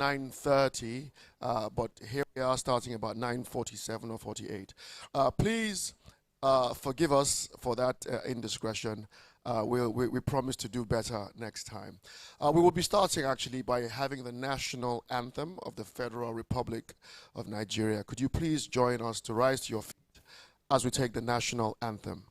9:30, but here we are starting about 9:47 or 48. Please forgive us for that indiscretion. We promise to do better next time. We will be starting actually by having the national anthem of the Federal Republic of Nigeria. Could you please join us to rise to your feet as we take the national anthem?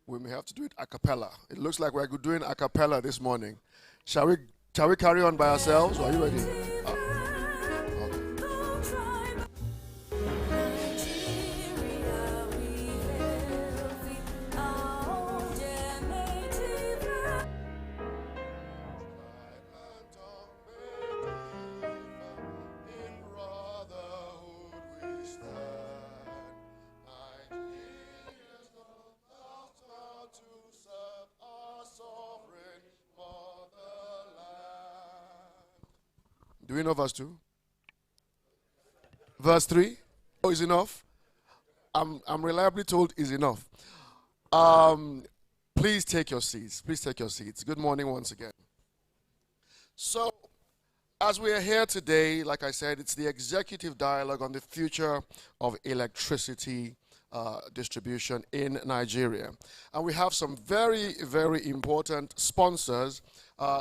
We may have to do it a cappella. It looks like we're doing a cappella this morning. Shall we carry on by ourselves? Are you ready? Okay. Do we know verse 2? Verse 3? Oh, is enough? I'm reliably told is enough. Please take your seats. Please take your seats. Good morning once again. So, as we are here today, like I said, it's the executive dialogue on the future of electricity distribution in Nigeria. And we have some very, very important sponsors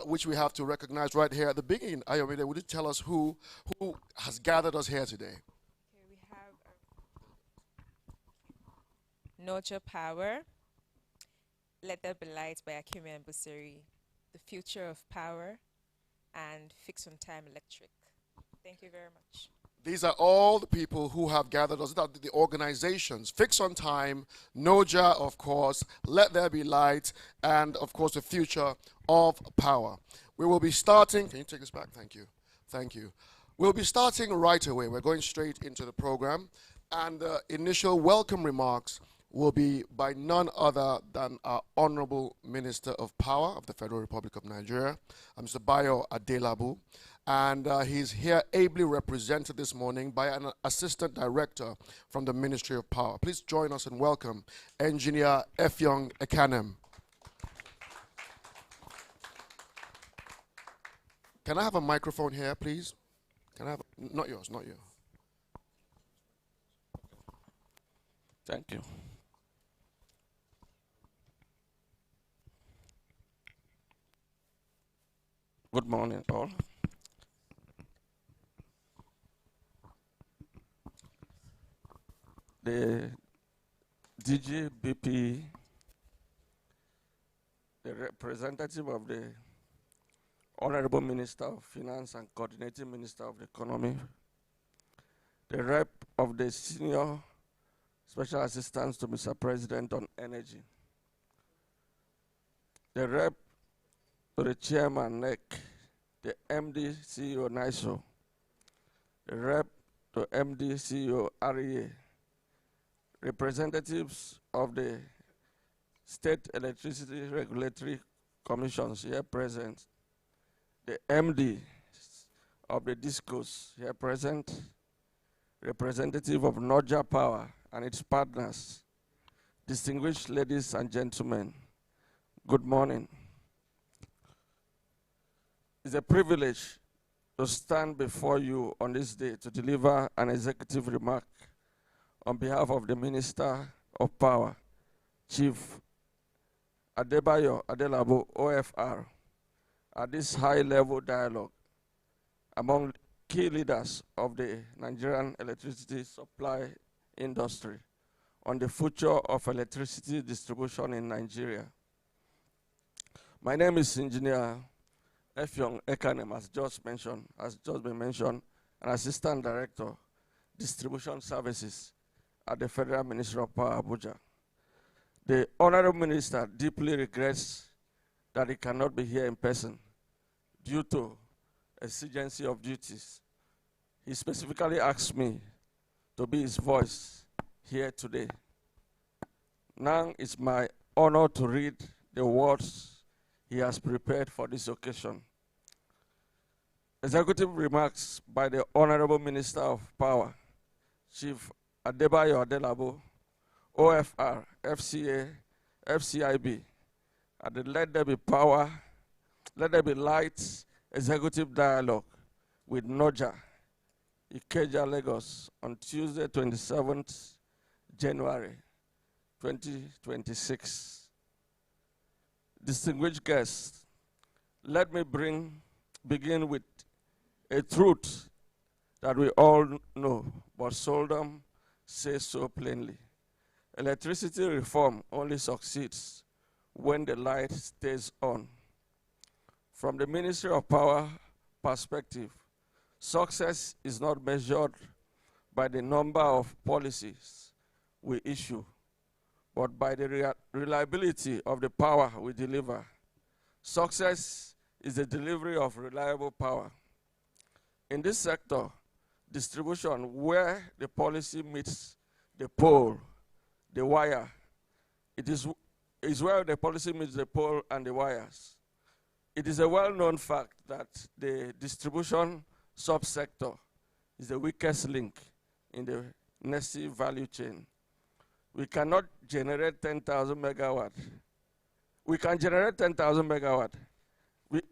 which we have to recognize right here at the beginning. Ayomide, would you tell us who has gathered us here today? Okay, we have Nurture Power, Let There Be Light by Akinwunmi and Busari, The Future of Power, and Fix on Time Electric. Thank you very much. These are all the people who have gathered us, the organizations. Fix on Time, NOJA, of course, Let There Be Light, and, of course, the Future of Power. We will be starting. Can you take this back? Thank you. Thank you. We'll be starting right away. We're going straight into the program. And the initial welcome remarks will be by none other than our Honorable Minister of Power of the Federal Republic of Nigeria, Mr. Bayo Adelabu. And he's here ably represented this morning by an assistant director from the Ministry of Power. Please join us and welcome Engineer Effiong Ekanem. Can I have a microphone here, please? Can I have not yours, not you. Thank you. Good morning, all. The DGBP, the representative of the Honorable Minister of Finance and Coordinating Minister of the Economy, the rep of the Senior Special Assistant to Mr. President on Energy, the rep to the Chairman NEC, the MD CEO NISO, the rep to MD CEO REA, representatives of the State Electricity Regulatory Commissions here present, the MD of the DISCOs here present, representative of Nurture Power and its partners, distinguished ladies and gentlemen, good morning. It's a privilege to stand before you on this day to deliver an executive remark on behalf of the Minister of Power, Chief Adebayo Adelabu, OFR, at this high-level dialogue among key leaders of the Nigerian electricity supply industry on the future of electricity distribution in Nigeria. My name is Engineer Effiong Ekanem, as just been mentioned, an Assistant Director, Distribution Services at the Federal Ministry of Power, Abuja. The Honorable Minister deeply regrets that he cannot be here in person due to exigency of duties. He specifically asked me to be his voice here today. Now it's my honor to read the words he has prepared for this occasion. Executive remarks by the Honorable Minister of Power, Chief Adebayo Adelabo, OFR, FCA, FCIB, and the Let There Be Power, Let There Be Light Executive Dialogue with Noja, Ikeja, Lagos, on Tuesday, 27th January 2026. Distinguished guests, let me begin with a truth that we all know, but seldom say so plainly. Electricity reform only succeeds when the light stays on. From the Ministry of Power perspective, success is not measured by the number of policies we issue, but by the reliability of the power we deliver. Success is the delivery of reliable power. In this sector, distribution, where the policy meets the pole, the wire, it is where the policy meets the pole and the wires. It is a well-known fact that the distribution subsector is the weakest link in the NESI value chain. We cannot generate 10,000 megawatt. We can generate 10,000 megawatt,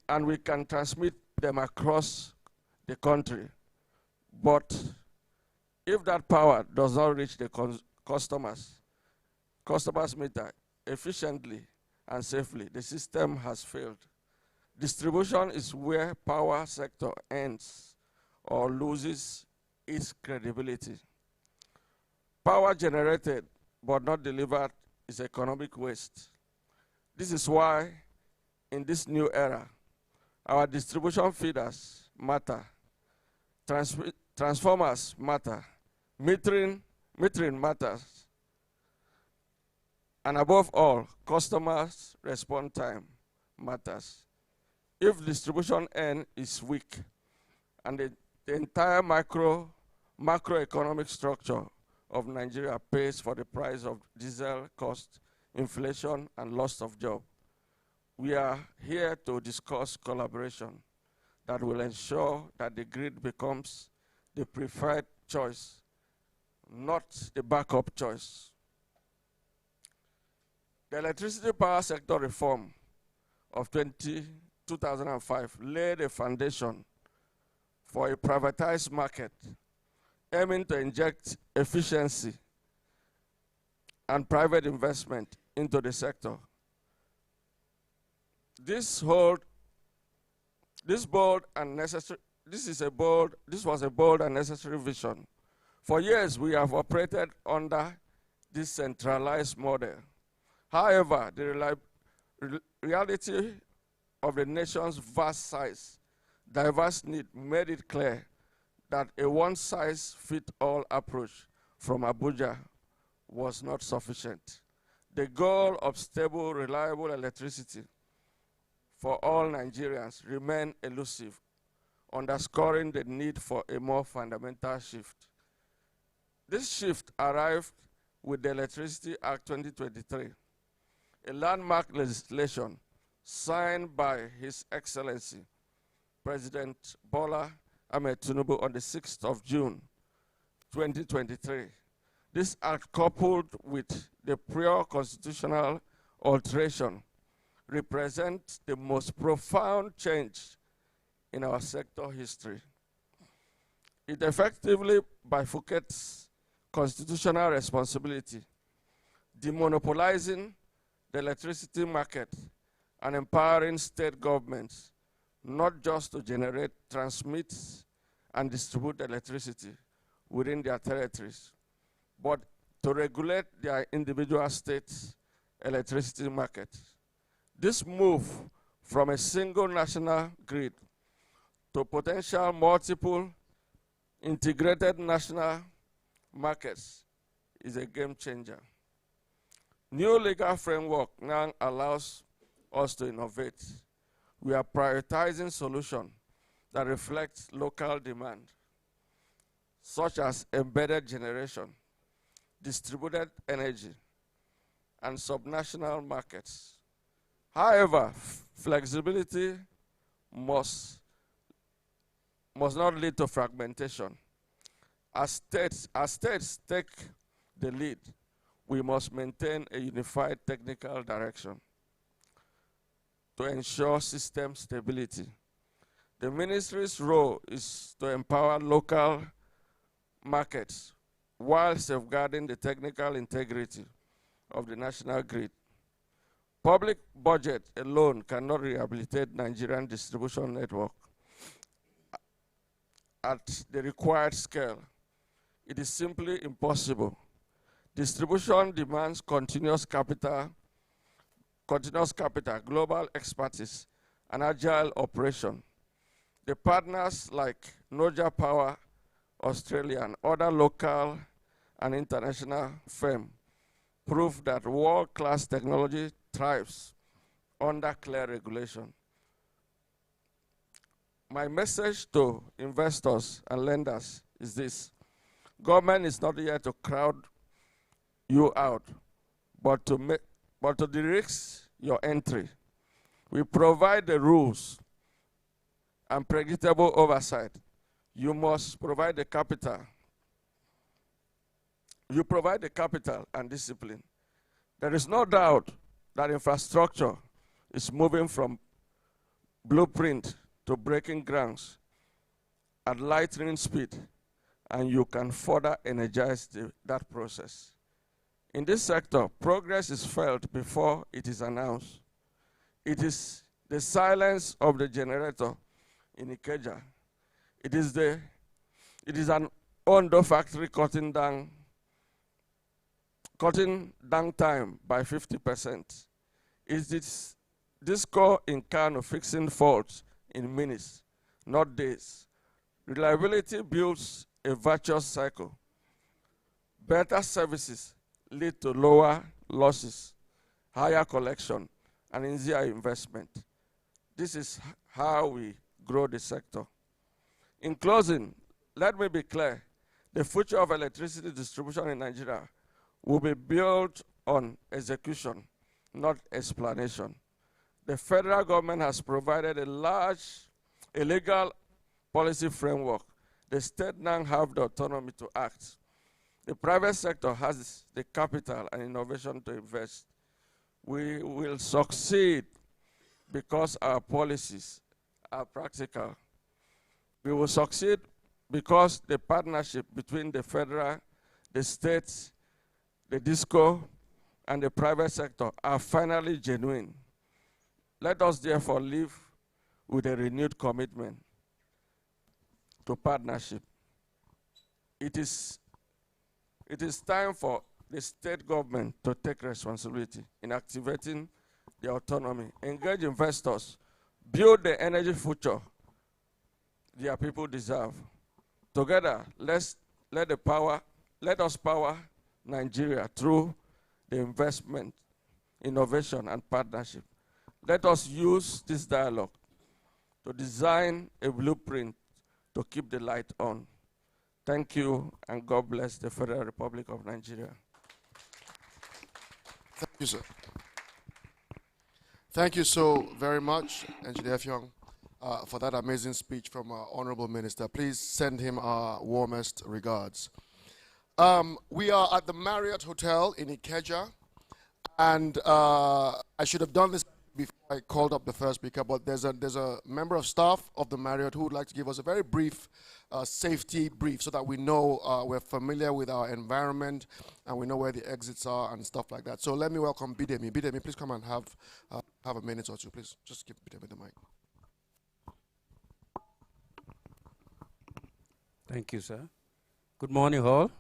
and we can transmit them across the country. But if that power does not reach the customers meter efficiently and safely, the system has failed. Distribution is where power sector ends or loses its credibility. Power generated but not delivered is economic waste. This is why, in this new era, our distribution feeders matter, transformers matter, metering matters, and above all, customers' response time matters. If distribution end is weak, and the entire macroeconomic structure of Nigeria pays for the price of diesel cost, inflation, and loss of job, we are here to discuss collaboration that will ensure that the grid becomes the preferred choice, not the backup choice. The electricity power sector reform of 2005 laid a foundation for a privatized market aiming to inject efficiency and private investment into the sector. This was a bold and necessary vision. For years, we have operated under this centralized model. However, the reality of the nation's vast size, diverse need made it clear that a one-size-fits-all approach from Abuja was not sufficient. The goal of stable, reliable electricity for all Nigerians remained elusive, underscoring the need for a more fundamental shift. This shift arrived with the Electricity Act 2023, a landmark legislation signed by His Excellency President Bola Ahmed Tinubu on the 6th of June 2023. This act, coupled with the prior constitutional alteration, represents the most profound change in our sector history. It effectively bifurcates constitutional responsibility, demonopolizing the electricity market and empowering state governments not just to generate, transmit, and distribute electricity within their territories, but to regulate their individual states' electricity markets. This move from a single national grid to potential multiple integrated national markets is a game changer. New legal framework now allows us to innovate, We are prioritizing solutions that reflect local demand, such as embedded generation, distributed energy, and subnational markets. However, flexibility must not lead to fragmentation. As states take the lead, we must maintain a unified technical direction to ensure system stability. The ministry's role is to empower local markets while safeguarding the technical integrity of the national grid. Public budget alone cannot rehabilitate Nigerian distribution network at the required scale. It is simply impossible. Distribution demands continuous capital, global expertise, and agile operation. The partners like Noja Power, Australia, and other local and international firms prove that world-class technology thrives under clear regulation. My message to investors and lenders is this: government is not here to crowd you out, but to de-risk your entry. We provide the rules and predictable oversight. You must provide the capital. You provide the capital and discipline. There is no doubt that infrastructure is moving from blueprint to breaking grounds at lightning speed, and you can further energize that process. In this sector, progress is felt before it is announced. It is the silence of the generator in Ikeja. It is an Ondo factory cutting down time by 50%. It is Disco in Kano fixing faults in minutes, not days. Reliability builds a virtuous cycle. Better services lead to lower losses, higher collection, and easier investment. This is how we grow the sector. In closing, let me be clear. The future of electricity distribution in Nigeria will be built on execution, not explanation. The federal government has provided a legal policy framework. The state now have the autonomy to act. The private sector has the capital and innovation to invest. We will succeed because our policies are practical. We will succeed because the partnership between the federal, the states, the DISCO, and the private sector are finally genuine. Let us therefore live with a renewed commitment to partnership. It is time for the state government to take responsibility in activating the autonomy, engage investors, build the energy future their people deserve. Together, let us power Nigeria through the investment, innovation, and partnership. Let us use this dialogue to design a blueprint to keep the light on. Thank you, and God bless the Federal Republic of Nigeria. Thank you, sir. Thank you so very much, Engineer Fyong, for that amazing speech from our Honorable Minister. Please send him our warmest regards. We are at the Marriott Hotel in Ikeja, and I should have done this before I called up the first speaker, but there's a member of staff of the Marriott who would like to give us a very brief safety brief so that we know we're familiar with our environment and we know where the exits are and stuff like that. So let me welcome Bidemi. Bidemi, please come and have a minute or two, please. Just give Bidemi the mic. Thank you, sir. Good morning, all.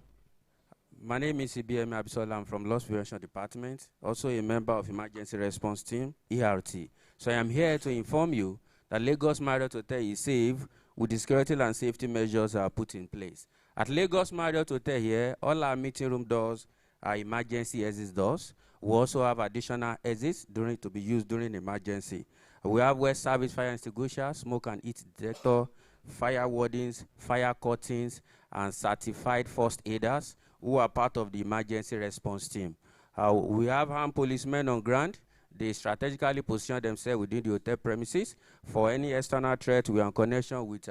My name is Ibm Abisola. I'm from Loss Prevention Department, also a member of Emergency Response Team, ERT. So I am here to inform you that Lagos Marriott Hotel is safe with the security and safety measures are put in place. At Lagos Marriott Hotel here, all our meeting room doors are emergency exit doors. We also have additional exits to be used during emergency. We have well service fire extinguisher, smoke and heat detector, fire wardens, fire curtains, and certified first aiders who are part of the emergency response team. We have armed policemen on ground. They strategically position themselves within the hotel premises. For any external threat, we are in connection with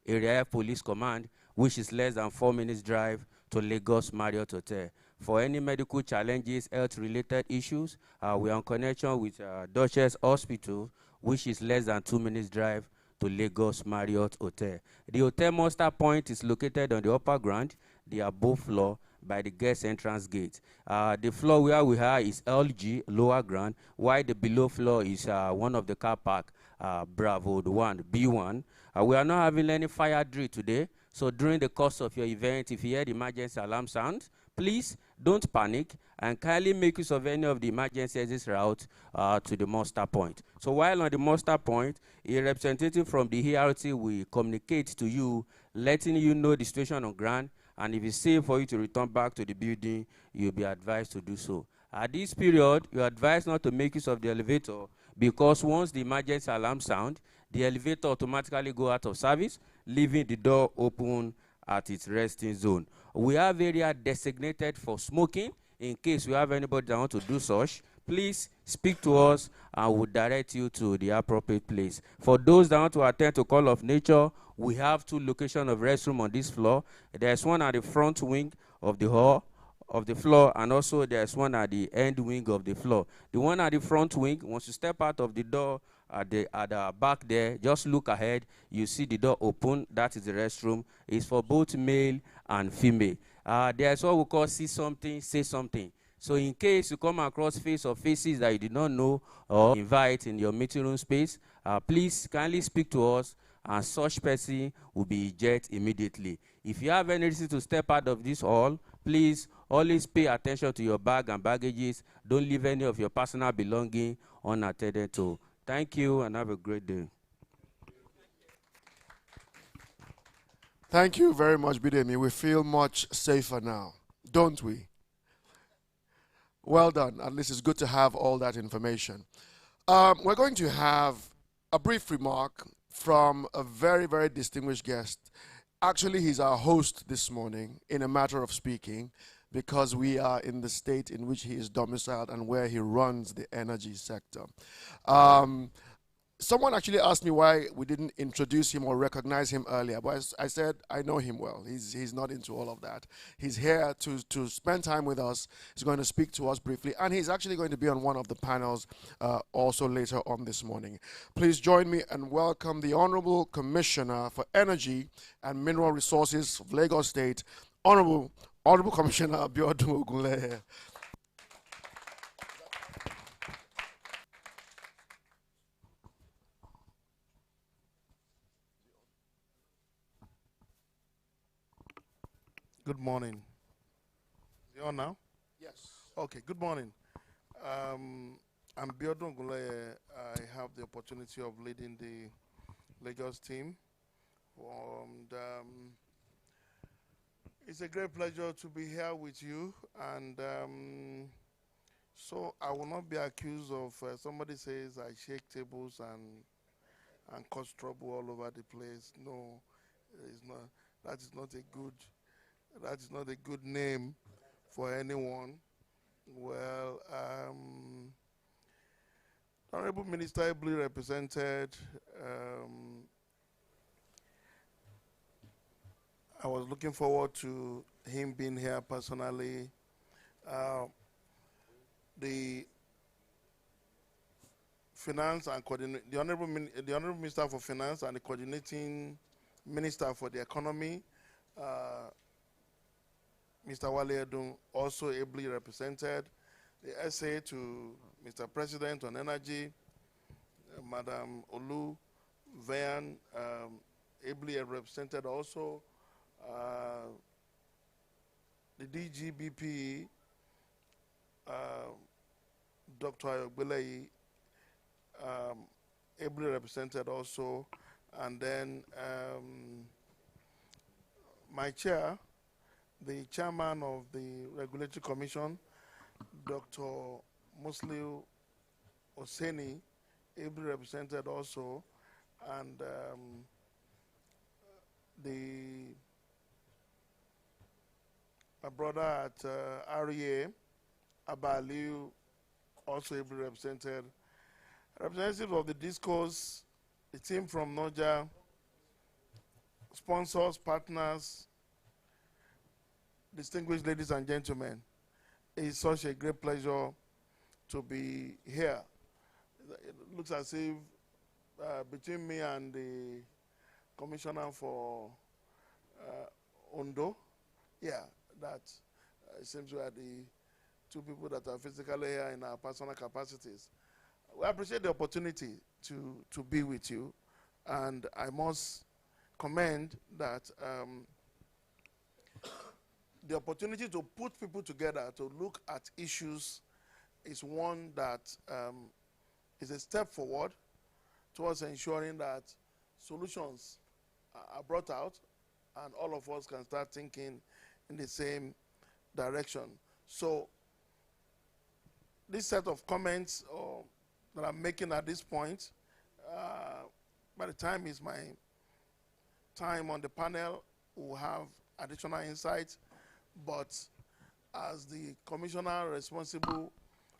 Area Police Command, which is less than 4 minutes drive to Lagos Marriott Hotel. For any medical challenges, health-related issues, we are in connection with Duchess Hospital, which is less than 2 minutes drive to Lagos Marriott Hotel. The hotel muster point is located on the upper ground, the above floor, by the guest entrance gate. The floor where we are is LG, lower ground, while the below floor is one of the car park, Bravo 1, B1. We are not having any fire drill today, so during the course of your event, if you hear the emergency alarm sound, please don't panic and kindly make use of any of the emergency exit route to the muster point. So while on the muster point, a representative from the ERT will communicate to you, letting you know the situation on ground, and if it's safe for you to return back to the building, you'll be advised to do so. At this period, you're advised not to make use of the elevator because once the emergency alarm sound, the elevator automatically go out of service, leaving the door open at its resting zone. We have area designated for smoking. In case you have anybody that want to do such, please speak to us and we'll direct you to the appropriate place. For those that want to attend to call of nature, we have 2 locations of restroom on this floor. There's one at the front wing of the hall of the floor, and also there's one at the end wing of the floor. The one at the front wing, once you step out of the door at the back there, just look ahead, you see the door open. That is the restroom. It's for both male and female. There's what we call see something, say something. So in case you come across face or faces that you did not know or invite in your meeting room space, please kindly speak to us, and such person will be ejected immediately. If you have any reason to step out of this hall, please always pay attention to your bag and baggages. Don't leave any of your personal belongings unattended to. Thank you and have a great day. Thank you very much, Bidemi. We feel much safer now, don't we? Well done. At least it's good to have all that information. We're going to have a brief remark from a very, very distinguished guest. Actually, he's our host this morning, in a matter of speaking, because we are in the state in which he is domiciled and where he runs the energy sector. Someone actually asked me why we didn't introduce him or recognize him earlier, but I said I know him well. He's not into all of that. He's here to spend time with us. He's going to speak to us briefly, and he's actually going to be on one of the panels also later on this morning. Please join me and welcome the Honorable Commissioner for Energy and Mineral Resources of Lagos State, Honorable Commissioner Abiodun Ogunleye. Good morning. Is it on now? Yes. Okay, good morning. I'm Biodun Guleye. I have the opportunity of leading the Lagos team. And it's a great pleasure to be here with you. And so I will not be accused of somebody says I shake tables and cause trouble all over the place. No, it's not. That is not a good name for anyone. Well, Honorable Minister ably represented. I was looking forward to him being here personally. The Finance and the Honorable Minister for Finance and the Coordinating Minister for the Economy, Mr. Wale Edun, also ably represented. The SA to Mr. President on Energy, Madam Olu Vayan, ably represented also. The DGBP, Dr. Ayogbelei, ably represented also. And then my chair, the chairman of the Regulatory Commission, Dr. Musliu Oseni, ably represented also, and my brother at REA, Abaliu, also ably represented. Representative of the discourse, the team from Noja, sponsors, partners, distinguished ladies and gentlemen. It's such a great pleasure to be here. It looks as if between me and the commissioner for Ondo, yeah, that it seems we are the two people that are physically here in our personal capacities. We appreciate the opportunity to be with you, and I must commend that the opportunity to put people together to look at issues is one that is a step forward towards ensuring that solutions are brought out and all of us can start thinking in the same direction. So this set of comments that I'm making at this point, by the time is my time on the panel, we'll have additional insights. But as the commissioner responsible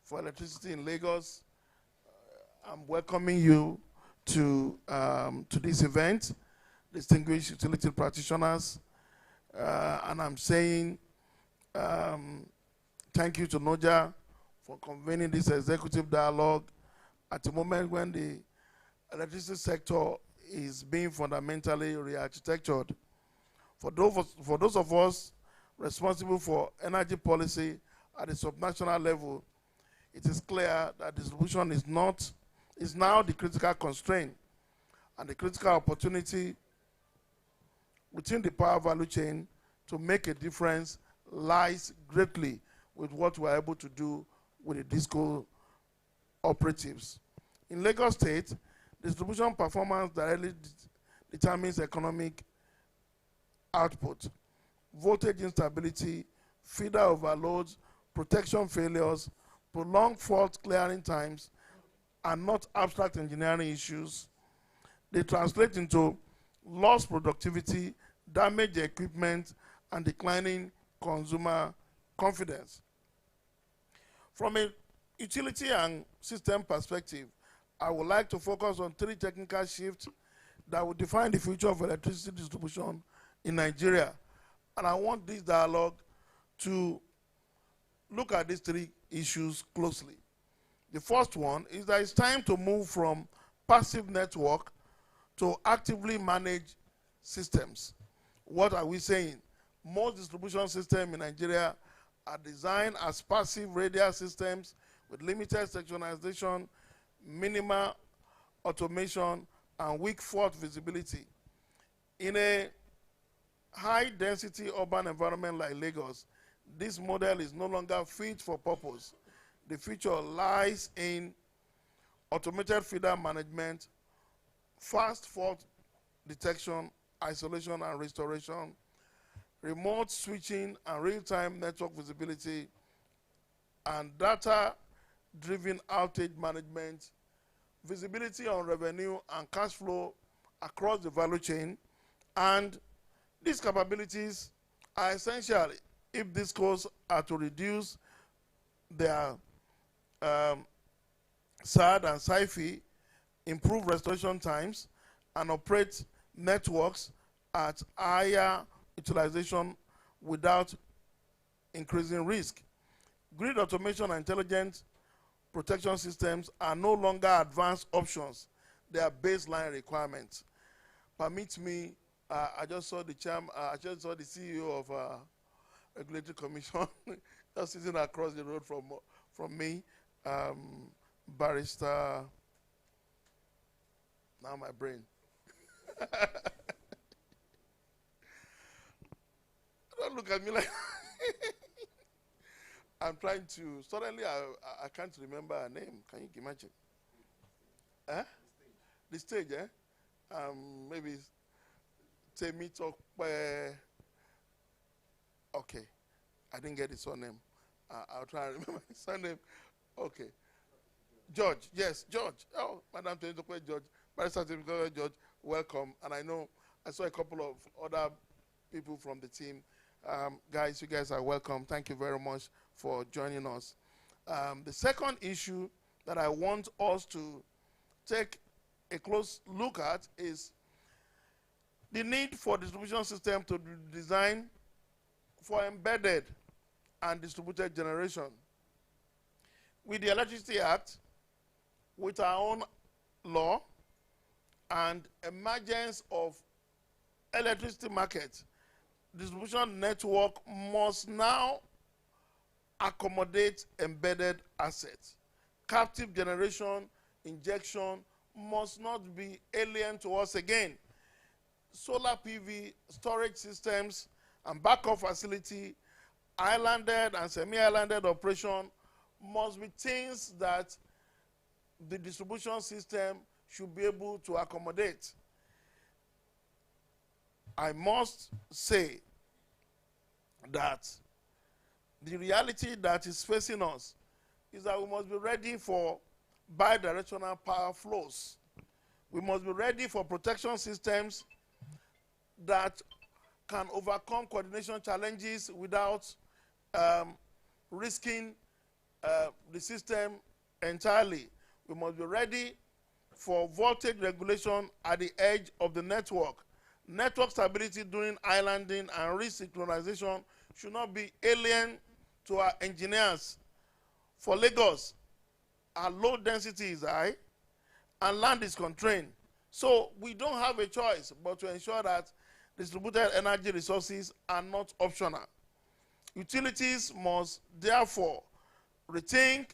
for electricity in Lagos, I'm welcoming you to this event, distinguished utility practitioners, and I'm saying thank you to Noja for convening this executive dialogue at a moment when the electricity sector is being fundamentally re-architectured. For those of us responsible for energy policy at the subnational level, it is clear that distribution is now the critical constraint, and the critical opportunity within the power value chain to make a difference lies greatly with what we're able to do with the DISCO operatives. In Lagos State, distribution performance directly determines economic output. Voltage instability, feeder overloads, protection failures, prolonged fault clearing times are not abstract engineering issues. They translate into lost productivity, damaged equipment, and declining consumer confidence. From a utility and system perspective, I would like to focus on 3 technical shifts that will define the future of electricity distribution in Nigeria. And I want this dialogue to look at these 3 issues closely. The first one is that it's time to move from passive network to actively managed systems. What are we saying? Most distribution systems in Nigeria are designed as passive radial systems with limited sectionalization, minimal automation, and weak fault visibility. In a high-density urban environment like Lagos, this model is no longer fit for purpose. The future lies in automated feeder management, fast fault detection, isolation and restoration, remote switching and real-time network visibility, and data-driven outage management, visibility on revenue and cash flow across the value chain. And these capabilities are essential if these costs are to reduce their SAD and SIFI, improve restoration times, and operate networks at higher utilization without increasing risk. Grid automation and intelligent protection systems are no longer advanced options. They are baseline requirements. Permit me, I just saw the CEO of Regulatory Commission just sitting across the road from me, Barrister, now my brain. Don't look at me like I'm trying to, suddenly I can't remember her name. Can you imagine? The stage, maybe Temi talk. Okay, I didn't get his surname. I'll try to remember his surname. Okay. George, yes, George. Oh, Madam Tenitope, George. Barrister Tenitope, George, welcome. And I know I saw a couple of other people from the team. Guys, you guys are welcome. Thank you very much for joining us. The second issue that I want us to take a close look at is the need for distribution system to be designed for embedded and distributed generation. With the Electricity Act, with our own law, and emergence of electricity market, distribution network must now accommodate embedded assets. Captive generation, injection must not be alien to us again. Solar PV, storage systems, and backup facility, islanded and semi-islanded operation must be things that the distribution system should be able to accommodate. I must say that the reality that is facing us is that we must be ready for bidirectional power flows. We must be ready for protection systems that can overcome coordination challenges without risking the system entirely. We must be ready for voltage regulation at the edge of the network. Network stability during islanding and resynchronization should not be alien to our engineers. For Lagos, our load density is high and land is constrained. So we don't have a choice but to ensure that distributed energy resources are not optional. Utilities must therefore rethink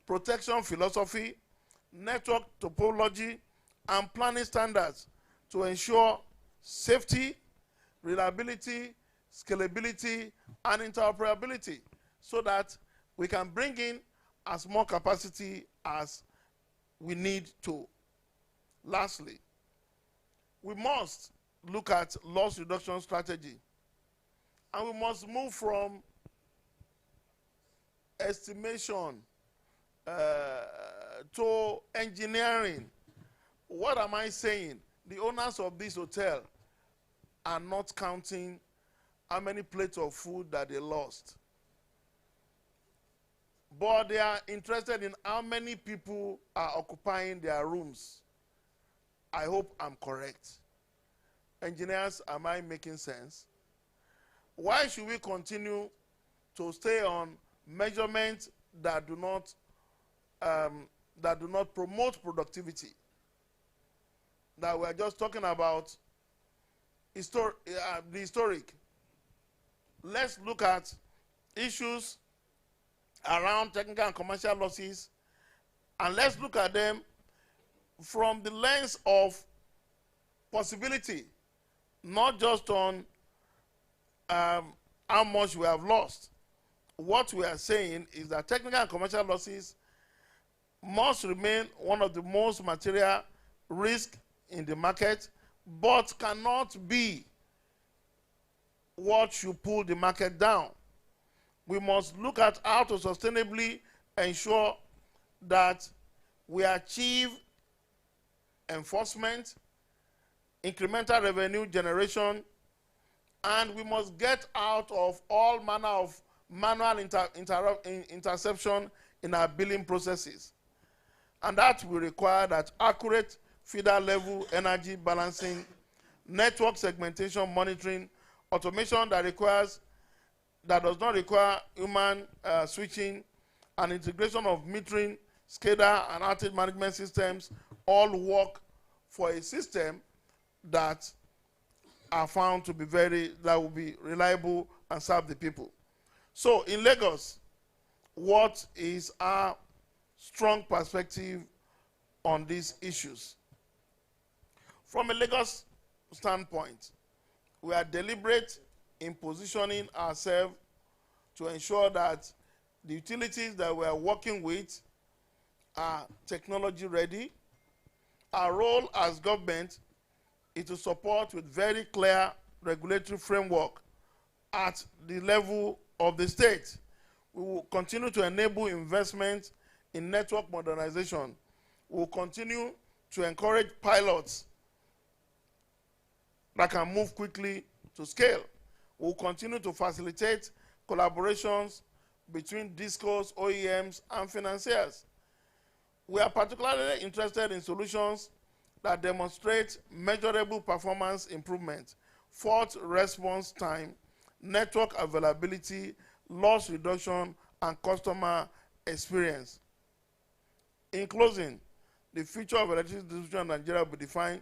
protection philosophy, network topology, and planning standards to ensure safety, reliability, scalability, and interoperability so that we can bring in as more capacity as we need to. Lastly, we must look at loss reduction strategy, and we must move from estimation to engineering. What am I saying? The owners of this hotel are not counting how many plates of food that they lost, but they are interested in how many people are occupying their rooms. I hope I'm correct. Engineers, am I making sense? Why should we continue to stay on measurements that do not promote productivity? That we're just talking about the historic. Let's look at issues around technical and commercial losses, and let's look at them from the lens of possibility, not just on how much we have lost. What we are saying is that technical and commercial losses must remain one of the most material risks in the market, but cannot be what should pull the market down. We must look at how to sustainably ensure that we achieve enforcement, incremental revenue generation, and we must get out of all manner of manual interception in our billing processes. And that will require that accurate feeder level energy balancing, network segmentation monitoring, automation that does not require human switching, and integration of metering, SCADA, and outage management systems all work for a system that are found to be that will be reliable and serve the people. So in Lagos, what is our strong perspective on these issues? From a Lagos standpoint, we are deliberate in positioning ourselves to ensure that the utilities that we are working with are technology ready. Our role as government is to support with very clear regulatory framework at the level of the state. We will continue to enable investment in network modernization. We'll continue to encourage pilots that can move quickly to scale. We'll continue to facilitate collaborations between discos, OEMs, and financiers. We are particularly interested in solutions that demonstrate measurable performance improvement, fault response time, network availability, loss reduction, and customer experience. In closing, the future of electricity distribution in Nigeria will be defined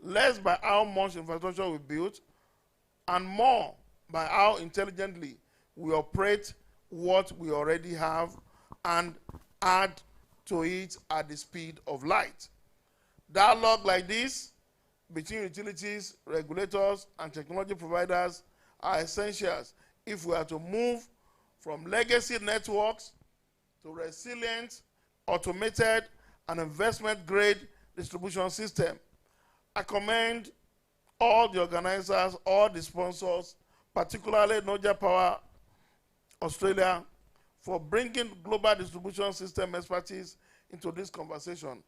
less by how much infrastructure we build and more by how intelligently we operate what we already have and add to it at the speed of light. Dialogue like this between utilities, regulators, and technology providers are essentials if we are to move from legacy networks to resilient, automated, and investment-grade distribution system. I commend all the organizers, all the sponsors, particularly Noja Power Australia, for bringing global distribution system expertise into this conversation.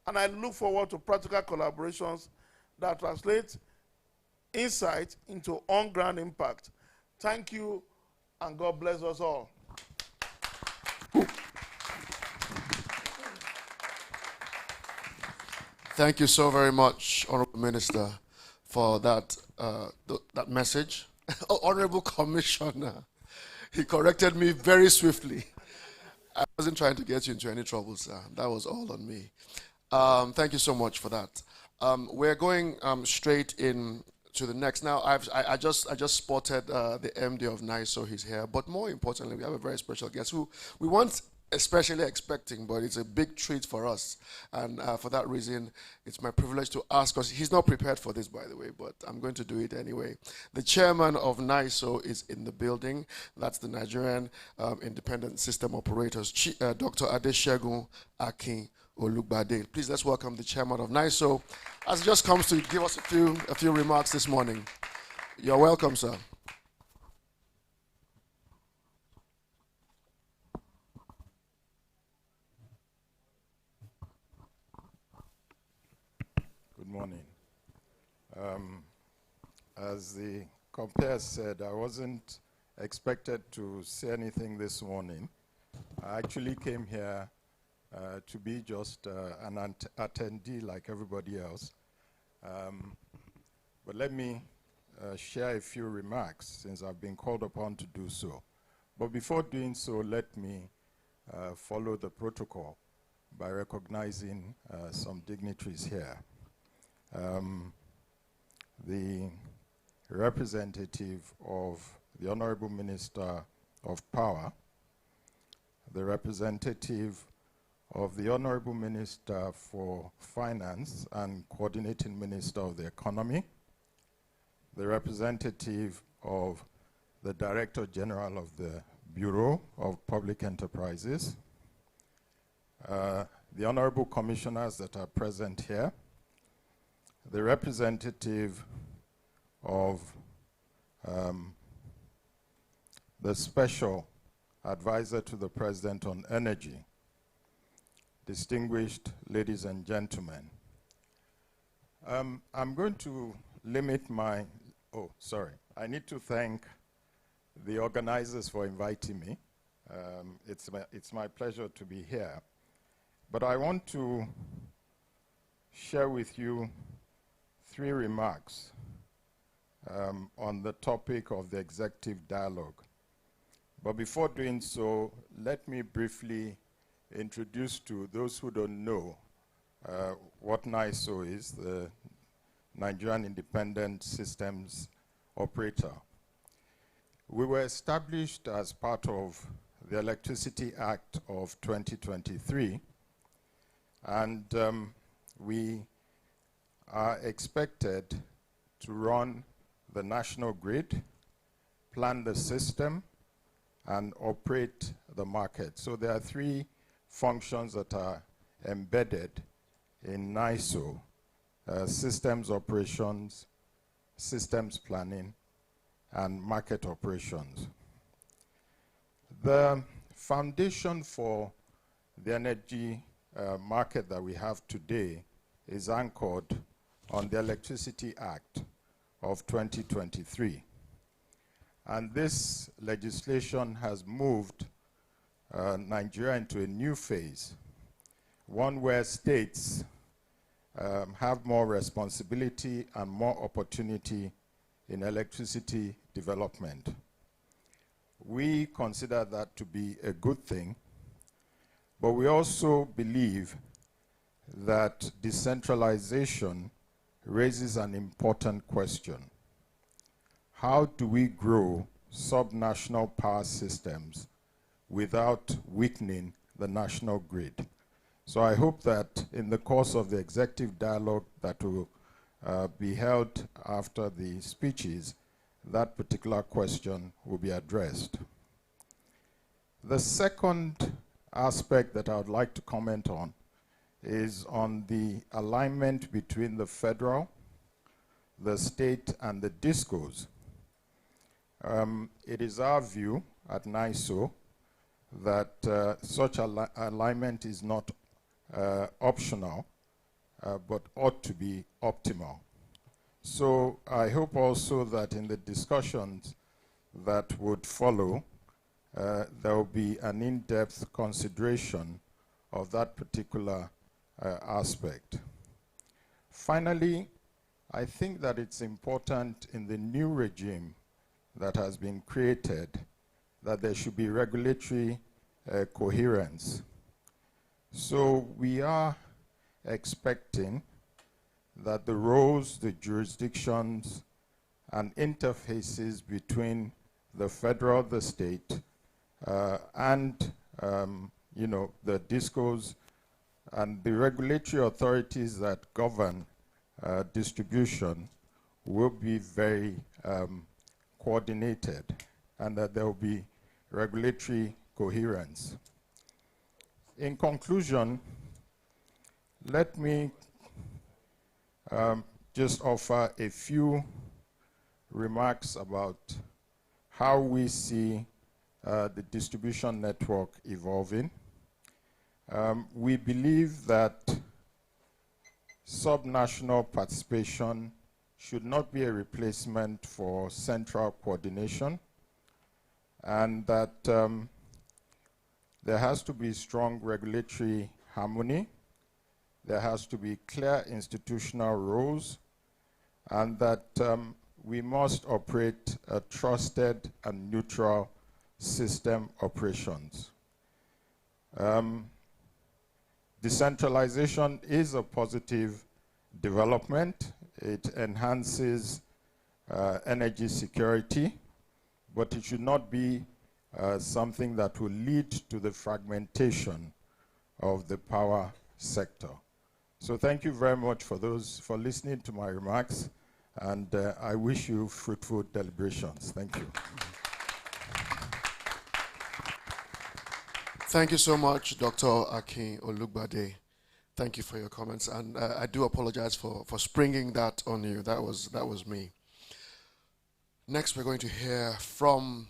And I look forward to practical collaborations that translate insight into on-ground impact. Thank you, and God bless us all. Thank you so very much, Honorable Minister, for that, that message. Honorable Commissioner, he corrected me very swiftly. I wasn't trying to get you into any trouble, sir. That was all on me. Thank you so much for that. We're going straight in to the next. Now, I just spotted the MD of NISO. He's here. But more importantly, we have a very special guest who we weren't especially expecting, but it's a big treat for us. And for that reason, it's my privilege to ask us. He's not prepared for this, by the way, but I'm going to do it anyway. The chairman of NISO is in the building. That's the Nigerian Independent System Operators, Dr. Adeshegun Akinwunmi. Please, let's welcome the chairman of NISO, as he just comes to give us a few remarks this morning. You're welcome, sir. Good morning. As the compere said, I wasn't expected to say anything this morning. I actually came here to be just an attendee like everybody else. But let me share a few remarks since I've been called upon to do so. But before doing so, let me follow the protocol by recognizing some dignitaries here. The representative of the Honorable Minister of Power, the representative of the Honorable Minister for Finance and Coordinating Minister of the Economy, the representative of the Director General of the Bureau of Public Enterprises, the Honorable Commissioners that are present here, the representative of the Special Advisor to the President on Energy, distinguished ladies and gentlemen. I'm going to limit my, I need to thank the organizers for inviting me. It's my pleasure to be here. But I want to share with you 3 remarks on the topic of the executive dialogue. But before doing so, let me briefly introduce to those who don't know what NISO is, the Nigerian Independent Systems Operator. We were established as part of the Electricity Act of 2023, and we are expected to run the national grid, plan the system, and operate the market. So there are 3 functions that are embedded in NISO: systems operations, systems planning, and market operations. The foundation for the energy market that we have today is anchored on the Electricity Act of 2023. And this legislation has moved Nigeria into a new phase, one where states have more responsibility and more opportunity in electricity development. We consider that to be a good thing, but we also believe that decentralization raises an important question. How do we grow subnational power systems without weakening the national grid? So I hope that in the course of the executive dialogue that will be held after the speeches, that particular question will be addressed. The second aspect that I would like to comment on is on the alignment between the federal, the state, and the DISCOs. It is our view at NISO that such alignment is not optional, but ought to be optimal. So I hope also that in the discussions that would follow, there will be an in-depth consideration of that particular aspect. Finally, I think that it's important in the new regime that has been created that there should be regulatory coherence. So we are expecting that the roles, the jurisdictions, and interfaces between the federal, the state, and the DISCOs and the regulatory authorities that govern distribution will be very coordinated, and that there will be regulatory coherence. In conclusion, let me just offer a few remarks about how we see the distribution network evolving. We believe that subnational participation should not be a replacement for central coordination, and that there has to be strong regulatory harmony, there has to be clear institutional roles, and that we must operate a trusted and neutral system operations. Decentralization is a positive development. It enhances energy security, but it should not be something that will lead to the fragmentation of the power sector. So thank you very much for listening to my remarks, and I wish you fruitful deliberations. Thank you. Thank you so much, Dr. Akinwunmi. Thank you for your comments, and I do apologize for springing that on you. That was me. Next, we're going to hear from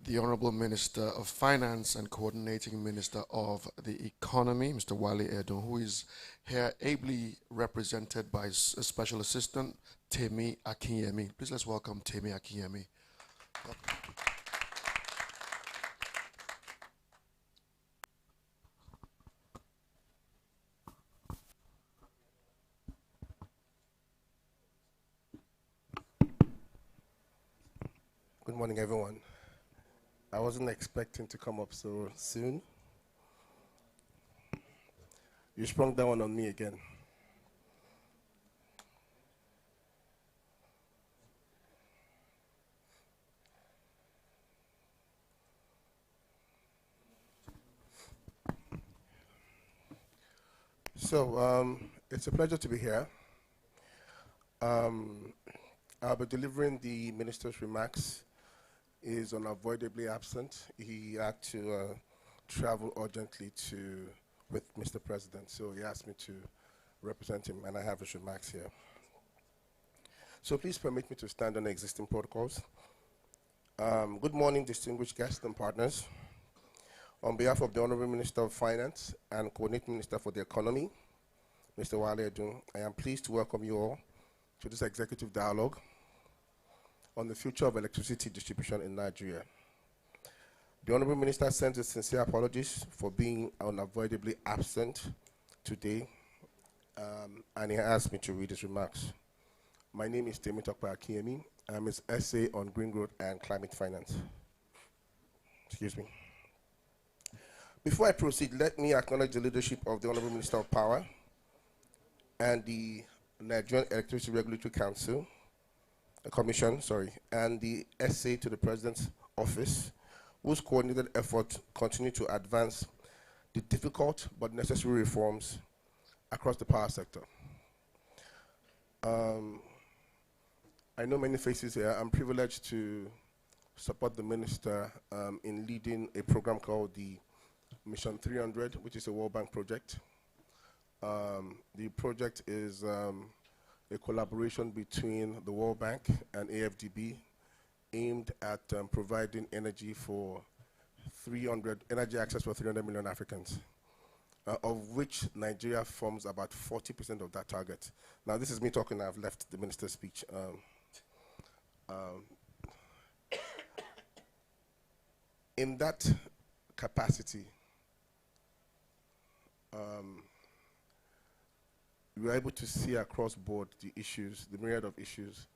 the Honorable Minister of Finance and Coordinating Minister of the Economy, Mr. Wale Edun, who is here ably represented by a Special Assistant, Temi Akinyemi. Please let's welcome Temi Akinyemi. Good morning, everyone. I wasn't expecting to come up so soon. You sprung that one on me again. So it's a pleasure to be here. I'll be delivering the minister's remarks. He is unavoidably absent. He had to travel urgently with Mr. President, so he asked me to represent him, and I have his remarks here. So please permit me to stand on the existing protocols. Good morning, distinguished guests and partners. On behalf of the Honorable Minister of Finance and Coordinating Minister for the Economy, Mr. Wale Edun, I am pleased to welcome you all to this executive dialogue on the future of electricity distribution in Nigeria. The Honorable Minister sends his sincere apologies for being unavoidably absent today, and he asked me to read his remarks. My name is Temitope Akinwunmi. I'm his essay on green growth and climate finance. Excuse me. Before I proceed, let me acknowledge the leadership of the Honorable Minister of Power and the Nigerian Electricity Regulatory Council, Commission, and the essay to the President's office, whose coordinated efforts continue to advance the difficult but necessary reforms across the power sector. I know many faces here. I'm privileged to support the Minister in leading a program called the Mission 300, which is a World Bank project. The project is a collaboration between the World Bank and AFDB aimed at providing energy access for 300 million Africans, of which Nigeria forms about 40% of that target. Now, this is me talking. I've left the minister's speech. In that capacity, we are able to see across board the issues, the myriad of issues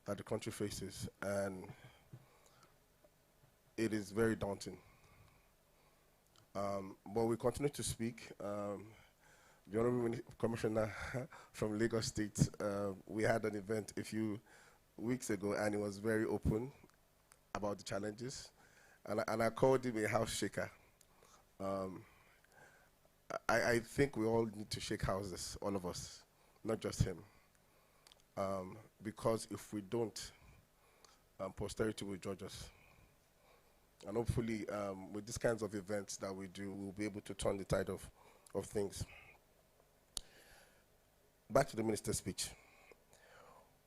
that the country faces, and it is very daunting. But we continue to speak. The Honorable Commissioner from Lagos State, we had an event a few weeks ago, and he was very open about the challenges, and I called him a house shaker. I think we all need to shake houses, all of us, not just him. Because if we don't, posterity will judge us. And hopefully, with these kinds of events that we do, we'll be able to turn the tide of things. Back to the minister's speech.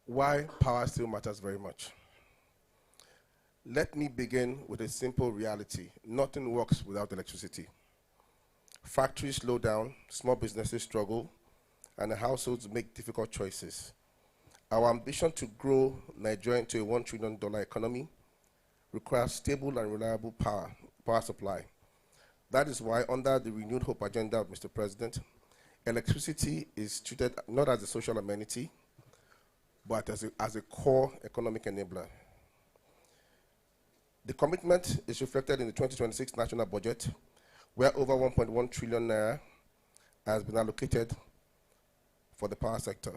Why power still matters very much. Let me begin with a simple reality. Nothing works without electricity. Factories slow down, small businesses struggle, and the households make difficult choices. Our ambition to grow Nigeria into a $1 trillion economy requires stable and reliable power supply. That is why, under the renewed hope agenda of Mr. President, electricity is treated not as a social amenity, but as a core economic enabler. The commitment is reflected in the 2026 national budget, where over 1.1 trillion naira has been allocated for the power sector.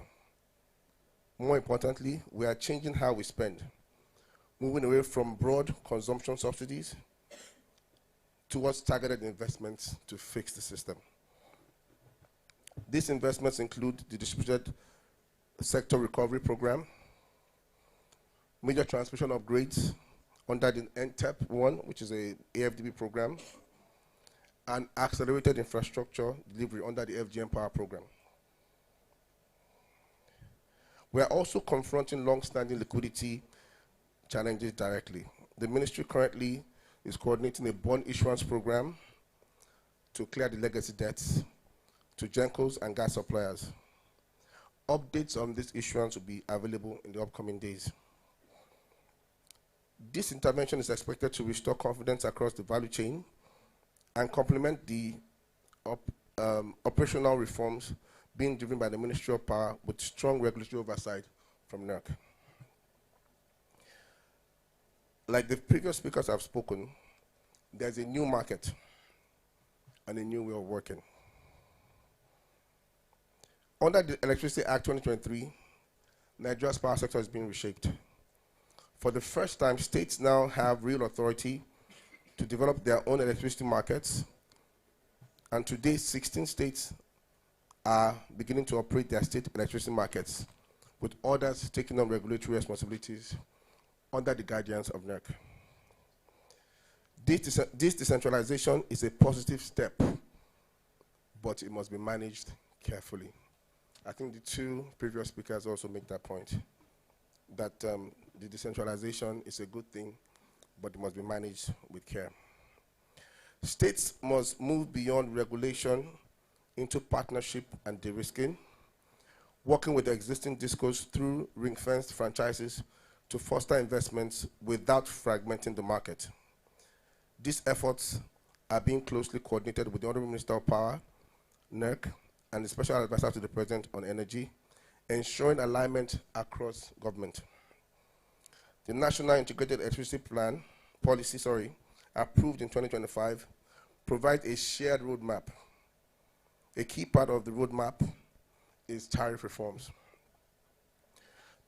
More importantly, we are changing how we spend, moving away from broad consumption subsidies towards targeted investments to fix the system. These investments include the distributed sector recovery program, major transmission upgrades under the NTEP-1, which is a AFDB program, and accelerated infrastructure delivery under the FGM Power program. We are also confronting long-standing liquidity challenges directly. The ministry currently is coordinating a bond issuance program to clear the legacy debts to GENCOs and gas suppliers. Updates on this issuance will be available in the upcoming days. This intervention is expected to restore confidence across the value chain and complement the operational reforms being driven by the Ministry of Power with strong regulatory oversight from NERC. Like the previous speakers have spoken, there's a new market and a new way of working. Under the Electricity Act 2023, Nigeria's power sector is being reshaped. For the first time, states now have real authority to develop their own electricity markets, and today 16 states are beginning to operate their state electricity markets, with others taking on regulatory responsibilities under the guidance of NERC. This decentralization is a positive step, but it must be managed carefully. I think the two previous speakers also make that point, that the decentralization is a good thing, but it must be managed with care. States must move beyond regulation into partnership and de-risking, working with the existing discourse through ring-fenced franchises to foster investments without fragmenting the market. These efforts are being closely coordinated with the Honorable Minister of Power, NERC, and the Special Advisor to the President on Energy, ensuring alignment across government. The National Integrated Electricity Policy, approved in 2025, provides a shared roadmap. A key part of the roadmap is tariff reforms.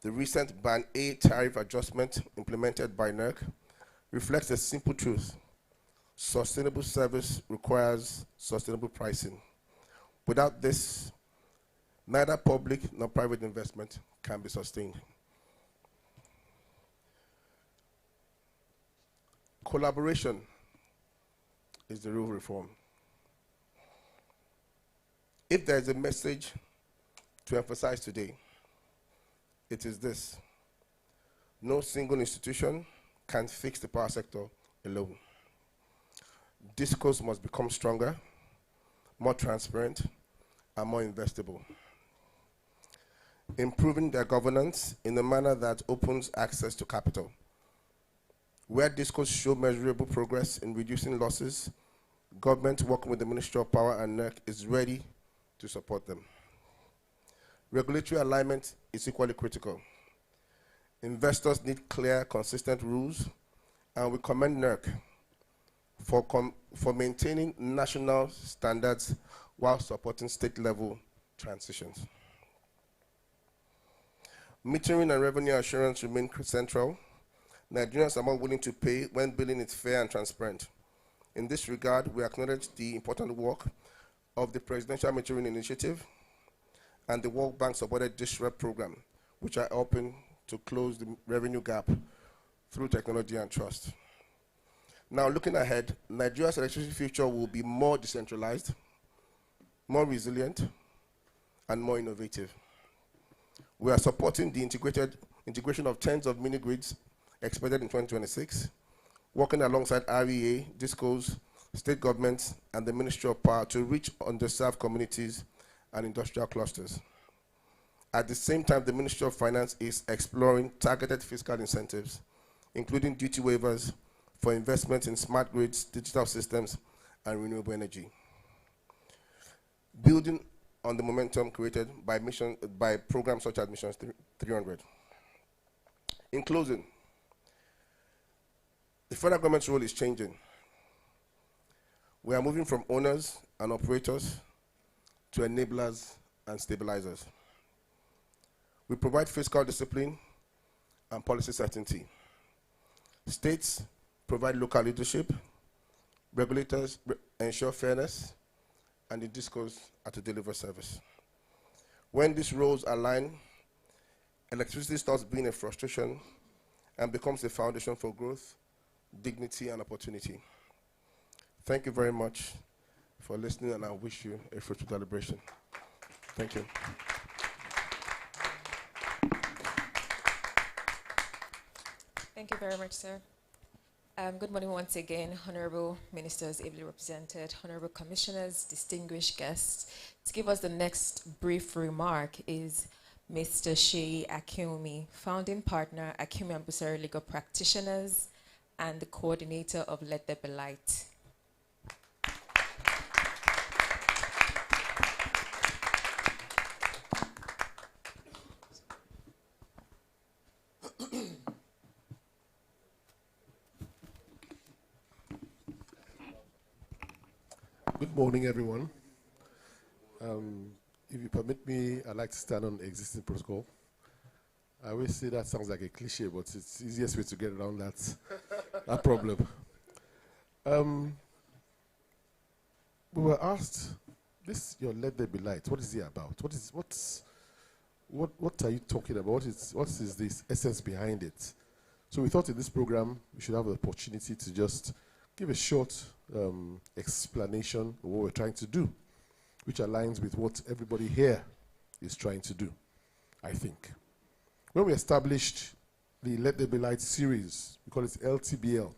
The recent Ban A tariff adjustment implemented by NERC reflects a simple truth. Sustainable service requires sustainable pricing. Without this, neither public nor private investment can be sustained. Collaboration is the real reform. If there is a message to emphasize today, it is this: no single institution can fix the power sector alone. Discourse must become stronger, more transparent, and more investable. Improving their governance in a manner that opens access to capital. Where discourse show measurable progress in reducing losses, government working with the Ministry of Power and NERC is ready to support them. Regulatory alignment is equally critical. Investors need clear, consistent rules, and we commend NERC for maintaining national standards while supporting state-level transitions. Metering and revenue assurance remain central. Nigerians are more willing to pay when billing is fair and transparent. In this regard, we acknowledge the important work of the Presidential Metering Initiative and the World Bank supported DishRep program, which are helping to close the revenue gap through technology and trust. Now, looking ahead, Nigeria's electricity future will be more decentralized, more resilient, and more innovative. We are supporting the integration of tens of mini-grids expected in 2026, working alongside REA, DISCOs, state governments, and the Ministry of Power to reach underserved communities and industrial clusters. At the same time, the Ministry of Finance is exploring targeted fiscal incentives, including duty waivers for investment in smart grids, digital systems, and renewable energy. Building on the momentum created by programs such as Mission 300. In closing, the federal government's role is changing. We are moving from owners and operators to enablers and stabilizers. We provide fiscal discipline and policy certainty. States provide local leadership, regulators ensure fairness, and the discourse are to deliver service. When these roles align, electricity stops being a frustration and becomes a foundation for growth, dignity, and opportunity. Thank you very much for listening, and I wish you a fruitful celebration. Thank you. Thank you very much, sir. Good morning once again, honorable ministers, ably represented, honorable commissioners, distinguished guests. To give us the next brief remark is Mr. Sheyi Akinwunmi, founding partner, Akinwunmi and Busari Legal Practitioners, and the coordinator of Let There Be Light. Good morning, everyone. If you permit me, I'd like to stand on existing protocol. I always say that sounds like a cliche, but it's the easiest way to get around that problem. We were asked, this your Let There Be Light, what is it about? What are you talking about? What is this essence behind it? So we thought in this program, we should have the opportunity to just give a short explanation of what we're trying to do, which aligns with what everybody here is trying to do, I think. When we established the Let There Be Light series, we call it LTBL,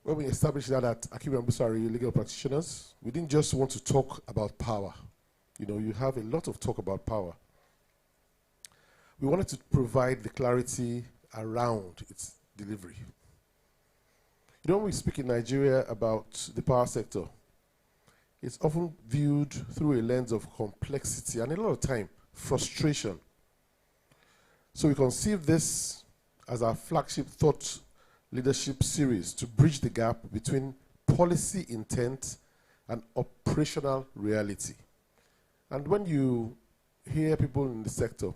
when we established that at Akinwunmi Busari legal practitioners, we didn't just want to talk about power. You know, you have a lot of talk about power. We wanted to provide the clarity around its delivery. You know, when we speak in Nigeria about the power sector, it's often viewed through a lens of complexity and a lot of time, frustration. So we conceived this as our flagship thought leadership series to bridge the gap between policy intent and operational reality. And when you hear people in the sector,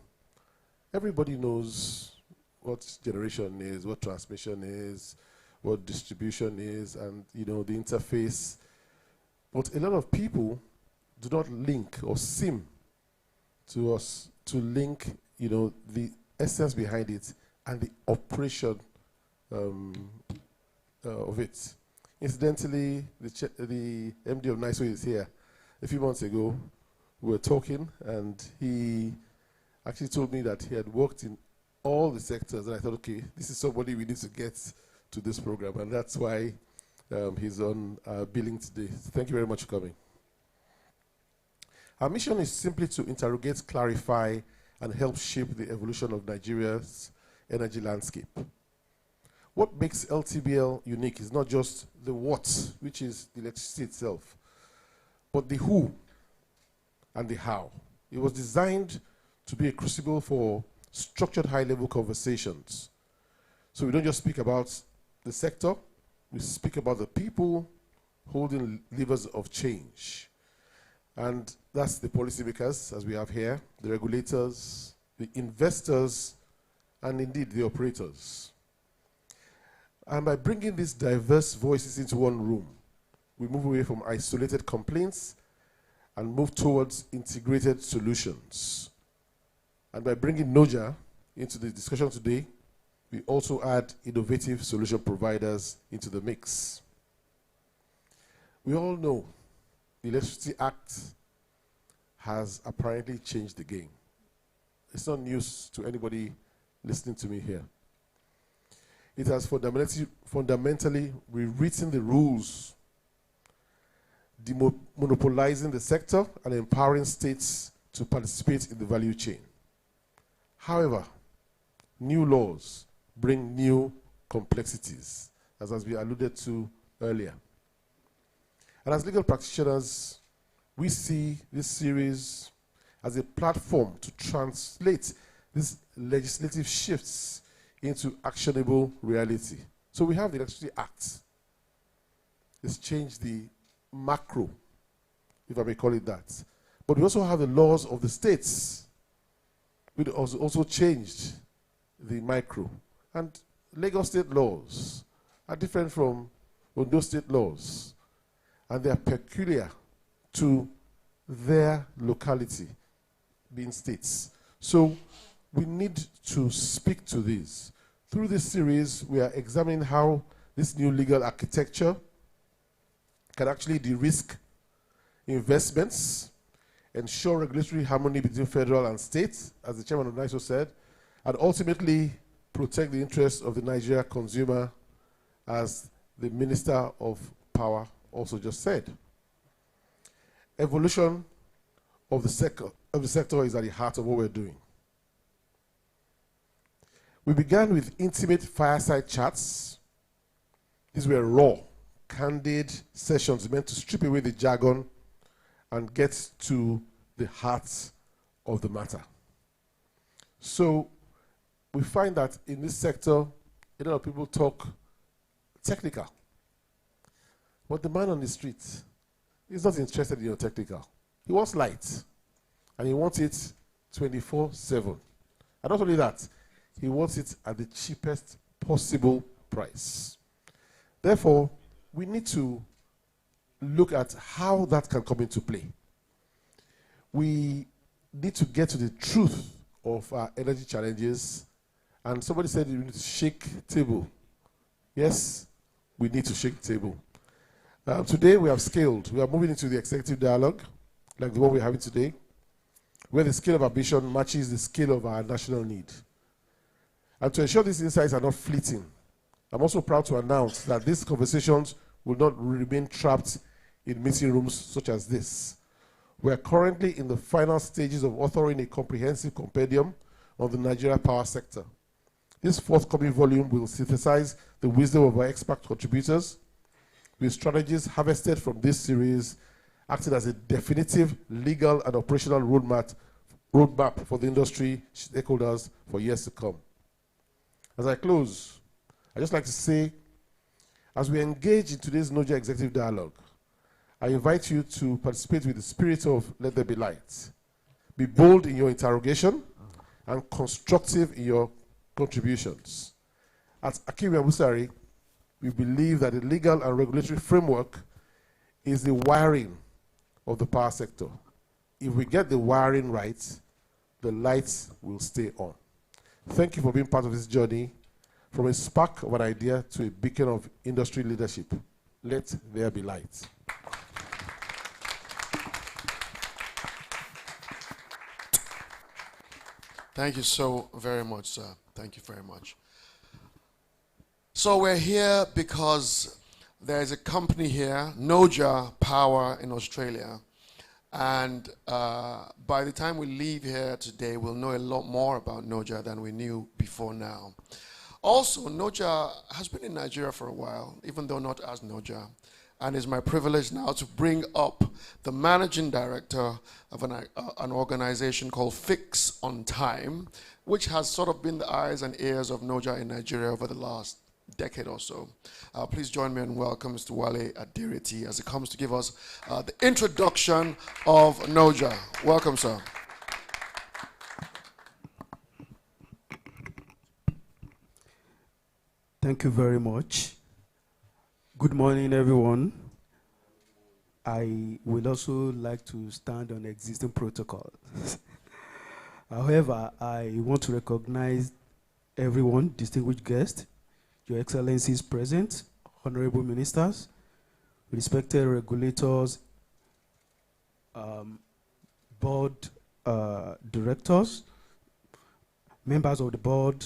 everybody knows what generation is, what transmission is, what distribution is, and you know, the interface. But a lot of people do not link or seem to us to link, you know, the essence behind it and the operation of it. Incidentally, the MD of NISO is here. A few months ago, we were talking, and he actually told me that he had worked in all the sectors, and I thought, okay, this is somebody we need to get to this program, and that's why he's on billing today. So thank you very much for coming. Our mission is simply to interrogate, clarify, and help shape the evolution of Nigeria's energy landscape. What makes LTBL unique is not just the what, which is the electricity itself, but the who and the how. It was designed to be a crucible for structured high-level conversations. So we don't just speak about the sector, we speak about the people holding levers of change. And that's the policymakers, as we have here, the regulators, the investors, and indeed the operators. And by bringing these diverse voices into one room, we move away from isolated complaints and move towards integrated solutions. And by bringing NOJA into the discussion today, we also add innovative solution providers into the mix. We all know the Electricity Act has apparently changed the game. It's not news to anybody listening to me here. It has fundamentally rewritten the rules, demonopolizing the sector and empowering states to participate in the value chain. However, new laws bring new complexities, as we alluded to earlier. And as legal practitioners, we see this series as a platform to translate these legislative shifts into actionable reality. So we have the Electricity Act. It's changed the macro, if I may call it that. But we also have the laws of the states, which also changed the micro. And Lagos state laws are different from Ondo state laws. And they are peculiar to their locality, being states. So we need to speak to these. Through this series, we are examining how this new legal architecture can actually de-risk investments, ensure regulatory harmony between federal and state, as the chairman of NISO said, and ultimately protect the interests of the Nigeria consumer, as the Minister of Power also just said. Evolution of the sector is at the heart of what we're doing. We began with intimate fireside chats. These were raw, candid sessions meant to strip away the jargon and get to the heart of the matter. So we find that in this sector, a lot of people talk technical. But the man on the street is not interested in your technical. He wants light, and he wants it 24/7. And not only that, he wants it at the cheapest possible price. Therefore, we need to look at how that can come into play. We need to get to the truth of our energy challenges. And somebody said we need to shake table. Yes, we need to shake the table. Today we have scaled. We are moving into the executive dialogue, like the one we're having today, where the scale of ambition matches the scale of our national need. And to ensure these insights are not fleeting, I'm also proud to announce that these conversations will not remain trapped in meeting rooms such as this. We are currently in the final stages of authoring a comprehensive compendium on the Nigeria power sector. This forthcoming volume will synthesize the wisdom of our expert contributors, with strategies harvested from this series acting as a definitive legal and operational roadmap for the industry stakeholders for years to come. As I close, I'd just like to say, as we engage in today's NOJA Executive Dialogue, I invite you to participate with the spirit of let there be light. Be bold in your interrogation and constructive in your contributions. At Akinwunmi Busari, we believe that the legal and regulatory framework is the wiring of the power sector. If we get the wiring right, the lights will stay on. Thank you for being part of this journey, from a spark of an idea to a beacon of industry leadership. Let there be light. Thank you so very much, sir. Thank you very much. So we're here because there's a company here, NOJA Power in Australia. And by the time we leave here today, we'll know a lot more about NOJA than we knew before now. Also, NOJA has been in Nigeria for a while, even though not as NOJA. And it's my privilege now to bring up the managing director of an organization called Fix on Time, which has sort of been the eyes and ears of NOJA in Nigeria over the last decade or so. Please join me and welcome Mr. Wale Adiriti as he comes to give us the introduction of NOJA. Welcome, sir. Thank you very much. Good morning, everyone. I would also like to stand on existing protocol. However, I want to recognize everyone, distinguished guests, Your Excellencies present, honorable ministers, respected regulators, board directors, members of the board,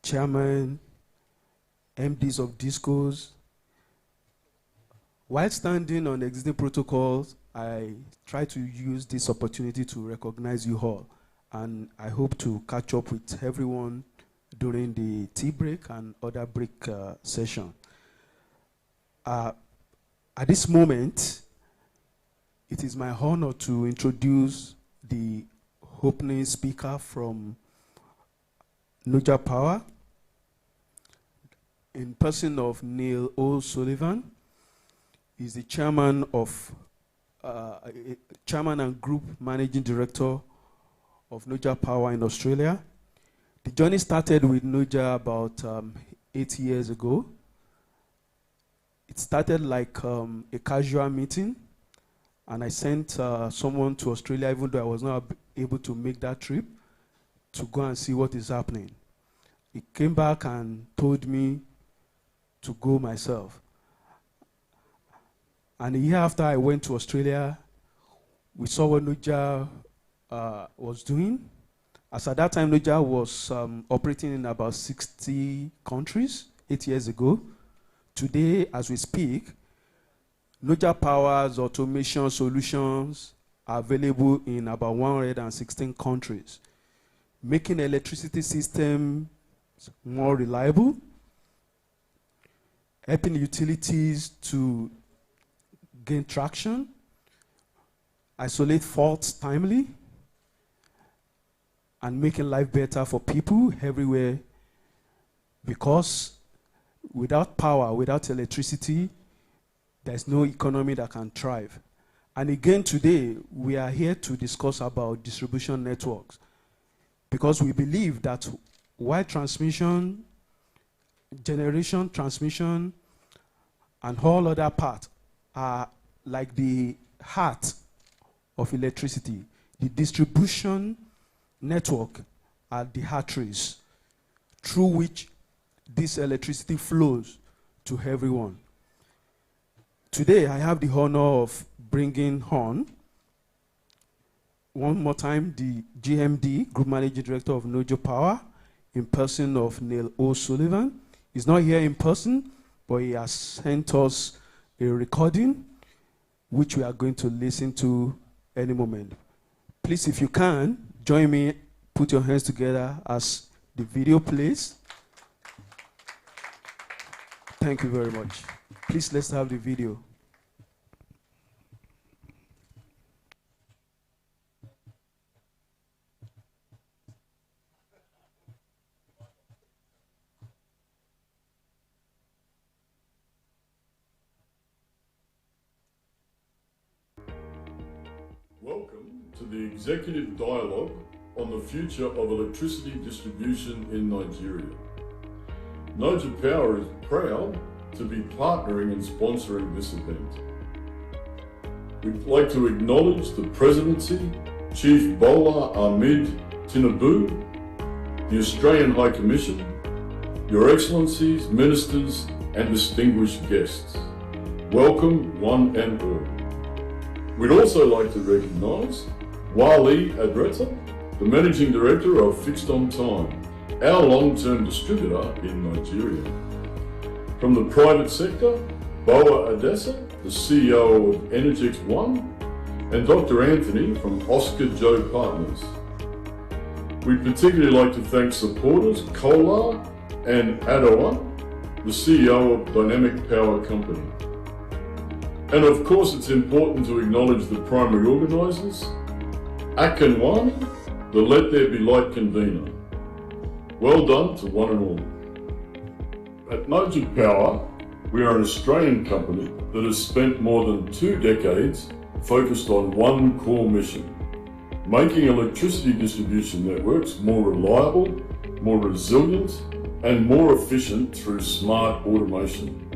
chairman, MDs of discos. While standing on existing protocols, I try to use this opportunity to recognize you all, and I hope to catch up with everyone during the tea break and other break session. At this moment, it is my honor to introduce the opening speaker from NOJA Power, in person of Neil O'Sullivan. He's the chairman and group managing director of NOJA Power in Australia. The journey started with NOJA about 8 years ago. It started like a casual meeting, and I sent someone to Australia, even though I was not able to make that trip, to go and see what is happening. He came back and told me to go myself. And a year after I went to Australia, we saw what NOJA was doing. As at that time, NOJA was operating in about 60 countries 8 years ago. Today, as we speak, NOJA Power's automation solutions are available in about 116 countries, making electricity systems more reliable, helping utilities to gain traction, isolate faults timely, and making life better for people everywhere, because without power, without electricity, there's no economy that can thrive. And again today, we are here to discuss about distribution networks, because we believe that while transmission, generation, transmission, and all other parts are like the heart of electricity, the distribution network are the arteries through which this electricity flows to everyone. Today, I have the honor of bringing on, one more time, the GMD, Group Managing Director of NOJA Power, in person of Neil O'Sullivan. He's not here in person, but he has sent us a recording which we are going to listen to any moment. Please, if you can, join me, put your hands together as the video plays. Thank you very much. Please, let's have the video. Welcome to the Executive Dialogue on the Future of Electricity Distribution in Nigeria. Niger Power is proud to be partnering and sponsoring this event. We'd like to acknowledge the Presidency, Chief Bola Ahmed Tinubu, the Australian High Commission, Your Excellencies, Ministers and distinguished guests. Welcome one and all. We'd also like to recognise Wali Adreta, the Managing Director of Fixed On Time, our long-term distributor in Nigeria. From the private sector, Boa Adessa, the CEO of Energex One, and Dr. Anthony from Oscar Joe Partners. We'd particularly like to thank supporters Kolar and Adowan, the CEO of Dynamic Power Company. And of course, it's important to acknowledge the primary organisers, Akinwunmi, the Let There Be Light convener. Well done to one and all. At Niger Power, we are an Australian company that has spent more than 2 decades focused on one core mission: making electricity distribution networks more reliable, more resilient, and more efficient through smart automation.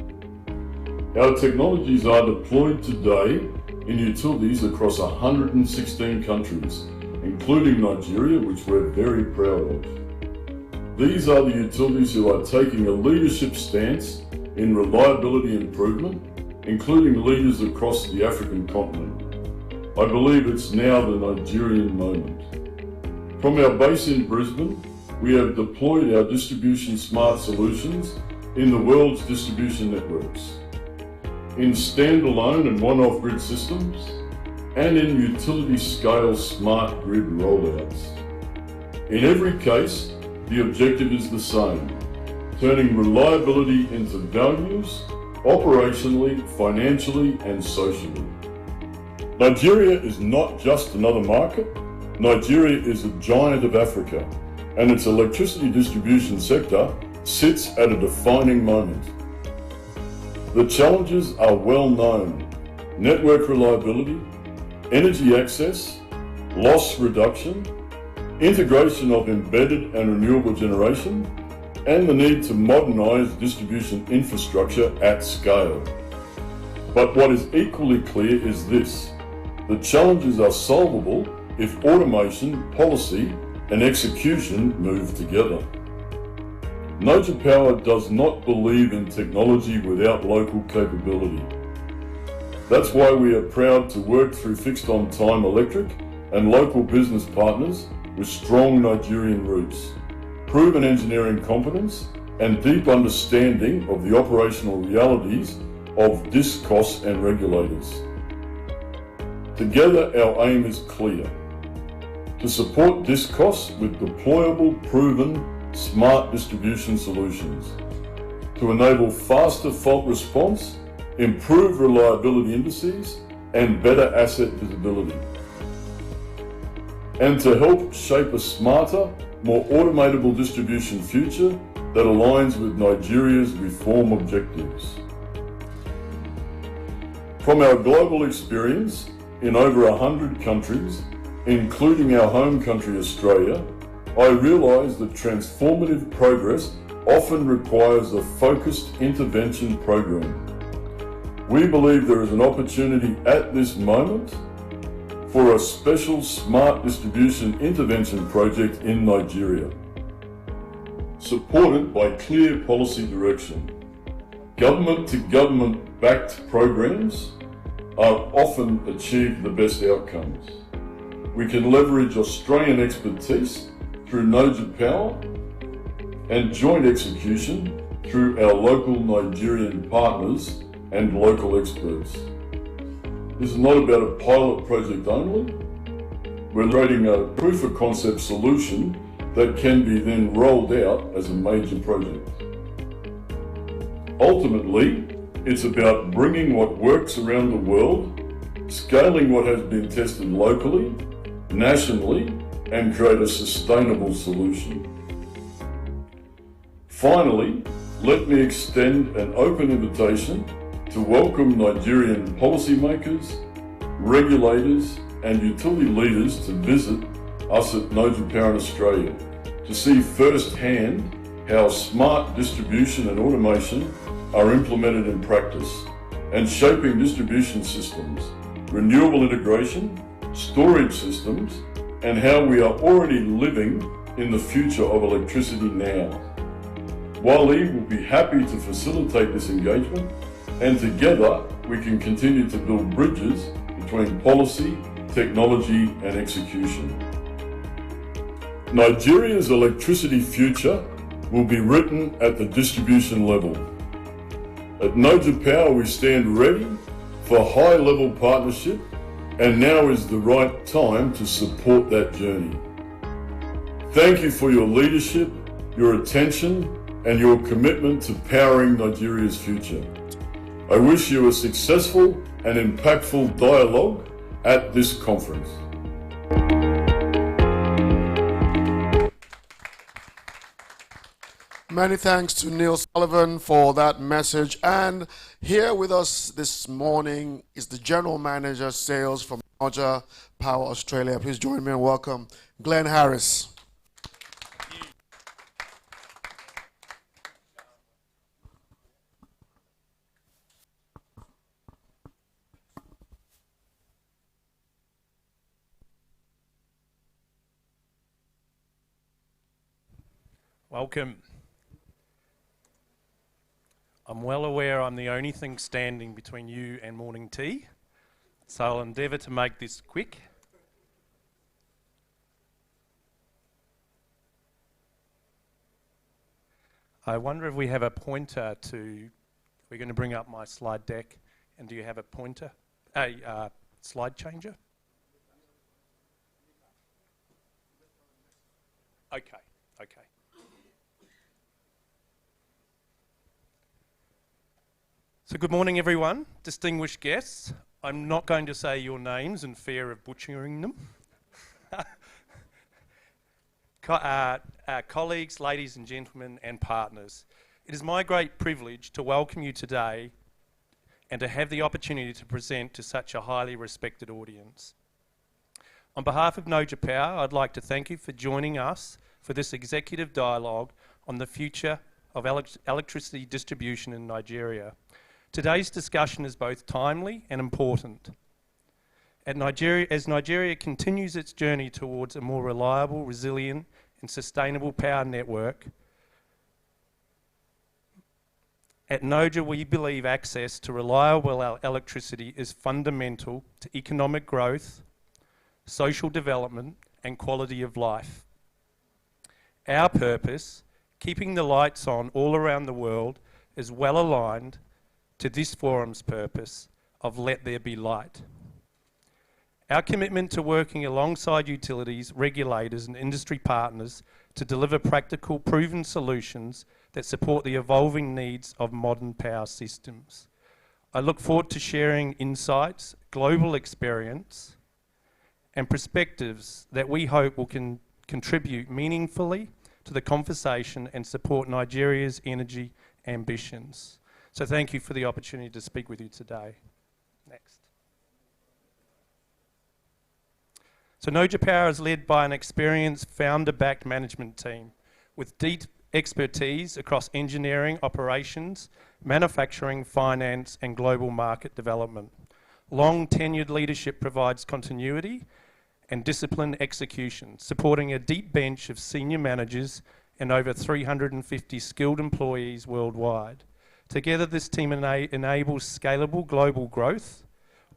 Our technologies are deployed today in utilities across 116 countries, including Nigeria, which we're very proud of. These are the utilities who are taking a leadership stance in reliability improvement, including leaders across the African continent. I believe it's now the Nigerian moment. From our base in Brisbane, we have deployed our distribution smart solutions in the world's distribution networks, in standalone and one-off grid systems, and in utility-scale smart grid rollouts. In every case, the objective is the same: turning reliability into values, operationally, financially, and socially. Nigeria is not just another market. Nigeria is a giant of Africa, and its electricity distribution sector sits at a defining moment. The challenges are well known: network reliability, energy access, loss reduction, integration of embedded and renewable generation, and the need to modernise distribution infrastructure at scale. But what is equally clear is this: the challenges are solvable if automation, policy, and execution move together. Niger Power does not believe in technology without local capability. That's why we are proud to work through Fixed On Time Electric and local business partners with strong Nigerian roots, proven engineering competence, and deep understanding of the operational realities of DISCOS and regulators. Together, our aim is clear: to support DISCOS with deployable, proven, smart distribution solutions, to enable faster fault response, improve reliability indices, and better asset visibility, and to help shape a smarter, more automatable distribution future that aligns with Nigeria's reform objectives. From our global experience in over 100 countries, including our home country Australia, I realise that transformative progress often requires a focused intervention program. We believe there is an opportunity at this moment for a special smart distribution intervention project in Nigeria, supported by clear policy direction. Government-to-government backed programs are often achieve the best outcomes. We can leverage Australian expertise through Niger Power and joint execution through our local Nigerian partners and local experts. This is not about a pilot project only. We're creating a proof of concept solution that can be then rolled out as a major project. Ultimately, it's about bringing what works around the world, scaling what has been tested locally, nationally, and create a sustainable solution. Finally, let me extend an open invitation to welcome Nigerian policymakers, regulators, and utility leaders to visit us at Noja Power in Australia to see firsthand how smart distribution and automation are implemented in practice and shaping distribution systems, renewable integration, storage systems, and how we are already living in the future of electricity now. Wally will be happy to facilitate this engagement, and together we can continue to build bridges between policy, technology, and execution. Nigeria's electricity future will be written at the distribution level. At Noja Power, we stand ready for high-level partnership, and now is the right time to support that journey. Thank you for your leadership, your attention, and your commitment to powering Nigeria's future. I wish you a successful and impactful dialogue at this conference. Many thanks to Neil Sullivan for that message. And here with us this morning is the General Manager Sales from Noja Power Australia. Please join me and welcome Glenn Harris. Welcome. I'm well aware I'm the only thing standing between you and morning tea, so I'll endeavour to make this quick. I wonder if we have a pointer to, we're going to bring up my slide deck, and do you have a pointer, a slide changer? Okay. So good morning, everyone, distinguished guests. I'm not going to say your names in fear of butchering them. Colleagues, ladies and gentlemen, and partners, it is my great privilege to welcome you today and to have the opportunity to present to such a highly respected audience. On behalf of Noja Power, I'd like to thank you for joining us for this executive dialogue on the future of electricity distribution in Nigeria. Today's discussion is both timely and important. As Nigeria continues its journey towards a more reliable, resilient, and sustainable power network, at Noja we believe access to reliable electricity is fundamental to economic growth, social development, and quality of life. Our purpose, keeping the lights on all around the world, is well aligned to this forum's purpose of Let There Be Light. Our commitment to working alongside utilities, regulators and industry partners to deliver practical, proven solutions that support the evolving needs of modern power systems. I look forward to sharing insights, global experience and perspectives that we hope will contribute meaningfully to the conversation and support Nigeria's energy ambitions. So thank you for the opportunity to speak with you today. Next. So Noja Power is led by an experienced founder-backed management team with deep expertise across engineering, operations, manufacturing, finance, and global market development. Long tenured leadership provides continuity and disciplined execution, supporting a deep bench of senior managers and over 350 skilled employees worldwide. Together, this team enables scalable global growth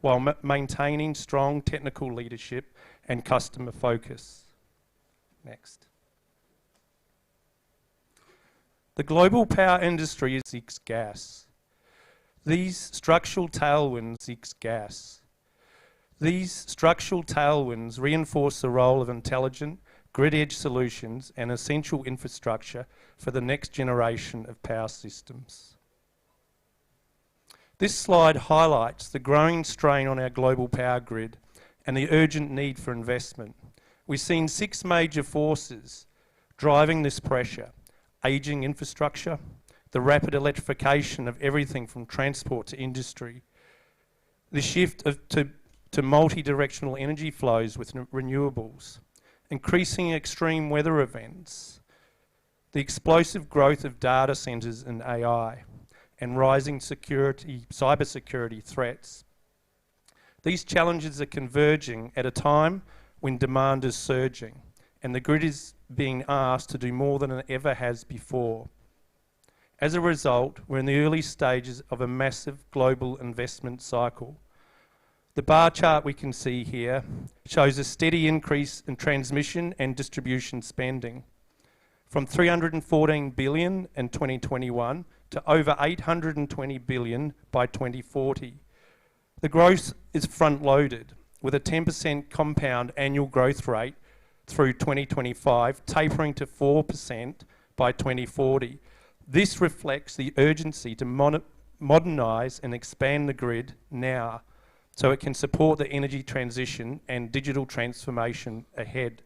while maintaining strong technical leadership and customer focus. Next. The global power industry seeks gas. These structural tailwinds reinforce the role of intelligent, grid-edge solutions and essential infrastructure for the next generation of power systems. This slide highlights the growing strain on our global power grid and the urgent need for investment. We've seen 6 major forces driving this pressure: ageing infrastructure, the rapid electrification of everything from transport to industry, the shift to multi-directional energy flows with renewables, increasing extreme weather events, the explosive growth of data centres and AI, and rising cybersecurity threats. These challenges are converging at a time when demand is surging, and the grid is being asked to do more than it ever has before. As a result, we're in the early stages of a massive global investment cycle. The bar chart we can see here shows a steady increase in transmission and distribution spending, from $314 billion in 2021 to over $820 billion by 2040. The growth is front-loaded, with a 10% compound annual growth rate through 2025, tapering to 4% by 2040. This reflects the urgency to modernise and expand the grid now, so it can support the energy transition and digital transformation ahead.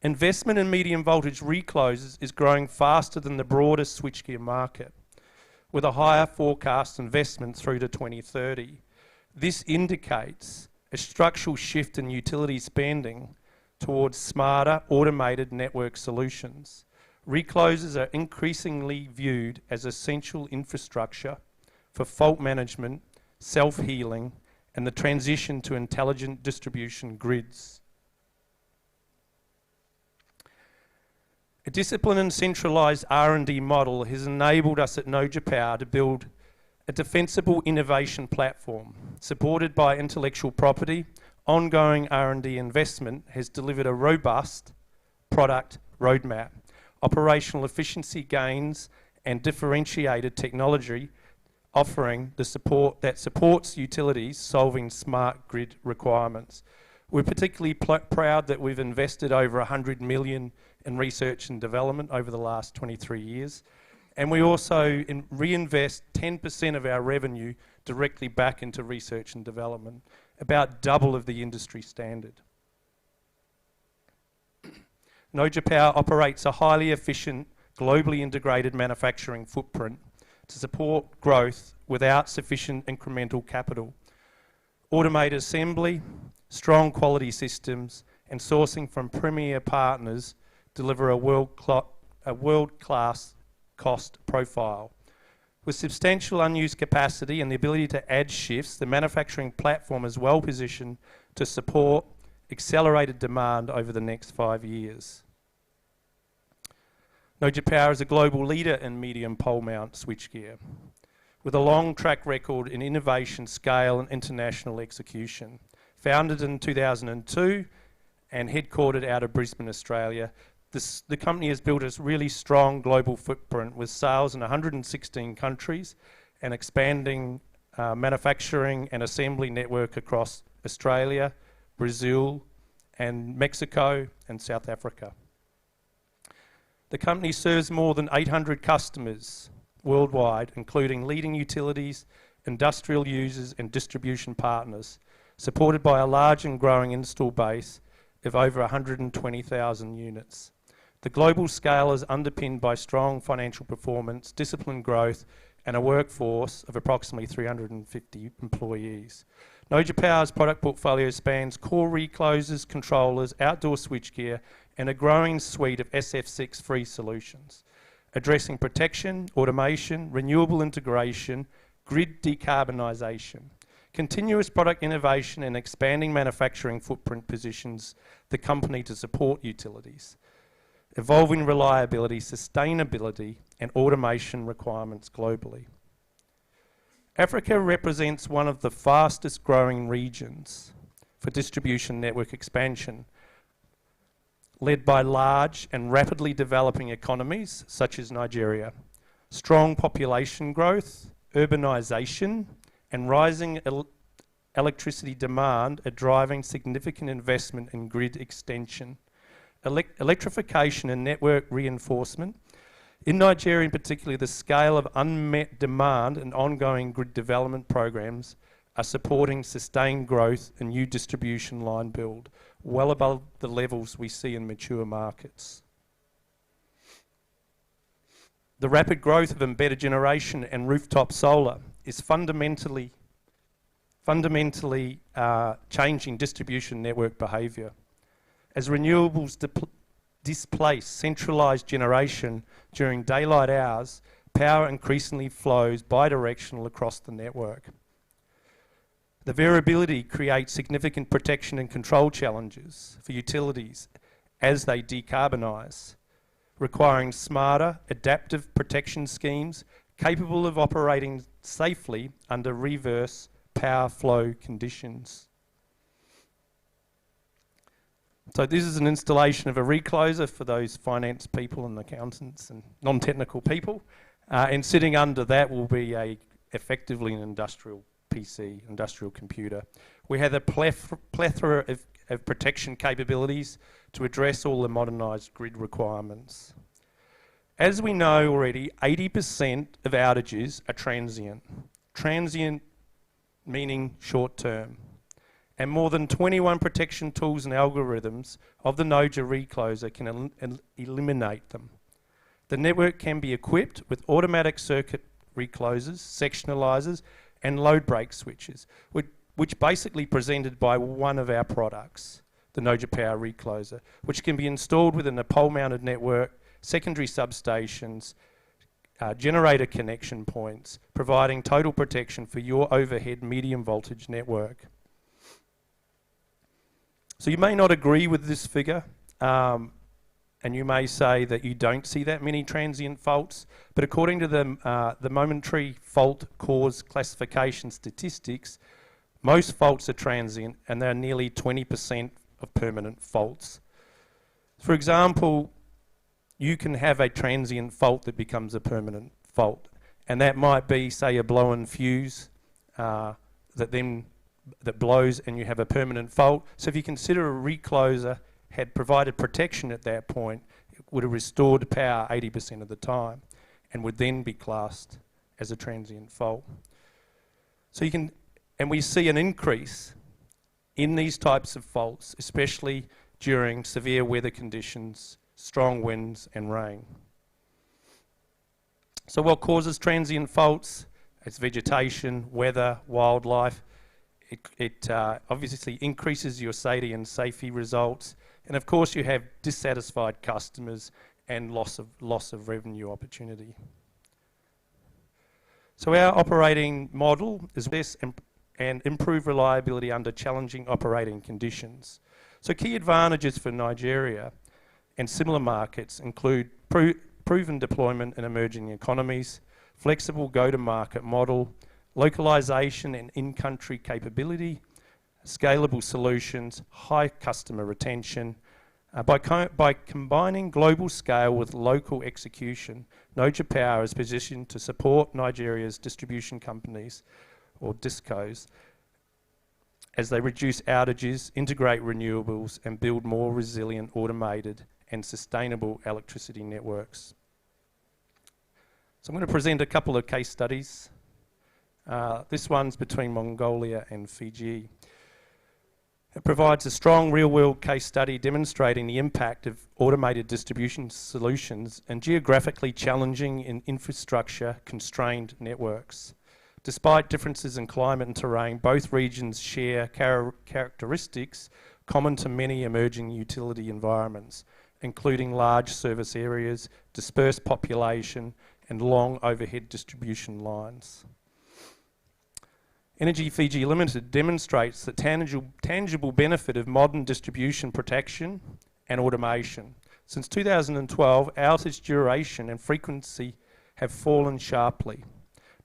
Investment in medium voltage recloses is growing faster than the broader switchgear market, with a higher forecast investment through to 2030. This indicates a structural shift in utility spending towards smarter, automated network solutions. Recloses are increasingly viewed as essential infrastructure for fault management, self-healing, and the transition to intelligent distribution grids. A disciplined and centralised R&D model has enabled us at Noja Power to build a defensible innovation platform. Supported by intellectual property, ongoing R&D investment has delivered a robust product roadmap, operational efficiency gains, and differentiated technology offering the support that supports utilities solving smart grid requirements. We're particularly proud that we've invested over $100 million in research and development over the last 23 years. And we also reinvest 10% of our revenue directly back into research and development, about double of the industry standard. Noja Power operates a highly efficient, globally integrated manufacturing footprint to support growth without sufficient incremental capital. Automated assembly, strong quality systems, and sourcing from premier partners deliver a world-class cost profile. With substantial unused capacity and the ability to add shifts, the manufacturing platform is well positioned to support accelerated demand over the next 5 years. Noja Power is a global leader in medium pole mount switchgear, with a long track record in innovation, scale, and international execution. Founded in 2002 and headquartered out of Brisbane, Australia, the company has built a really strong global footprint with sales in 116 countries and expanding manufacturing and assembly network across Australia, Brazil, and Mexico and South Africa. The company serves more than 800 customers worldwide, including leading utilities, industrial users, and distribution partners, supported by a large and growing install base of over 120,000 units. The global scale is underpinned by strong financial performance, disciplined growth, and a workforce of approximately 350 employees. Noja Power's product portfolio spans core reclosers, controllers, outdoor switchgear, and a growing suite of SF6-free solutions, addressing protection, automation, renewable integration, grid decarbonisation. Continuous product innovation and expanding manufacturing footprint positions the company to support utilities, evolving reliability, sustainability, and automation requirements globally. Africa represents one of the fastest growing regions for distribution network expansion, led by large and rapidly developing economies such as Nigeria. Strong population growth, urbanisation, and rising electricity demand are driving significant investment in grid extension. Electrification and network reinforcement. In Nigeria in particular, the scale of unmet demand and ongoing grid development programs are supporting sustained growth and new distribution line build, well above the levels we see in mature markets. The rapid growth of embedded generation and rooftop solar is fundamentally changing distribution network behaviour. As renewables displace centralised generation during daylight hours, power increasingly flows bidirectional across the network. The variability creates significant protection and control challenges for utilities as they decarbonise, requiring smarter, adaptive protection schemes capable of operating safely under reverse power flow conditions. So this is an installation of a recloser for those finance people and accountants and non-technical people. And sitting under that will be effectively an industrial PC, industrial computer. We have a plethora of protection capabilities to address all the modernised grid requirements. As we know already, 80% of outages are transient. Transient meaning short term. And more than 21 protection tools and algorithms of the Noja recloser can eliminate them. The network can be equipped with automatic circuit reclosers, sectionalisers, and load break switches, which basically presented by one of our products, the Noja Power recloser, which can be installed within a pole-mounted network, secondary substations, generator connection points, providing total protection for your overhead medium voltage network. So you may not agree with this figure, and you may say that you don't see that many transient faults, but according to the momentary fault cause classification statistics, most faults are transient and they're nearly 20% of permanent faults. For example, you can have a transient fault that becomes a permanent fault, and that might be, say, a blown fuse that blows and you have a permanent fault. So if you consider a recloser had provided protection at that point, it would have restored power 80% of the time and would then be classed as a transient fault. So and we see an increase in these types of faults, especially during severe weather conditions, strong winds and rain. So what causes transient faults? It's vegetation, weather, wildlife. It obviously increases your SAIDI and safety results. And of course you have dissatisfied customers and loss of revenue opportunity. So our operating model is this and improve reliability under challenging operating conditions. So key advantages for Nigeria and similar markets include proven deployment in emerging economies, flexible go-to-market model, localization and in-country capability, scalable solutions, high customer retention. By combining global scale with local execution, Noja Power is positioned to support Nigeria's distribution companies, or DISCOs, as they reduce outages, integrate renewables, and build more resilient, automated, and sustainable electricity networks. So I'm going to present a couple of case studies. This one's between Mongolia and Fiji. It provides a strong real-world case study demonstrating the impact of automated distribution solutions and geographically challenging and infrastructure-constrained networks. Despite differences in climate and terrain, both regions share characteristics common to many emerging utility environments, including large service areas, dispersed population, and long overhead distribution lines. Energy Fiji Limited demonstrates the tangible benefit of modern distribution protection and automation. Since 2012, outage duration and frequency have fallen sharply,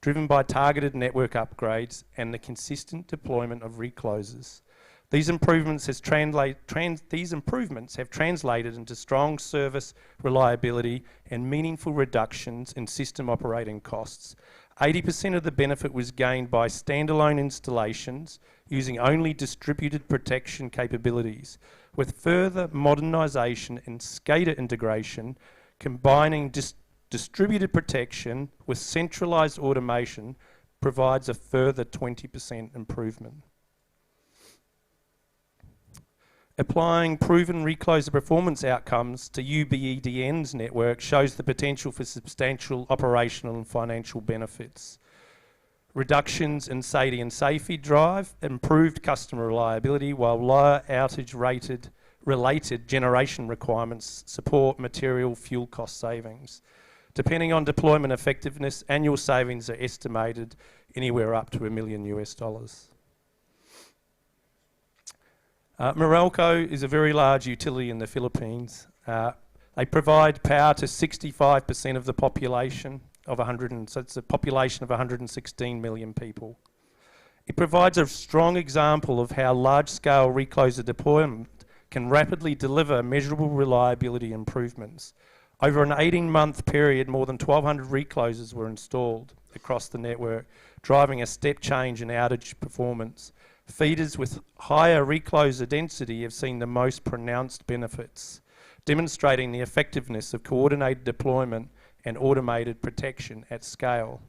driven by targeted network upgrades and the consistent deployment of reclosers. These improvements have translated into strong service reliability and meaningful reductions in system operating costs. 80% of the benefit was gained by standalone installations using only distributed protection capabilities. With further modernisation and SCADA integration, combining distributed protection with centralised automation provides a further 20% improvement. Applying proven recloser performance outcomes to UBEDN's network shows the potential for substantial operational and financial benefits. Reductions in SAIDI and SAFE drive improved customer reliability, while lower outage related generation requirements support material fuel cost savings. Depending on deployment effectiveness, annual savings are estimated anywhere up to $1 million US. Meralco is a very large utility in the Philippines. They provide power to 65% of the population so it's a population of 116 million people. It provides a strong example of how large-scale recloser deployment can rapidly deliver measurable reliability improvements. Over an 18-month period, more than 1,200 reclosers were installed across the network, driving a step change in outage performance. Feeders with higher recloser density have seen the most pronounced benefits, demonstrating the effectiveness of coordinated deployment and automated protection at scale.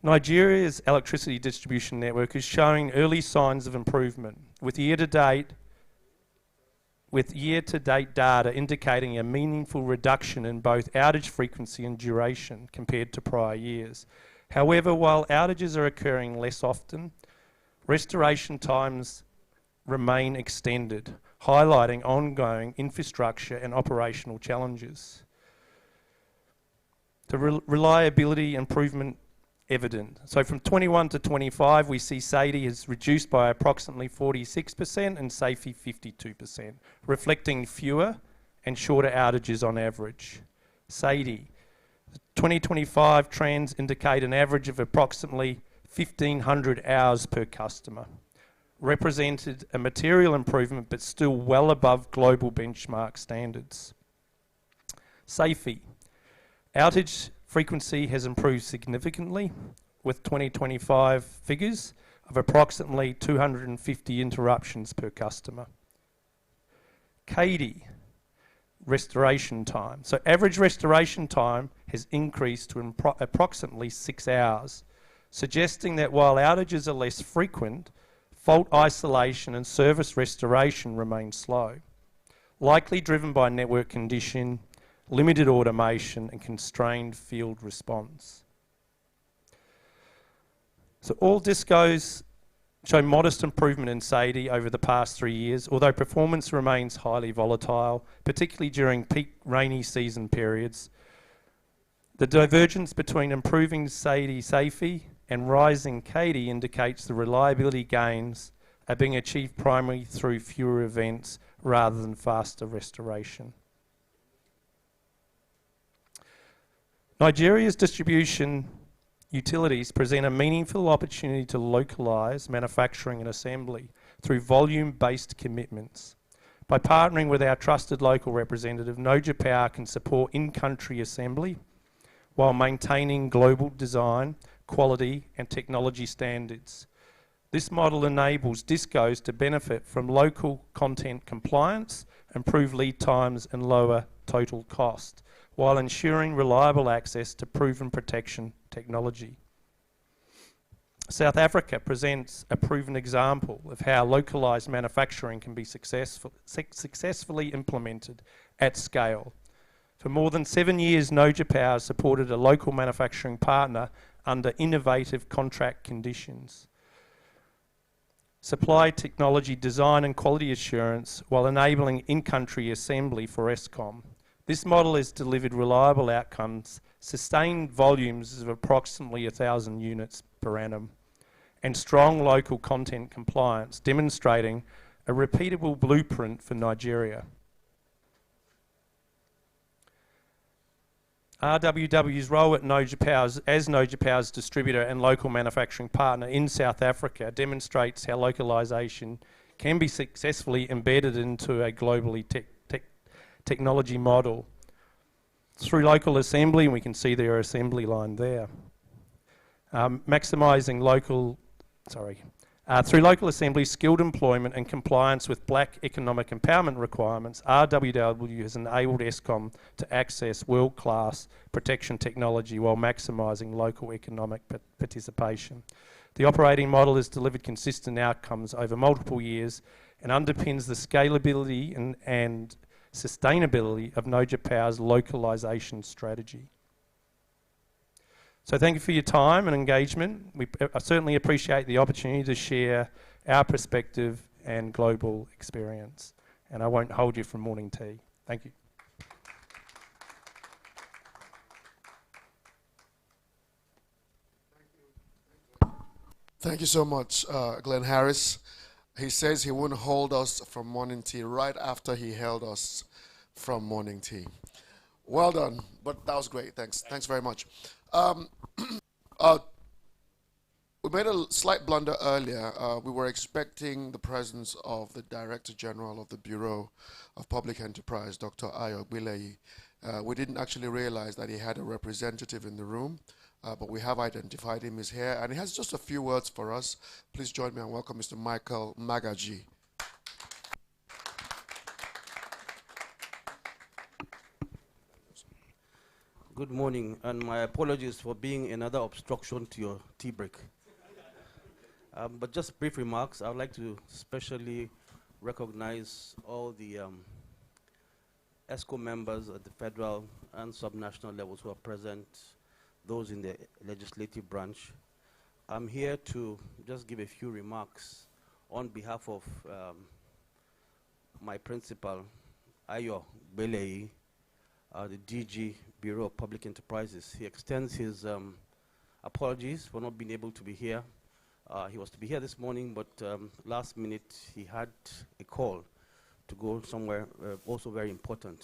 Nigeria's electricity distribution network is showing early signs of improvement, with year-to-date data indicating a meaningful reduction in both outage frequency and duration compared to prior years. However, while outages are occurring less often, restoration times remain extended, highlighting ongoing infrastructure and operational challenges. The reliability improvement evident. So from 21 to 25, we see SAIDI has reduced by approximately 46% and SAFE 52%, reflecting fewer and shorter outages on average. SAIDI, 2025 trends indicate an average of approximately 1,500 hours per customer. Represented a material improvement, but still well above global benchmark standards. SAFE. Outage frequency has improved significantly, with 2025 figures of approximately 250 interruptions per customer. CAIDI. Restoration time. So average restoration time has increased to approximately 6 hours, suggesting that while outages are less frequent, fault isolation and service restoration remain slow, likely driven by network condition, limited automation and constrained field response. So all discos show modest improvement in SAIDI over the past 3 years, although performance remains highly volatile, particularly during peak rainy season periods. The divergence between improving SAIDI SAFE and rising CAIDI indicates the reliability gains are being achieved primarily through fewer events rather than faster restoration. Nigeria's distribution utilities present a meaningful opportunity to localise manufacturing and assembly through volume-based commitments. By partnering with our trusted local representative, Noja Power can support in-country assembly while maintaining global design, quality and technology standards. This model enables discos to benefit from local content compliance, improved lead times and lower total cost, while ensuring reliable access to proven protection technology. South Africa presents a proven example of how localised manufacturing can be successfully implemented at scale. For more than 7 years, Noja Power supported a local manufacturing partner under innovative contract conditions. Supply technology design and quality assurance while enabling in-country assembly for Eskom. This model has delivered reliable outcomes, sustained volumes of approximately 1,000 units per annum, and strong local content compliance, demonstrating a repeatable blueprint for Nigeria. RWW's role at Noja Power's, as Noja Power's distributor and local manufacturing partner in South Africa demonstrates how localisation can be successfully embedded into a globally technology model. Through local assembly, and we can see their assembly line there. Maximising local, through local assembly, skilled employment and compliance with black economic empowerment requirements, RWW has enabled Eskom to access world-class protection technology while maximising local economic participation. The operating model has delivered consistent outcomes over multiple years and underpins the scalability and sustainability of Noja Power's localisation strategy. So thank you for your time and engagement. I certainly appreciate the opportunity to share our perspective and global experience. And I won't hold you from morning tea. Thank you. Thank you so much, Glenn Harris. He says he wouldn't hold us from morning tea right after he held us from morning tea. Well done, but that was great. Thanks. Thanks very much. We made a slight blunder earlier. We were expecting the presence of the Director General of the Bureau of Public Enterprise, Dr. Ayo Bileyi. We didn't actually realize that he had a representative in the room, but we have identified him. He's here, and he has just a few words for us. Please join me and welcome Mr. Michael Magaji. Good morning, and my apologies for being another obstruction to your tea break. But just brief remarks. I would like to especially recognize all the ESCO members at the federal and subnational levels who are present, those in the legislative branch. I'm here to just give a few remarks on behalf of my principal, Ayo Bileyi, the DG Bureau of Public Enterprises. He extends his apologies for not being able to be here. He was to be here this morning, but last minute he had a call to go somewhere also very important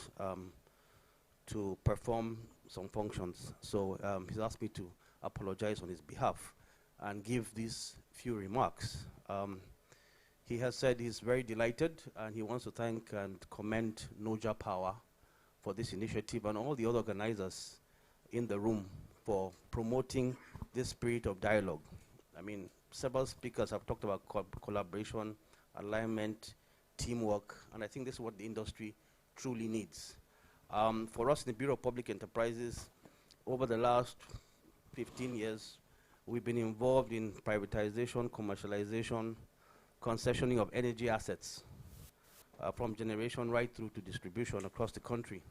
to perform some functions. So he's asked me to apologize on his behalf and give these few remarks. He has said he's very delighted and he wants to thank and commend Noja Power for this initiative and all the other organizers in the room for promoting this spirit of dialogue. I mean, several speakers have talked about collaboration, alignment, teamwork, and I think this is what the industry truly needs. For us in the Bureau of Public Enterprises, over the last 15 years, we've been involved in privatization, commercialization, concessioning of energy assets, from generation right through to distribution across the country.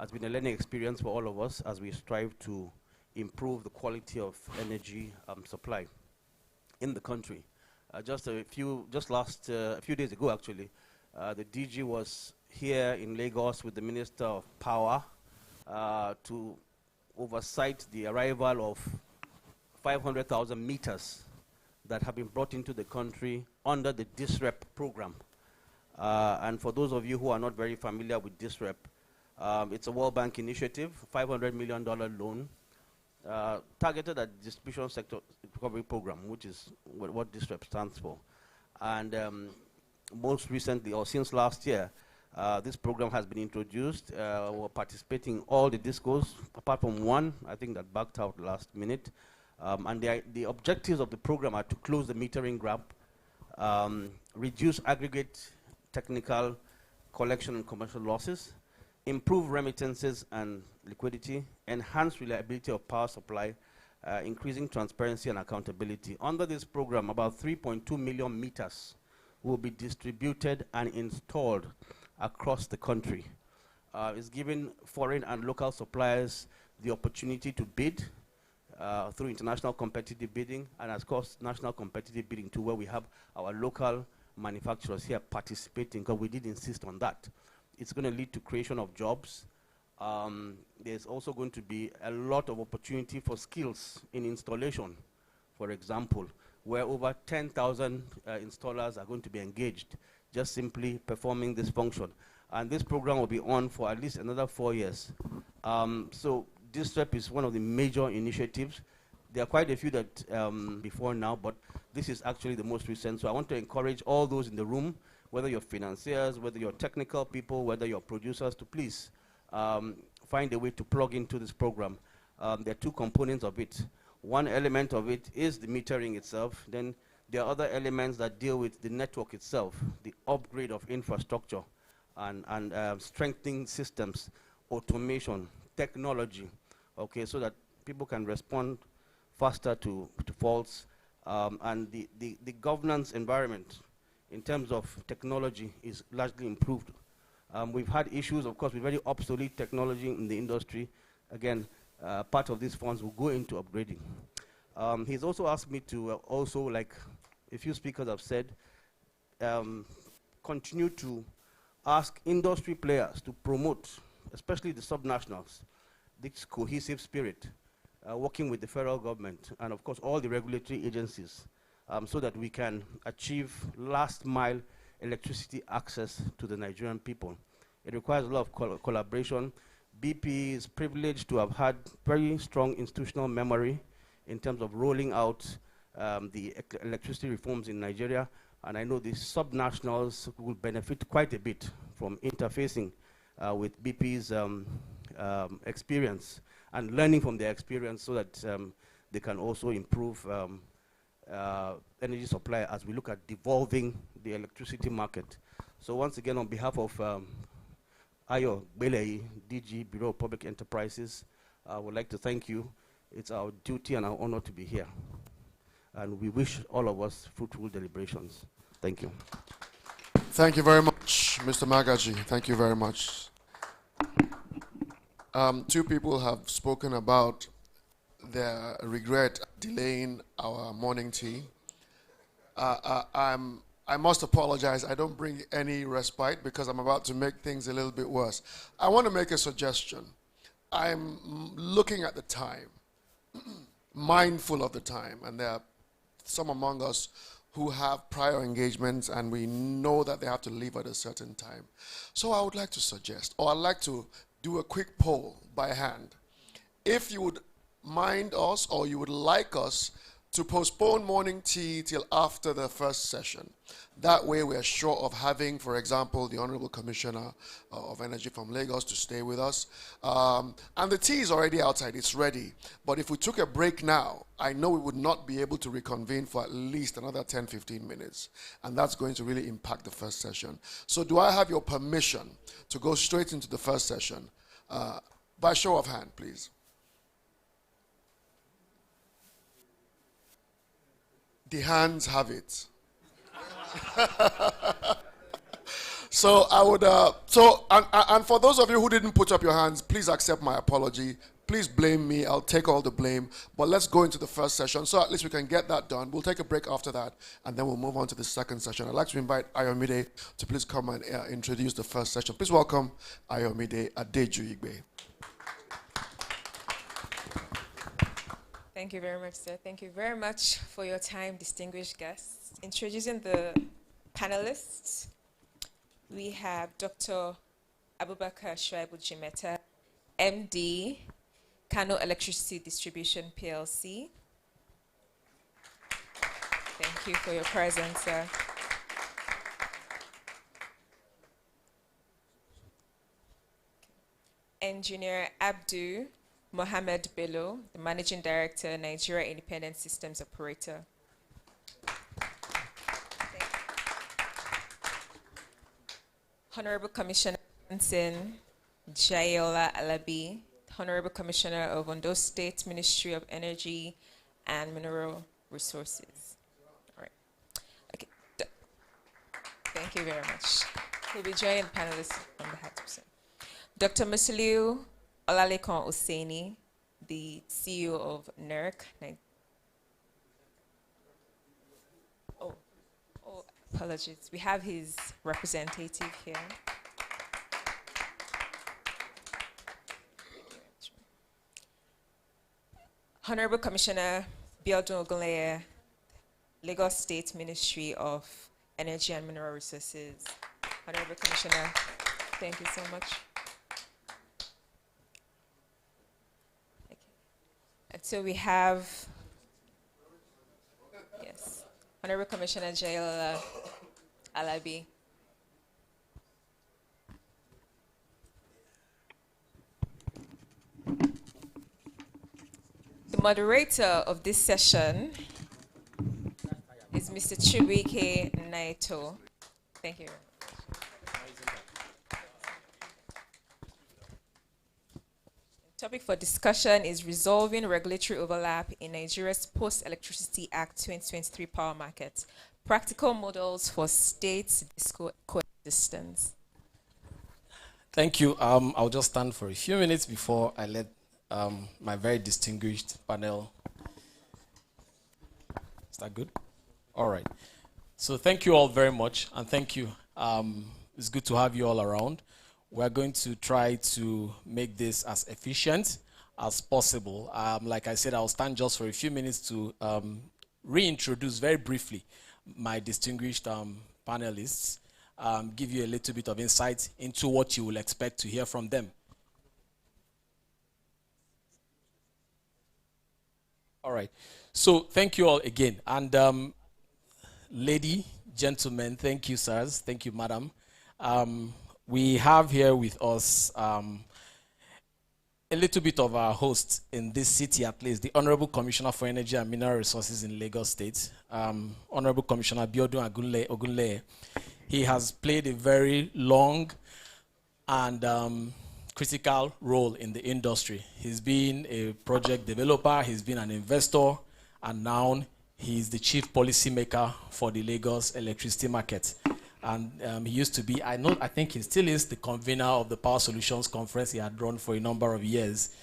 It's been a learning experience for all of us as we strive to improve the quality of energy supply in the country. Just a few days ago, actually, the DG was here in Lagos with the Minister of Power to oversight the arrival of 500,000 meters that have been brought into the country under the DISREP program. And for those of you who are not very familiar with DISREP, it's a World Bank initiative, $500 million loan, targeted at the distribution sector recovery program, which is what DISREP stands for. And most recently, or since last year, this program has been introduced. We're participating in all the discos, apart from one, I think, that backed out last minute. And the objectives of the program are to close the metering gap, reduce aggregate technical collection and commercial losses, improve remittances and liquidity, enhance reliability of power supply, increasing transparency and accountability. Under this program, about 3.2 million meters will be distributed and installed across the country. It's giving foreign and local suppliers the opportunity to bid through international competitive bidding, and of course national competitive bidding too, where we have our local manufacturers here participating, because we did insist on that. It's going to lead to creation of jobs. There's also going to be a lot of opportunity for skills in installation, for example, where over 10,000 installers are going to be engaged, just simply performing this function. And this program will be on for at least another 4 years. So DISREP is one of the major initiatives. There are quite a few that before now, but this is actually the most recent. So I want to encourage all those in the room, whether you're financiers, whether you're technical people, whether you're producers, to please find a way to plug into this program. There are two components of it. One element of it is the metering itself. Then there are other elements that deal with the network itself, the upgrade of infrastructure, and strengthening systems, automation, technology, okay, so that people can respond faster to faults, and the governance environment in terms of technology is largely improved. We've had issues, of course, with very obsolete technology in the industry. Again, part of these funds will go into upgrading. He's also asked me to also, like a few speakers have said, continue to ask industry players to promote, especially the subnationals, this cohesive spirit, working with the federal government and, of course, all the regulatory agencies, so that we can achieve last mile electricity access to the Nigerian people. It requires a lot of collaboration. BP is privileged to have had very strong institutional memory in terms of rolling out the electricity reforms in Nigeria, and I know the subnationals will benefit quite a bit from interfacing with BP's experience and learning from their experience, so that they can also improve energy supply as we look at devolving the electricity market. So once again, on behalf of Ayo Belei, DG, Bureau of Public Enterprises, I would like to thank you. It's our duty and our honor to be here. And we wish all of us fruitful deliberations. Thank you. Thank you very much, Mr. Magaji. Thank you very much. Two people have spoken about their regret delaying our morning tea. I must apologize. I don't bring any respite because I'm about to make things a little bit worse. I want to make a suggestion. I'm looking at the time, mindful of the time, and there are some among us who have prior engagements and we know that they have to leave at a certain time. So I would like to suggest, or I'd like to do a quick poll by hand. If you would mind us, or you would like us to postpone morning tea till after the first session. That way we are sure of having, for example, the Honorable Commissioner of Energy from Lagos to stay with us. And the tea is already outside, it's ready. But if we took a break now, I know we would not be able to reconvene for at least another 10-15 minutes. And that's going to really impact the first session. So do I have your permission to go straight into the first session? By show of hand, please. The hands have it. So I would, and for those of you who didn't put up your hands, please accept my apology. Please blame me. I'll take all the blame. But let's go into the first session, so at least we can get that done. We'll take a break after that, and then we'll move on to the second session. I'd like to invite Ayomide to please come and introduce the first session. Please welcome Ayomide Adejuigbe. Thank you very much, sir. Thank you very much for your time, distinguished guests. Introducing the panelists, we have Dr. Abubakar Shuaibu Jimeta, MD, Kano Electricity Distribution PLC. Thank you for your presence, sir. Engineer Abdu Mohammed Bello, the Managing Director, Nigeria Independent Systems Operator. Honorable Commissioner Johnson Jayola Alabi, Honorable Commissioner of Ondo State Ministry of Energy and Mineral Resources. All right. Okay. Thank you very much. We'll be joining the panelists on the hat. Dr. Musiliu Olalekan Oseni, the CEO of NERC. Oh, apologies. We have his representative here. Honorable Commissioner Biodun Ogunleye, Lagos State Ministry of Energy and Mineral Resources. Honorable Commissioner, thank you so much. So we have, yes, Honorable Commissioner Jail Alabi. The moderator of this session is Mr. Chibuike Naito. Thank you. Topic for discussion is resolving regulatory overlap in Nigeria's Post-Electricity Act 2023 power market. Practical models for state-disco coexistence. Thank you. I'll just stand for a few minutes before I let my very distinguished panel. Is that good? All right. So thank you all very much, and thank you. It's good to have you all around. We're going to try to make this as efficient as possible. Like I said, I'll stand just for a few minutes to reintroduce very briefly my distinguished panelists, give you a little bit of insight into what you will expect to hear from them. All right. So thank you all again. And lady, gentlemen, thank you, sirs. Thank you, madam. We have here with us a little bit of our host in this city, at least, the Honorable Commissioner for Energy and Mineral Resources in Lagos State, Honorable Commissioner Biodun Ogunleye. He has played a very long and critical role in the industry. He's been a project developer, he's been an investor, and now he's the chief policymaker for the Lagos electricity market. And he used to be, I think he still is the convener of the Power Solutions Conference he had run for a number of years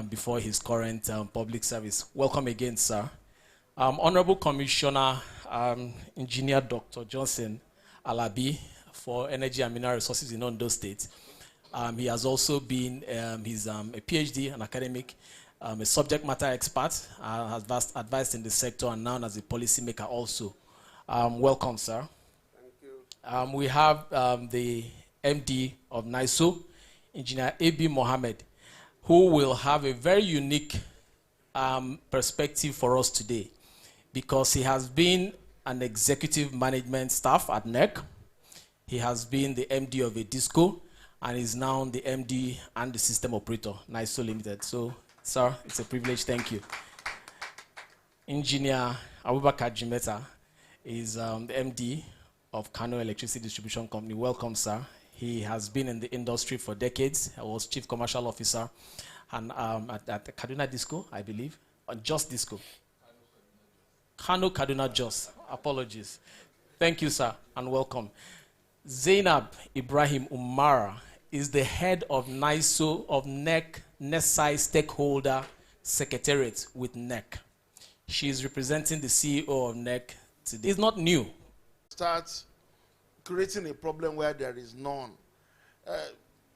before his current public service. Welcome again, sir. Honorable Commissioner, Engineer Dr. Johnson Alabi for Energy and Mineral Resources in Ondo State. He has also been, he's a PhD, an academic, a subject matter expert, has advised in the sector and now as a policymaker also. Welcome, sir. We have the MD of NISO, Engineer A.B. Mohammed, who will have a very unique perspective for us today because he has been an executive management staff at NEC. He has been the MD of a disco and is now the MD and the system operator, NISO Limited. So, sir, it's a privilege. Thank you. Engineer Abubakar Jimeta is the MD of Kano Electricity Distribution Company. Welcome, sir. He has been in the industry for decades. I was chief commercial officer and at Kaduna Disco, I believe, or Just Disco. Kano Kaduna Just. Apologies. Thank you, sir, and welcome. Zainab Ibrahim Umara is the head of NISO of NEC, NESI Stakeholder Secretariat with NEC. She is representing the CEO of NEC today. It's not new. Start creating a problem where there is none.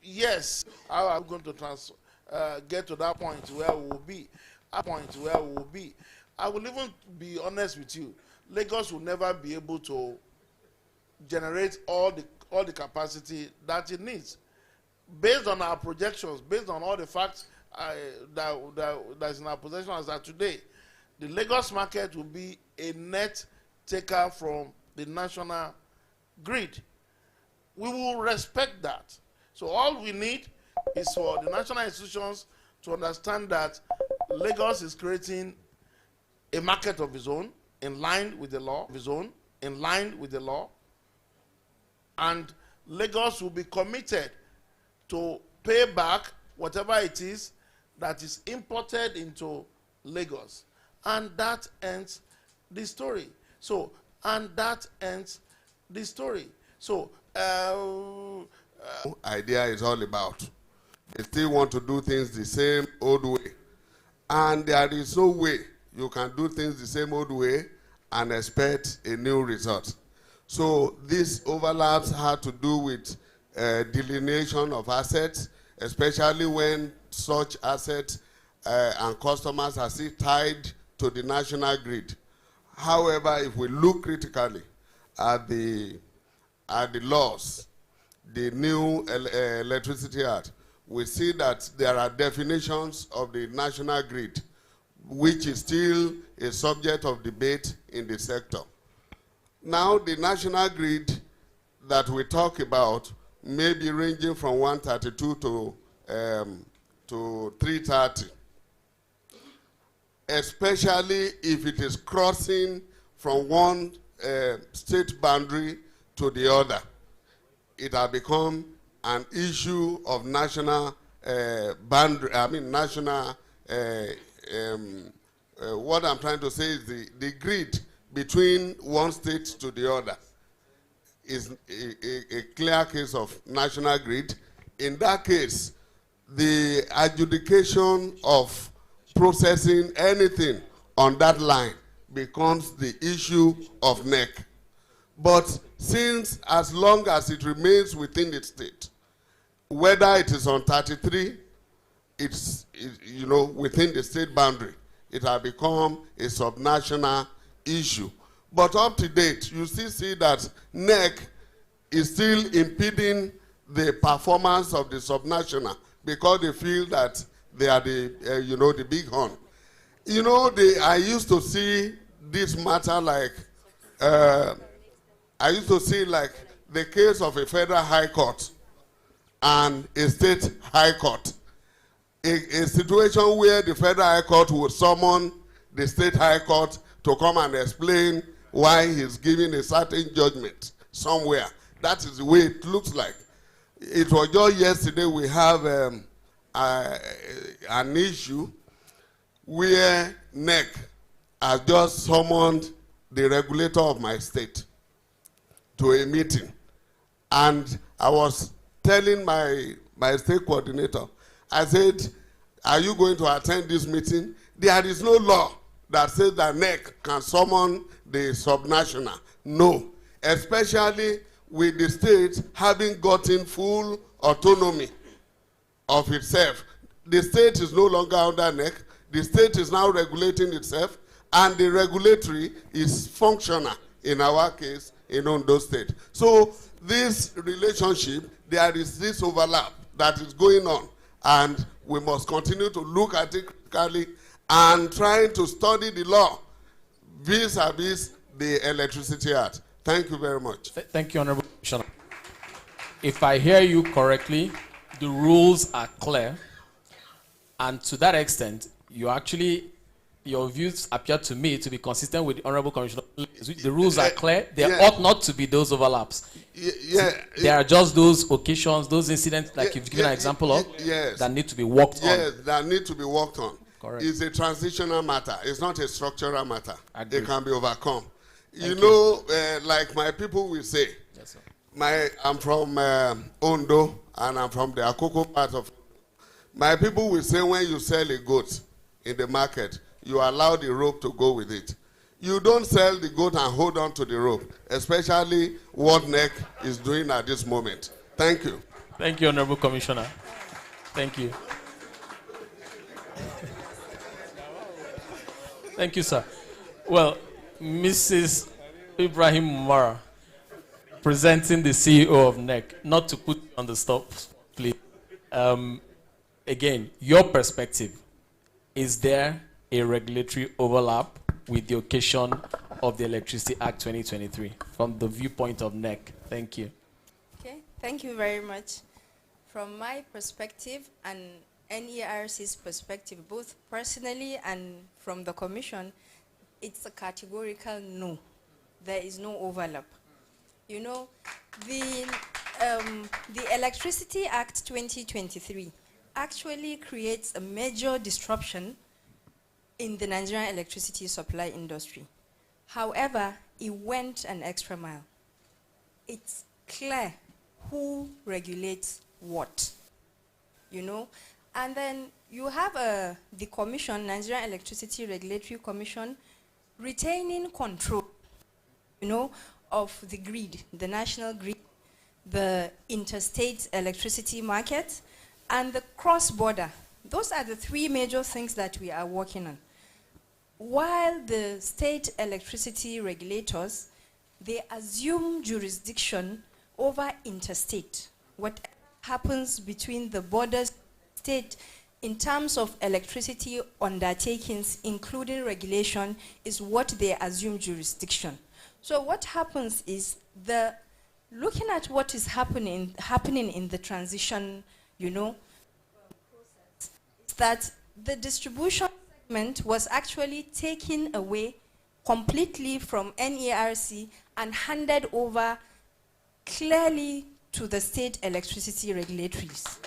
Yes, how are we going to get to that point where we will be? I will even be honest with you. Lagos will never be able to generate all the capacity that it needs. Based on our projections, based on all the facts that's in our possession as of today, the Lagos market will be a net taker from the national grid. We will respect that. So all we need is for the national institutions to understand that Lagos is creating a market of its own in line with the law, and Lagos will be committed to pay back whatever it is that is imported into Lagos. And that ends the story. So idea is all about. They still want to do things the same old way. And there is no way you can do things the same old way and expect a new result. So these overlaps have to do with delineation of assets, especially when such assets and customers are still tied to the national grid. However, if we look critically at the laws, the new Electricity Act, we see that there are definitions of the national grid which is still a subject of debate in the sector. Now, the national grid that we talk about may be ranging from 132 to 330, especially if it is crossing from one state boundary to the other. It has become an issue of national boundary, national, what I'm trying to say is the grid between one state to the other is a clear case of national grid. In that case, the adjudication of processing anything on that line becomes the issue of NEC. But since as long as it remains within the state, whether it is on 33, it's within the state boundary, it has become a subnational issue. But up to date, you still see that NEC is still impeding the performance of the subnational because they feel that they are the big horn. I used to see this matter like, I used to see like the case of a federal high court and a state high court. A situation where the federal high court would summon the state high court to come and explain why he's giving a certain judgment somewhere. That is the way it looks like. It was just yesterday we have an issue where NEC has just summoned the regulator of my state to a meeting. And I was telling my state coordinator, I said, are you going to attend this meeting? There is no law that says that NEC can summon the subnational. No, especially with the state having gotten full autonomy of itself. The state is no longer under NEC. The state is now regulating itself, and the regulatory is functional in our case in Ondo State. So this relationship, there is this overlap that is going on, and we must continue to look at it critically and try to study the law vis-a-vis the Electricity Act. Thank you very much. Thank you, Honorable Commissioner. If I hear you correctly, the rules are clear, and to that extent, your views appear to me to be consistent with the Honorable Commissioner. The rules are clear. There ought not to be those overlaps. There are just those occasions, those incidents like you've given an example of that need to be worked on. Yes, that need to be worked on. Correct. It's a transitional matter. It's not a structural matter. Agreed. It can be overcome. Thank you. Like my people will say, yes, sir. I'm from Ondo, and I'm from the Akoko part of. My people will say when you sell a goat in the market, you allow the rope to go with it. You don't sell the goat and hold on to the rope, especially what NEC is doing at this moment. Thank you. Thank you, Honorable Commissioner. Thank you. Thank you, sir. Well, Mrs. Ibrahim Mara, presenting the CEO of NEC, not to put you on the stop, please. Again, your perspective, is there a regulatory overlap with the occasion of the Electricity Act 2023 from the viewpoint of NEC? Thank you. Okay, thank you very much. From my perspective and NERC's perspective, both personally and from the Commission, it's a categorical no. There is no overlap. You know, the Electricity Act 2023 actually creates a major disruption in the Nigerian electricity supply industry. However, it went an extra mile. It's clear who regulates what, you know? And then you have the Commission, Nigerian Electricity Regulatory Commission, retaining control, you know, of the grid, the national grid, the interstate electricity market, and the cross-border. Those are the three major things that we are working on. While the state electricity regulators, they assume jurisdiction over interstate. What happens between the borders, state in terms of electricity undertakings, including regulation, is what they assume jurisdiction. So what happens is looking at what is happening in the transition, process, is that the distribution segment was actually taken away completely from NERC and handed over clearly to the state electricity regulatories.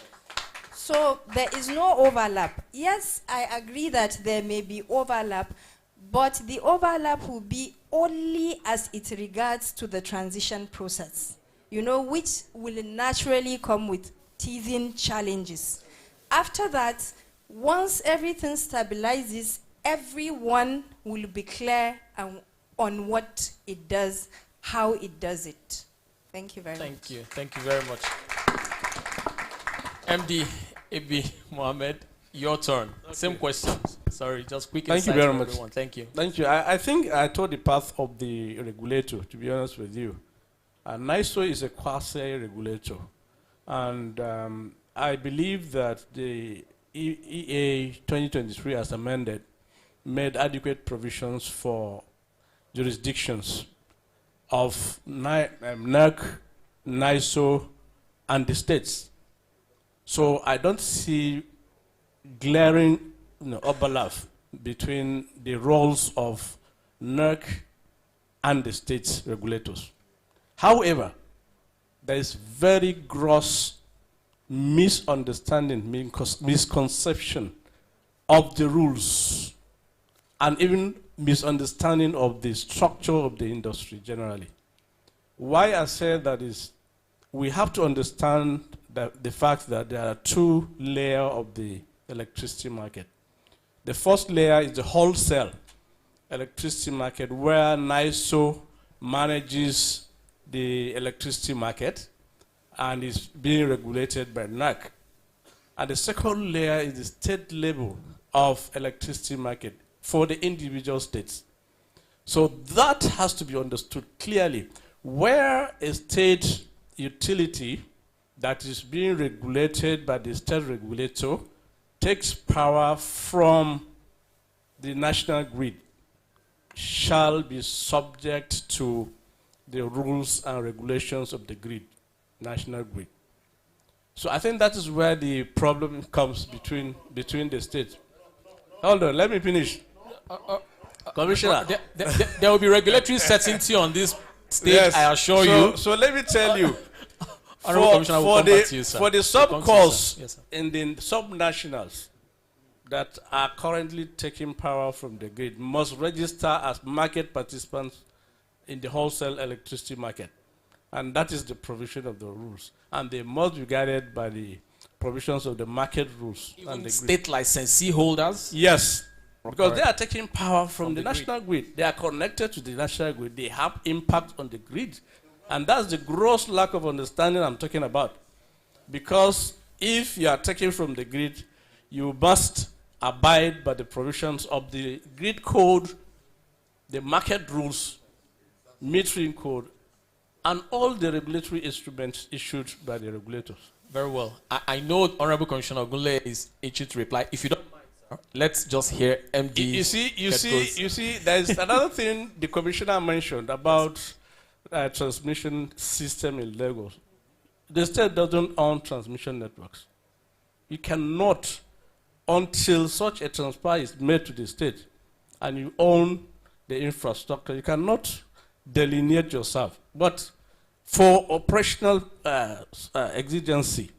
So there is no overlap. Yes, I agree that there may be overlap, but the overlap will be only as it regards to the transition process, which will naturally come with teething challenges. After that, once everything stabilizes, everyone will be clear on what it does, how it does it. Thank you very much. Thank you. Thank you very much. MD Ibi Mohammed, your turn. Okay. Same questions. Sorry, just quick insights. Thank you very much. Everyone. Thank you. Thank you. I think I told the path of the regulator, to be honest with you. NISO is a quasi-regulator. And I believe that the EA 2023 as amended made adequate provisions for jurisdictions of NERC, NISO, and the states. So I don't see glaring overlap between the roles of NERC and the state regulators. However, there is very gross misunderstanding, misconception of the rules, and even misunderstanding of the structure of the industry generally. Why I say that is, we have to understand that the fact that there are two layers of the electricity market. The first layer is the wholesale electricity market, where NISO manages the electricity market and is being regulated by NERC. And the second layer is the state level of electricity market for the individual states. So that has to be understood clearly. Where a state utility that is being regulated by the state regulator takes power from the national grid shall be subject to the rules and regulations of the grid, national grid. So I think that is where the problem comes between the states. Hold on, let me finish. Commissioner, there will be regulatory certainty on this stage, yes. I assure you. So let me tell you, for the sub-calls in the sub-nationals that are currently taking power from the grid must register as market participants in the wholesale electricity market. And that is the provision of the rules. And they must be guided by the provisions of the market rules. Even and the state licensee holders? Yes. Because they are taking power from the national grid. They are connected to the national grid. They have impact on the grid. And that's the gross lack of understanding I'm talking about. Because if you are taking from the grid, you must abide by the provisions of the grid code, the market rules, metering code, and all the regulatory instruments issued by the regulators. Very well. I know Honorable Commissioner Ogunle is itching to reply. If you don't mind, sir, let's just hear MD. You see, there's another thing the Commissioner mentioned about transmission system in Lagos. The state doesn't own transmission networks. You cannot, until such a transfer is made to the state and you own the infrastructure, you cannot delineate yourself. But for operational exigency,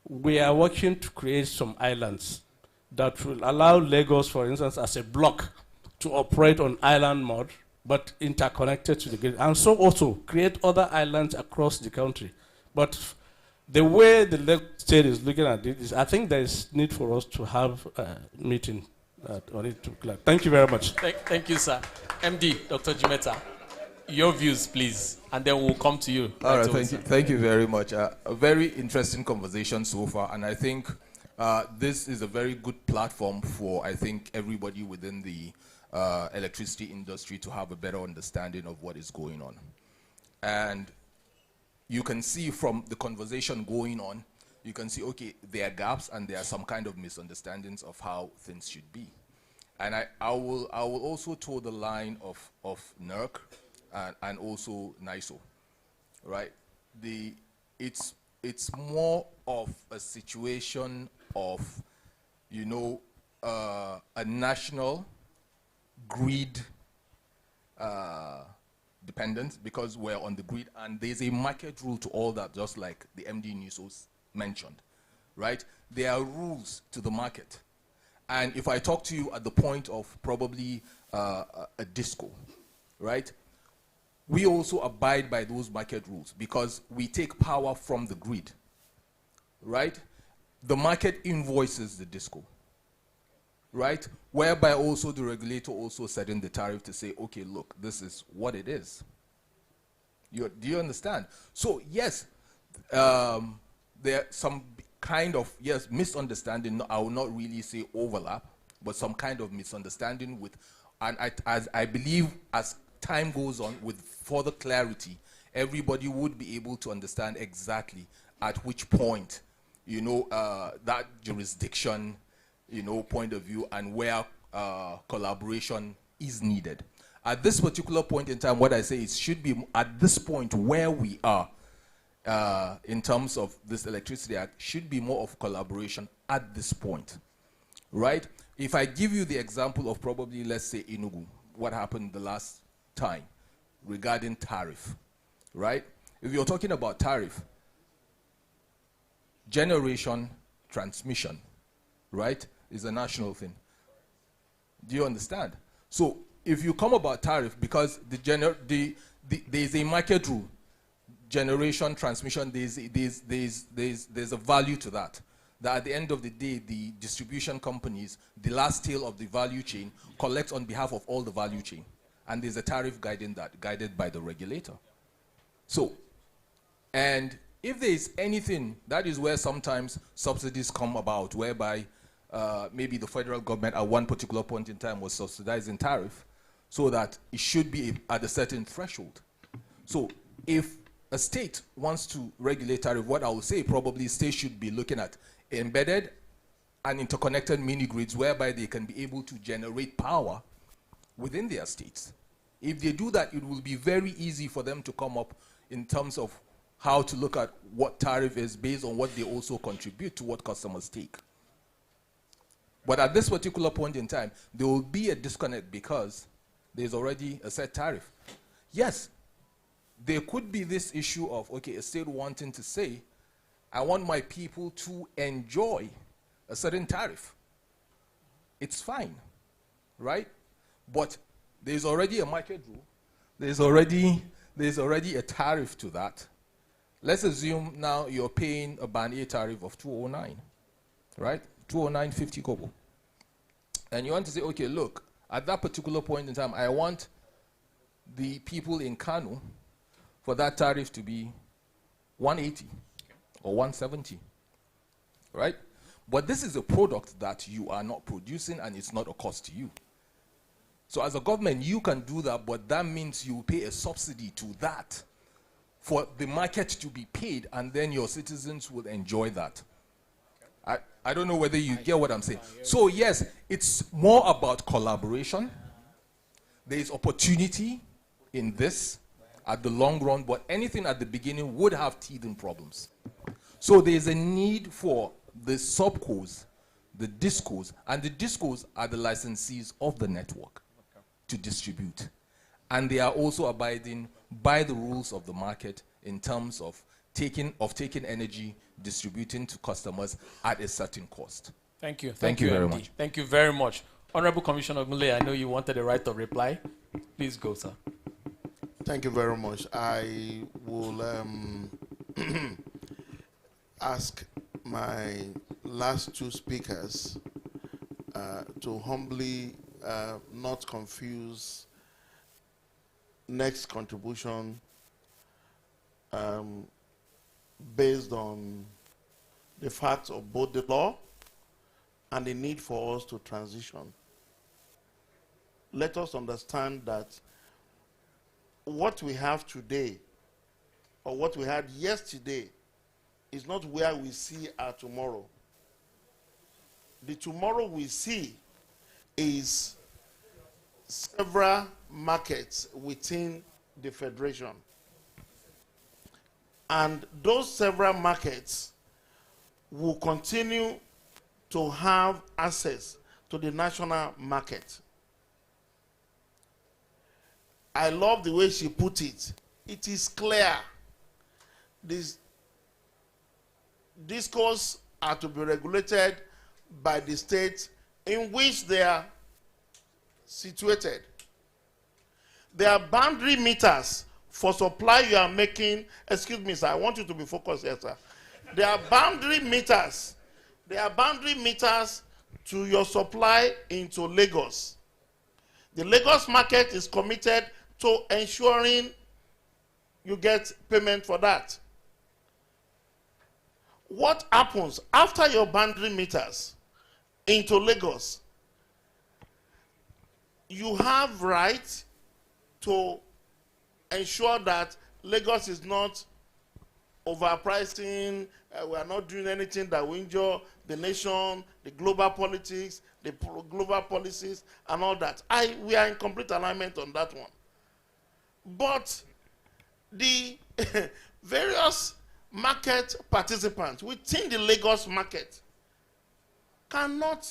we are working to create some islands that will allow Lagos, for instance, as a block to operate on island mode, but interconnected to the grid. And so also create other islands across the country. But the way the Lagos state is looking at it is, I think there is need for us to have a meeting on it. Thank you very much. Thank you, sir. MD, Dr. Jimeta, your views, please, and then we'll come to you. All right, thank you very much. A very interesting conversation so far, and I think this is a very good platform for, I think, everybody within the electricity industry to have a better understanding of what is going on. And you can see from the conversation going on you can see, okay, there are gaps and there are some kind of misunderstandings of how things should be. And I will also toe the line of NERC and also NISO, right? It's more of a situation of, you know, a national grid dependence, because we're on the grid, and there's a market rule to all that, just like the MD Nisos mentioned, right? There are rules to the market. And if I talk to you at the point of probably a disco, right? We also abide by those market rules because we take power from the grid, right? The market invoices the disco, right? Whereby also the regulator also setting the tariff to say, okay, look, this is what it is. Do you understand? So yes, there are some kind of, yes, misunderstanding. I will not really say overlap, but some kind of misunderstanding with, and as I believe as time goes on with further clarity, everybody would be able to understand exactly at which point, you know, that jurisdiction, you know, point of view and where collaboration is needed. At this particular point in time, what I say is should be at this point where we are in terms of this Electricity Act should be more of collaboration at this point, right? If I give you the example of probably, let's say, Enugu, what happened the last time regarding tariff, right? If you're talking about tariff, generation, transmission, right, is a national thing. Do you understand? So if you come about tariff, because there's a market rule, generation, transmission, there's a value to that. That at the end of the day, the distribution companies, the last tail of the value chain, collects on behalf of all the value chain. And there's a tariff guiding that, guided by the regulator. So, and if there is anything, that is where sometimes subsidies come about, whereby maybe the federal government at one particular point in time was subsidizing tariff so that it should be at a certain threshold. So if a state wants to regulate tariff, what I will say probably states should be looking at embedded and interconnected mini grids whereby they can be able to generate power within their states. If they do that, it will be very easy for them to come up in terms of how to look at what tariff is based on what they also contribute to what customers take. But at this particular point in time, there will be a disconnect because there's already a set tariff. Yes, there could be this issue of, okay, a state wanting to say, I want my people to enjoy a certain tariff. It's fine, right? But there's already a market rule. There's already a tariff to that. Let's assume now you're paying a band A tariff of 209, right? 209.50 kobo. And you want to say, okay, look, at that particular point in time, I want the people in Kano for that tariff to be 180 or 170, right? But this is a product that you are not producing and it's not a cost to you. So as a government, you can do that, but that means you pay a subsidy to that for the market to be paid, and then your citizens will enjoy that. I don't know whether you get what I'm saying. So yes, it's more about collaboration. There is opportunity in this at the long run, but anything at the beginning would have teething problems. So there's a need for the subcos, the discos, and the discos are the licensees of the network to distribute. And they are also abiding by the rules of the market in terms of taking energy, distributing to customers at a certain cost. Thank you. Thank you very MD. much. Thank you very much. Honorable Commissioner Mule, I know you wanted the right of reply. Please go, sir. Thank you very much. I will ask my last two speakers to humbly not confuse next contribution based on the facts of both the law and the need for us to transition. Let us understand that what we have today or what we had yesterday is not where we see our tomorrow. The tomorrow we see is several markets within the federation. And those several markets will continue to have access to the national market. I love the way she put it. It is clear. These discourse are to be regulated by the state in which they are situated. There are boundary meters for supply you are making. Excuse me, sir. I want you to be focused here, sir. There are boundary meters. There are boundary meters to your supply into Lagos. The Lagos market is committed to ensuring you get payment for that. What happens after your boundary meters into Lagos? You have right to ensure that Lagos is not overpricing, we are not doing anything that will injure the nation, the global politics, the global policies, and all that. We are in complete alignment on that one. But the various market participants within the Lagos market cannot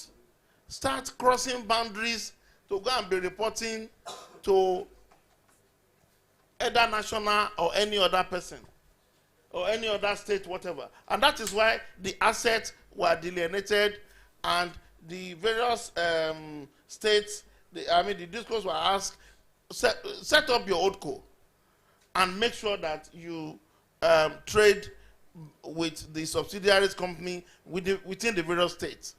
start crossing boundaries to go and be reporting to either national or any other person or any other state, whatever. And that is why the assets were delineated and the various states, the discourse were asked, set up your ODCO and make sure that you trade with the subsidiaries company within the various states.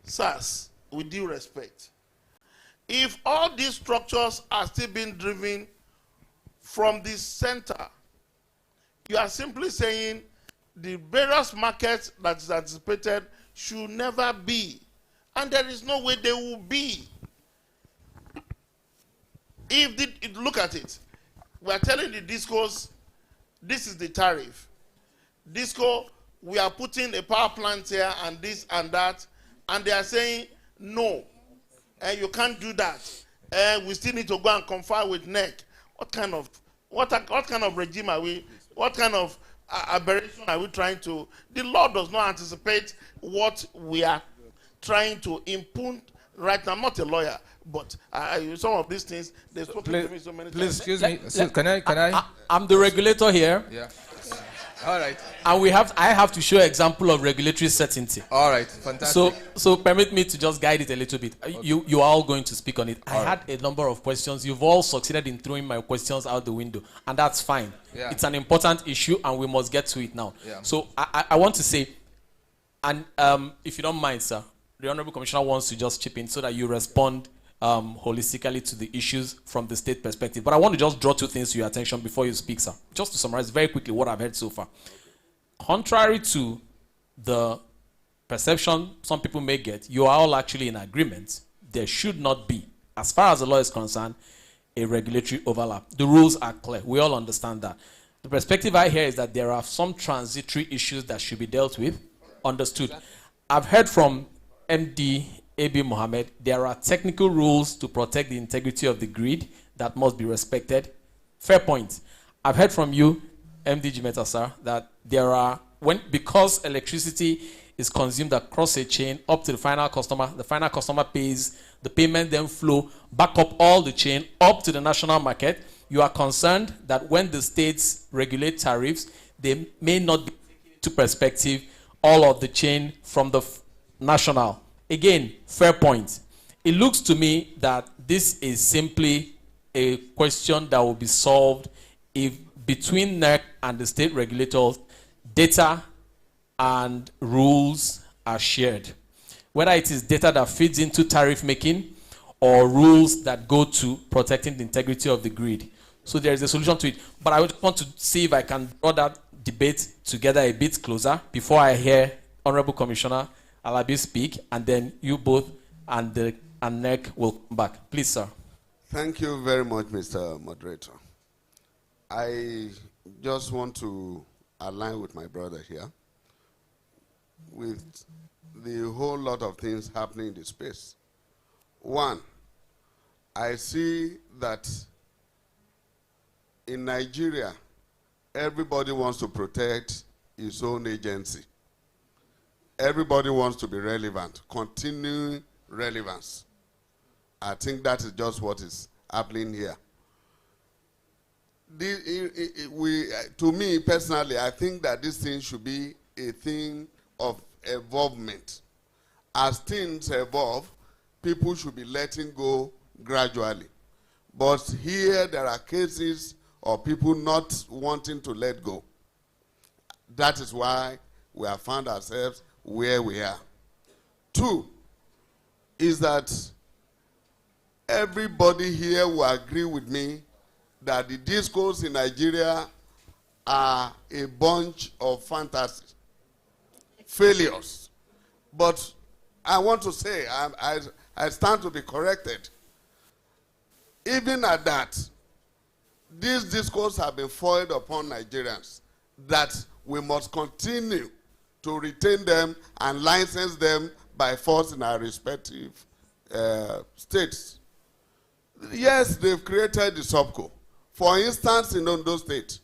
SARS, with due respect, if all these structures are still being driven from the center, you are simply saying the various markets that is anticipated should never be. And there is no way they will be. Look at it. We are telling the discos, this is the tariff. Disco, we are putting a power plant here and this and that. And they are saying, no, you can't do that. We still need to go and confer with NEC. What kind of regime are we, what kind of aberration are we trying to, the law does not anticipate what we are trying to impugn right now. I'm not a lawyer, but some of these things, they've spoken to me so many times. Please, excuse me. Can I? I'm the regulator here. Yeah. All right. And I have to show an example of regulatory certainty. All right, fantastic. So permit me to just guide it a little bit. Okay. You are all going to speak on it. I had a number of questions. You've all succeeded in throwing my questions out the window, and that's fine. Yeah. It's an important issue, and we must get to it now. Yeah. So I want to say, and if you don't mind, sir, the Honorable Commissioner wants to just chip in so that you respond holistically to the issues from the state perspective. But I want to just draw two things to your attention before you speak, sir. Just to summarize very quickly what I've heard so far. Contrary to the perception some people may get, you are all actually in agreement. There should not be, as far as the law is concerned, a regulatory overlap. The rules are clear. We all understand that. The perspective I hear is that there are some transitory issues that should be dealt with. Understood. I've heard from MD A.B. Mohammed, there are technical rules to protect the integrity of the grid that must be respected. Fair point. I've heard from you, MD Jimeta, sir, that there are, because electricity is consumed across a chain up to the final customer pays, the payment then flow back up all the chain up to the national market. You are concerned that when the states regulate tariffs, they may not be taking into perspective all of the chain from the national. Again, fair point. It looks to me that this is simply a question that will be solved if between NEC and the state regulators, data and rules are shared. Whether it is data that feeds into tariff making or rules that go to protecting the integrity of the grid. So there is a solution to it. But I would want to see if I can draw that debate together a bit closer before I hear Honorable Commissioner Alabi speak, and then you both and NEC will come back. Please, sir. Thank you very much, Mr. Moderator. I just want to align with my brother here, with the whole lot of things happening in the space. One, I see that in Nigeria, everybody wants to protect his own agency. Everybody wants to be relevant, continuing relevance. I think that is just what is happening here. To me personally, I think that this thing should be a thing of evolvement. As things evolve, people should be letting go gradually. But here there are cases of people not wanting to let go. That is why we have found ourselves where we are. Two is that everybody here will agree with me that the discourse in Nigeria are a bunch of fantasies, failures. But I want to say, I stand to be corrected. Even at that, these discourses have been foiled upon Nigerians that we must continue to retain them and license them by force in our respective states. Yes, they've created the SUBCO. For instance, in Ondo State,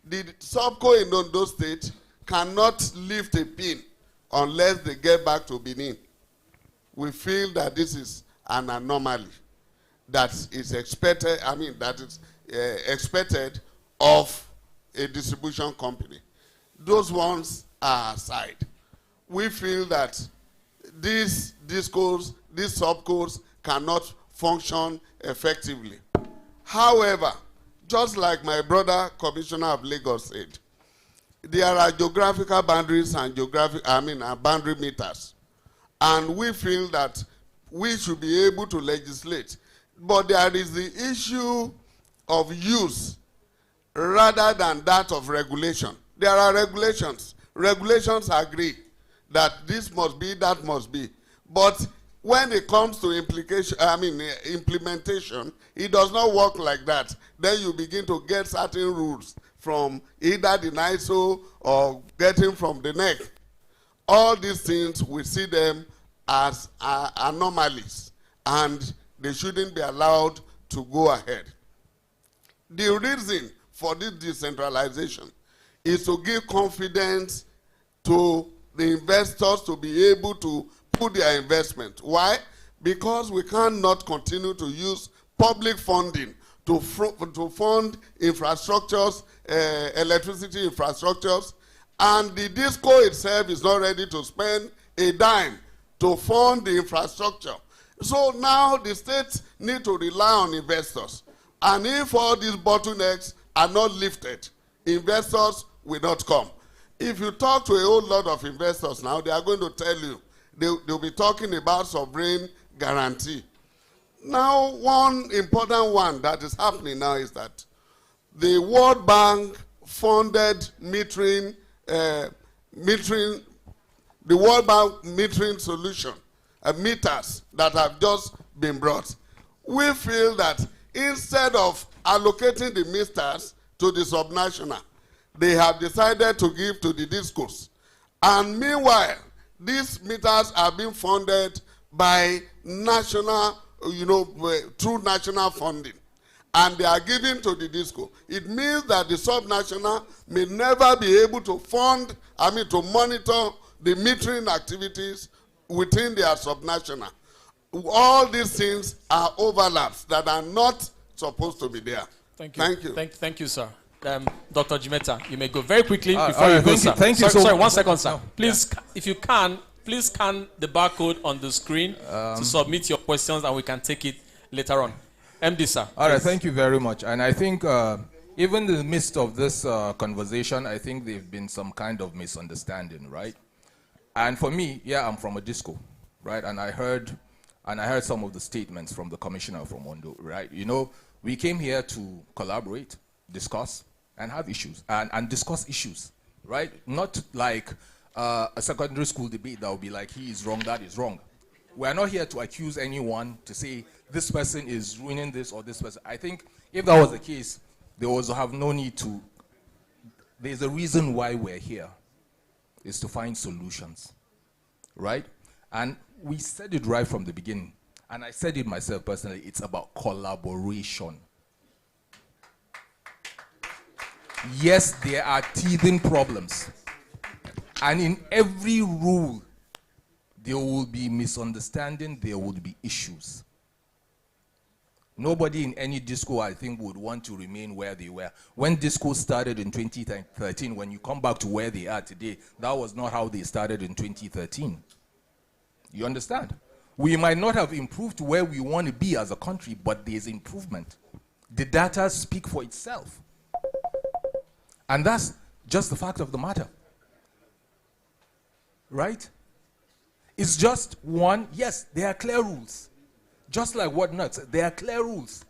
the SUBCO in Ondo State cannot lift a pin unless they get back to Benin. We feel that this is an anomaly that is expected, that is expected of a distribution company. Those ones are aside. We feel that these discos, these SUBCOs cannot function effectively. However, just like my brother Commissioner of Lagos said, there are geographical boundaries and boundary meters. And we feel that we should be able to legislate. But there is the issue of use rather than that of regulation. There are regulations. Regulations agree that this must be, that must be. But when it comes to implementation, it does not work like that. Then you begin to get certain rules from either the NISO or getting from the NEC. All these things, we see them as anomalies, and they shouldn't be allowed to go ahead. The reason for this decentralization is to give confidence to the investors to be able to put their investment. Why? Because we cannot continue to use public funding to fund infrastructures, electricity infrastructures, and the DISCO itself is not ready to spend a dime to fund the infrastructure. So now the states need to rely on investors. And if all these bottlenecks are not lifted, investors will not come. If you talk to a whole lot of investors now, they are going to tell you, they'll be talking about sovereign guarantee. Now, one important one that is happening now is that the World Bank funded the World Bank metering solution, meters that have just been brought. We feel that instead of allocating the meters to the subnational, they have decided to give to the discos. And meanwhile, these meters are being funded by national, through national funding. And they are given to the disco. It means that the subnational may never be able to to monitor the metering activities within their subnational. All these things are overlaps that are not supposed to be there. Thank you. Thank you. Thank you, sir. Dr. Jimeta, you may go very quickly before you go, sir. Thank you. Sorry, 1 second, sir. Please, if you can, please scan the barcode on the screen to submit your questions, and we can take it later on. MD, sir. All right, thank you very much. And I think even in the midst of this conversation, I think there have been some kind of misunderstanding, right? And for me, I'm from a disco, right? And I heard some of the statements from the commissioner from Ondo, right? We came here to collaborate, discuss, and have issues, and discuss issues, right? Not like a secondary school debate that will be like, he is wrong, that is wrong. We are not here to accuse anyone to say this person is ruining this or this person. I think if that was the case, there would have no need to There's a reason why we're here, is to find solutions, right? And we said it right from the beginning, and I said it myself personally, it's about collaboration. Yes, there are teething problems, and in every rule, there will be misunderstanding, there will be issues. Nobody in any disco, I think, would want to remain where they were. When disco started in 2013, when you come back to where they are today, that was not how they started in 2013. You understand? We might not have improved to where we want to be as a country, but there's improvement. The data speak for itself. And that's just the fact of the matter. Right? It's just one, yes, there are clear rules. Just like what nuts, there are clear rules.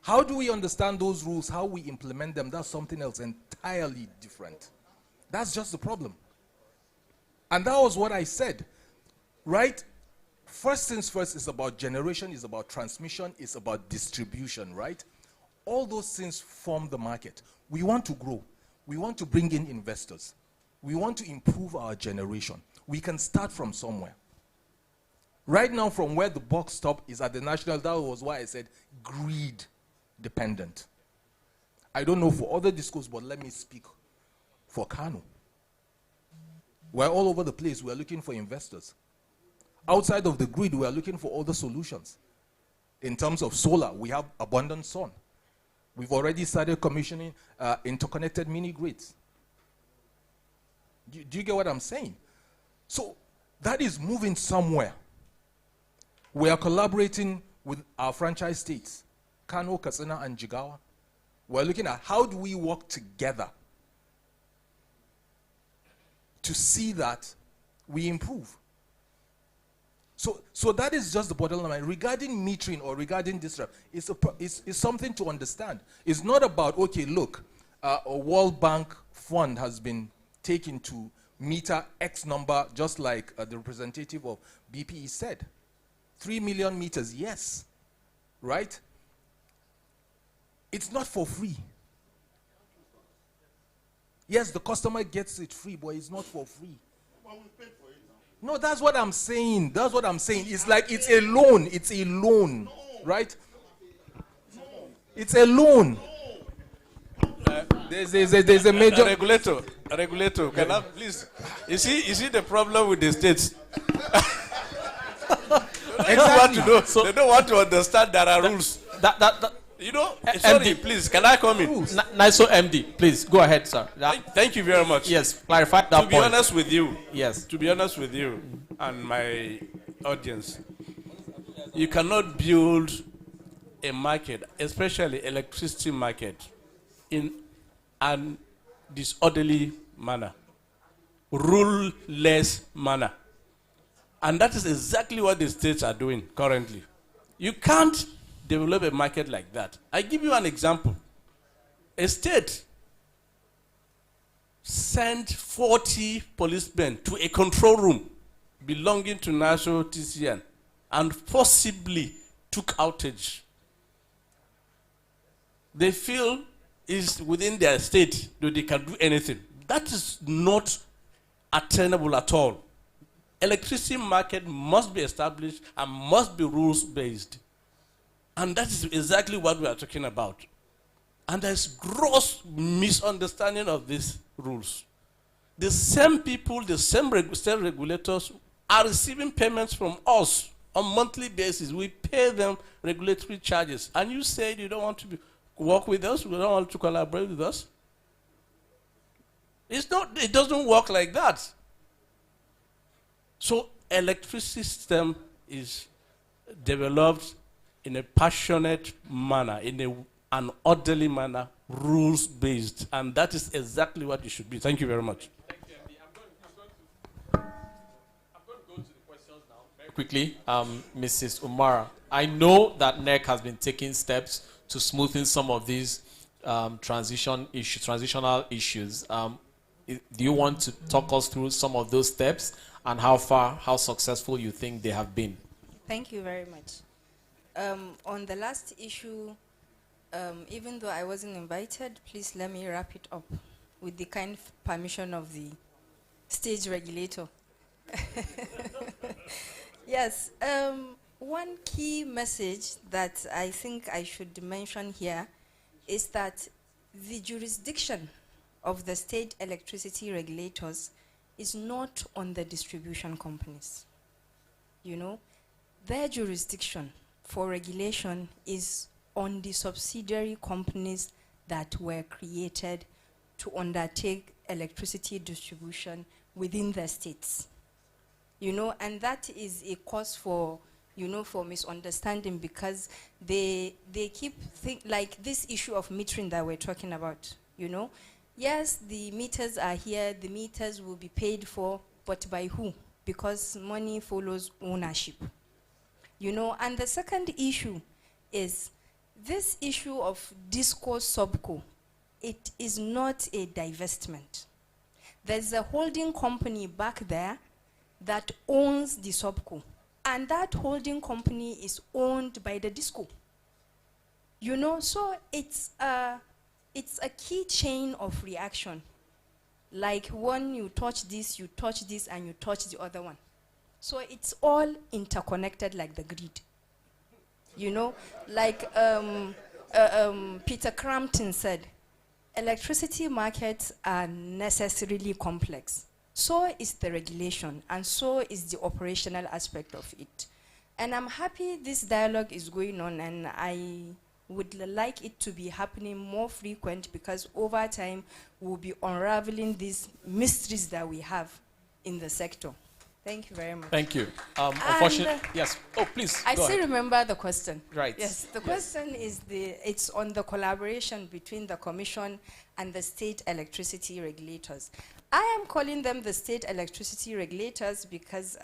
How do we understand those rules? How we implement them? That's something else entirely different. That's just the problem. And that was what I said, right? First things first is about generation, is about transmission, is about distribution, right? All those things form the market. We want to grow. We want to bring in investors. We want to improve our generation. We can start from somewhere. Right now, from where the buck stop is at the national, that was why I said greed dependent. I don't know for other discos, but let me speak for Kano. We're all over the place. We're looking for investors. Outside of the grid, we're looking for other solutions. In terms of solar, we have abundant sun. We've already started commissioning interconnected mini grids. Do you get what I'm saying? So that is moving somewhere. We are collaborating with our franchise states, Kano, Katsina, and Jigawa. We're looking at how do we work together to see that we improve. So that is just the bottom line. Regarding metering or regarding disrupt, it's something to understand. It's not about, okay, look, a World Bank fund has been taken to meter X number, just like the representative of BPE said. 3 million meters, yes, right? It's not for free. Yes, the customer gets it free, but it's not for free. No, that's what I'm saying. That's what I'm saying. It's like it's a loan. It's a loan, right? It's a loan. There's a major regulator. Can I please? You see the problem with the states. Exactly. They don't want to understand there are rules. You know, sorry, please, can I come in? Nice, MD, please, go ahead, sir. Thank you very much. Yes, clarify that point. To be honest with you, yes. To be honest with you and my audience, you cannot build a market, especially electricity market, in an disorderly manner, rule-less manner. And that is exactly what the states are doing currently. You can't develop a market like that. I give you an example. A state sent 40 policemen to a control room belonging to National TCN and forcibly took outage. They feel it's within their state that they can do anything. That is not attainable at all. Electricity market must be established and must be rules-based. And that is exactly what we are talking about. And there's gross misunderstanding of these rules. The same people, the same state regulators are receiving payments from us on a monthly basis. We pay them regulatory charges. And you said you don't want to work with us, you don't want to collaborate with us. It doesn't work like that. So electricity system is developed in a passionate manner, in an orderly manner, rules-based. And that is exactly what it should be. Thank you very much. Thank you, Andy. I'm going to go to the questions now very quickly. Mrs. Umara, I know that NEC has been taking steps to smoothen some of these transitional issues. Do you want to talk us through some of those steps and how successful you think they have been? Thank you very much. On the last issue, even though I wasn't invited, please let me wrap it up. with the kind permission of the stage regulator. Yes, one key message that I think I should mention here is that the jurisdiction of the state electricity regulators is not on the distribution companies. You know, their jurisdiction for regulation is on the subsidiary companies that were created to undertake electricity distribution within the states. You know, and that is a cause for, you know, for misunderstanding, because they keep like this issue of metering that we're talking about, you know. Yes, the meters are here, the meters will be paid for, but by who? Because money follows ownership. You know, and the second issue is this issue of disco subco. It is not a divestment. There's a holding company back there that owns the subco, and that holding company is owned by the disco. You know, so it's a key chain of reaction. Like when you touch this, and you touch the other one. So it's all interconnected like the grid. You know, like Peter Crampton said, electricity markets are necessarily complex. So is the regulation, and so is the operational aspect of it. And I'm happy this dialogue is going on, and I would like it to be happening more frequent, because over time we'll be unraveling these mysteries that we have in the sector. Thank you very much. Thank you. Unfortunately, yes. Oh, please. I go still ahead. remember the question. Right. Yes, the question is it's on the collaboration between the Commission and the state electricity regulators. I am calling them the state electricity regulators because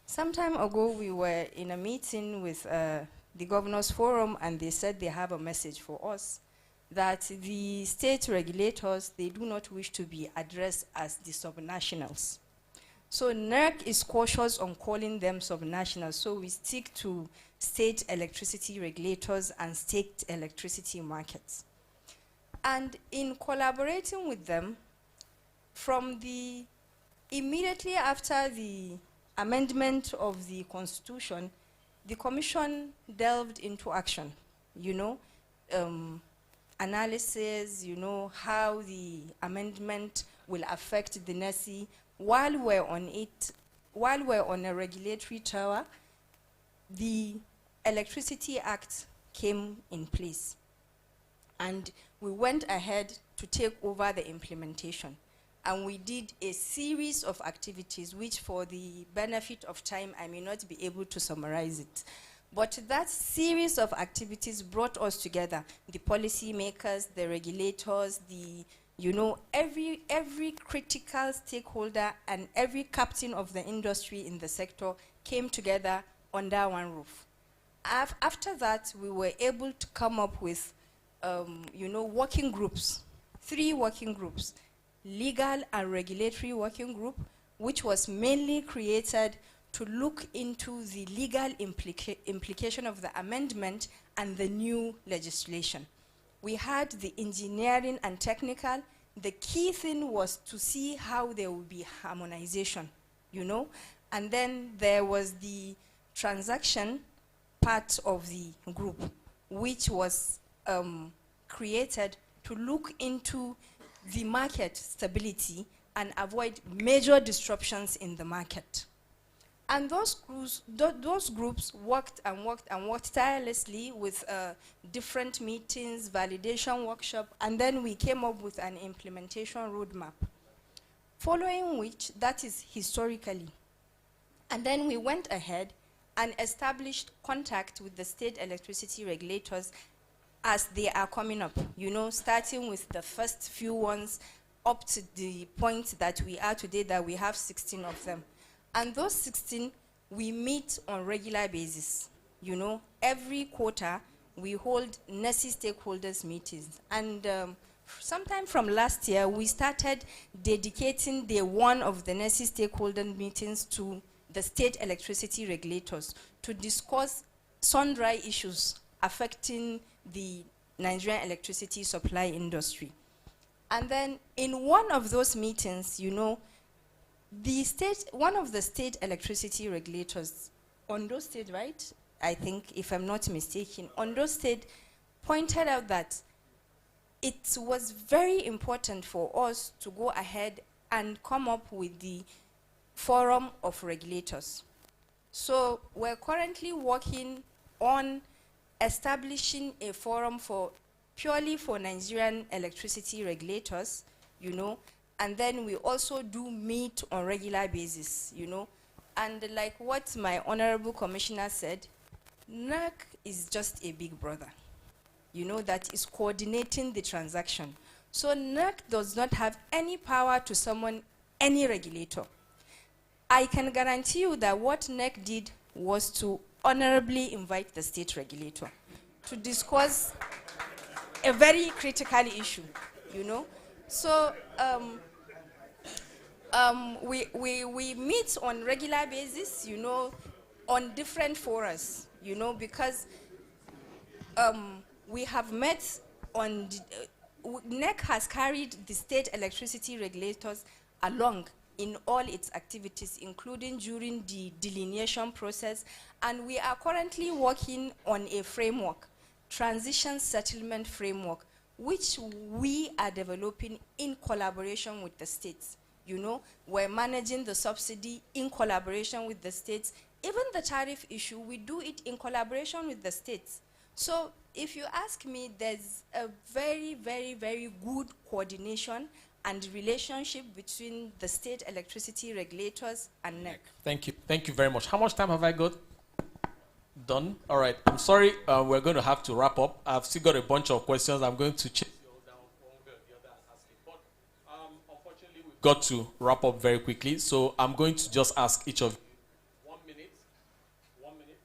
some time ago we were in a meeting with the Governors Forum, and they said they have a message for us that the state regulators, they do not wish to be addressed as the subnationals. So NERC is cautious on calling them subnationals, so we stick to state electricity regulators and state electricity markets. And in collaborating with them, from the immediately after the amendment of the Constitution, the Commission delved into action, you know, analysis, you know, how the amendment will affect the NESI. While we're on it, while we're on a regulatory tower, the Electricity Act came in place. And we went ahead to take over the implementation. And we did a series of activities, which for the benefit of time, I may not be able to summarize it. But that series of activities brought us together, the policy makers, the regulators, the, you know, every critical stakeholder and every captain of the industry in the sector came together under one roof. After that, we were able to come up with, you know, working groups, 3 working groups. Legal and regulatory working group, which was mainly created to look into the legal implication of the amendment and the new legislation. We had the engineering and technical. The key thing was to see how there would be harmonization, you know. And then there was the transaction part of the group, which was created to look into the market stability and avoid major disruptions in the market. And those groups worked and worked and worked tirelessly with different meetings, validation workshop, and then we came up with an implementation roadmap. Following which, that is historically. And then we went ahead and established contact with the state electricity regulators as they are coming up, you know, starting with the first few ones up to the point that we are today, that we have 16 of them. And those 16, we meet on regular basis. You know, every quarter, we hold NESI stakeholders meetings. And sometime from last year, we started dedicating day 1 of the NESI stakeholder meetings to the state electricity regulators to discuss sundry issues affecting the Nigerian electricity supply industry. And then in one of those meetings, one of the state electricity regulators, Ondo State, right? I think, if I'm not mistaken, Ondo State pointed out that it was very important for us to go ahead and come up with the forum of regulators. So we're currently working on establishing a forum purely for Nigerian electricity regulators, and then we also do meet on regular basis, And like what my honorable commissioner said, NERC is just a big brother, that is coordinating the transaction. So NERC does not have any power to summon any regulator. I can guarantee you that what NERC did was to honorably invite the state regulator to discuss a very critical issue, So we meet on regular basis, on different forums, because we have met on, NEC has carried the state electricity regulators along in all its activities, including during the delineation process, and we are currently working on a framework, transition settlement framework, which we are developing in collaboration with the states. We're managing the subsidy in collaboration with the states. Even the tariff issue, we do it in collaboration with the states. So if you ask me, there's a very, very, very good coordination and relationship between the state electricity regulators and NEC. Thank you. Thank you very much. How much time have I got? Done? All right. I'm sorry. We're going to have to wrap up. I've still got a bunch of questions. I'm going to chase you all down one way or the other and ask it. But unfortunately, we've got to wrap up very quickly. So I'm going to just ask each of you 1 minute. 1 minute.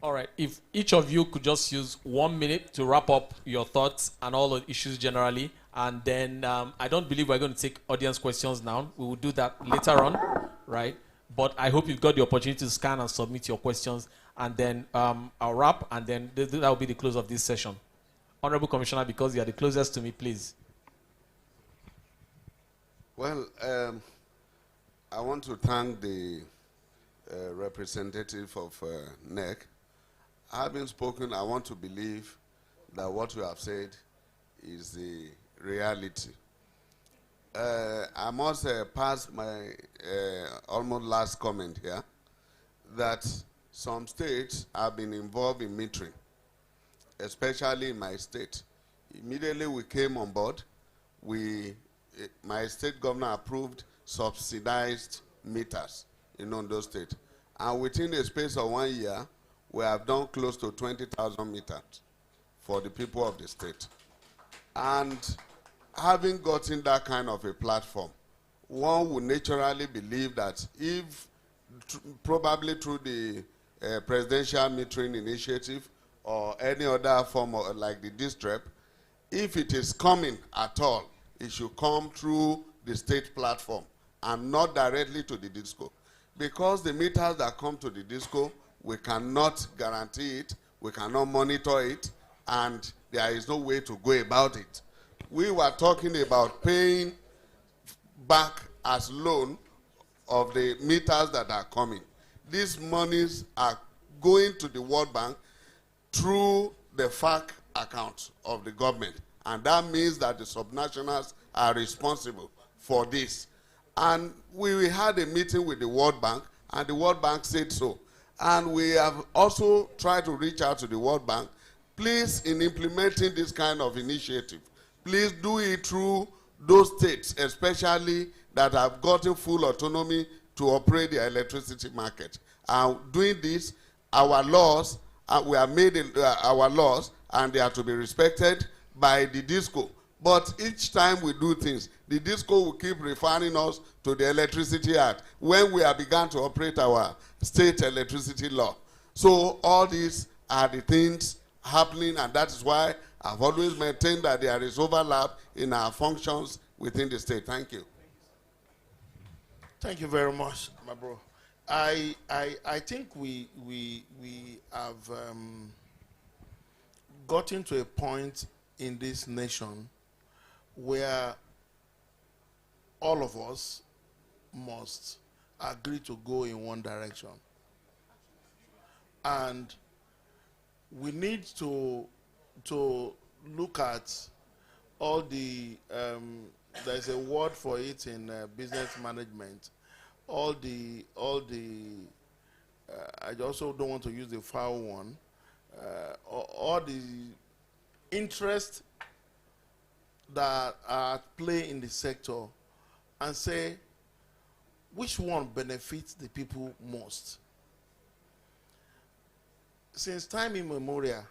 All right. If each of you could just use 1 minute to wrap up your thoughts and all the issues generally. And then I don't believe we're going to take audience questions now. We will do that later on, right? But I hope you've got the opportunity to scan and submit your questions. And then I'll wrap, and then that will be the close of this session. Honorable Commissioner, because you are the closest to me, please. Well, I want to thank the representative of NEC. Having spoken, I want to believe that what you have said is the reality. I must pass my almost last comment here, that some states have been involved in metering, especially in my state. Immediately we came on board, my state governor approved subsidized meters in Ondo State. And within a space of 1 year, we have done close to 20,000 meters for the people of the state. And having gotten that kind of a platform, one would naturally believe that if, probably through the presidential metering initiative or any other form of, like the district, if it is coming at all, it should come through the state platform and not directly to the DISCO. Because the meters that come to the DISCO, we cannot guarantee it, we cannot monitor it, and there is no way to go about it. We were talking about paying back as loan of the meters that are coming. These monies are going to the World Bank through the FAC account of the government. And that means that the subnationals are responsible for this. And we had a meeting with the World Bank, and the World Bank said so. And we have also tried to reach out to the World Bank. Please, in implementing this kind of initiative, please do it through those states, especially that have gotten full autonomy to operate the electricity market. And doing this, our laws, we have made our laws, and they are to be respected by the DISCO. But each time we do things, the DISCO will keep referring us to the Electricity Act when we have begun to operate our state electricity law. So all these are the things happening, and that is why I've always maintained that there is overlap in our functions within the state. Thank you. Thank you very much, my bro. I think we have gotten to a point in this nation where all of us must agree to go in one direction. And we need to look at all the, there's a word for it in business management, all the I also don't want to use the foul one, all the interest that are at play in the sector, and say which one benefits the people most. Since time immemorial,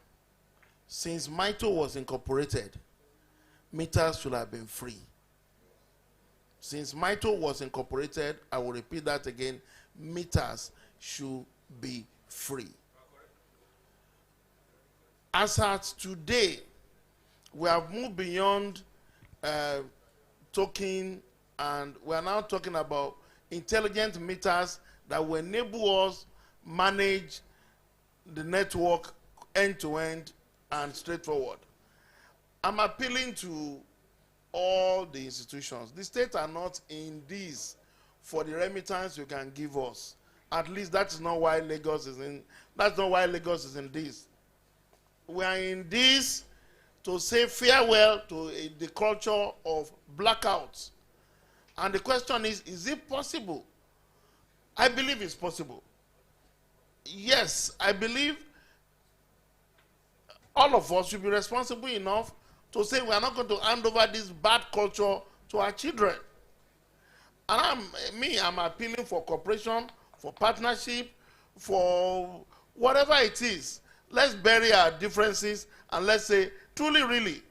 since MITO was incorporated, meters should have been free. Since MITO was incorporated, I will repeat that again, meters should be free. As at today, we have moved beyond talking, and we are now talking about intelligent meters that will enable us manage the network end-to-end and straightforward. I'm appealing to all the institutions. The states are not in this for the remittance you can give us. At least that is not why Lagos is in. That's not why Lagos is in this. We are in this to say farewell to the culture of blackouts. And the question is it possible? I believe it's possible. Yes, I believe all of us should be responsible enough to say we are not going to hand over this bad culture to our children. And I'm appealing for cooperation, for partnership, for whatever it is. Let's bury our differences and let's say, truly, really,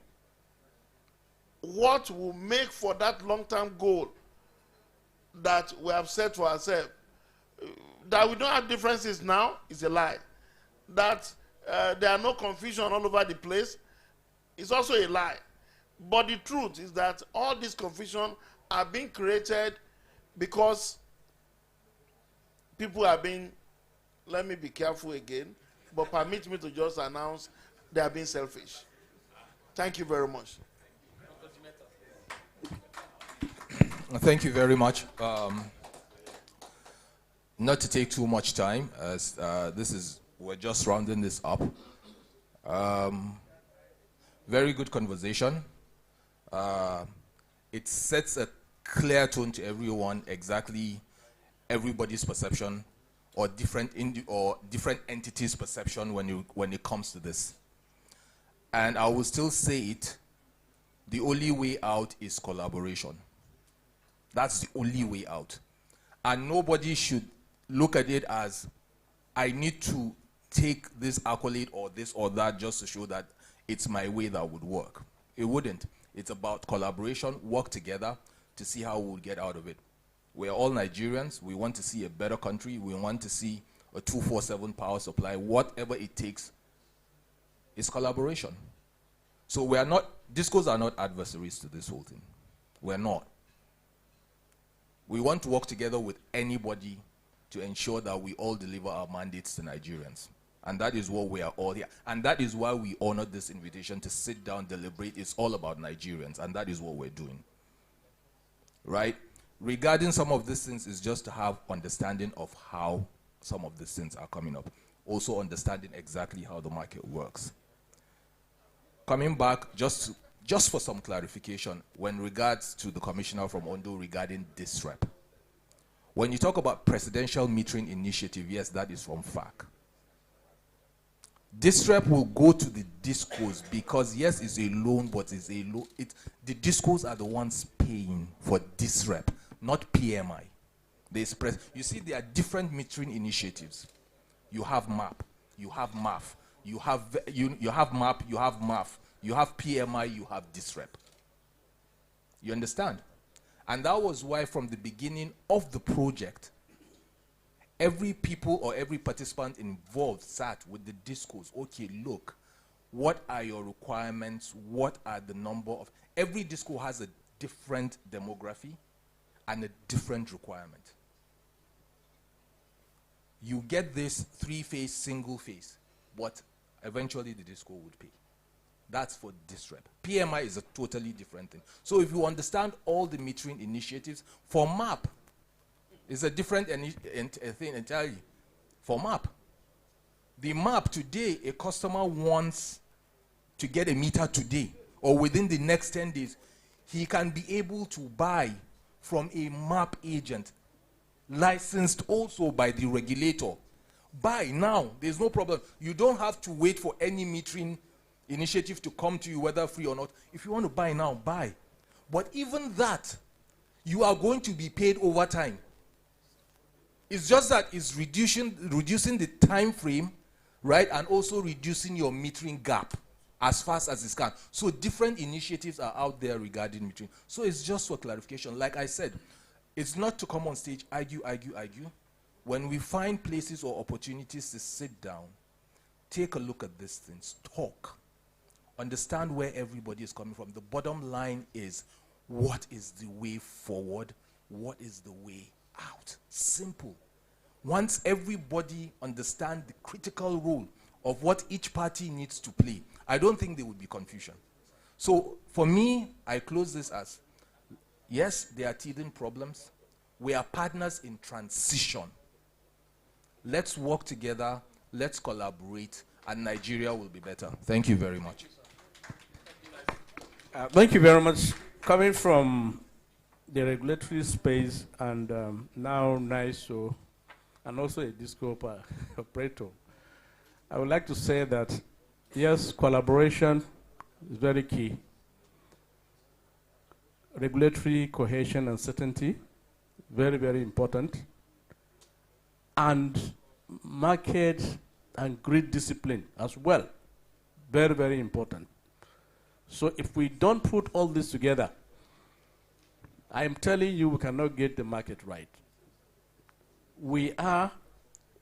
what will make for that long-term goal that we have set for ourselves. That we don't have differences now is a lie. That there are no confusion all over the place is also a lie. But the truth is that all this confusion are being created because people are being, let me be careful again, but permit me to just announce they are being selfish. Thank you very much. Thank you very much. Not to take too much time, as we're just rounding this up. Very good conversation. It sets a clear tone to everyone, exactly everybody's perception or different entities' perception when it comes to this. And I will still say it, the only way out is collaboration. That's the only way out. And nobody should look at it as, I need to take this accolade or this or that just to show that it's my way that would work. It wouldn't. It's about collaboration, work together to see how we'll get out of it. We're all Nigerians. We want to see a better country. We want to see a 24/7 power supply. Whatever it takes is collaboration. So we are not, discos are not adversaries to this whole thing. We're not. We want to work together with anybody to ensure that we all deliver our mandates to Nigerians. And that is what we are all here. And that is why we honored this invitation to sit down, deliberate. It's all about Nigerians, and that is what we're doing. Right? Regarding some of these things is just to have understanding of how some of these things are coming up. Also understanding exactly how the market works. Coming back, just for some clarification, when regards to the commissioner from Ondo regarding DISREP. When you talk about presidential metering initiative, yes, that is from FAC. DISREP will go to the discos because, yes, it's a loan, but it's a loan. The discos are the ones paying for DISREP, not PMI. You see, there are different metering initiatives. You have MAP, you have MAF, you have MAP, you have MAF, you have PMI, you have DISREP. You understand? And that was why from the beginning of the project, every people or every participant involved sat with the discos. Okay, look, what are your requirements? What are the number of... Every disco has a different demography and a different requirement. You get this 3-phase, single phase, but eventually the disco would pay. That's for DISREP. PMI is a totally different thing. So if you understand all the metering initiatives, for MAP, it's a different thing entirely. For MAP, the MAP today, a customer wants to get a meter today or within the next 10 days, he can be able to buy from a MAP agent, licensed also by the regulator. Buy now, there's no problem. You don't have to wait for any metering initiative to come to you, whether free or not. If you want to buy now, buy. But even that, you are going to be paid over time. It's just that it's reducing the time frame, right, and also reducing your metering gap as fast as it can. So different initiatives are out there regarding metering. So it's just for clarification. Like I said, it's not to come on stage, argue. When we find places or opportunities to sit down, take a look at these things, talk, understand where everybody is coming from. The bottom line is, what is the way forward? What is the way out? Simple. Once everybody understands the critical role of what each party needs to play, I don't think there would be confusion. So for me, I close this as, yes, there are teething problems. We are partners in transition. Let's work together, let's collaborate, and Nigeria will be better. Thank you very much. Thank you very much. Coming from the regulatory space and now NISO, and also a disco operator, I would like to say that, yes, collaboration is very key. Regulatory cohesion and certainty, very, very important. And market and grid discipline as well, very, very important. So if we don't put all this together, I am telling you, we cannot get the market right. We are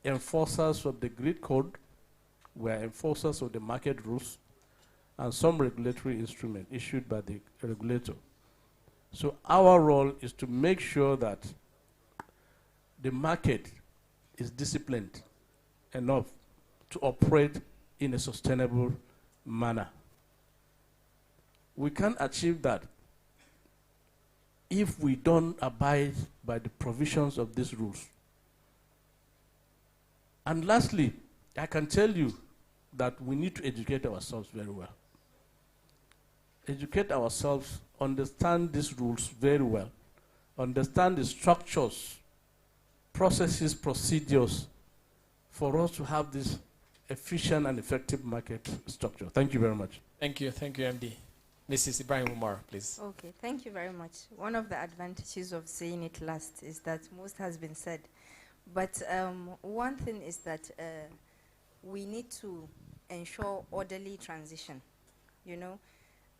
enforcers of the grid code, we are enforcers of the market rules, and some regulatory instrument issued by the regulator. So our role is to make sure that the market is disciplined enough to operate in a sustainable manner. We can't achieve that if we don't abide by the provisions of these rules. And lastly, I can tell you that we need to educate ourselves very well. Educate ourselves, understand these rules very well, understand the structures, processes, procedures for us to have this efficient and effective market structure. Thank you very much. Thank you, MD. Mrs. Ibrahim Umar, please. Okay, thank you very much. One of the advantages of saying it last is that most has been said. But one thing is that we need to ensure orderly transition, you know.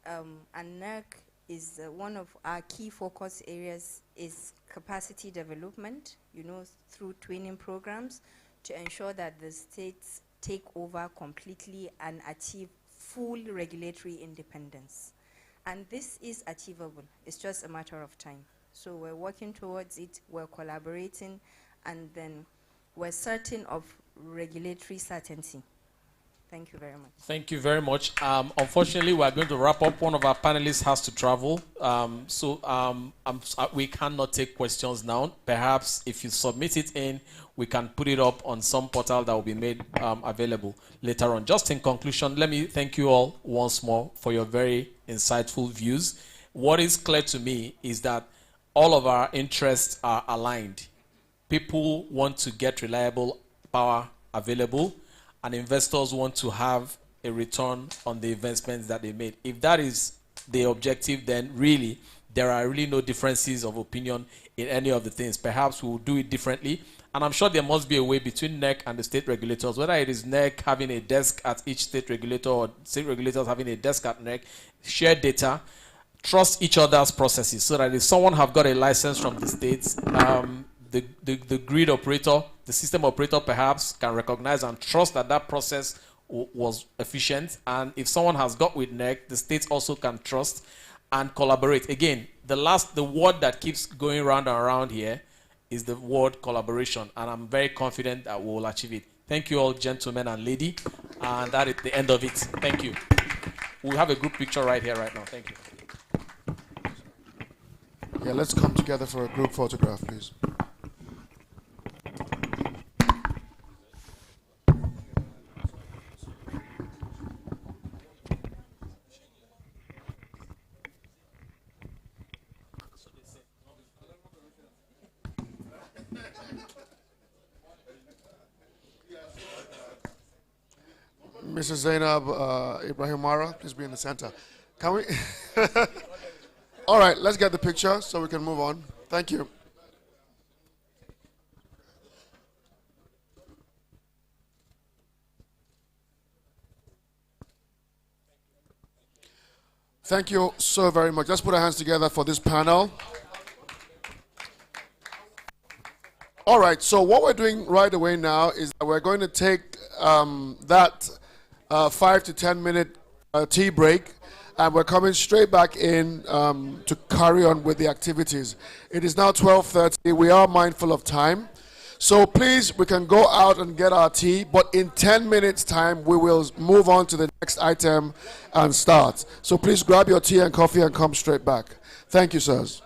And NERC is one of our key focus areas is capacity development, you know, through twinning programs to ensure that the states take over completely and achieve full regulatory independence. And this is achievable. It's just a matter of time. So we're working towards it, we're collaborating, and then we're certain of regulatory certainty. Thank you very much. Thank you very much. Unfortunately, we're going to wrap up. One of our panelists has to travel. We cannot take questions now. Perhaps if you submit it in, we can put it up on some portal that will be made available later on. Just in conclusion, let me thank you all once more for your very insightful views. What is clear to me is that all of our interests are aligned. People want to get reliable power available, and investors want to have a return on the investments that they made. If that is the objective, then really, there are really no differences of opinion in any of the things. Perhaps we'll do it differently. And I'm sure there must be a way between NEC and the state regulators, whether it is NEC having a desk at each state regulator or state regulators having a desk at NEC, share data, trust each other's processes, so that if someone have got a license from the states, the grid operator, the system operator perhaps can recognize and trust that that process was efficient. And if someone has got with NEC, the states also can trust and collaborate. Again, the word that keeps going round and around here is the word collaboration. And I'm very confident that we will achieve it. Thank you all, gentlemen and lady. And that is the end of it. Thank you. we'll have a group picture right here, right now. Thank you. Yeah, let's come together for a group photograph, please. Mrs. Zainab Ibrahimara, please be in the center. Can we? All right, let's get the picture so we can move on. Thank you. Thank you so very much. Let's put our hands together for this panel. All right, so what we're doing right away now is that we're going to take that 5 to 10 minute tea break, and we're coming straight back in to carry on with the activities. It is now 12:30. We are mindful of time. So please, we can go out and get our tea, but in 10 minutes time, we will move on to the next item and start. So please grab your tea and coffee and come straight back. Thank you, sirs.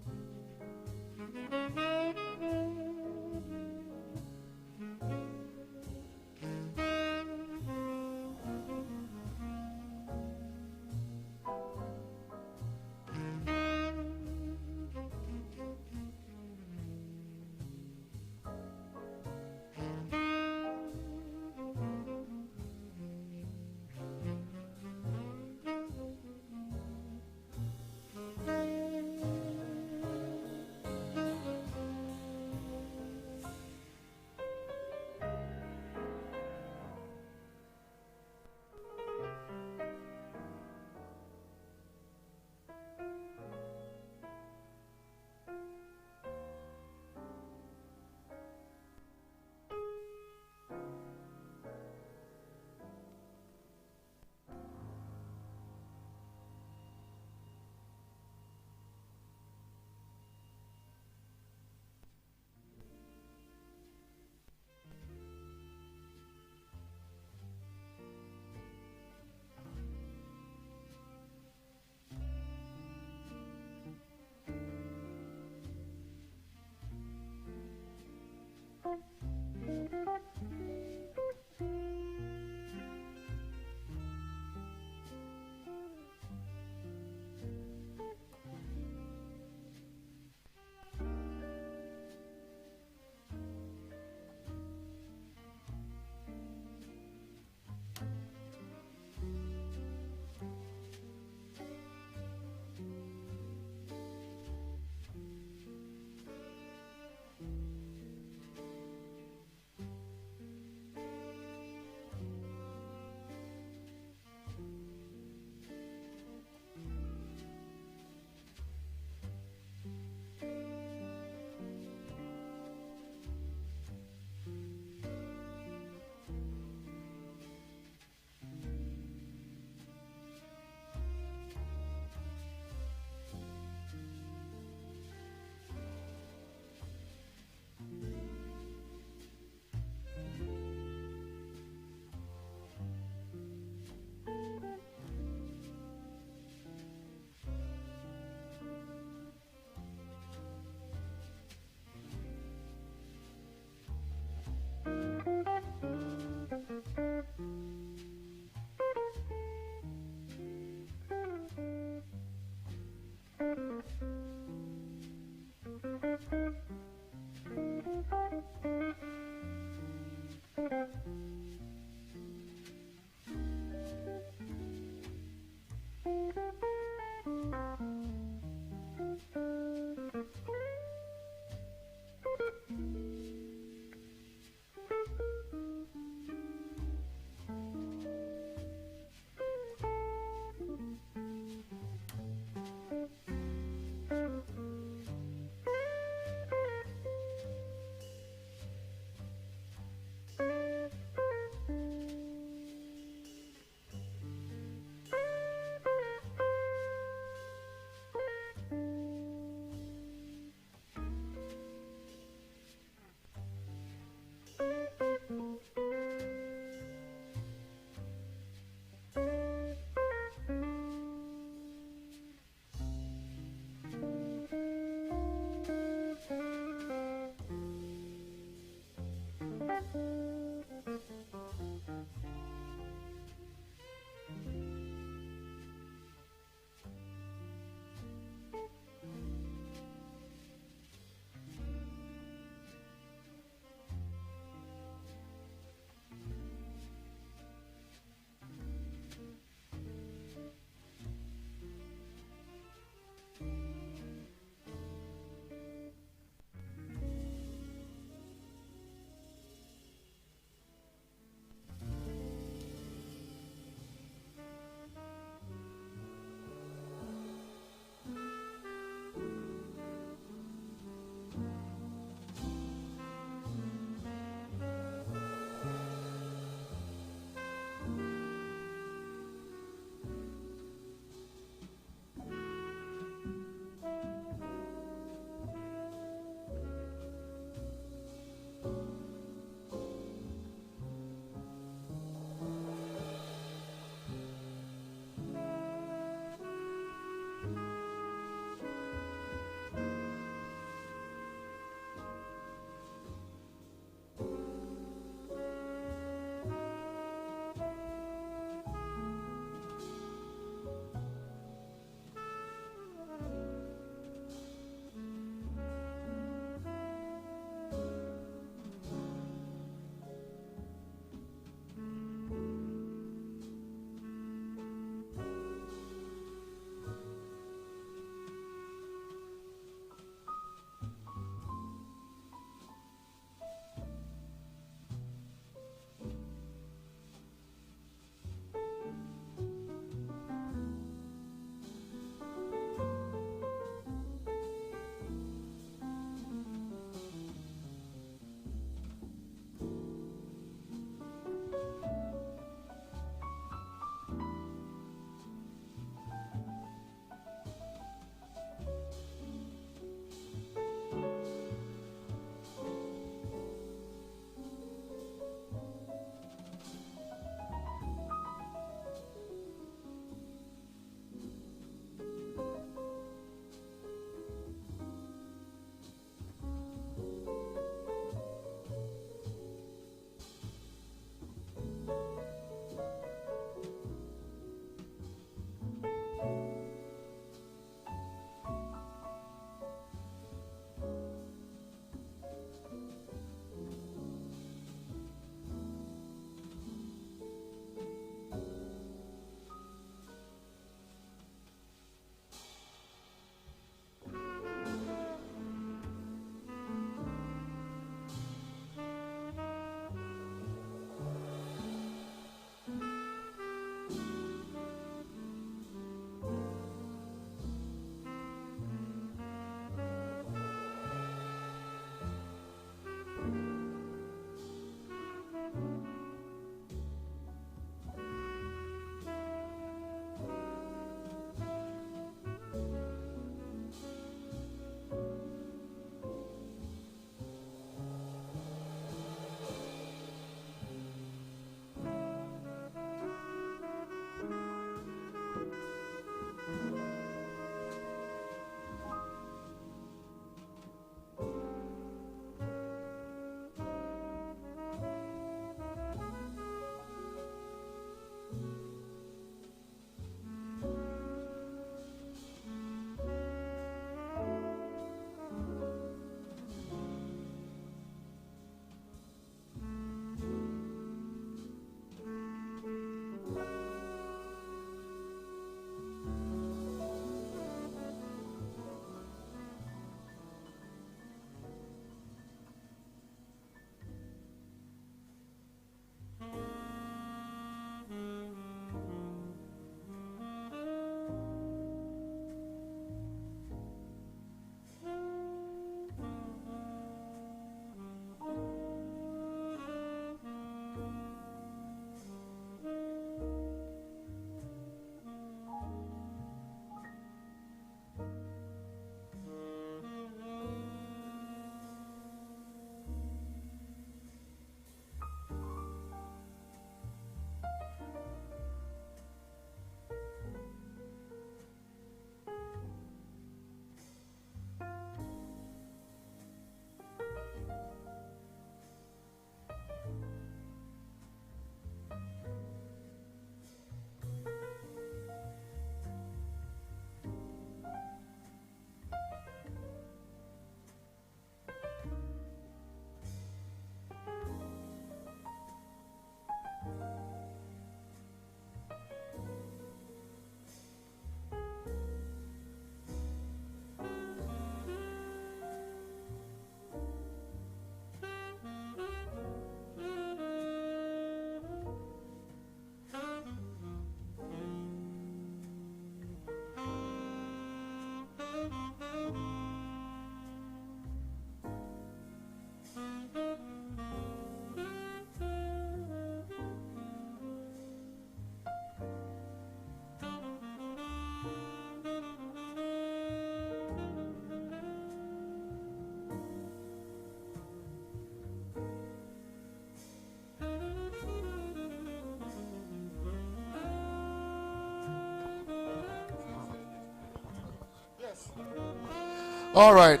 All right.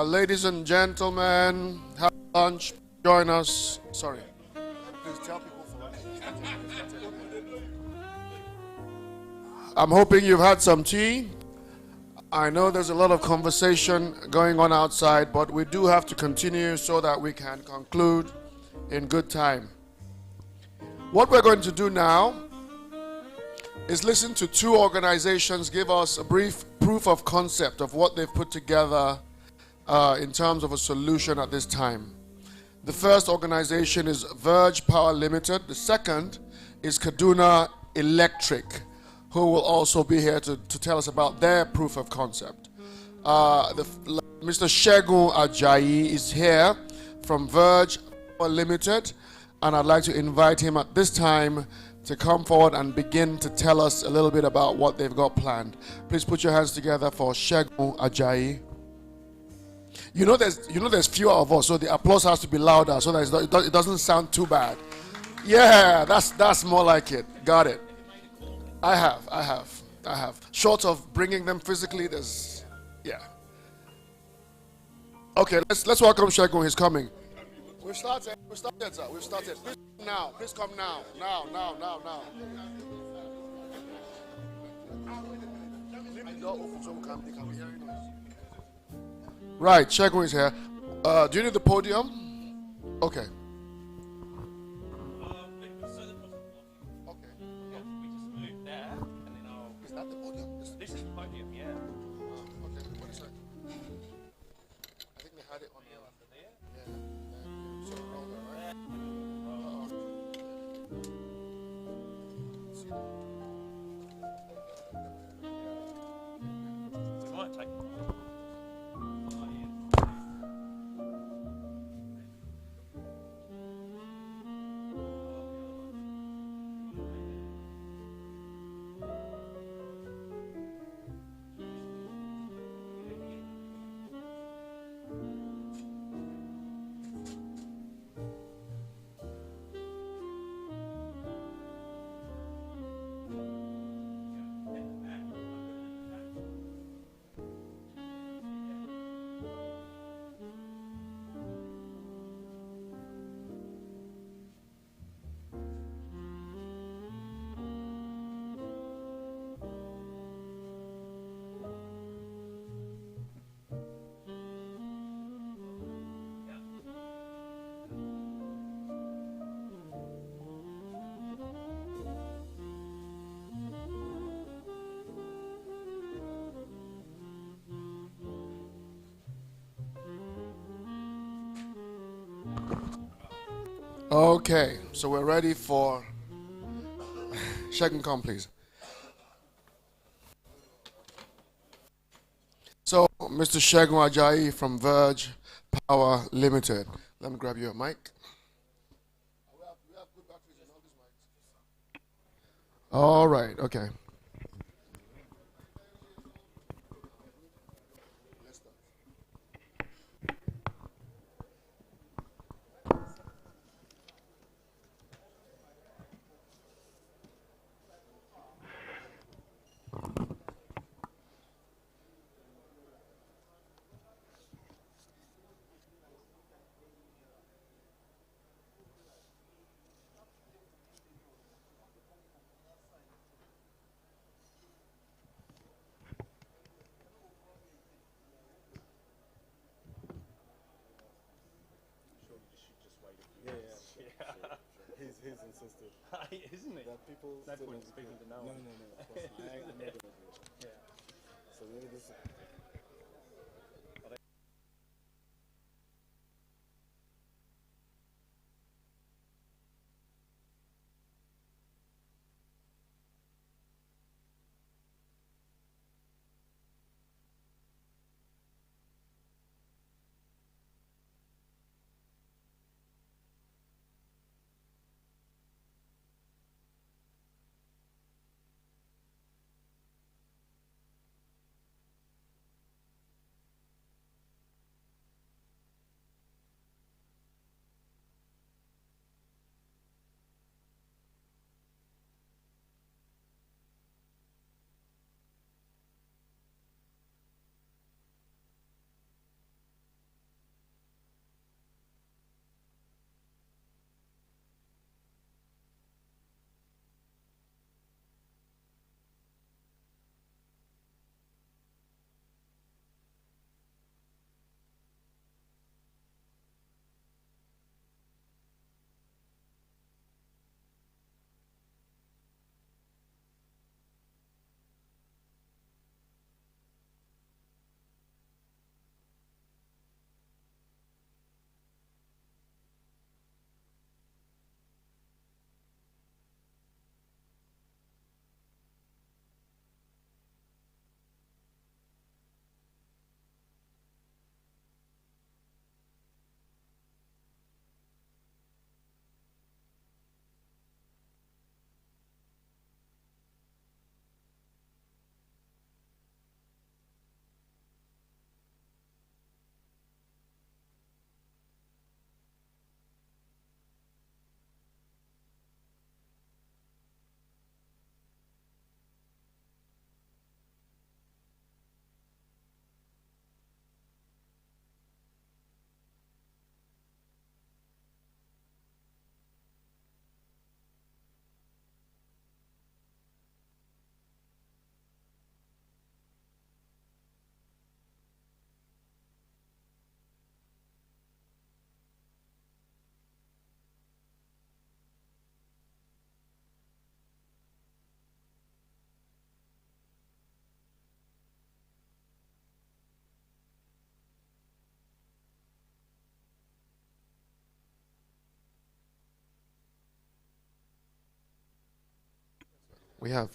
Ladies and gentlemen, have lunch. Join us. Sorry. Please tell people for lunch. I'm hoping you've had some tea. I know there's a lot of conversation going on outside, but we do have to continue so that we can conclude in good time. What we're going to do now is listen to two organizations give us a brief proof of concept of what they've put together in terms of a solution at this time. The first organization is Verge Power Limited. The second is Kaduna Electric, who will also be here to tell us about their proof of concept. Mr. Segun Ajayi is here from Verge Power Limited, and I'd like to invite him at this time to come forward and begin to tell us a little bit about what they've got planned. Please put your hands together for Segun Ajayi. You know there's fewer of us, so the applause has to be louder so that it doesn't sound too bad. Yeah, that's more like it. Got it. I have. Short of bringing them physically, yeah. Okay, let's welcome Segun. He's coming. We've started, sir. We've started. Please come now. Please come now. Now. Leave the door open so they can be hearing us. Right, Segun is here. Do you need the podium? Okay. Is that the podium? This is the podium, yeah. Okay, what is that? I think they had it on there. Yeah. So wrong, right? We might take. Okay, so we're ready for Segun, come please. So, Mr. Segun Ajayi from Verge Power Limited. Let me grab your mic. All right, okay. He's insisted. Isn't it? That people no point speaking to no one. No, of course not. I know that. Yeah. So maybe this. We have.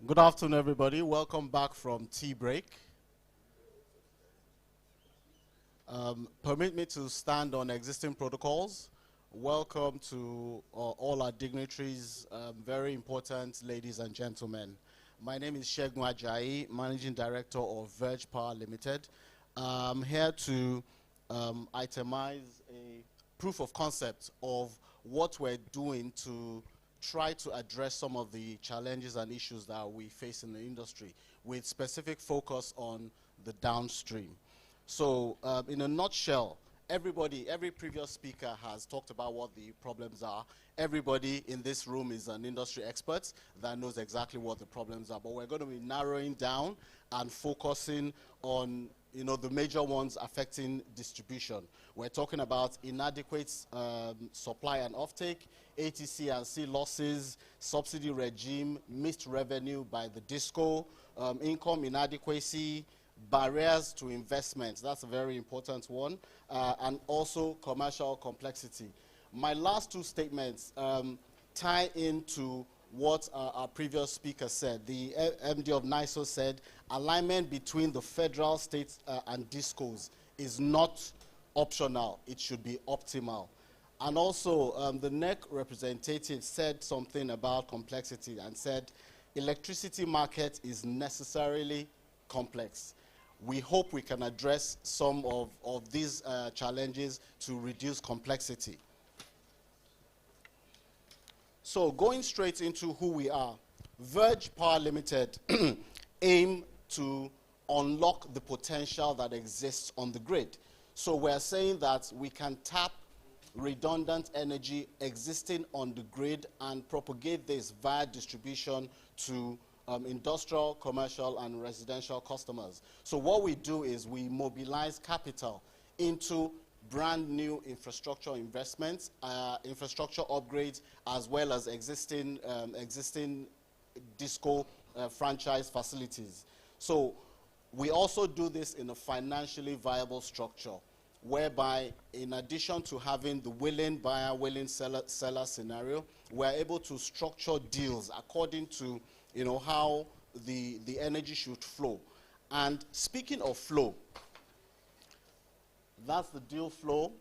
Good afternoon, everybody. Welcome back from tea break. Permit me to stand on existing protocols. Welcome to all our dignitaries, very important ladies and gentlemen. My name is Segun Ajayi, Managing Director of Verge Power Limited. I'm here to itemize a proof of concept of what we're doing to try to address some of the challenges and issues that we face in the industry, with specific focus on the downstream. So in a nutshell, every previous speaker has talked about what the problems are. Everybody in this room is an industry expert that knows exactly what the problems are, but we're going to be narrowing down and focusing on the major ones affecting distribution. We're talking about inadequate supply and offtake, ATC and C losses, subsidy regime, missed revenue by the DISCO, income inadequacy, barriers to investment, that's a very important one, and also commercial complexity. My last two statements tie into what our previous speaker said. The MD of NISO said alignment between the federal, states, and DISCOs is not optional, it should be optimal. And also, the NEC representative said something about complexity and said electricity market is necessarily complex. We hope we can address some of these challenges to reduce complexity. So going straight into who we are, Verge Power Limited aim to unlock the potential that exists on the grid. So we're saying that we can tap redundant energy existing on the grid and propagate this via distribution to industrial, commercial, and residential customers. So what we do is we mobilize capital into brand new infrastructure investments, infrastructure upgrades, as well as existing DISCO franchise facilities. So we also do this in a financially viable structure, whereby in addition to having the willing buyer, willing seller scenario, we're able to structure deals according to how the energy should flow. And speaking of flow, that's the deal flow.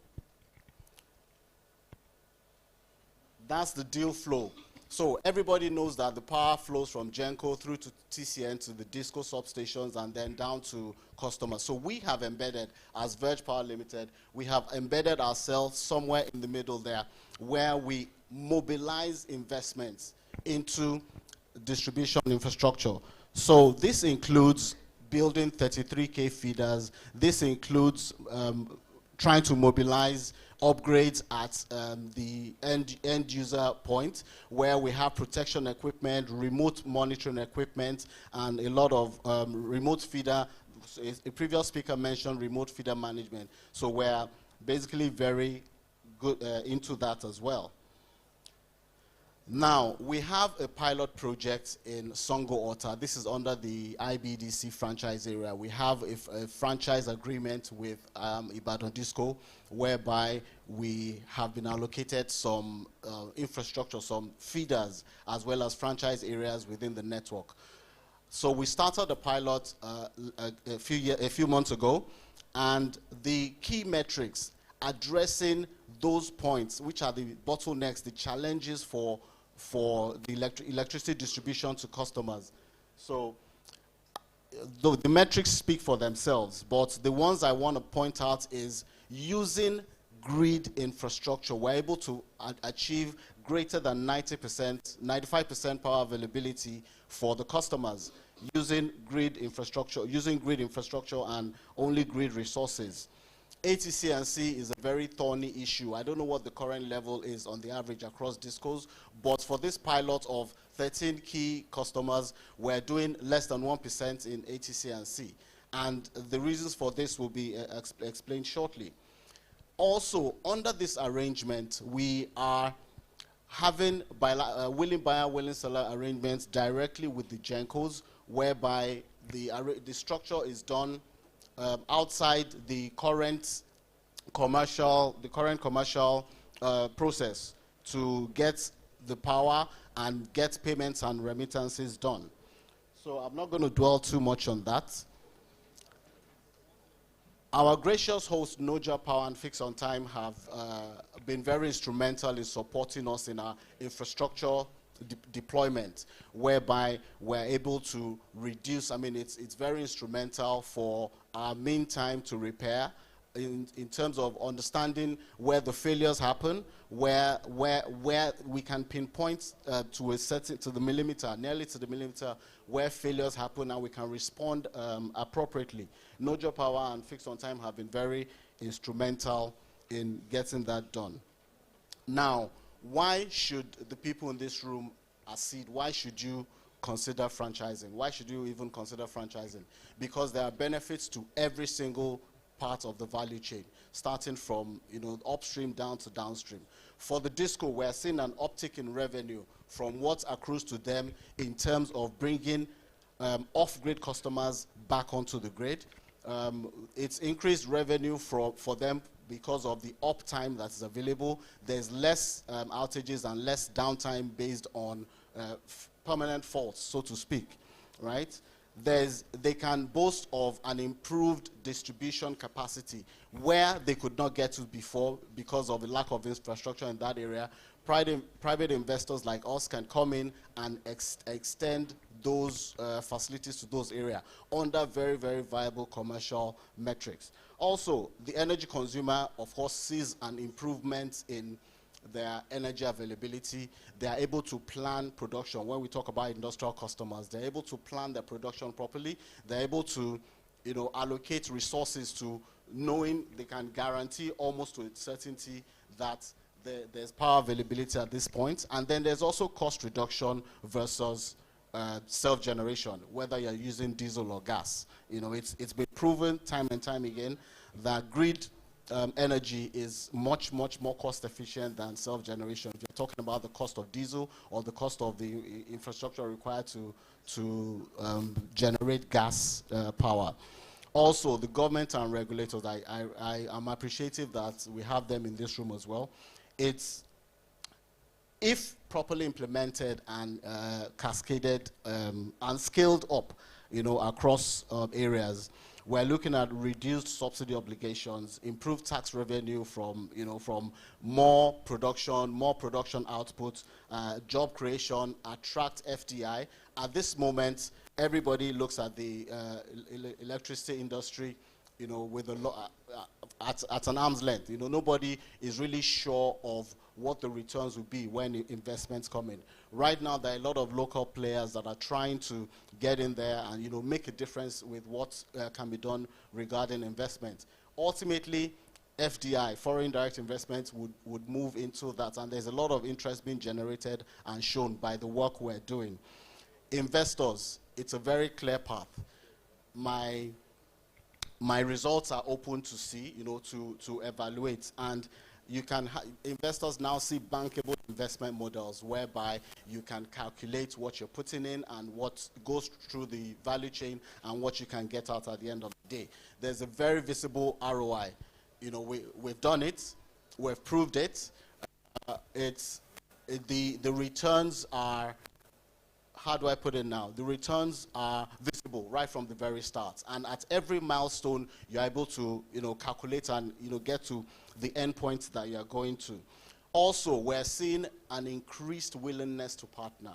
That's the deal flow. So everybody knows that the power flows from GENCO through to TCN to the DISCO substations and then down to customers. So we have embedded, as Verge Power Limited, we have embedded ourselves somewhere in the middle there, where we mobilize investments into distribution infrastructure. So this includes building 33K feeders. This includes trying to mobilize upgrades at the end user point, where we have protection equipment, remote monitoring equipment, and a lot of remote feeder. A previous speaker mentioned remote feeder management. So we're basically very good into that as well. Now, we have a pilot project in Songo Ota. This is under the IBDC franchise area. We have a franchise agreement with Ibadan Disco, whereby we have been allocated some infrastructure, some feeders, as well as franchise areas within the network. So we started the pilot a few months ago, and the key metrics addressing those points, which are the bottlenecks, the challenges for the electricity distribution to customers. So the metrics speak for themselves, but the ones I want to point out is using grid infrastructure. We're able to achieve greater than 90%, 95% power availability for the customers using grid infrastructure and only grid resources. ATC and C is a very thorny issue. I don't know what the current level is on the average across DISCOs, but for this pilot of 13 key customers, we're doing less than 1% in ATC and C. And the reasons for this will be explained shortly. Also, under this arrangement, we are having willing buyer, willing seller arrangements directly with the GENCOs, whereby the structure is done outside the current commercial process to get the power and get payments and remittances done. So I'm not going to dwell too much on that. Our gracious host, Noja Power and Fix on Time, have been very instrumental in supporting us in our infrastructure deployment, whereby we're able to reduce, I mean, it's very instrumental for our mean time to repair, in terms of understanding where the failures happen, where we can pinpoint to a certain, to the millimeter, nearly to the millimeter, where failures happen, and we can respond appropriately. Noja Power and Fix on Time have been very instrumental in getting that done. Now, why should the people in this room accede? Why should you consider franchising? Why should you even consider franchising? Because there are benefits to every single part of the value chain, starting from upstream down to downstream. For the disco, we're seeing an uptick in revenue from what accrues to them in terms of bringing off-grid customers back onto the grid. It's increased revenue for them because of the uptime that is available. There's less outages and less downtime based on permanent faults, so to speak, right? They can boast of an improved distribution capacity where they could not get to before because of the lack of infrastructure in that area. Private investors like us can come in and extend those facilities to those areas under very, very viable commercial metrics. Also, the energy consumer, of course, sees an improvement in their energy availability. They are able to plan production. When we talk about industrial customers, they're able to plan their production properly. They're able to, allocate resources to knowing they can guarantee almost to a certainty that there's power availability at this point. And then there's also cost reduction versus self-generation, whether you're using diesel or gas. It's been proven time and time again that grid energy is much, much more cost efficient than self-generation. If you're talking about the cost of diesel or the cost of the infrastructure required to generate gas power. Also, the government and regulators, I am appreciative that we have them in this room as well. It's, if properly implemented and cascaded and scaled up, across areas, we're looking at reduced subsidy obligations, improved tax revenue from more production output, job creation, attract FDI. At this moment, everybody looks at the electricity industry, with at an arm's length. Nobody is really sure of what the returns will be when investments come in. Right now, there are a lot of local players that are trying to get in there and make a difference with what can be done regarding investment. Ultimately, FDI, foreign direct investments, would move into that, and there's a lot of interest being generated and shown by the work we're doing. Investors, it's a very clear path. My results are open to see, to evaluate, and you can investors now see bankable investment models whereby you can calculate what you're putting in and what goes through the value chain and what you can get out at the end of the day. There's a very visible ROI. We've done it, we've proved it. The returns are, how do I put it now? The returns are visible right from the very start. And at every milestone, you're able to, calculate and, get to the endpoint that you're going to. Also, we're seeing an increased willingness to partner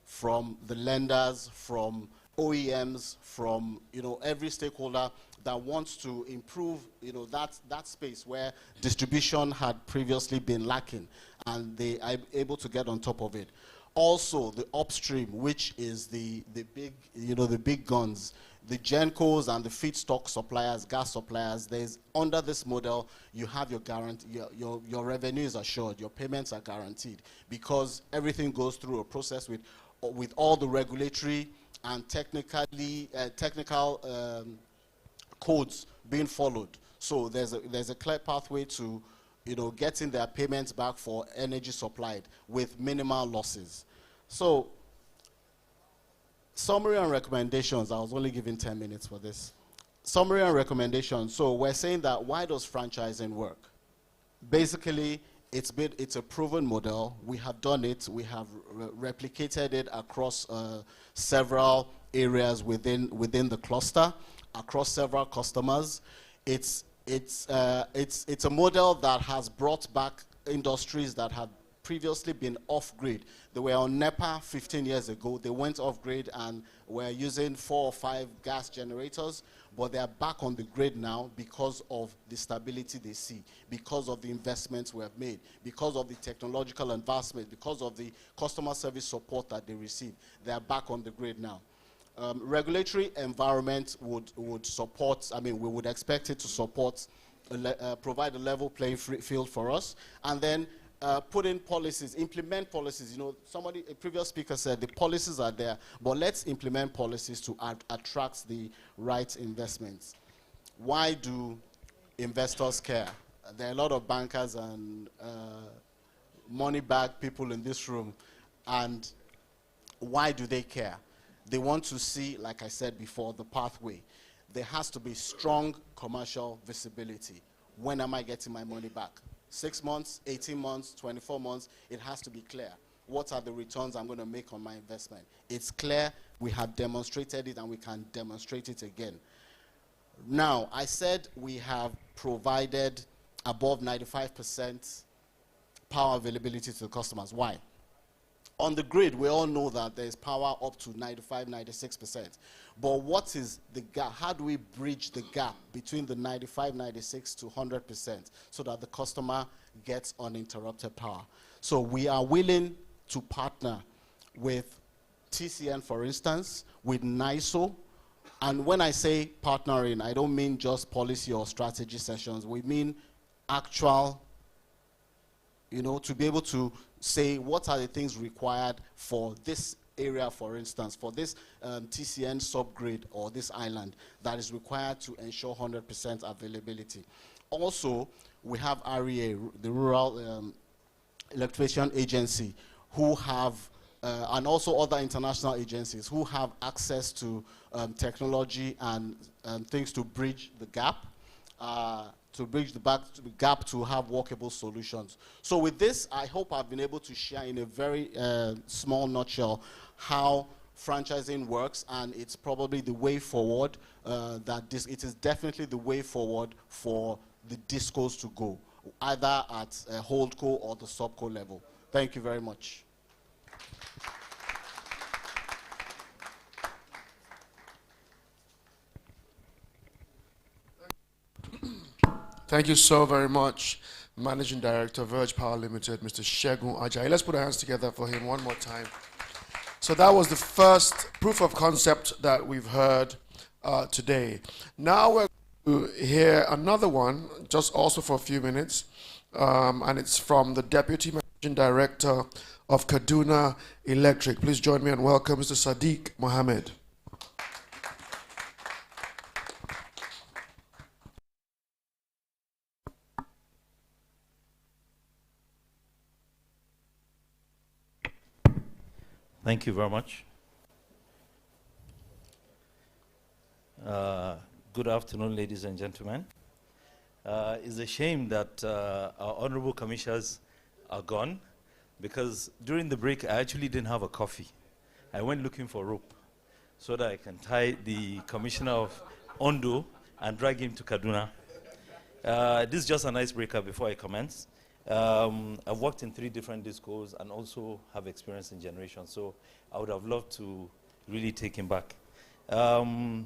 from the lenders, from OEMs, from, every stakeholder that wants to improve, that space where distribution had previously been lacking, and they are able to get on top of it. Also, the upstream, which is the big, the big guns, the GenCos and the feedstock suppliers, gas suppliers. There's, under this model, you have your guarantee, your revenue is assured, your payments are guaranteed, because everything goes through a process with all the regulatory and technical codes being followed. So there's a clear pathway to getting their payments back for energy supplied with minimal losses. So, summary and recommendations. I was only given 10 minutes for this. Summary and recommendations. So we're saying that, why does franchising work? Basically, it's a proven model. We have done it. We have replicated it across several areas within the cluster across several customers. It's a model that has brought back industries that had previously been off-grid. They were on NEPA 15 years ago. They went off-grid and were using 4 or 5 gas generators, but they are back on the grid now because of the stability they see, because of the investments we have made, because of the technological advancement, because of the customer service support that they receive. They are back on the grid now. Regulatory environment would support, we would expect it to support, provide a level playing field for us, and then put in policies, implement policies. A previous speaker said the policies are there, but let's implement policies to attract the right investments. Why do investors care? There are a lot of bankers and money bag people in this room, and why do they care? They want to see, like I said before, the pathway. There has to be strong commercial visibility. When am I getting my money back? 6 months, 18 months, 24 months, it has to be clear. What are the returns I'm going to make on my investment? It's clear, we have demonstrated it, and we can demonstrate it again. Now, I said we have provided above 95% power availability to the customers. Why? On the grid, we all know that there's power up to 95, 96%. But what is the gap? How do we bridge the gap between the 95, 96 to 100% so that the customer gets uninterrupted power? So we are willing to partner with TCN, for instance, with NISO. And when I say partnering, I don't mean just policy or strategy sessions. We mean actual, to be able to say what are the things required for this area, for instance, for this TCN subgrid or this island that is required to ensure 100% availability. Also, we have REA, the Rural Electrification Agency, who have, and also other international agencies who have access to technology and things to bridge the gap. To bridge the gap to have workable solutions. So with this, I hope I've been able to share in a very small nutshell how franchising works, and it's probably the way forward, it is definitely the way forward for the discos to go, either at a holdco or the subco level. Thank you very much. Thank you so very much, Managing Director, Verge Power Limited, Mr. Segun Ajayi. Let's put our hands together for him one more time. So that was the first proof of concept that we've heard today. Now we're going to hear another one, just also for a few minutes, and it's from the Deputy Managing Director of Kaduna Electric. Please join me and welcome Mr. Sadiq Mohammed. Thank you very much. Good afternoon, ladies and gentlemen. It's a shame that our honorable commissioners are gone, because during the break, I actually didn't have a coffee. I went looking for rope so that I can tie the commissioner of Ondo and drag him to Kaduna. This is just an icebreaker before I commence. I've worked in 3 different discos and also have experience in generation, so I would have loved to really take him back. I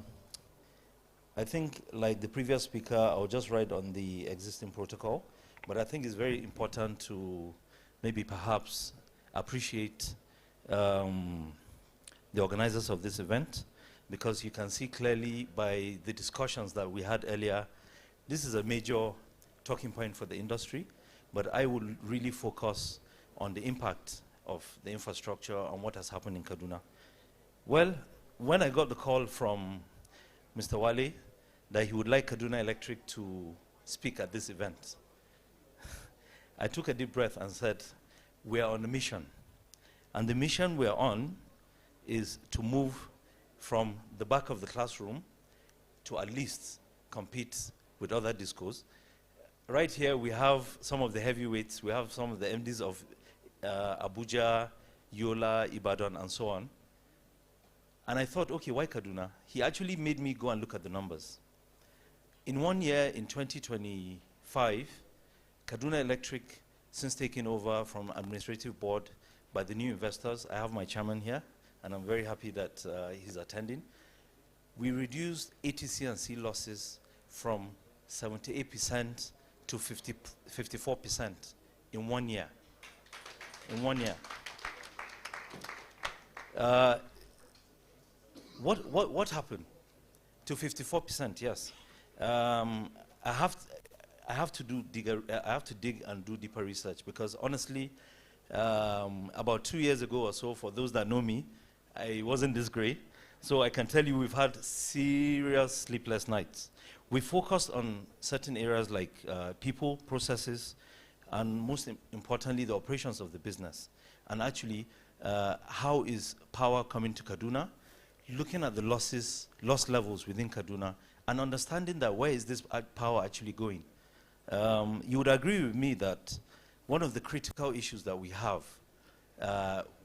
think, like the previous speaker, I'll just write on the existing protocol, but I think it's very important to maybe perhaps appreciate the organizers of this event, because you can see clearly by the discussions that we had earlier, this is a major talking point for the industry. But I will really focus on the impact of the infrastructure and what has happened in Kaduna. Well, when I got the call from Mr. Wale that he would like Kaduna Electric to speak at this event, I took a deep breath and said, we are on a mission. And the mission we are on is to move from the back of the classroom to at least compete with other discos. Right here, we have some of the heavyweights. We have some of the MDs of Abuja, Yola, Ibadan, and so on. And I thought, okay, why Kaduna? He actually made me go and look at the numbers. In 1 year, in 2025, Kaduna Electric, since taking over from administrative board by the new investors, I have my chairman here, and I'm very happy that he's attending. We reduced ATC and C losses from 78% to 54% in 1 year. In 1 year. What happened? To 54%, yes. I have to dig and do deeper research, because honestly, about 2 years ago or so, for those that know me, I wasn't this great. So I can tell you we've had serious sleepless nights. We focused on certain areas like people, processes, and most importantly, the operations of the business. And actually, how is power coming to Kaduna? Looking at the loss levels within Kaduna, and understanding that where is this power actually going. You would agree with me that one of the critical issues that we have,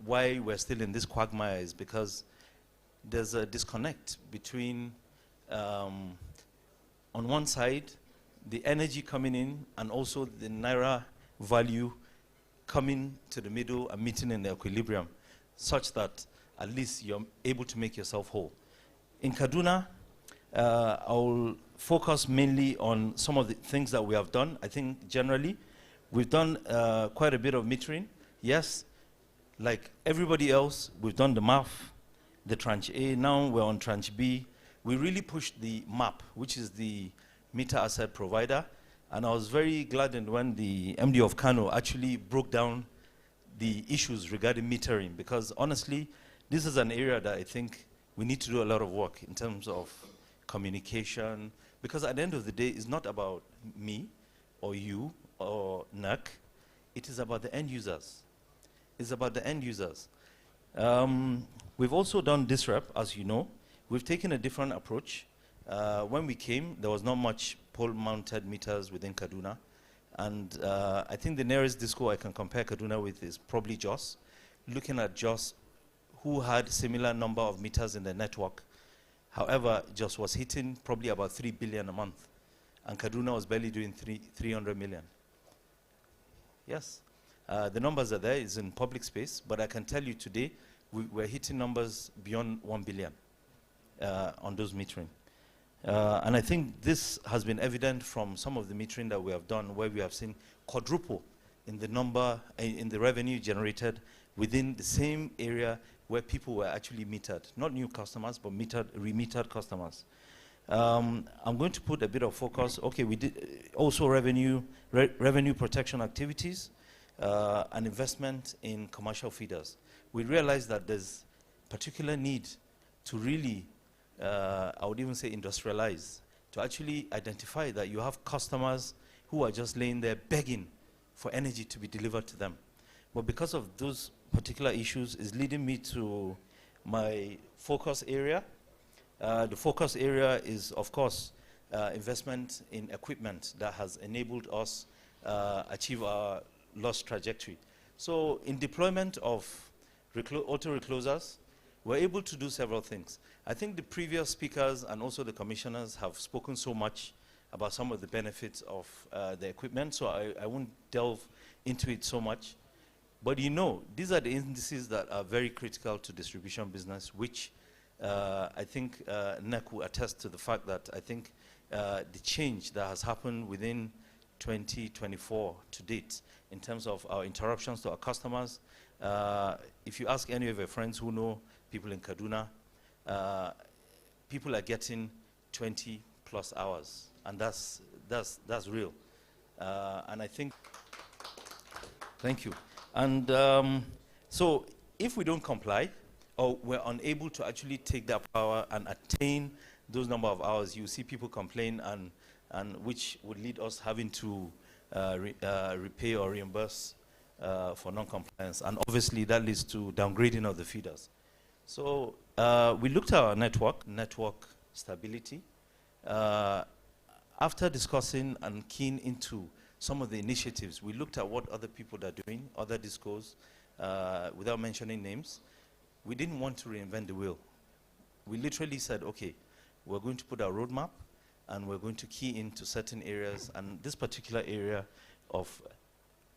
why we're still in this quagmire, is because there's a disconnect between, on one side, the energy coming in, and also the naira value coming to the middle and meeting in the equilibrium, such that at least you're able to make yourself whole. In Kaduna, I'll focus mainly on some of the things that we have done. I think generally, we've done quite a bit of metering. Yes, like everybody else, we've done the MAF, the tranche A, now we're on tranche B. We really pushed the MAP, which is the meter asset provider. And I was very gladdened when the MD of Kano actually broke down the issues regarding metering, because honestly, this is an area that I think we need to do a lot of work in terms of communication, because at the end of the day, it's not about me or you or NAC. It is about the end users. It's about the end users. We've also done disrupt, as you know. We've taken a different approach. When we came, there was not much pole-mounted meters within Kaduna. And I think the nearest disco I can compare Kaduna with is probably Jos. Looking at Jos, who had similar number of meters in the network. However, Jos was hitting probably about 3 billion a month. And Kaduna was barely doing 300 million. Yes. The numbers are there, it's in public space, but I can tell you today, we're hitting numbers beyond 1 billion on those metering. And I think this has been evident from some of the metering that we have done, where we have seen quadruple in the number, in the revenue generated within the same area where people were actually metered. Not new customers, but remetered customers. I'm going to put a bit of focus. Okay, we did also revenue protection activities and investment in commercial feeders. We realized that there's particular need to really, I would even say industrialize, to actually identify that you have customers who are just laying there begging for energy to be delivered to them. But because of those particular issues is leading me to my focus area. The focus area is, of course, investment in equipment that has enabled us achieve our loss trajectory. So in deployment of auto reclosers, we're able to do several things. I think the previous speakers and also the commissioners have spoken so much about some of the benefits of the equipment, so I won't delve into it so much. But you know, these are the indices that are very critical to distribution business, which I think NEC will attest to the fact that I think the change that has happened within 2024 to date in terms of our interruptions to our customers. If you ask any of your friends who know people in Kaduna, people are getting 20 plus hours, and that's real. And I think, thank you. And so if we don't comply, or we're unable to actually take that power and attain those number of hours, you see people complain, and which would lead us having to repay or reimburse for non-compliance. And obviously that leads to downgrading of the feeders. So we looked at our network stability. After discussing and keying into some of the initiatives, we looked at what other people are doing, other discos, without mentioning names. We didn't want to reinvent the wheel. we literally said, okay, we're going to put our roadmap and we're going to key into certain areas. And this particular area of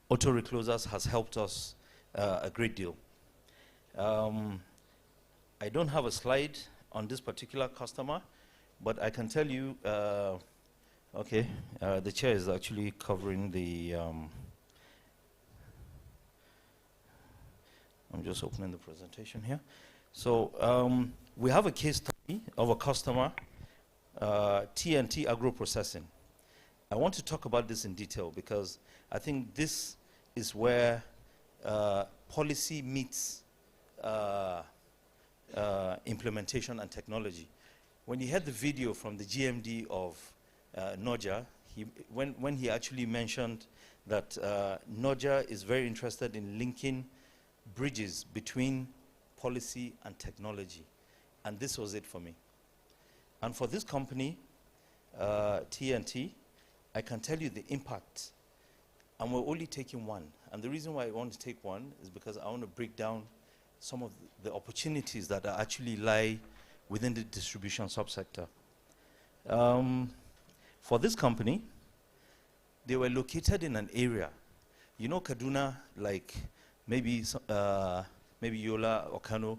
auto reclosers has helped us a great deal. I don't have a slide on this particular customer, but I can tell you, okay, the chair is actually covering the, I'm just opening the presentation here. So we have a case study of a customer, TNT Agro Processing. I want to talk about this in detail because I think this is where policy meets implementation and technology. When you heard the video from the GMD of Noja, when he actually mentioned that Noja is very interested in linking bridges between policy and technology, and this was it for me. And for this company, TNT, I can tell you the impact, and we're only taking one. And the reason why I want to take one is because I want to break down some of the opportunities that actually lie within the distribution subsector. For this company, they were located in an area. You know Kaduna, like maybe Yola or Kano.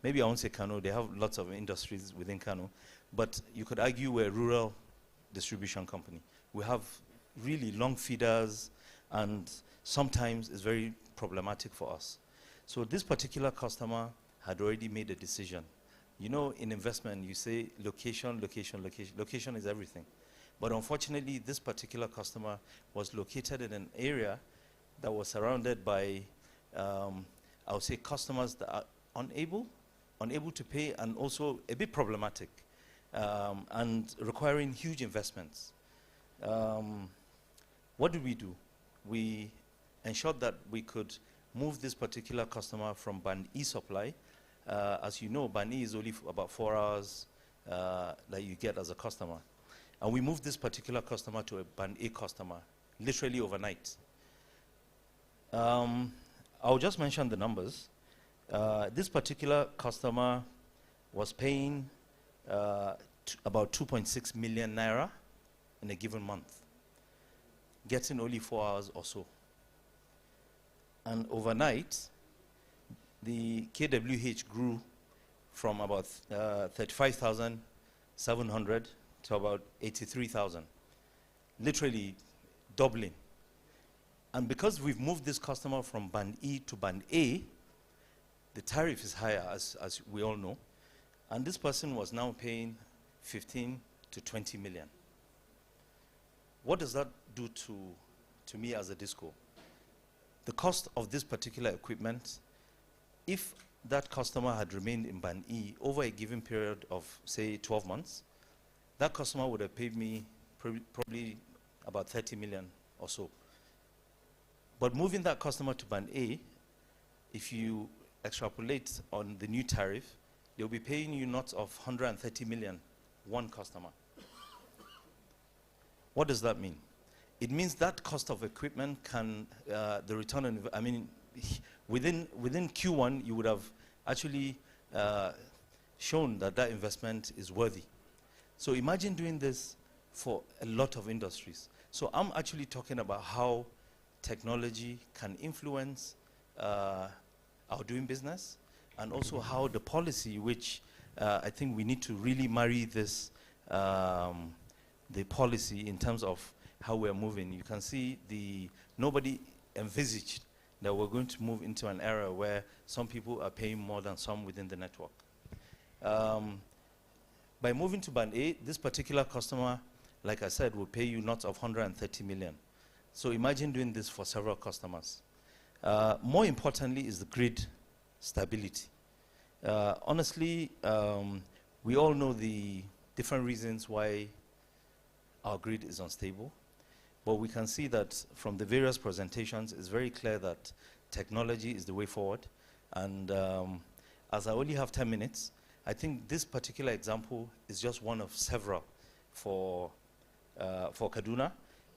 Maybe I won't say Kano, they have lots of industries within Kano. But you could argue we're a rural distribution company. We have really long feeders, and sometimes it's very problematic for us. So this particular customer had already made a decision. You know, in investment, you say location, location, location. Location is everything. But unfortunately, this particular customer was located in an area that was surrounded by, I would say, customers that are unable to pay, and also a bit problematic, and requiring huge investments. What did we do? We ensured that we could move this particular customer from Band E supply. As you know, Band E is only about 4 hours that you get as a customer. And we moved this particular customer to a Band A customer, literally overnight. I'll just mention the numbers. This particular customer was paying about 2.6 million naira in a given month, getting only 4 hours or so. And overnight, the KWH grew from about 35,700 to about 83,000, literally doubling. And because we've moved this customer from Band E to Band A, the tariff is higher, as we all know. And this person was now paying 15 to 20 million. What does that do to me as a disco? The cost of this particular equipment, if that customer had remained in Band E over a given period of, say, 12 months, that customer would have paid me probably about 30 million or so. But moving that customer to Band A, if you extrapolate on the new tariff, they'll be paying you not of 130 million, one customer. What does that mean? It means that cost of equipment can, the return on, I mean, within Q1, you would have actually shown that that investment is worthy. So imagine doing this for a lot of industries. So I'm actually talking about how technology can influence our doing business, and also how the policy, which I think we need to really marry this, the policy in terms of how we're moving. You can see nobody envisaged that we're going to move into an era where some people are paying more than some within the network. By moving to Band A, this particular customer, like I said, will pay you not of 130 million. So imagine doing this for several customers. More importantly is the grid stability. Honestly, we all know the different reasons why our grid is unstable. But we can see that from the various presentations, it's very clear that technology is the way forward. And as I only have 10 minutes, I think this particular example is just one of several for Kaduna.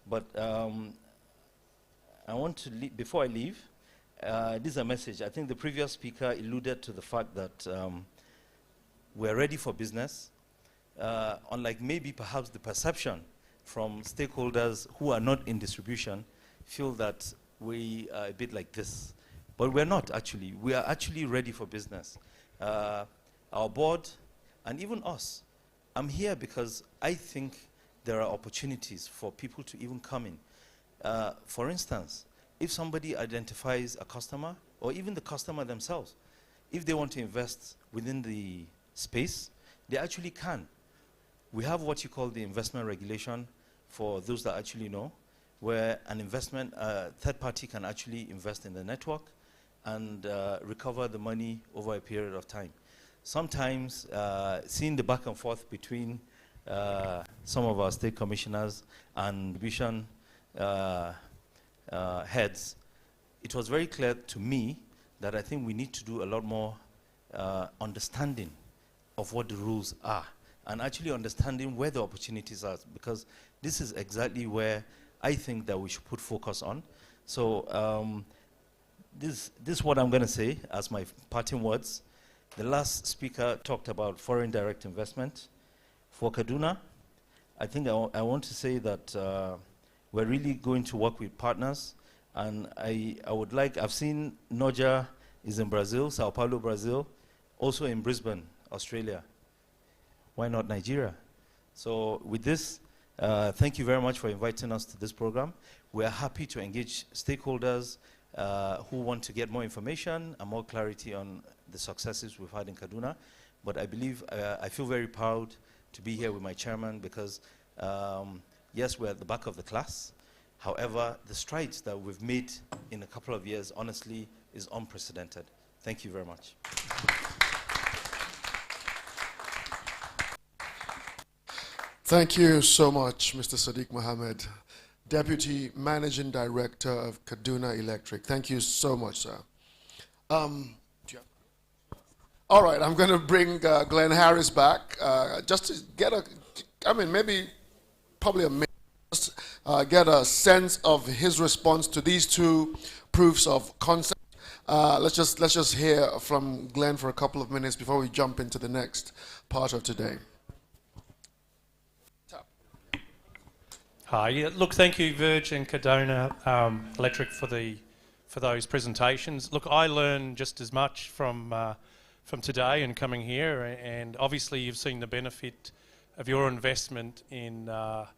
But I want to leave, before I leave, this is a message. I think the previous speaker alluded to the fact that we're ready for business, unlike maybe perhaps the perception from stakeholders who are not in distribution feel that we are a bit like this. But we're not actually. We are actually ready for business. Our board, and even us, I'm here because I think there are opportunities for people to even come in. For instance, if somebody identifies a customer, or even the customer themselves, if they want to invest within the space, they actually can. We have what you call the investment regulation, for those that actually know, where an investment, third party can actually invest in the network and recover the money over a period of time. Sometimes, seeing the back and forth between some of our state commissioners and division heads, it was very clear to me that I think we need to do a lot more understanding of what the rules are and actually understanding where the opportunities are, because this is exactly where I think that we should put focus on. So this is what I'm going to say as my parting words. The last speaker talked about foreign direct investment. For Kaduna, I think I want to say that we're really going to work with partners, and I would like, I've seen Noja is in Brazil, Sao Paulo, Brazil, also in Brisbane, Australia. Why not Nigeria? So with this, thank you very much for inviting us to this program. We are happy to engage stakeholders who want to get more information and more clarity on the successes we've had in Kaduna. But I believe, I feel very proud to be here with my chairman because, yes, we're at the back of the class. However, the strides that we've made in a couple of years, honestly, is unprecedented. Thank you very much. Thank you so much, Mr. Sadiq Mohammed, Deputy Managing Director of Kaduna Electric. Thank you so much, sir. All right, I'm going to bring Glenn Harris back just to get probably a minute, just get a sense of his response to these two proofs of concept. Let's just hear from Glenn for a couple of minutes before we jump into the next part of today. Hi. Yeah, look, thank you, Virg and Kaduna Electric, for those presentations. Look, I learned just as much from today and coming here, and obviously you've seen the benefit of your investment in auto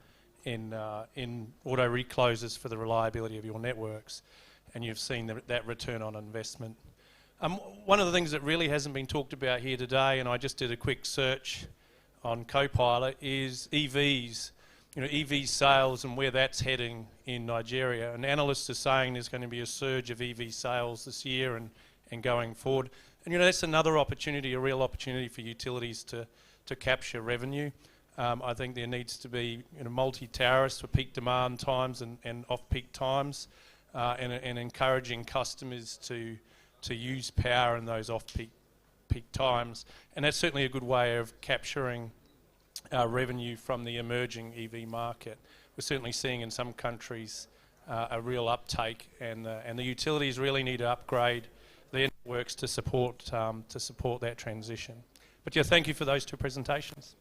reclosers for the reliability of your networks, and you've seen that return on investment. One of the things that really hasn't been talked about here today, and I just did a quick search on Copilot, is EVs. EV sales and where that's heading in Nigeria. And analysts are saying there's going to be a surge of EV sales this year and going forward. And that's another opportunity, a real opportunity for utilities to capture revenue. I think there needs to be multi-tariffs for peak demand times and off-peak times, and encouraging customers to use power in those off-peak times. And that's certainly a good way of capturing revenue from the emerging EV market. We're certainly seeing in some countries a real uptake, and the utilities really need to upgrade their networks to support that transition. But yeah, thank you for those two presentations.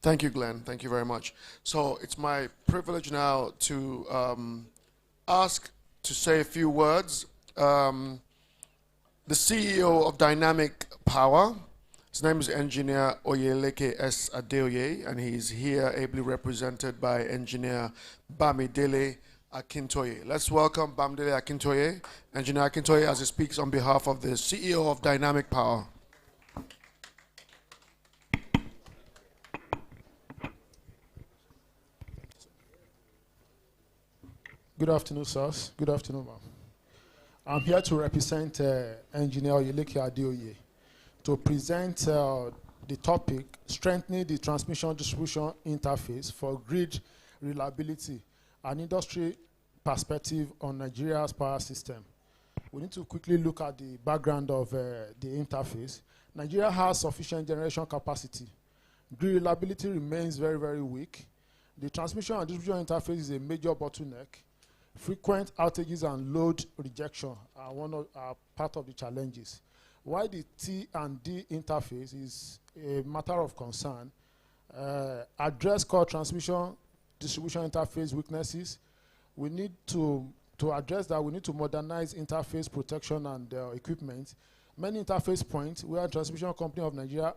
Thank you, Glenn. Thank you very much. So it's my privilege now to ask to say a few words. The CEO of Dynamic Power, his name is Engineer Oyeleke S. Adeoye, and he's here ably represented by Engineer Bamidele Akintoye. Let's welcome Bamidele Akintoye, Engineer Akintoye, as he speaks on behalf of the CEO of Dynamic Power. Good afternoon, sirs. Good afternoon, ma'am. I'm here to represent Engineer Oyeleke Adeoye to present the topic, strengthening the transmission distribution interface for grid reliability, an industry perspective on Nigeria's power system. We need to quickly look at the background of the interface. Nigeria has sufficient generation capacity Grid reliability remains very, very weak. The transmission and distribution interface is a major bottleneck. Frequent outages and load rejection are part of the challenges. While the T and D interface is a matter of concern, address core transmission distribution interface weaknesses. We need to address that. We need to modernize interface protection and equipment. Many interface points where Transmission Company of Nigeria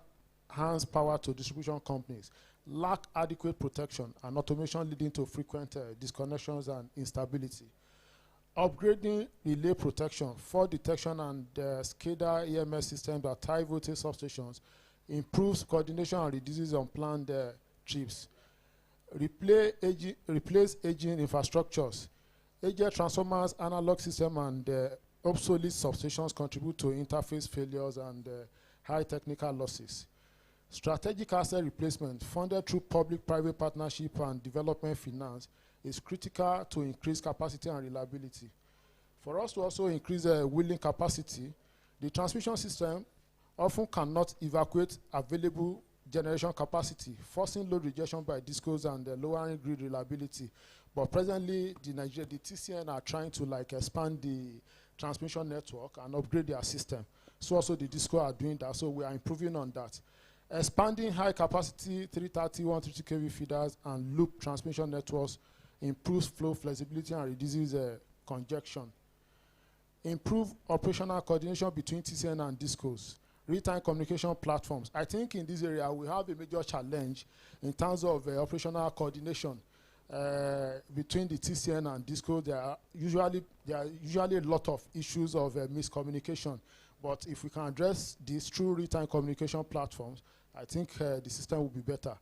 hands power to distribution companies lack adequate protection and automation, leading to frequent disconnections and instability. Upgrading relay protection, fault detection, and SCADA EMS systems at high voltage substations improves coordination and reduces unplanned trips. Replace aging infrastructures. Aged transformers, analog system, and obsolete substations contribute to interface failures and high technical losses. Strategic asset replacement, funded through public-private partnership and development finance, is critical to increase capacity and reliability. For us to also increase wheeling capacity, the transmission system often cannot evacuate available generation capacity, forcing load rejection by discos and lowering grid reliability. But presently, the TCN are trying to expand the transmission network and upgrade their system. So also the disco are doing that, so we are improving on that. Expanding high capacity 330, 130 kV feeders and loop transmission networks improves flow flexibility and reduces congestion. Improve operational coordination between TCN and discos. Real-time communication platforms. I think in this area we have a major challenge in terms of operational coordination between the TCN and disco. There are usually a lot of issues of miscommunication. But if we can address these through real-time communication platforms, I think the system will be better.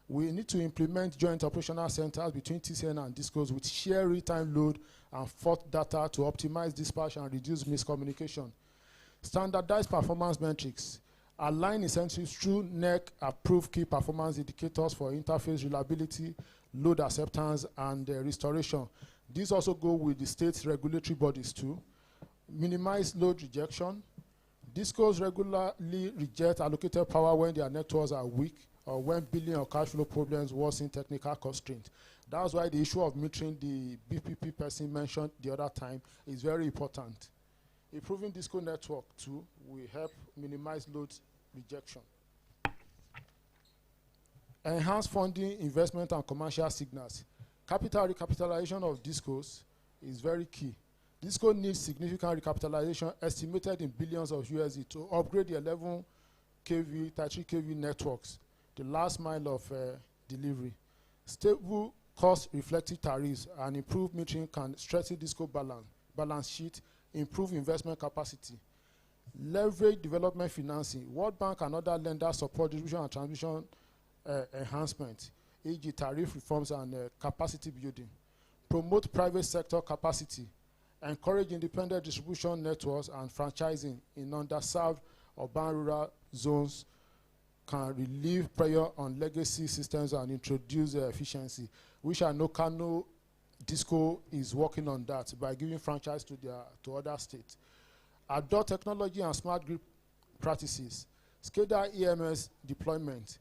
We need to implement joint operational centers between TCN and discos with shared real-time load and fault data to optimize dispatch and reduce miscommunication. Standardized performance metrics. Align incentives through NEC approved key performance indicators for interface reliability, load acceptance, and restoration. These also go with the state regulatory bodies too. Minimize load rejection. Discos regularly reject allocated power when their networks are weak or when billing or cash flow problems worsen technical constraints. That's why the issue of metering the BPP person mentioned the other time is very important. Improving disco network too will help minimize load rejection. Enhance funding, investment, and commercial signals. Capital recapitalization of discos is very key. Disco needs significant recapitalization estimated in billions of USD to upgrade the 11 kV, 33 kV networks, the last mile of delivery. Stable cost-reflective tariffs and improved metering can strengthen disco balance sheet, improve investment capacity. Leverage development financing. World Bank and other lenders support distribution and transmission enhancement, e.g. tariff reforms and capacity building. Promote private sector capacity. Encourage independent distribution networks and franchising in underserved urban rural zones can relieve pressure on legacy systems and introduce efficiency, which I know Kano Disco is working on that by giving franchise to other states. Adopt technology and smart grid practices. SCADA EMS deployment.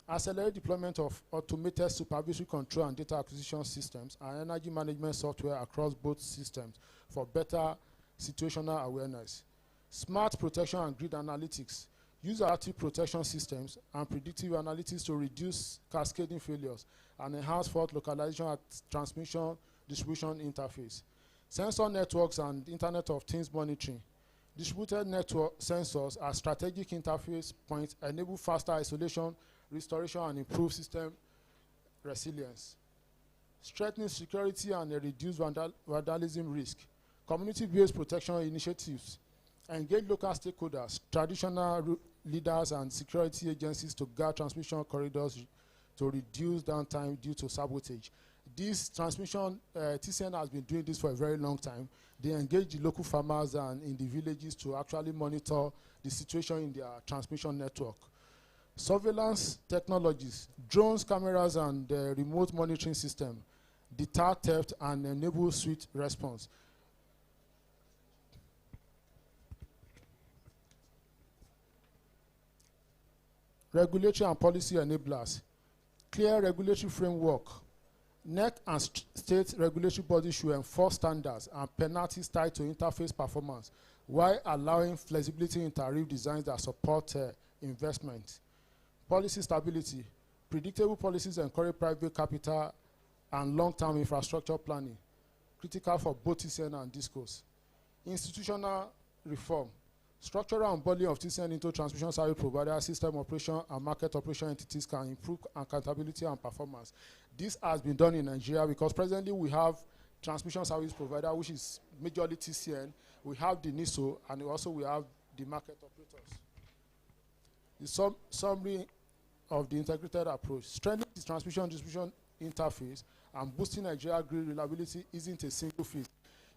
Accelerate deployment of automated supervisory control and data acquisition systems and energy management software across both systems for better situational awareness. Smart protection and grid analytics. Use active protection systems and predictive analytics to reduce cascading failures and enhance fault localization at transmission distribution interface. Sensor networks and Internet of Things monitoring. Distributed network sensors as strategic interface points enable faster isolation, restoration, and improve system resilience. Strengthening security and reduce vandalism risk. Community-based protection initiatives. Engage local stakeholders, traditional leaders, and security agencies to guard transmission corridors to reduce downtime due to sabotage. This transmission, TCN has been doing this for a very long time. They engage the local farmers and in the villages to actually monitor the situation in their transmission network. Surveillance technologies, drones, cameras, and remote monitoring system deter theft and enable swift response. regulatory and policy enablers, clear regulatory framework. NEC and state regulatory bodies should enforce standards and penalties tied to interface performance while allowing flexibility in tariff designs that support investment. Policy stability. Predictable policies encourage private capital and long-term infrastructure planning, critical for both TCN and DISCOs. Institutional reform. Structural unbundling of TCN into transmission service provider, system operation, and market operation entities can improve accountability and performance. This has been done in Nigeria because presently we have transmission service provider, which is majorly TCN. We have the NISO, and also we have the market operators. The summary of the integrated approach: strengthening the transmission distribution interface and boosting Nigeria grid reliability isn't a single feat.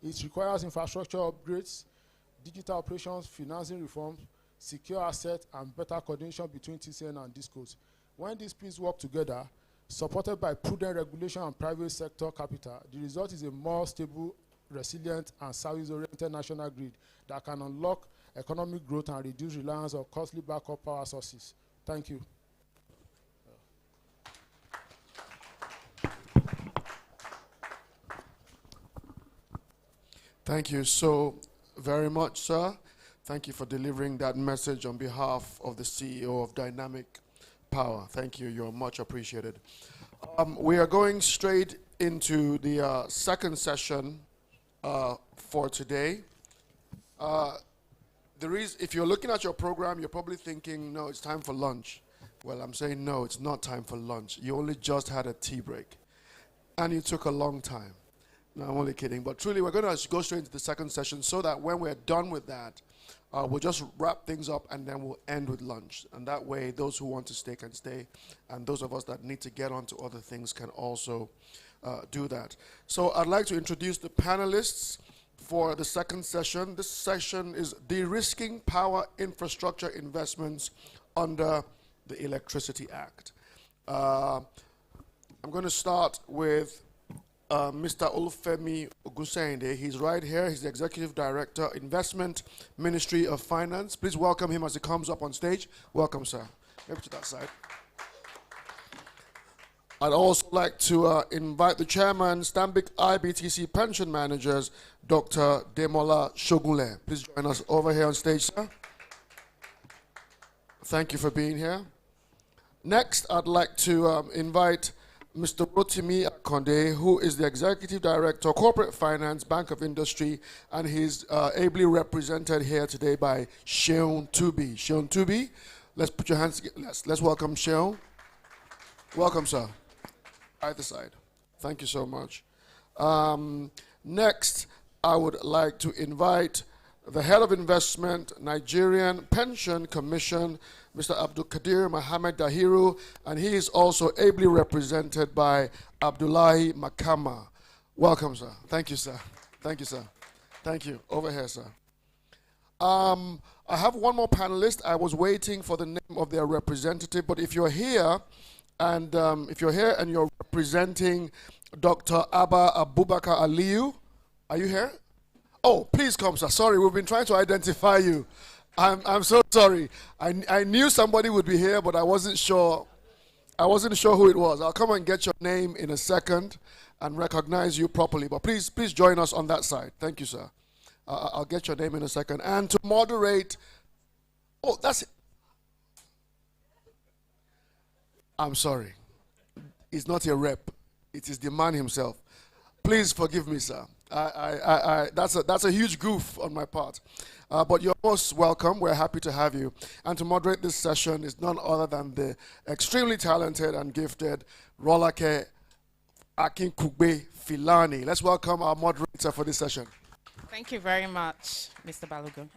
It requires infrastructure upgrades, digital operations, financing reforms, secure assets, and better coordination between TCN and DISCOs. When these pieces work together, supported by prudent regulation and private sector capital, the result is a more stable, resilient, and service-oriented national grid that can unlock economic growth and reduce reliance on costly backup power sources. Thank you. Thank you so very much, sir. Thank you for delivering that message on behalf of the CEO of Dynamic Power. Thank you. You're much appreciated. We are going straight into the second session for today. If you're looking at your program, you're probably thinking, no, it's time for lunch. Well, I'm saying, no, it's not time for lunch. You only just had a tea break. And it took a long time. No, I'm only kidding. But truly, we're going to go straight into the second session so that when we're done with that, we'll just wrap things up and then we'll end with lunch. And that way, those who want to stay can stay. And those of us that need to get on to other things can also do that. So I'd like to introduce the panelists for the second session. This session is de-risking power infrastructure investments under the Electricity Act. I'm going to start with Mr. Olufemi Ogunseinde. He's right here. He's the Executive Director, Investment, Ministry of Finance. Please welcome him as he comes up on stage. Welcome, sir. Maybe to that side. I'd also like to invite the Chairman, Stanbic IBTC Pension Managers, Dr. Demola Shogunle. Please join us over here on stage, sir. Thank you for being here. Next, I'd like to invite Mr. Rotimi Akonde, who is the Executive Director, Corporate Finance, Bank of Industry, and he's ably represented here today by Sheon Tubi. Sheon Tubi, let's put your hands together. Let's welcome Sheon. Welcome, sir. Either side. Thank you so much. Next, I would like to invite the Head of Investment, Nigerian Pension Commission, Mr. Abdul Kadir Mohammed Dahiru, and he is also ably represented by Abdullahi Makama. Welcome, sir. Thank you, sir. Thank you, sir. Thank you. Over here, sir. I have one more panelist. I was waiting for the name of their representative, but if you're here and you're representing Dr. Abba Abubakar Aliyu, are you here? Oh, please come, sir. Sorry, we've been trying to identify you. I'm so sorry. I knew somebody would be here, but I wasn't sure. I wasn't sure who it was. I'll come and get your name in a second and recognize you properly. But please join us on that side. Thank you, sir. I'll get your name in a second. And to moderate, oh, that's it. I'm sorry. It's not your rep. It is the man himself. Please forgive me, sir. That's a huge goof on my part. But you're most welcome. We're happy to have you. And to moderate this session is none other than the extremely talented and gifted Rolake Akinwunmi Filani. Let's welcome our moderator for this session. Thank you very much, Mr. Balogun.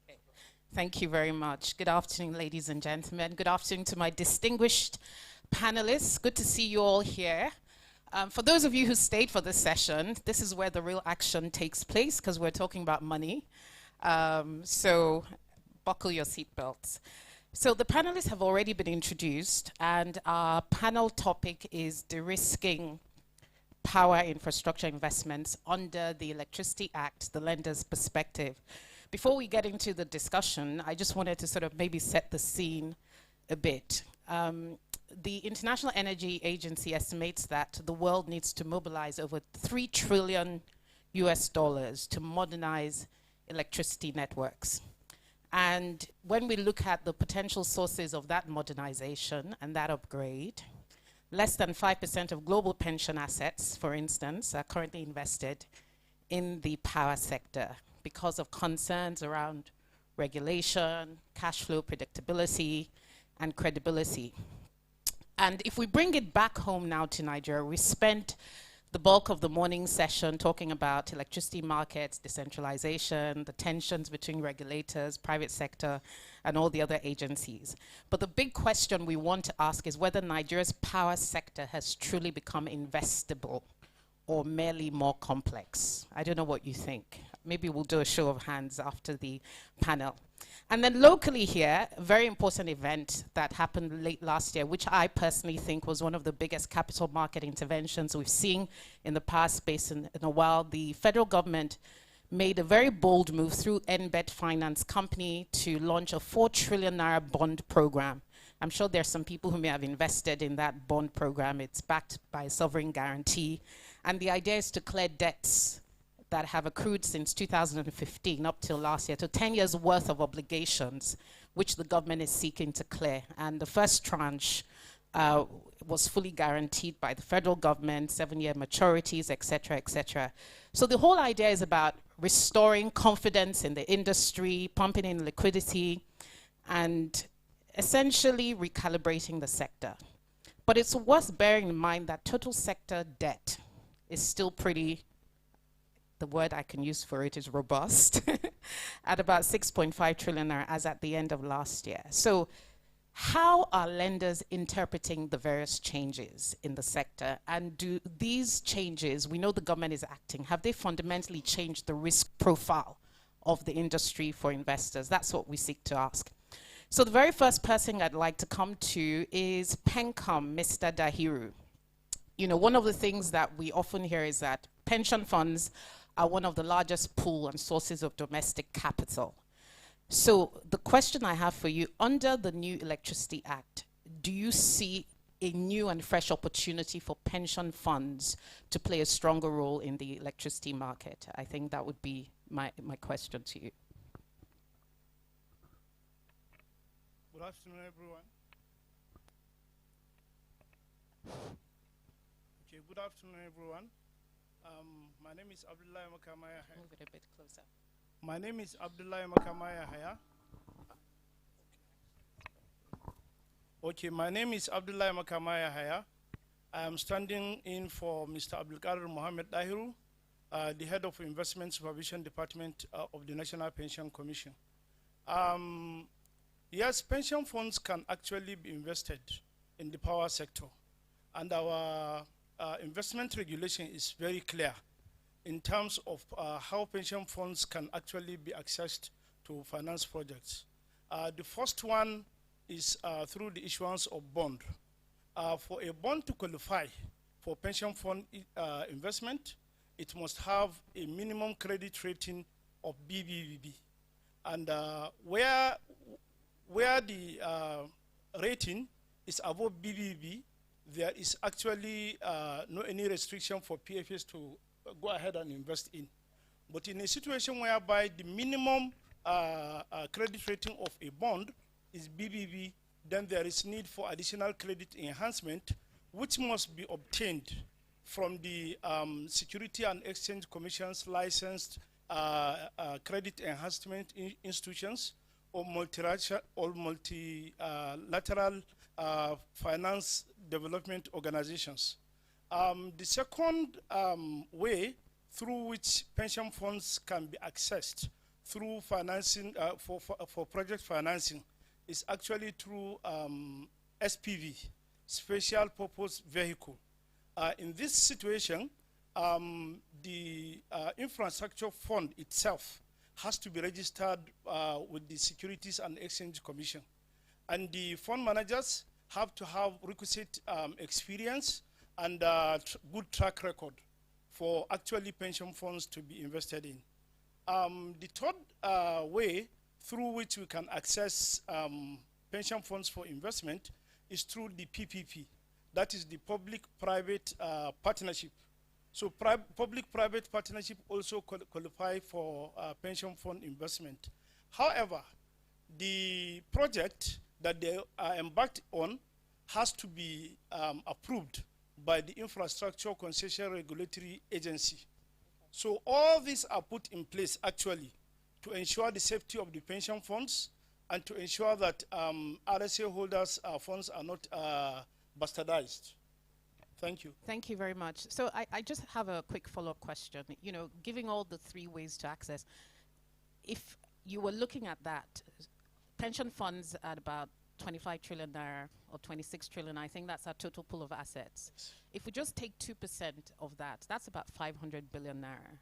Okay. Thank you very much. Good afternoon, ladies and gentlemen. Good afternoon to my distinguished panelists. Good to see you all here. For those of you who stayed for this session, this is where the real action takes place because we're talking about money. So buckle your seatbelts. So the panelists have already been introduced, and our panel topic is de-risking power infrastructure investments under the Electricity Act, the lender's perspective. Before we get into the discussion, I just wanted to sort of maybe set the scene a bit. The International Energy Agency estimates that the world needs to mobilize over $3 trillion to modernize electricity networks. And when we look at the potential sources of that modernization and that upgrade, less than 5% of global pension assets, for instance, are currently invested in the power sector because of concerns around regulation, cash flow predictability, and credibility. And if we bring it back home now to Nigeria, we spent the bulk of the morning session talking about electricity markets, decentralization, the tensions between regulators, private sector, and all the other agencies. But the big question we want to ask is whether Nigeria's power sector has truly become investable or merely more complex. I don't know what you think. Maybe we'll do a show of hands after the panel. And then locally here, a very important event that happened late last year, which I personally think was one of the biggest capital market interventions we've seen in the power space in a while. The federal government made a very bold move through NBET Finance Company to launch a 4 trillion naira bond program. I'm sure there's some people who may have invested in that bond program. It's backed by a sovereign guarantee. And the idea is to clear debts that have accrued since 2015 up till last year, to 10 years worth of obligations, which the government is seeking to clear. And the first tranche was fully guaranteed by the federal government, 7-year maturities, et cetera, et cetera. So the whole idea is about restoring confidence in the industry, pumping in liquidity, and essentially recalibrating the sector. But it's worth bearing in mind that total sector debt is still pretty, the word I can use for it is robust, at about 6.5 trillion as at the end of last year. So how are lenders interpreting the various changes in the sector? And do these changes, we know the government is acting, have they fundamentally changed the risk profile of the industry for investors? That's what we seek to ask. So the very first person I'd like to come to is PENCOM, Mr. Dahiru. You know, one of the things that we often hear is that pension funds are one of the largest pool and sources of domestic capital. So the question I have for you, under the new Electricity Act, do you see a new and fresh opportunity for pension funds to play a stronger role in the electricity market? I think that would be my question to you. Good afternoon, everyone. Okay, good afternoon, everyone. My name is Abdullahi Makamaya. Move it a bit closer. My name is Abdullahi Makamaya Haya. Okay, my name is Abdullahi Makamaya Haya. I am standing in for Mr. Abdulkader Mohammed Dahiru, the head of Investment Supervision Department of the National Pension Commission. Yes, pension funds can actually be invested in the power sector, and our investment regulation is very clear in terms of how pension funds can actually be accessed to finance projects. The first one is through the issuance of bond. For a bond to qualify for pension fund investment, it must have a minimum credit rating of BBB. And where the rating is above BBB, there is actually no any restriction for PFS to go ahead and invest in. But in a situation whereby the minimum credit rating of a bond is BBB, then there is need for additional credit enhancement, which must be obtained from the Security and Exchange Commission's licensed credit enhancement institutions or multilateral finance development organizations. The second way through which pension funds can be accessed through financing for project financing is actually through SPV, Special Purpose Vehicle. In this situation, the infrastructure fund itself has to be registered with the Securities and Exchange Commission. And the fund managers have to have requisite experience and good track record for actually pension funds to be invested in. The third way through which we can access pension funds for investment is through the PPP. That is the public-private partnership. So public-private partnership also qualify for pension fund investment. However, the project that they are embarked on has to be approved by the Infrastructure Concession Regulatory Agency. So all these are put in place actually to ensure the safety of the pension funds and to ensure that RSA holders' funds are not bastardized. Thank you. Thank you very much. So I just have a quick follow-up question. You know, giving all the three ways to access, if you were looking at that, pension funds at about 25 trillion naira or 26 trillion, I think that's our total pool of assets. If we just take 2% of that, that's about 500 billion naira.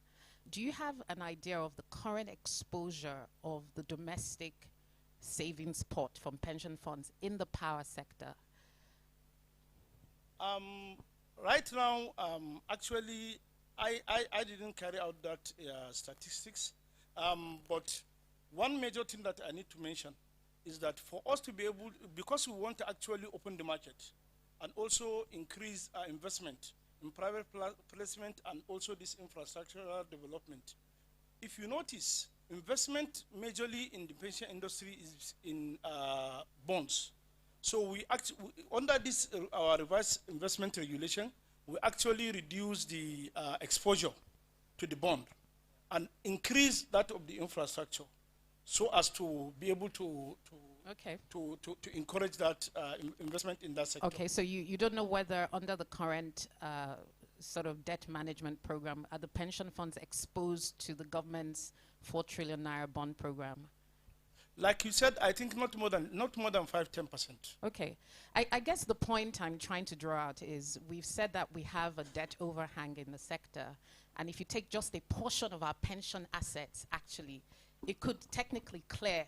Do you have an idea of the current exposure of the domestic savings pot from pension funds in the power sector? Right now, actually, I didn't carry out that statistics, but one major thing that I need to mention is that for us to be able, because we want to actually open the market and also increase our investment in private placement and also this infrastructural development. If you notice, investment majorly in the pension industry is in bonds. So under this our revised investment regulation, we actually reduce the exposure to the bond and increase that of the infrastructure, so as to be able to encourage that investment in that sector. Okay, so you don't know whether under the current sort of debt management program, are the pension funds exposed to the government's 4 trillion naira bond program? Like you said, I think not more than 5–10%. Okay, I guess the point I'm trying to draw out is we've said that we have a debt overhang in the sector, and if you take just a portion of our pension assets, actually, it could technically clear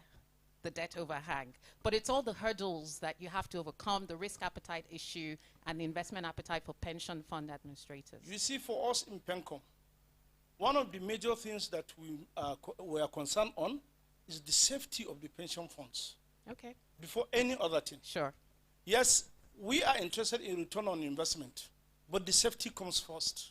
the debt overhang. But it's all the hurdles that you have to overcome, the risk appetite issue and the investment appetite for pension fund administrators. You see, for us in PENCOM, one of the major things that we are concerned on is the safety of the pension funds. Okay. Before any other thing. Sure. Yes, we are interested in return on investment, but the safety comes first.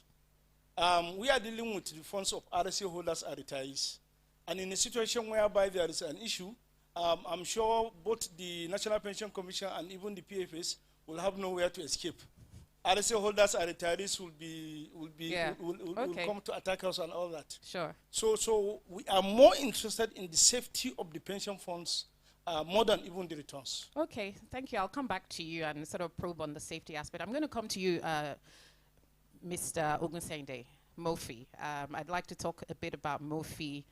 We are dealing with the funds of RSA holders and retirees. And in a situation whereby there is an issue, I'm sure both the National Pension Commission and even the PFS will have nowhere to escape. RSA holders and retirees will come to attack us and all that. Sure. So we are more interested in the safety of the pension funds more than even the returns. Okay, thank you. I'll come back to you and sort of probe on the safety aspect. I'm going to come to you, Mr. Ogunsende, MOFI. I'd like to talk a bit about MOFI.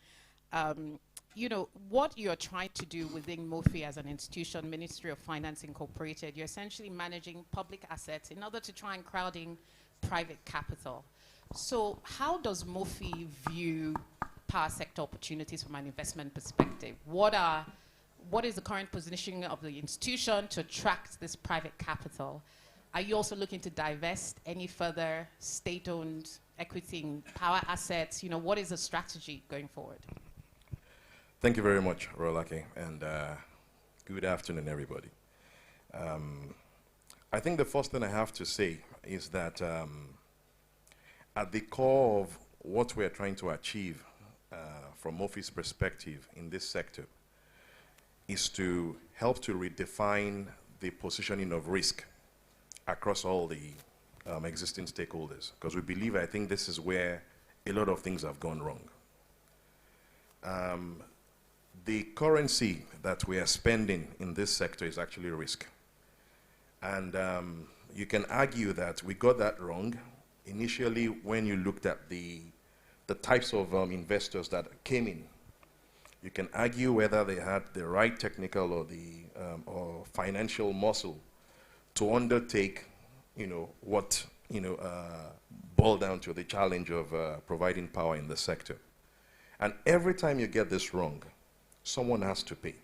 You know, what you're trying to do within MOFI as an institution, Ministry of Finance Incorporated, you're essentially managing public assets in order to try and crowd in private capital. So how does MOFI view power sector opportunities from an investment perspective? What is the current positioning of the institution to attract this private capital? Are you also looking to divest any further state-owned equity in power assets? You know, what is the strategy going forward? Thank you very much, Rolake, and good afternoon, everybody. I think the first thing I have to say is that at the core of what we're trying to achieve from MOFI's perspective in this sector is to help to redefine the positioning of risk across all the existing stakeholders, because we believe, I think this is where a lot of things have gone wrong. The currency that we are spending in this sector is actually risk. And you can argue that we got that wrong initially when you looked at the types of investors that came in. You can argue whether they had the right technical or the or financial muscle to undertake, what boiled down to the challenge of providing power in the sector. And every time you get this wrong, someone has to pay.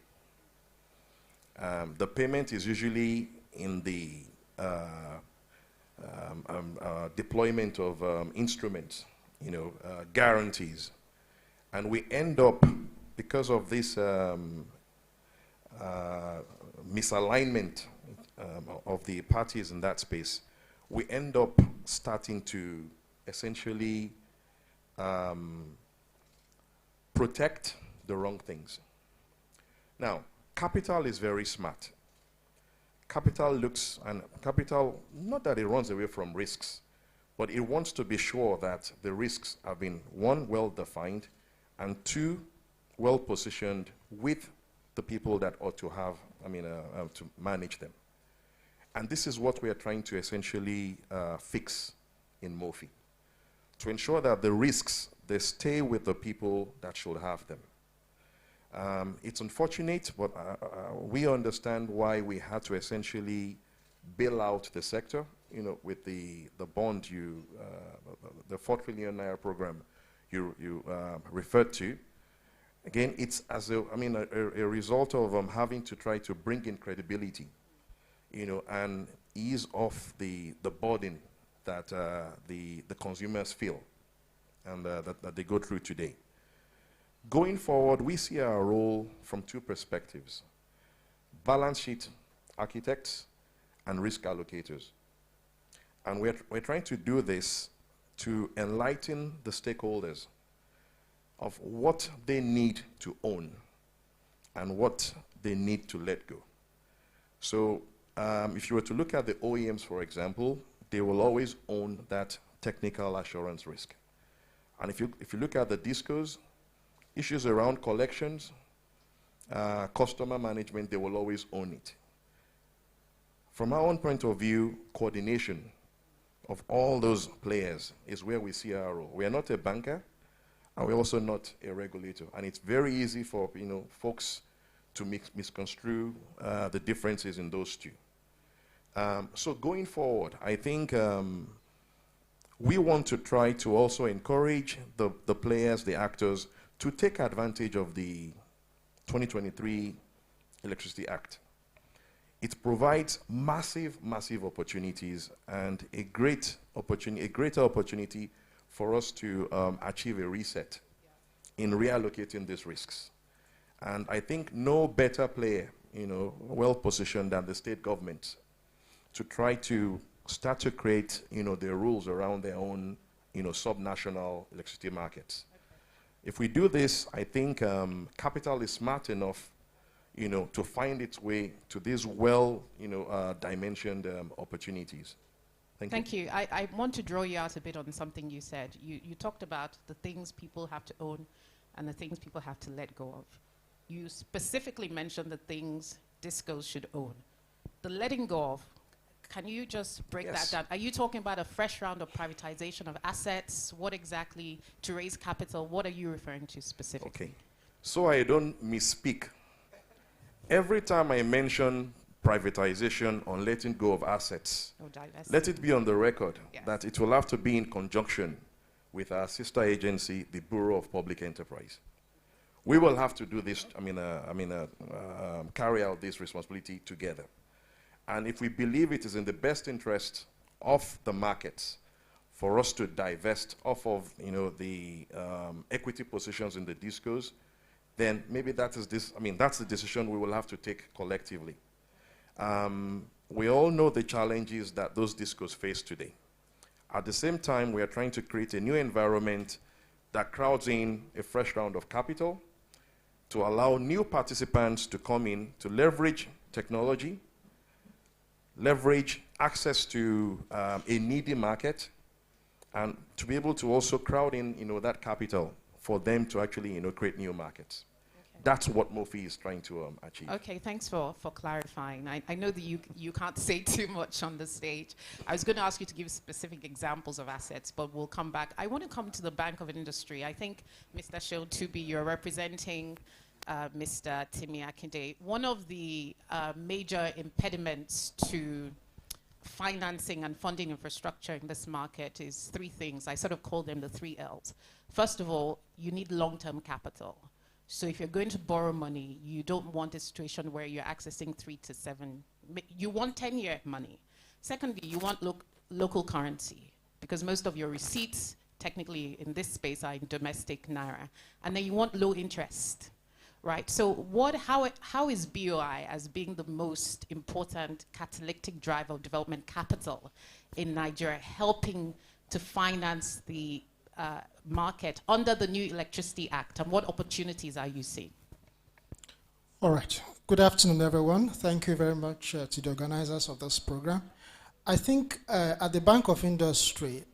The payment is usually in the deployment of instruments, guarantees. And we end up because of this misalignment of the parties in that space, we end up starting to essentially protect the wrong things. Now, capital is very smart. Capital looks, and capital, not that it runs away from risks, but it wants to be sure that the risks have been, one, well defined, and two, well positioned with the people that ought to have, to manage them. And this is what we are trying to essentially fix in MOFI, to ensure that the risks, they stay with the people that should have them. It's unfortunate, but we understand why we had to essentially bail out the sector, with the bond the 4 trillion naira program you referred to. Again, it's as a result of having to try to bring in credibility, and ease off the burden that the consumers feel and that they go through today. Going forward, we see our role from two perspectives: balance sheet architects and risk allocators. And we're trying to do this to enlighten the stakeholders of what they need to own and what they need to let go. So if you were to look at the OEMs, for example, they will always own that technical assurance risk. And if you look at the discos, issues around collections, customer management, they will always own it. From our own point of view, coordination of all those players is where we see our role. We are not a banker, and we're also not a regulator. And it's very easy for folks to misconstrue the differences in those two. So going forward, I think we want to try to also encourage the players, the actors, to take advantage of the 2023 Electricity Act. It provides massive, massive opportunities and a greater opportunity for us to achieve a reset in reallocating these risks. And I think no better player, well positioned than the state government to try to start to create, their rules around their own, subnational electricity markets. If we do this, I think capital is smart enough, to find its way to these dimensioned opportunities. Thank you. I want to draw you out a bit on something you said. You talked about the things people have to own and the things people have to let go of. You specifically mentioned the things discos should own. The letting go of, can you just break that down? Are you talking about a fresh round of privatization of assets? What exactly, to raise capital, what are you referring to specifically? Okay, so I don't misspeak. Every time I mention privatization or letting go of assets, let it be on the record that it will have to be in conjunction with our sister agency, the Bureau of Public Enterprise. We will have to do this, carry out this responsibility together. And if we believe it is in the best interest of the markets for us to divest off of, the equity positions in the discos, then maybe that's the decision we will have to take collectively. We all know the challenges that those discos face today. At the same time, we are trying to create a new environment that crowds in a fresh round of capital to allow new participants to come in to leverage technology, leverage access to a needy market, and to be able to also crowd in, that capital for them to actually, create new markets. Okay. That's what MOFI is trying to achieve. Okay, thanks for clarifying. I know that you can't say too much on the stage. I was going to ask you to give specific examples of assets, but we'll come back. I want to come to the Bank of Industry. I think, Mr. Shehu-Tubi, you're representing Mr. Timi Akinde. One of the major impediments to financing and funding infrastructure in this market is three things. I sort of call them the 3 Ls. First of all, you need long-term capital. So if you're going to borrow money, you don't want a situation where you're accessing 3 to 7. You want 10-year money. Secondly, you want local currency, because most of your receipts, technically in this space, are in domestic naira. And then you want low interest. right? So how is BOI as being the most important catalytic driver of development capital in Nigeria helping to finance the market under the new Electricity Act, and what opportunities are you seeing? All right. Good afternoon, everyone. Thank you very much to the organizers of this program. I think at the Bank of Industry,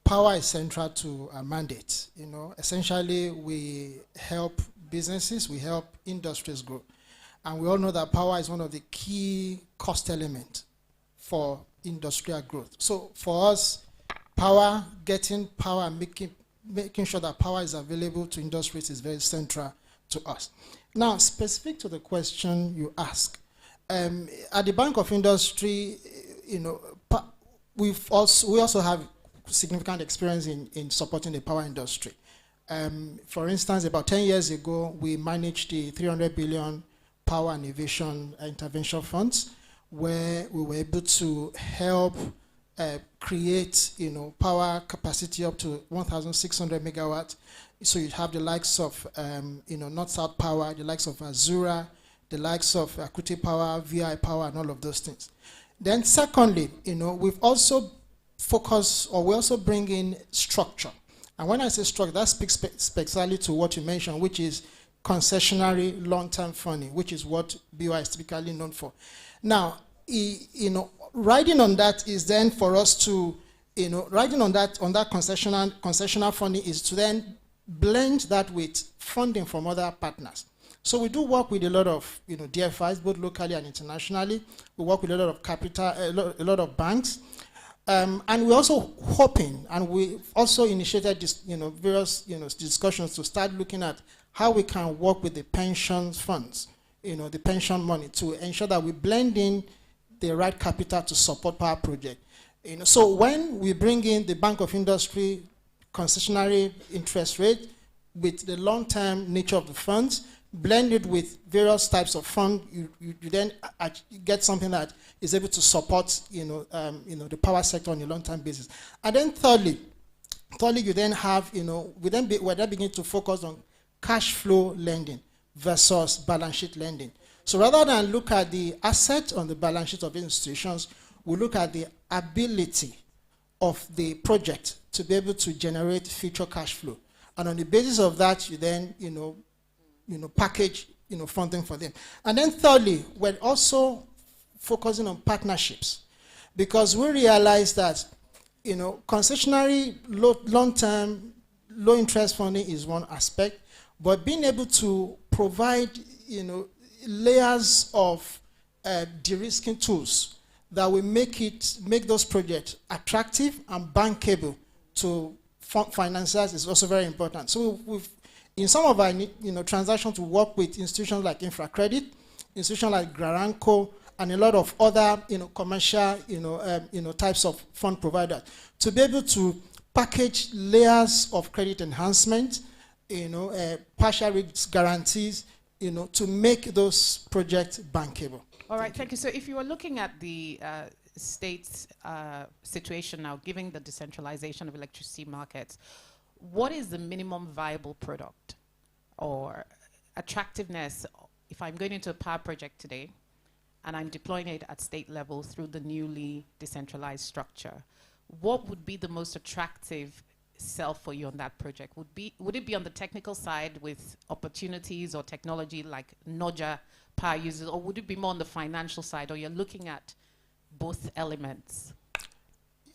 power is central to our mandate. You know, essentially, we help businesses, we help industries grow. And we all know that power is one of the key cost elements for industrial growth. So for us, power, getting power, and making sure that power is available to industries is very central to us. Now, specific to the question you ask, at the Bank of Industry, you know, we also have significant experience in supporting the power industry. For instance, about 10 years ago, we managed the 300 billion Power and Innovation Intervention Funds, where we were able to help create, you know, power capacity up to 1,600 megawatts. So you have the likes of, you know, North-South Power, the likes of Azura, the likes of Akuti Power, VI Power, and all of those things. Then secondly, you know, we've also focused, or we also bring in structure. And when I say structure, that speaks specifically to what you mentioned, which is concessionary long-term funding, which is what BOI is typically known for. Now, you know, riding on that is then for us to, you know, riding on that concessional funding is to then blend that with funding from other partners. So we do work with a lot of, you know, DFIs, both locally and internationally. We work with a lot of capital, a lot of banks. And we're also hoping, and we also initiated this, you know, various, you know, discussions to start looking at how we can work with the pension funds, you know, the pension money, to ensure that we blend in the right capital to support power project. You know, so when we bring in the Bank of Industry concessionary interest rate with the long-term nature of the funds, blended with various types of fund, you then get something that is able to support, you know, the power sector on a long-term basis. And then thirdly, you then have, you know, we then begin to focus on cash flow lending versus balance sheet lending. So rather than look at the asset on the balance sheet of institutions, we look at the ability of the project to be able to generate future cash flow. And on the basis of that, you then, you know, package, you know, funding for them. And then thirdly, we're also focusing on partnerships, because we realize that, you know, concessionary long-term, low-interest funding is one aspect, but being able to provide, you know, layers of de-risking tools that will make those projects attractive and bankable to financiers is also very important. So we've, in some of our, you know, transactions, we work with institutions like InfraCredit, institutions like Garanco, and a lot of other, you know, commercial, you know, types of fund providers to be able to package layers of credit enhancement, you know, partial risk guarantees, you know, to make those projects bankable. All right, thank you. So if you were looking at the state's situation now, given the decentralization of electricity markets, what is the minimum viable product or attractiveness if I'm going into a power project today and I'm deploying it at state level through the newly decentralized structure? What would be the most attractive sell for you on that project? Would it be on the technical side with opportunities or technology like Noja power users, or would it be more on the financial side, or you're looking at both elements?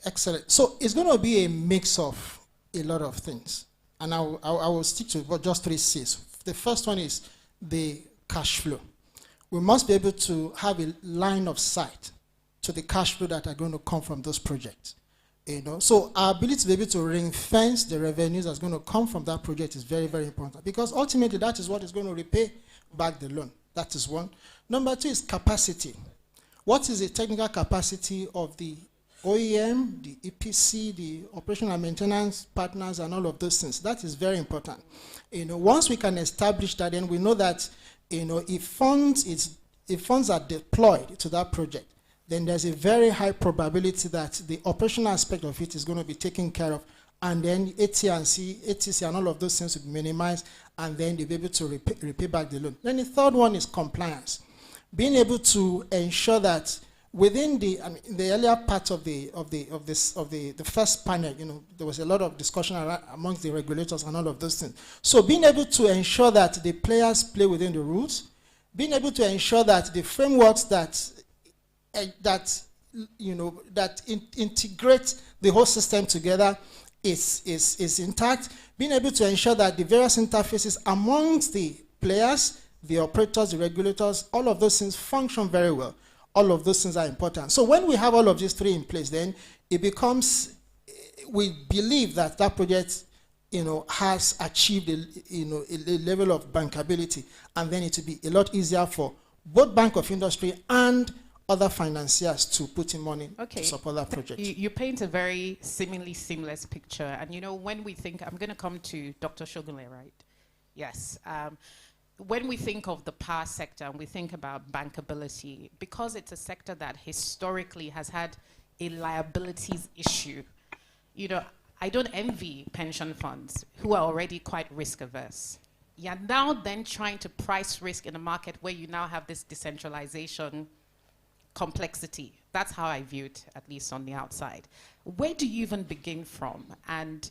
Excellent. So it's going to be a mix of a lot of things, and I will stick to just 3 C's. The first one is the cash flow. We must be able to have a line of sight to the cash flow that are going to come from those projects. You know, so our ability to be able to ring fence the revenues that's going to come from that project is very, very important, because ultimately that is what is going to repay back the loan. That is one. Number 2 is capacity. What is the technical capacity of the OEM, the EPC, the operational and maintenance partners, and all of those things? That is very important. You know, once we can establish that, then we know that, you know, if funds are deployed to that project, then there's a very high probability that the operational aspect of it is going to be taken care of and then ATC and all of those things will be minimized, and then they'll be able to repay back the loan. Then the third one is compliance. Being able to ensure that within the, the earlier part of the first panel, there was a lot of discussion amongst the regulators and all of those things. So being able to ensure that the players play within the rules, being able to ensure that the frameworks that integrate the whole system together is intact, being able to ensure that the various interfaces amongst the players, the operators, the regulators, all of those things function very well. All of those things are important. So when we have all of these three in place, then it becomes, we believe that that project, has achieved a level of bankability, and then it will be a lot easier for both Bank of Industry and other financiers to put in money to support that project. You paint a very seemingly seamless picture. And when we think, I'm going to come to Dr. Shogunle, right? Yes. When we think of the power sector and we think about bankability, because it's a sector that historically has had a liabilities issue, I don't envy pension funds who are already quite risk averse. You're now then trying to price risk in a market where you now have this decentralization complexity. That's how I view it, at least on the outside. Where do you even begin from? And,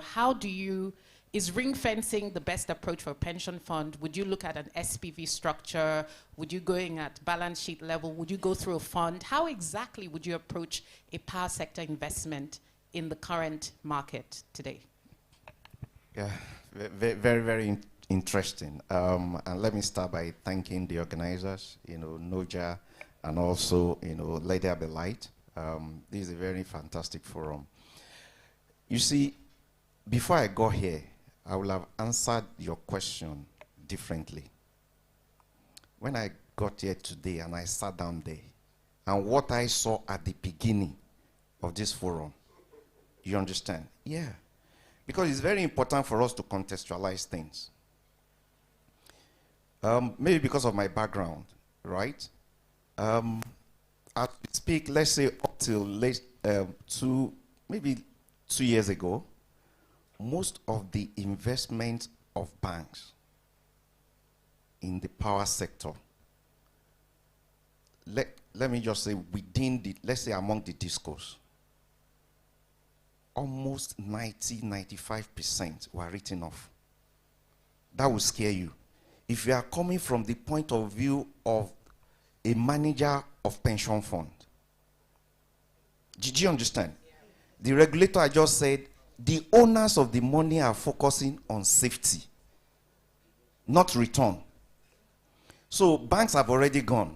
how do you, is ring fencing the best approach for a pension fund? Would you look at an SPV structure? Would you go in at balance sheet level? Would you go through a fund? How exactly would you approach a power sector investment in the current market today? Yeah, very, very interesting. And let me start by thanking the organizers, NOJA, and also, Lady Abelite. This is a very fantastic forum. You see, before I got here, I will have answered your question differently. When I got here today and I sat down there, and what I saw at the beginning of this forum, you understand? Yeah. Because it's very important for us to contextualize things. Maybe because of my background, right? I speak, let's say, up till maybe 2 years ago, most of the investment of banks in the power sector, let me just say within the, let's say among the discos, almost 95% were written off. That will scare you. If you are coming from the point of view of a manager of pension fund. Did you understand? Yeah. The regulator, I just said, the owners of the money are focusing on safety, not return. So banks have already gone.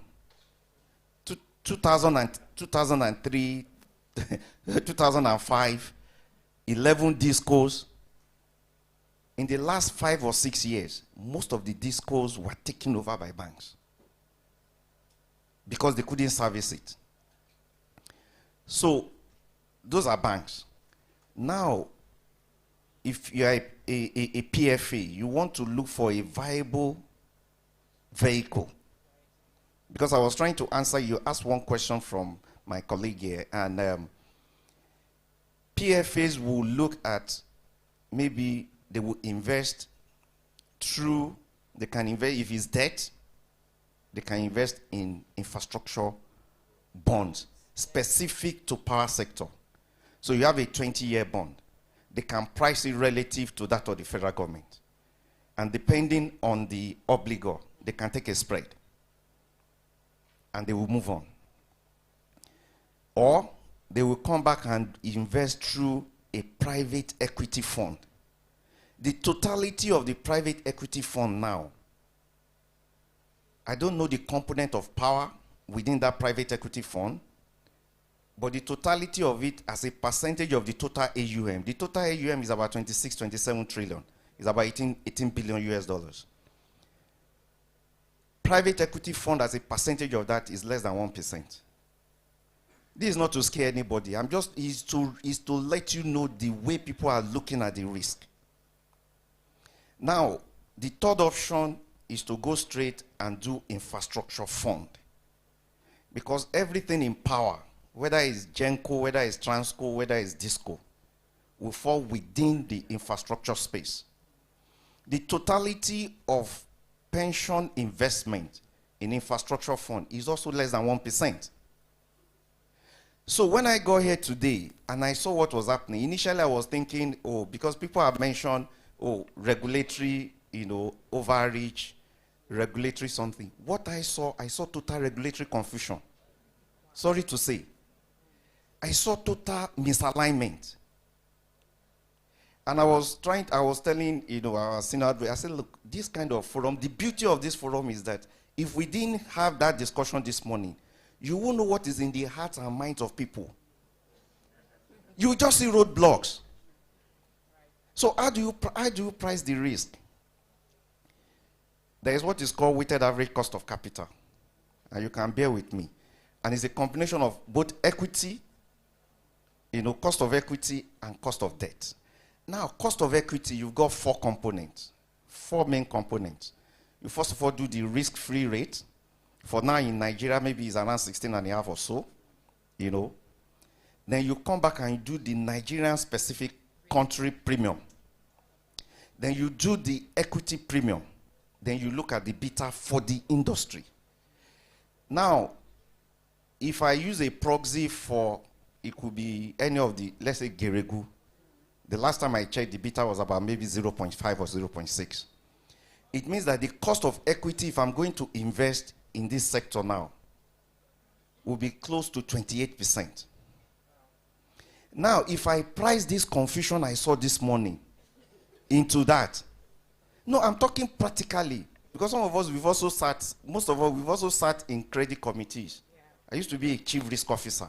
2003, 2005, 11 discos. In the last 5 or 6 years, most of the discos were taken over by banks because they couldn't service it. So those are banks. Now, if you are a PFA, you want to look for a viable vehicle. Because I was trying to answer, you asked one question from my colleague here, and PFAs will look at, maybe they will invest through, they can invest, if it's debt, they can invest in infrastructure bonds specific to power sector. So you have a 20-year bond. They can price it relative to that of the federal government. And depending on the obligor, they can take a spread. And they will move on. Or they will come back and invest through a private equity fund. The totality of the private equity fund now, I don't know the component of power within that private equity fund, but the totality of it as a percentage of the total AUM. The total AUM is about 26, 27 trillion. It's about 18 billion US dollars. Private equity fund as a percentage of that is less than 1%. This is not to scare anybody. I'm just, is to let you know the way people are looking at the risk. Now, the third option is to go straight and do infrastructure fund. Because everything in power, whether it's Genco, whether it's Transco, whether it's Disco, will fall within the infrastructure space. The totality of pension investment in infrastructure fund is also less than 1%. So when I got here today and I saw what was happening, initially I was thinking, oh, because people have mentioned, oh, regulatory, overreach, regulatory something. What I saw total regulatory confusion. Sorry to say. I saw total misalignment. And I was telling, our senior advocate, I said, look, this kind of forum, the beauty of this forum is that if we didn't have that discussion this morning, you won't know what is in the hearts and minds of people. You just see roadblocks. So how do you price the risk? There is what is called weighted average cost of capital. And you can bear with me. And it's a combination of both equity, cost of equity and cost of debt. Now, cost of equity, you've got four main components. You first of all do the risk-free rate. For now in Nigeria, maybe it's around 16.5 or so, Then you come back and you do the Nigerian specific country premium. Then you do the equity premium. Then you look at the beta for the industry. Now, if I use a proxy for, it could be any of the, let's say Geregu. The last time I checked, the beta was about maybe 0.5 or 0.6. It means that the cost of equity, if I'm going to invest in this sector now, will be close to 28%. Now, if I price this confusion I saw this morning into that, no, I'm talking practically, because some of us, we've also sat, most of us, we've also sat in credit committees. Yeah. I used to be a chief risk officer.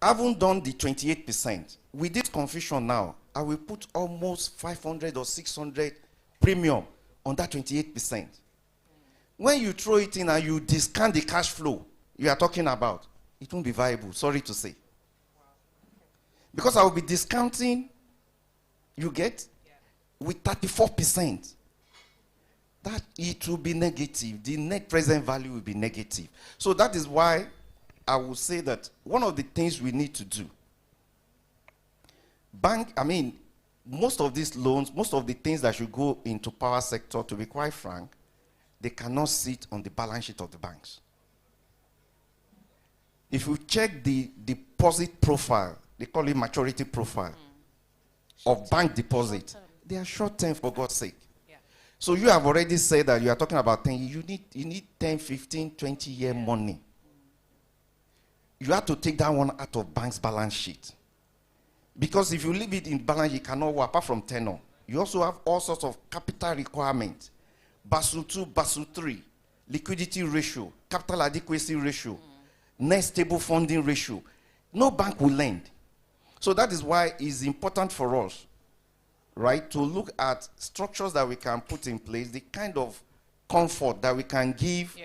I haven't done the 28%. With this confusion now, I will put almost 500 or 600 premium on that 28%. When you throw it in and you discount the cash flow you are talking about, it won't be viable, sorry to say. Because I will be discounting, you get, with 34%. That it will be negative. The net present value will be negative. So that is why I will say that one of the things we need to do, most of these loans, most of the things that should go into power sector, to be quite frank, they cannot sit on the balance sheet of the banks. If you check the deposit profile, they call it maturity profile of bank deposit, they are short-term, for God's sake. Yeah. So you have already said that you are talking about 10 years. You need 10, 15, 20-year money. You have to take that one out of bank's balance sheet. Because if you leave it in balance, you cannot work, apart from tenor. You also have all sorts of capital requirements. Basel 2, Basel 3, liquidity ratio, capital adequacy ratio, net stable funding ratio. No bank will lend. So that is why it's important for us, right, to look at structures that we can put in place, the kind of comfort that we can give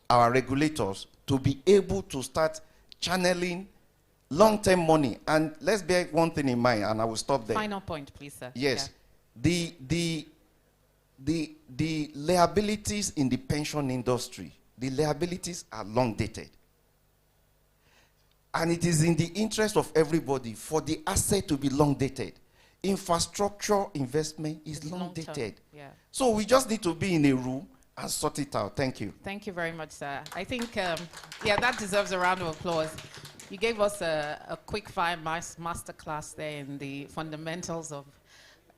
our regulators to be able to start channeling long-term money. And let's bear one thing in mind, and I will stop there. Final point, please, sir. Yes. Yeah. The liabilities in the pension industry, the liabilities are long-dated. And it is in the interest of everybody for the asset to be long-dated. Infrastructure investment is long-dated. Yeah. So we just need to be in a room and sort it out. Thank you. Thank you very much, sir. I think, that deserves a round of applause. You gave us a quick-fire masterclass there in the fundamentals of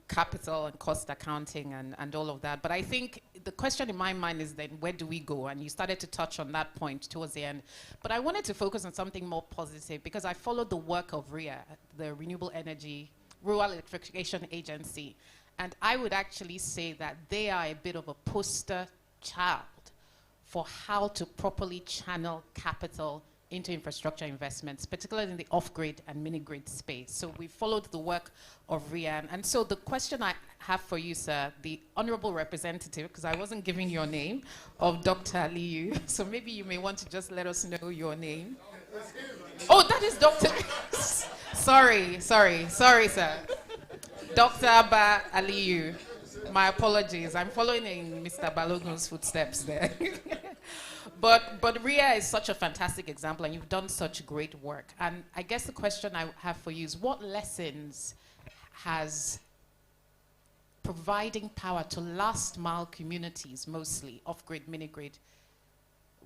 capital and cost accounting and all of that. But I think the question in my mind is then, where do we go? And you started to touch on that point towards the end. But I wanted to focus on something more positive, because I followed the work of REA, the Renewable Energy Rural Electrification Agency. And I would actually say that they are a bit of a poster child for how to properly channel capital into infrastructure investments, particularly in the off-grid and mini-grid space. So we followed the work of RIAN. And so the question I have for you, sir, the honorable representative, because I wasn't giving your name, of Dr. Aliyu. So maybe you may want to just let us know your name. Oh, that is Dr. Sorry, sir. Dr. Abba Aliyu. My apologies. I'm following in Mr. Balogun's footsteps there. But RIA is such a fantastic example, and you've done such great work. And I guess the question I have for you is, what lessons has providing power to last mile communities, mostly off-grid, mini-grid,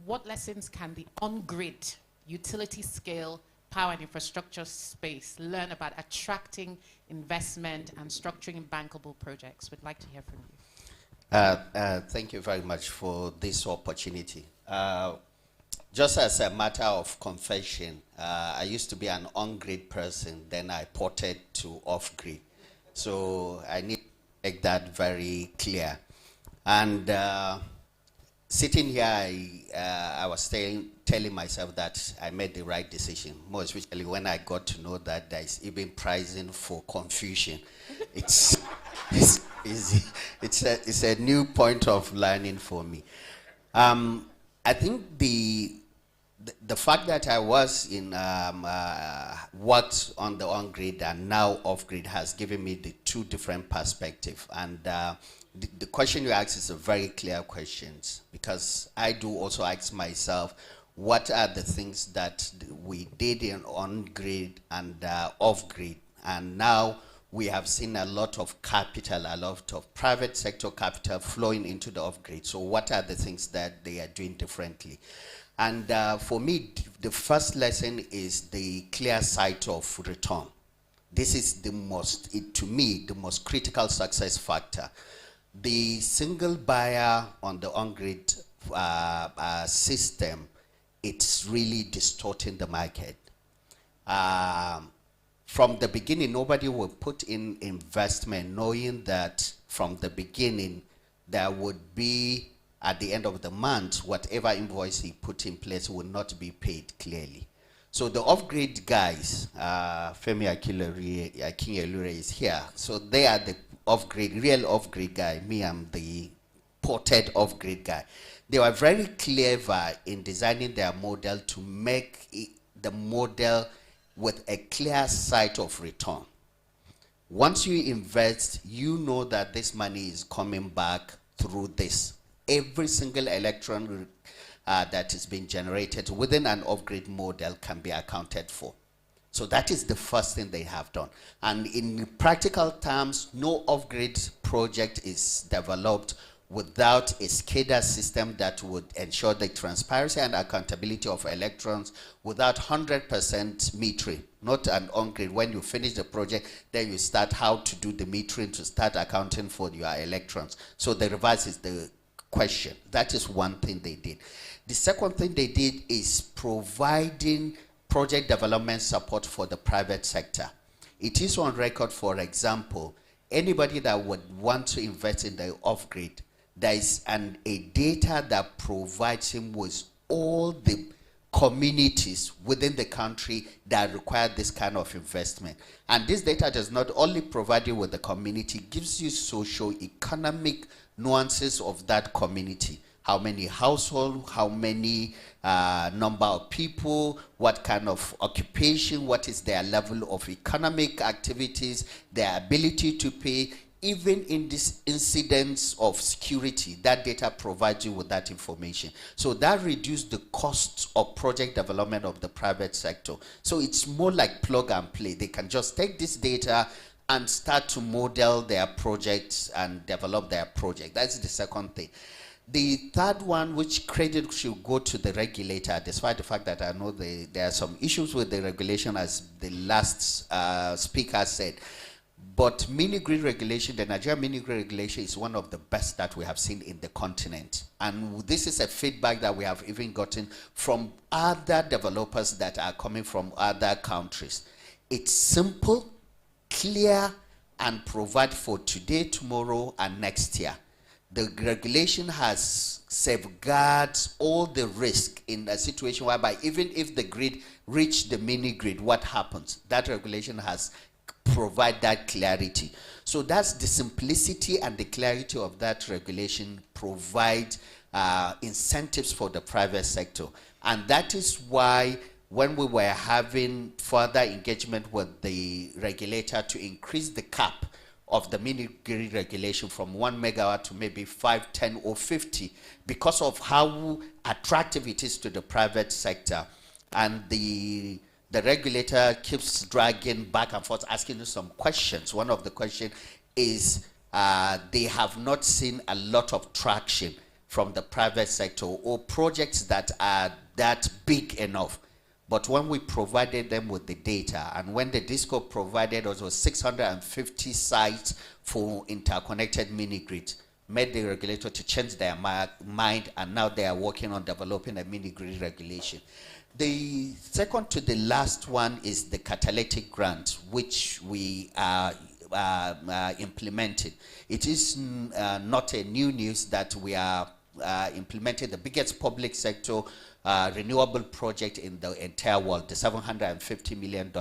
what lessons can the on-grid utility scale power and infrastructure space learn about attracting investment and structuring bankable projects? We'd like to hear from you. Thank you very much for this opportunity. Just as a matter of confession, I used to be an on-grid person, then I ported to off-grid. So I need to make that very clear. And sitting here, I was telling myself that I made the right decision, more especially when I got to know that there is even pricing for confusion. It's a new point of learning for me. I think the fact that I was in worked on the on-grid and now off-grid has given me the two different perspectives. And the question you ask is a very clear question, because I do also ask myself, what are the things that we did in on-grid and off-grid, and now we have seen a lot of capital, a lot of private sector capital flowing into the off-grid. So what are the things that they are doing differently? And for me, the first lesson is the clear sight of return. This is the most, to me, the most critical success factor. The single buyer on the on-grid system, it's really distorting the market. From the beginning, nobody will put in investment knowing that from the beginning there would be, at the end of the month, whatever invoice he put in place will not be paid clearly. So the off-grid guys, Femi Akinwunmi is here. So they are the off-grid, real off-grid guy. Me, I'm the ported off-grid guy. They were very clever in designing their model to make the model with a clear sight of return. Once you invest, you know that this money is coming back through this. Every single electron that is being generated within an off-grid model can be accounted for. So that is the first thing they have done. And in practical terms, no off-grid project is developed without a SCADA system that would ensure the transparency and accountability of electrons, without 100% metering. Not an on-grid. When you finish the project, then you start how to do the metering to start accounting for your electrons. So the reverse is the question. That is one thing they did. The second thing they did is providing project development support for the private sector. It is on record, for example, anybody that would want to invest in the off-grid, there is a data that provides him with all the communities within the country that require this kind of investment. And this data does not only provide you with the community, it gives you socio-economic nuances of that community. How many households, how many number of people, what kind of occupation, what is their level of economic activities, their ability to pay. Even in this incidence of security, that data provides you with that information. So that reduces the costs of project development of the private sector. So it's more like plug and play. They can just take this data and start to model their projects and develop their project. That's the second thing. The third one, which credit should go to the regulator, despite the fact that I know there are some issues with the regulation, as the last speaker said. But mini-grid regulation, the Nigerian mini-grid regulation is one of the best that we have seen in the continent. And this is a feedback that we have even gotten from other developers that are coming from other countries. It's simple, clear, and provide for today, tomorrow, and next year. The regulation has safeguards all the risk in a situation whereby even if the grid reach the mini-grid, what happens? That regulation has provide that clarity. So that's the simplicity and the clarity of that regulation provide incentives for the private sector. And that is why when we were having further engagement with the regulator to increase the cap of the mini grid regulation from 1 megawatt to maybe 5, 10, or 50 because of how attractive it is to the private sector. And the regulator keeps dragging back and forth, asking you some questions. One of the questions is they have not seen a lot of traction from the private sector or projects that are that big enough. But when we provided them with the data, and when the DISCO provided us with 650 sites for interconnected mini-grids, made the regulator to change their mind, and now they are working on developing a mini-grid regulation. The second to the last one is the catalytic grant, which we are implementing. It is not a new news that we are implementing the biggest public sector renewable project in the entire world, the $750 million,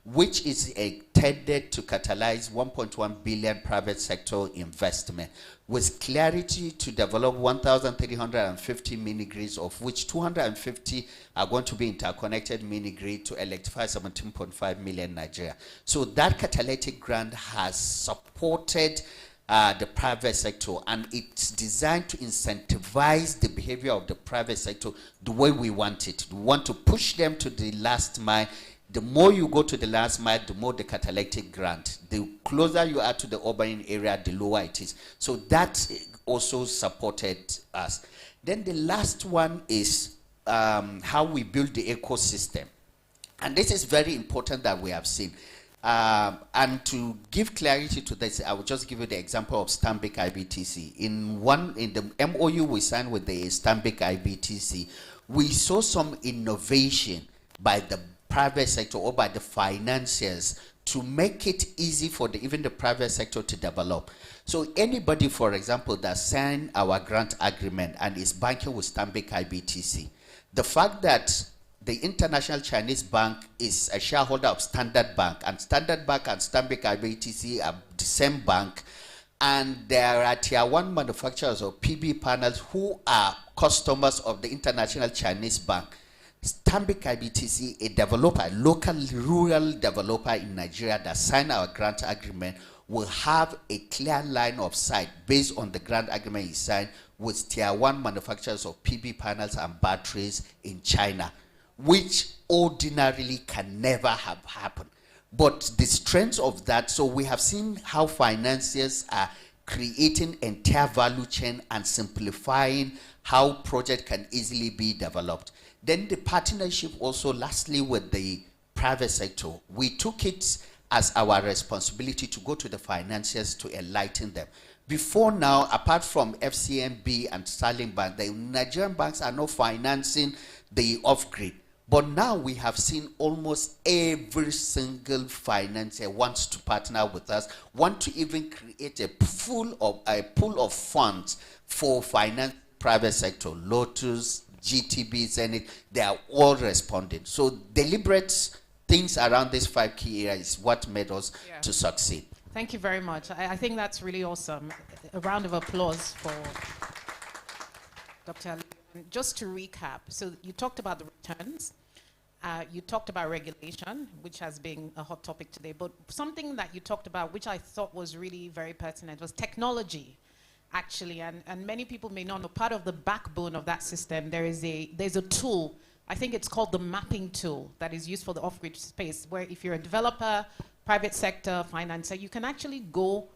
which is intended to catalyze 1.1 billion private sector investment, with clarity to develop 1,350 mini-grids, of which 250 are going to be interconnected mini-grid to electrify 17.5 million Nigeria. So that catalytic grant has supported the private sector, and it's designed to incentivize the behavior of the private sector the way we want it. We want to push them to the last mile. The more you go to the last mile, the more the catalytic grant. The closer you are to the urban area, the lower it is. So that also supported us. Then the last one is how we build the ecosystem. And this is very important that we have seen. And to give clarity to this, I will just give you the example of Stanbic IBTC. In the MOU we signed with the Stanbic IBTC, we saw some innovation by the private sector or by the financiers to make it easy for even the private sector to develop. So anybody, for example, that signed our grant agreement and is banking with Stanbic IBTC, the fact that the International Chinese Bank is a shareholder of Standard Bank, and Standard Bank and Stanbic IBTC are the same bank, and there are tier 1 manufacturers of PV panels who are customers of the International Chinese Bank. Stanbic IBTC, a developer, a local rural developer in Nigeria that signed our grant agreement, will have a clear line of sight based on the grant agreement he signed with tier 1 manufacturers of PV panels and batteries in China, which ordinarily can never have happened. But the strength of that, so we have seen how financiers are creating entire value chain and simplifying how project can easily be developed. Then the partnership also, lastly, with the private sector. We took it as our responsibility to go to the financiers to enlighten them. Before now, apart from FCMB and Sterling Bank, the Nigerian banks are not financing the off-grid. But now we have seen almost every single financier wants to partner with us, want to even create a pool of funds for finance private sector. Lotus, GTB, Zenith, they are all responding. So deliberate things around these 5 key areas is what made us to succeed. Thank you very much. I think that's really awesome. A round of applause for Dr. Ali. Just to recap, so you talked about the returns, you talked about regulation, which has been a hot topic today, but something that you talked about, which I thought was really very pertinent, was technology, actually, and many people may not know, part of the backbone of that system, there's a tool, I think it's called the mapping tool, that is used for the off-grid space, where if you're a developer, private sector, financer, you can actually go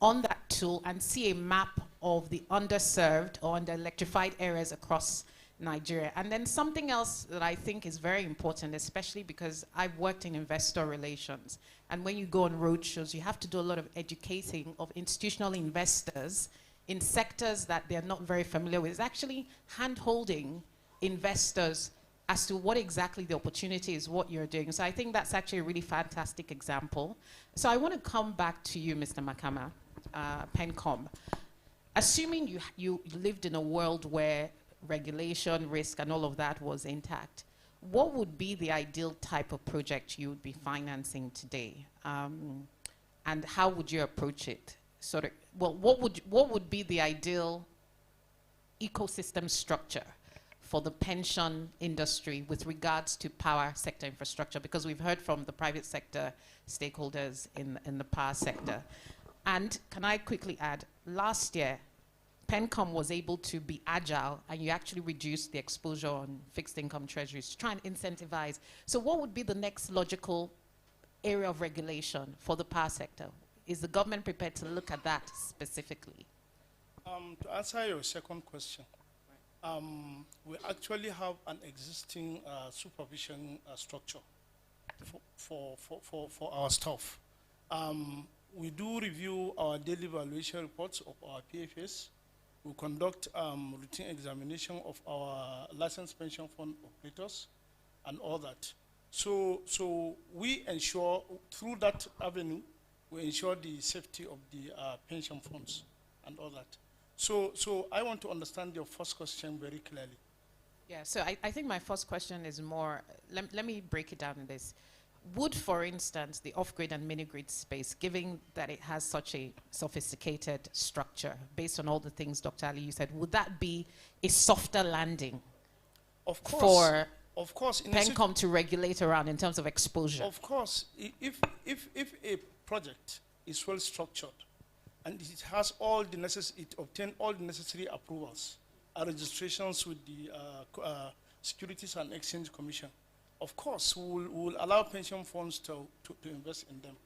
on that tool and see a map of the underserved or under-electrified areas across Nigeria. And then something else that I think is very important, especially because I've worked in investor relations, and when you go on roadshows, you have to do a lot of educating of institutional investors in sectors that they're not very familiar with. It's actually hand-holding investors as to what exactly the opportunity is, what you're doing. So I think that's actually a really fantastic example. So I want to come back to you, Mr. Makama, PENCOM. Assuming you lived in a world where regulation, risk, and all of that was intact, what would be the ideal type of project you would be financing today? And how would you approach it? What would be the ideal ecosystem structure for the pension industry with regards to power sector infrastructure? Because we've heard from the private sector stakeholders in the power sector. And can I quickly add, last year, PENCOM was able to be agile and you actually reduced the exposure on fixed income treasuries to try and incentivize. So what would be the next logical area of regulation for the power sector? Is the government prepared to look at that specifically? To answer your second question, we actually have an existing supervision structure for our staff. We do review our daily valuation reports of our PFS. We conduct routine examination of our licensed pension fund operators and all that. So we ensure, through that avenue, we ensure the safety of the pension funds and all that. So I want to understand your first question very clearly. Yeah, so I think my first question is more, let me break it down in this. Would, for instance, the off-grid and mini-grid space, given that it has such a sophisticated structure, based on all the things, Dr. Ali, you said, would that be a softer landing of course, for PENCOM to regulate around in terms of exposure? Of course, if a project is well structured and it has all the it obtained all the necessary approvals and registrations with the Securities and Exchange Commission, of course, we will allow pension funds to invest in them.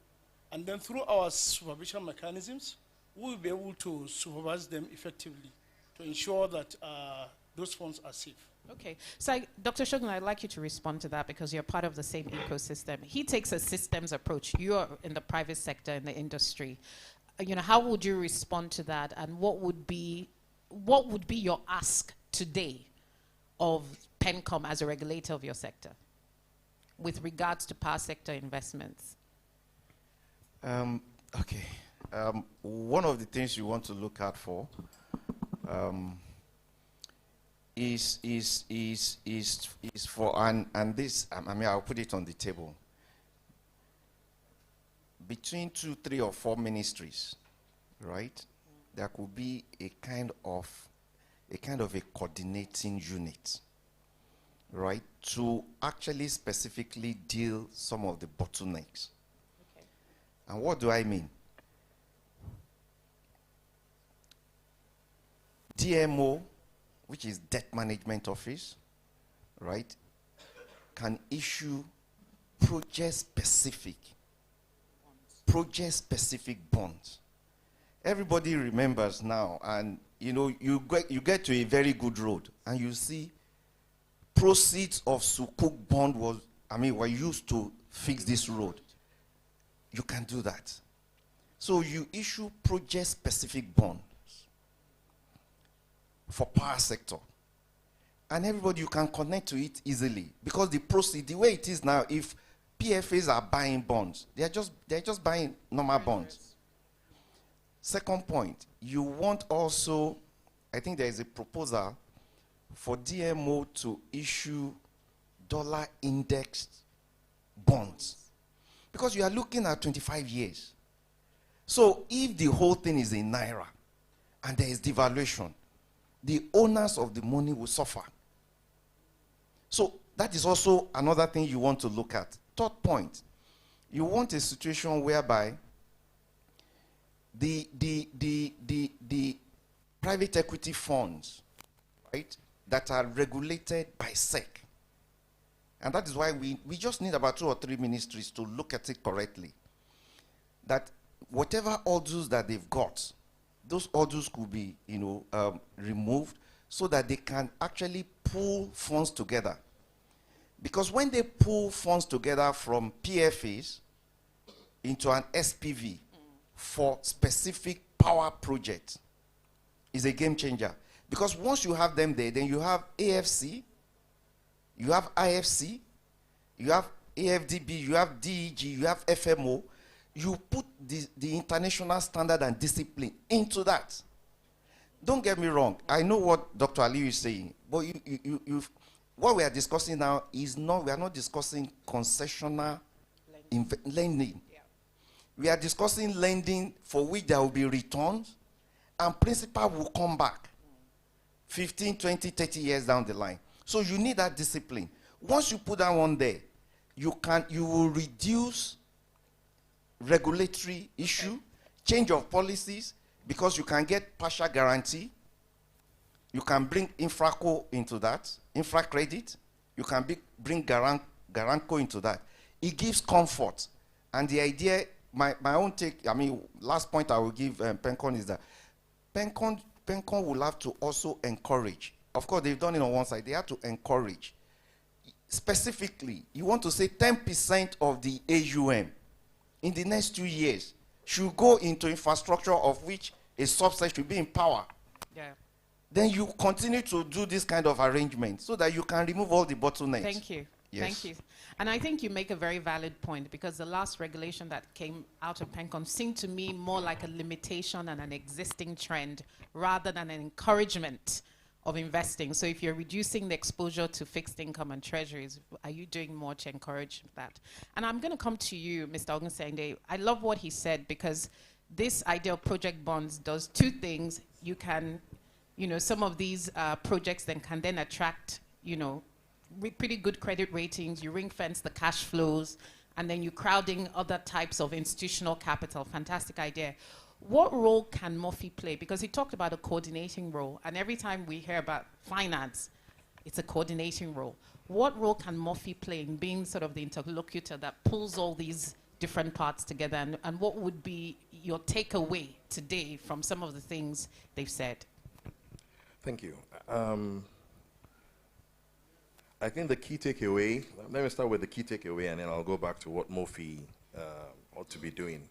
And then through our supervision mechanisms, we will be able to supervise them effectively to ensure that those funds are safe. Okay, so Dr. Shogun, I'd like you to respond to that because you're part of the same ecosystem. He takes a systems approach. You are in the private sector, in the industry. You know, how would you respond to that, and what would be your ask today of PENCOM as a regulator of your sector with regards to power sector investments? Okay. One of the things you want to look out for is for, and this, I mean, I'll put it on the table. Between 2, 3, or 4 ministries, right, there could be a kind of a coordinating unit, right, to actually specifically deal some of the bottlenecks. Okay. And what do I mean? DMO, which is Debt Management Office, right, can issue project-specific bonds. Everybody remembers now, and you know, you get to a very good road, and you see proceeds of Sukuk bond were used to fix this road. You can do that. So you issue project-specific bonds for power sector, and everybody, you can connect to it easily because the proceed, the way it is now, if PFAs are buying bonds, they're just buying normal bonds. Second point, you want also, I think there is a proposal for DMO to issue dollar indexed bonds because you are looking at 25 years. So if the whole thing is in Naira and there is devaluation, the owners of the money will suffer. So that is also another thing you want to look at. Third point, you want a situation whereby the private equity funds, right, that are regulated by SEC. And that is why we just need about 2 or 3 ministries to look at it correctly. That whatever orders that they've got, those orders could be, removed so that they can actually pool funds together. Because when they pool funds together from PFAs into an SPV for specific power projects, is a game changer. Because once you have them there, then you have AFC, you have IFC, you have AFDB, you have DEG, you have FMO. You put the international standard and discipline into that. Don't get me wrong. I know what Dr. Ali is saying, but what we are discussing now is we are not discussing concessional lending. Yeah. We are discussing lending for which there will be returns and principal will come back 15, 20, 30 years down the line. So you need that discipline. Once you put that one there, you will reduce regulatory issue, change of policies, because you can get partial guarantee. You can bring infraco into that, infra credit. You can bring guaranco into that. It gives comfort. And the idea, my own take, I mean, last point I will give PENCON is that PENCON will have to also encourage. Of course, they've done it on one side. They have to encourage. Specifically, you want to say 10% of the AUM in the next 2 years should go into infrastructure, of which a subset should be in power. Yeah. Then you continue to do this kind of arrangement so that you can remove all the bottlenecks. Thank you. Yes. Thank you. And I think you make a very valid point, because the last regulation that came out of PENCON seemed to me more like a limitation and an existing trend rather than an encouragement of investing. So if you're reducing the exposure to fixed income and treasuries, are you doing more to encourage that? And I'm going to come to you, Mr. Ogunsende. I love what he said, because this idea of project bonds does two things. You can, you know, some of these projects can then attract, you know, pretty good credit ratings. You ring fence the cash flows, and then you're crowding other types of institutional capital. Fantastic idea. What role can MOFI play? Because he talked about a coordinating role, and every time we hear about finance, it's a coordinating role. What role can MOFI play in being sort of the interlocutor that pulls all these different parts together, and what would be your takeaway today from some of the things they've said? Thank you. I think the key takeaway, let me start with the key takeaway, and then I'll go back to what MOFI ought to be doing.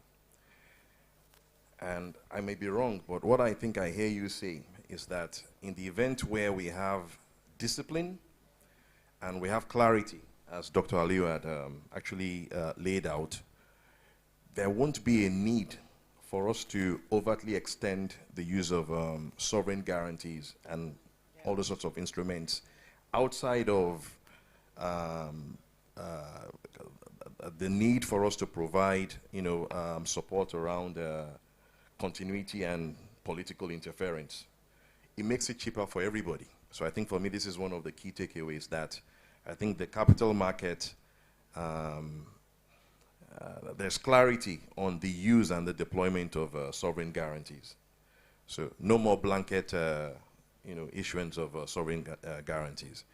And I may be wrong, but what I think I hear you say is that in the event where we have discipline and we have clarity, as Dr. Aliyu had actually laid out, there won't be a need for us to overtly extend the use of sovereign guarantees and all those sorts of instruments outside of the need for us to provide, you know, support around continuity and political interference. It makes it cheaper for everybody. So I think for me, this is one of the key takeaways, that I think the capital market, there's clarity on the use and the deployment of sovereign guarantees. So no more blanket you know, issuance of sovereign guarantees.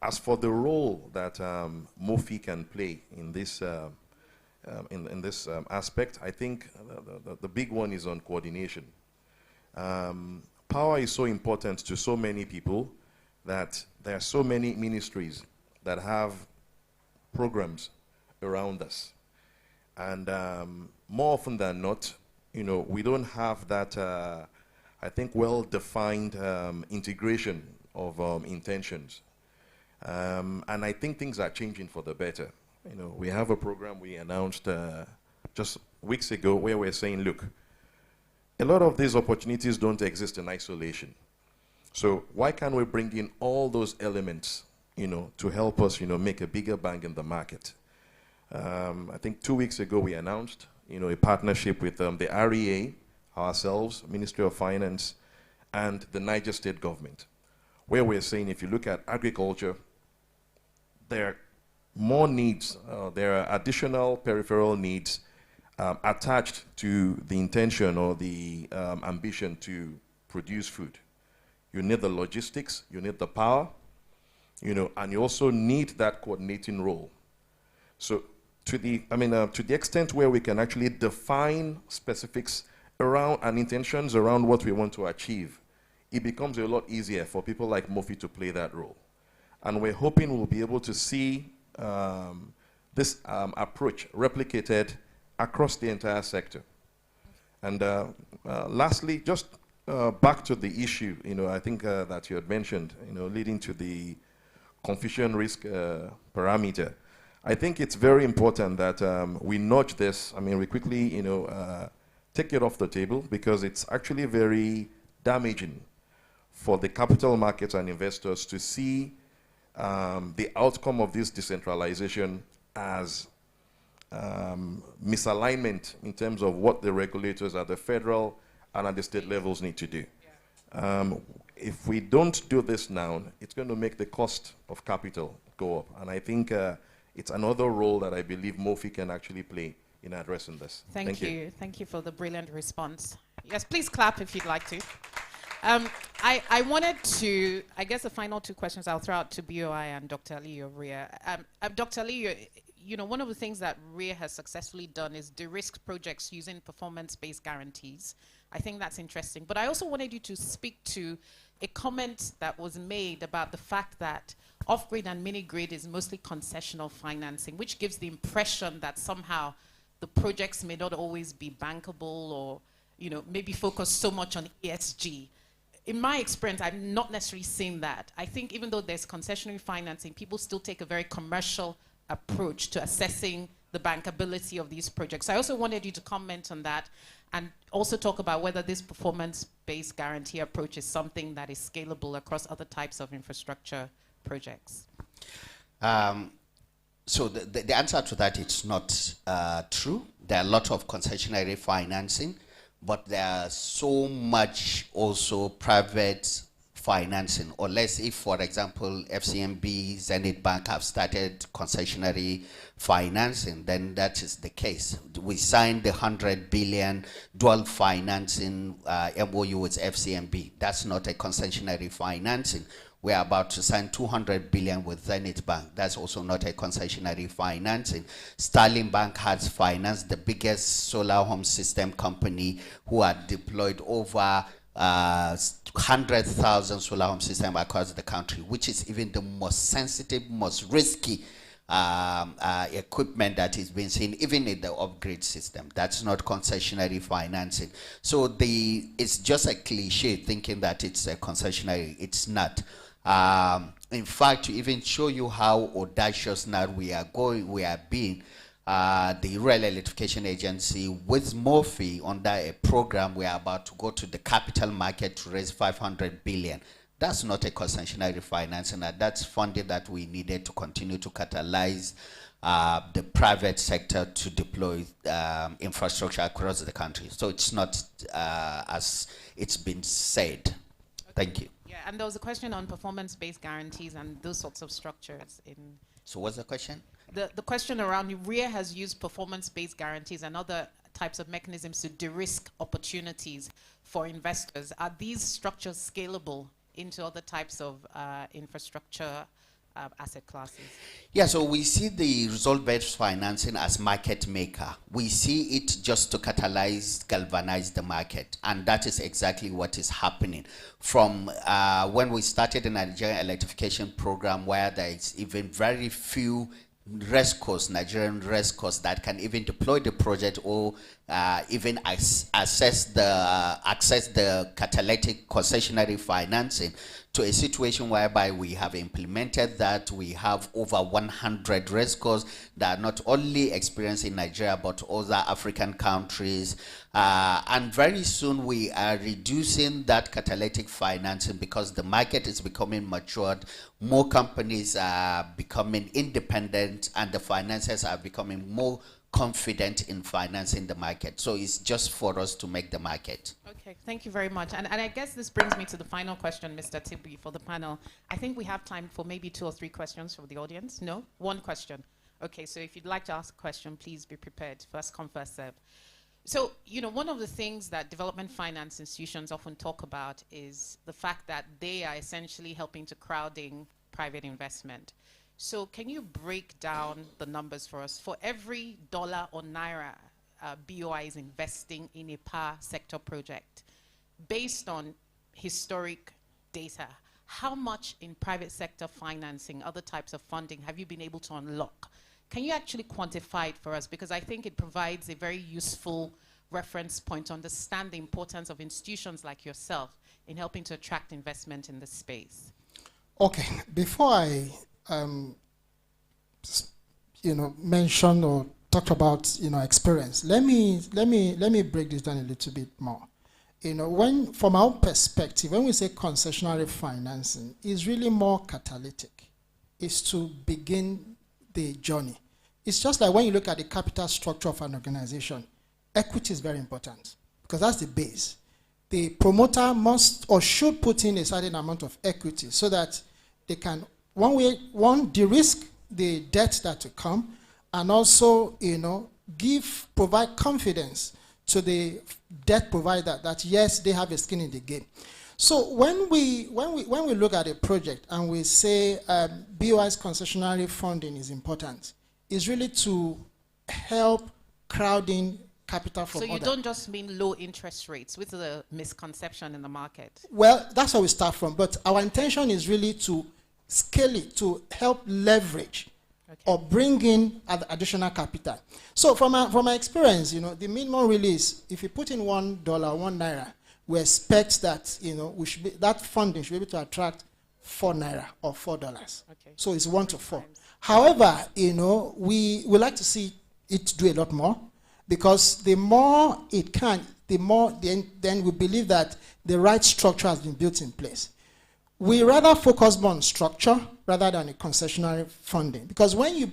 As for the role that MOFI can play in this aspect, I think the big one is on coordination. Power is so important to so many people that there are so many ministries that have programs around us. And more often than not, you know, we don't have that I think well-defined integration of intentions. And I think things are changing for the better. You know, we have a program we announced just weeks ago where we're saying, look, a lot of these opportunities don't exist in isolation. So why can't we bring in all those elements, you know, to help us, you know, make a bigger bang in the market? I think 2 weeks ago we announced, you know, a partnership with the REA, ourselves, Ministry of Finance, and the Niger State government, where we're saying if you look at agriculture, there are more needs, there are additional peripheral needs attached to the intention or the ambition to produce food. You need the logistics, you need the power, you know, and you also need that coordinating role. So to the extent where we can actually define specifics around and intentions around what we want to achieve, it becomes a lot easier for people like MOFI to play that role. And we're hoping we'll be able to see this approach replicated across the entire sector. And lastly, just back to the issue, you know, I think that you had mentioned, you know, leading to the confusion risk parameter. I think it's very important that we notch this. I mean, we quickly, you know, take it off the table, because it's actually very damaging for the capital markets and investors to see the outcome of this decentralization as misalignment in terms of what the regulators at the federal and at the state levels need to do. If we don't do this now, it's going to make the cost of capital go up. And I think it's another role that I believe MOFI can actually play in addressing this. Thank you. Thank you for the brilliant response. Yes, please clap if you'd like to. I wanted to, I guess the final two questions I'll throw out to BOI and Dr. Ali or Ria. Dr. Ali, you know, one of the things that RIA has successfully done is de-risk projects using performance-based guarantees. I think that's interesting. But I also wanted you to speak to a comment that was made about the fact that off-grid and mini-grid is mostly concessional financing, which gives the impression that somehow the projects may not always be bankable or, you know, maybe focus so much on ESG. In my experience, I've not necessarily seen that. I think even though there's concessionary financing, people still take a very commercial approach to assessing the bankability of these projects. I also wanted you to comment on that and also talk about whether this performance-based guarantee approach is something that is scalable across other types of infrastructure projects. So the answer to that, it's not true. There are a lot of concessionary financing, but there's so much also private financing, unless if, for example, FCMB, Zenith Bank have started concessionary financing, then that is the case. We signed the 100 billion dual financing MOU with FCMB. That's not a concessionary financing. We're about to sign 200 billion with Zenith Bank. That's also not a concessionary financing. Sterling Bank has financed the biggest solar home system company who had deployed over 100,000 solar home systems across the country, which is even the most sensitive, most risky equipment that is being seen, even in the upgrade system. That's not concessionary financing. So it's just a cliche thinking that it's a concessionary. It's not. In fact, to even show you how audacious now we are being, the Rail Electrification Agency with Murphy under a program, we are about to go to the capital market to raise 500 billion. That's not a concessionary financing. That's funding that we needed to continue to catalyze the private sector to deploy infrastructure across the country. So it's not as it's been said. Okay. Thank you. Yeah, and there was a question on performance-based guarantees and those sorts of structures. So what's the question? The question around RIA has used performance-based guarantees and other types of mechanisms to de-risk opportunities for investors. Are these structures scalable into other types of infrastructure asset classes? Yeah, so we see the result-based financing as market maker. We see it just to catalyze, galvanize the market, and that is exactly what is happening. From when we started the Nigerian electrification program, where there is even very few Nigerian rescos that can even deploy the project or even access the catalytic concessionary financing, to a situation whereby we have implemented that. We have over 100 rescos that are not only experienced in Nigeria but other African countries, and very soon we are reducing that catalytic financing because the market is becoming matured, more companies are becoming independent, and the financiers are becoming more confident in financing the market. So it's just for us to make the market. Okay, thank you very much. And I guess this brings me to the final question, Mr. Tibi, for the panel. I think we have time for maybe 2 or 3 questions from the audience. No? 1 question. Okay, so if you'd like to ask a question, please be prepared. First come, first serve. So, you know, one of the things that development finance institutions often talk about is the fact that they are essentially helping to crowding private investment. So can you break down the numbers for us? For every dollar or naira BOI is investing in a power sector project, based on historic data, how much in private sector financing, other types of funding, have you been able to unlock? Can you actually quantify it for us? Because I think it provides a very useful reference point to understand the importance of institutions like yourself in helping to attract investment in this space. Okay, before I mention or talk about experience, let me break this down a little bit more. When from our perspective, when we say concessionary financing, is really more catalytic. It's to begin the journey. It's just like when you look at the capital structure of an organization, equity is very important because that's the base. The promoter must or should put in a certain amount of equity so that they can de-risk the debt that will come, and also provide confidence to the debt provider that yes, they have a skin in the game. So when we look at a project and we say BOI's concessionary funding is important, it's really to help crowd in capital from So you other. don't just mean low interest rates, which is a misconception in the market. Well, that's where we start from. But our intention is really to scale it, to help leverage or bring in additional capital. So from my experience, the minimum really is, if you put in $1, ₦1, we expect that, that funding should be able to attract #4 or $4. Okay. So it's 1 to 4. However, we like to see it do a lot more, because the more it can, the more then we believe that the right structure has been built in place. We rather focus more on structure rather than a concessionary funding, because when you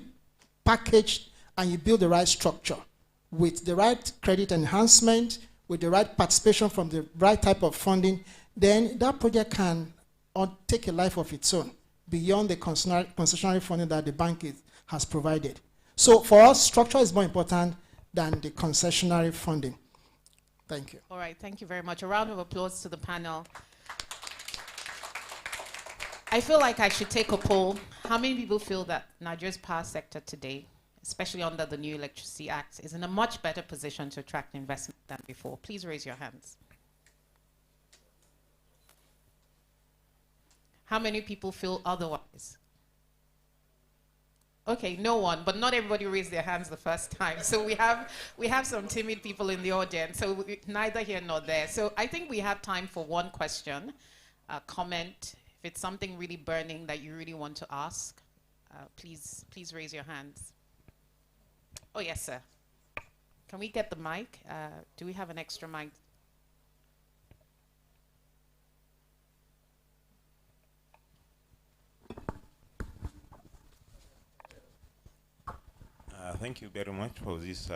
package and you build the right structure with the right credit enhancement, with the right participation from the right type of funding, then that project can take a life of its own beyond the concessionary funding that the bank has provided. So for us, structure is more important than the concessionary funding. Thank you. All right, thank you very much. A round of applause to the panel. I feel like I should take a poll. How many people feel that Nigeria's power sector today, especially under the new Electricity Act, is in a much better position to attract investment than before? Please raise your hands. How many people feel otherwise? Okay, no one, but not everybody raised their hands the first time. So we have some timid people in the audience, so neither here nor there. So I think we have time for one question, comment. If it's something really burning that you really want to ask, please raise your hands. Oh, yes, sir. Can we get the mic? Do we have an extra mic? Thank you very much for these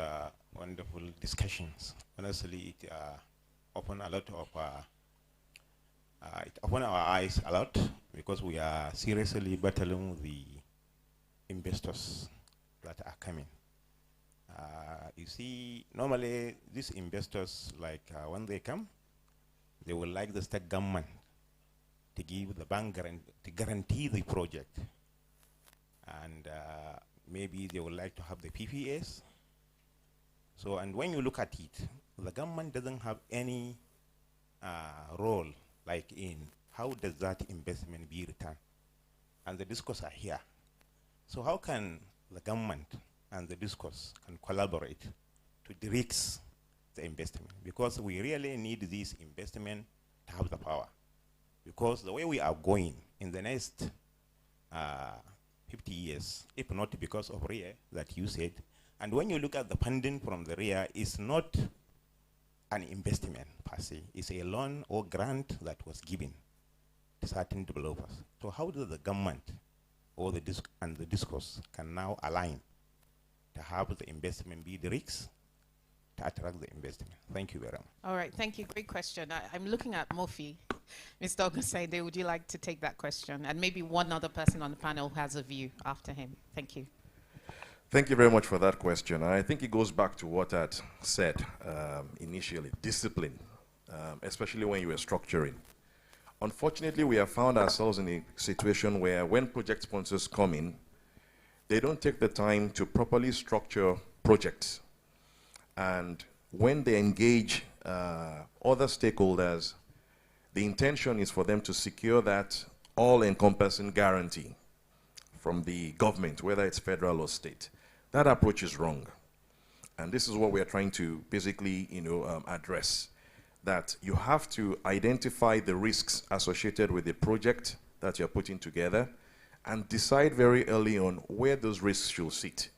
wonderful discussions. Honestly, it opened a lot of it opened our eyes a lot, because we are seriously battling with the investors that are coming. You see, normally these investors, like when they come, they will like the state government to give the bank to guarantee the project, and maybe they would like to have the PPAs. So, and when you look at it, the government doesn't have any role, like in how does that investment be returned? And the discourse are here. So how can the government and the discourse can collaborate to direct the investment? Because we really need this investment to have the power. Because the way we are going in the next 50 years, if not because of RIA that you said, and when you look at the funding from the RIA, it's not an investment per se, it's a loan or grant that was given to certain developers. So how does the government or the discourse can now align to have the investment be the risks to attract the investment? Thank you very much. All right, thank you. Great question. I'm looking at Mofi. Mr. Ogunsaide, would you like to take that question? And maybe one other person on the panel who has a view after him. Thank you. Thank you very much for that question. I think it goes back to what I said initially, discipline, especially when you are structuring. Unfortunately, we have found ourselves in a situation where when project sponsors come in, they don't take the time to properly structure projects. And when they engage other stakeholders, the intention is for them to secure that all-encompassing guarantee from the government, whether it's federal or state. That approach is wrong. And this is what we are trying to basically, address. That you have to identify the risks associated with the project that you're putting together and decide very early on where those risks should sit.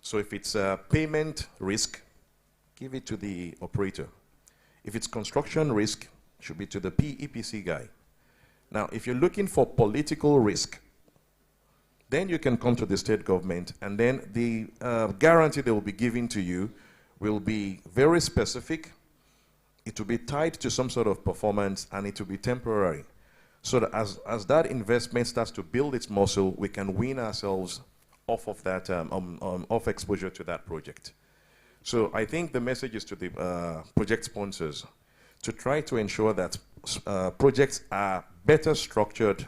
So if it's a payment risk, give it to the operator. If it's construction risk, it should be to the EPC guy. Now, if you're looking for political risk, then you can come to the state government, and then the guarantee they will be giving to you will be very specific. It will be tied to some sort of performance, and it will be temporary. So that as that investment starts to build its muscle, we can wean ourselves off of that, off exposure to that project. So I think the message is to the project sponsors to try to ensure that projects are better structured,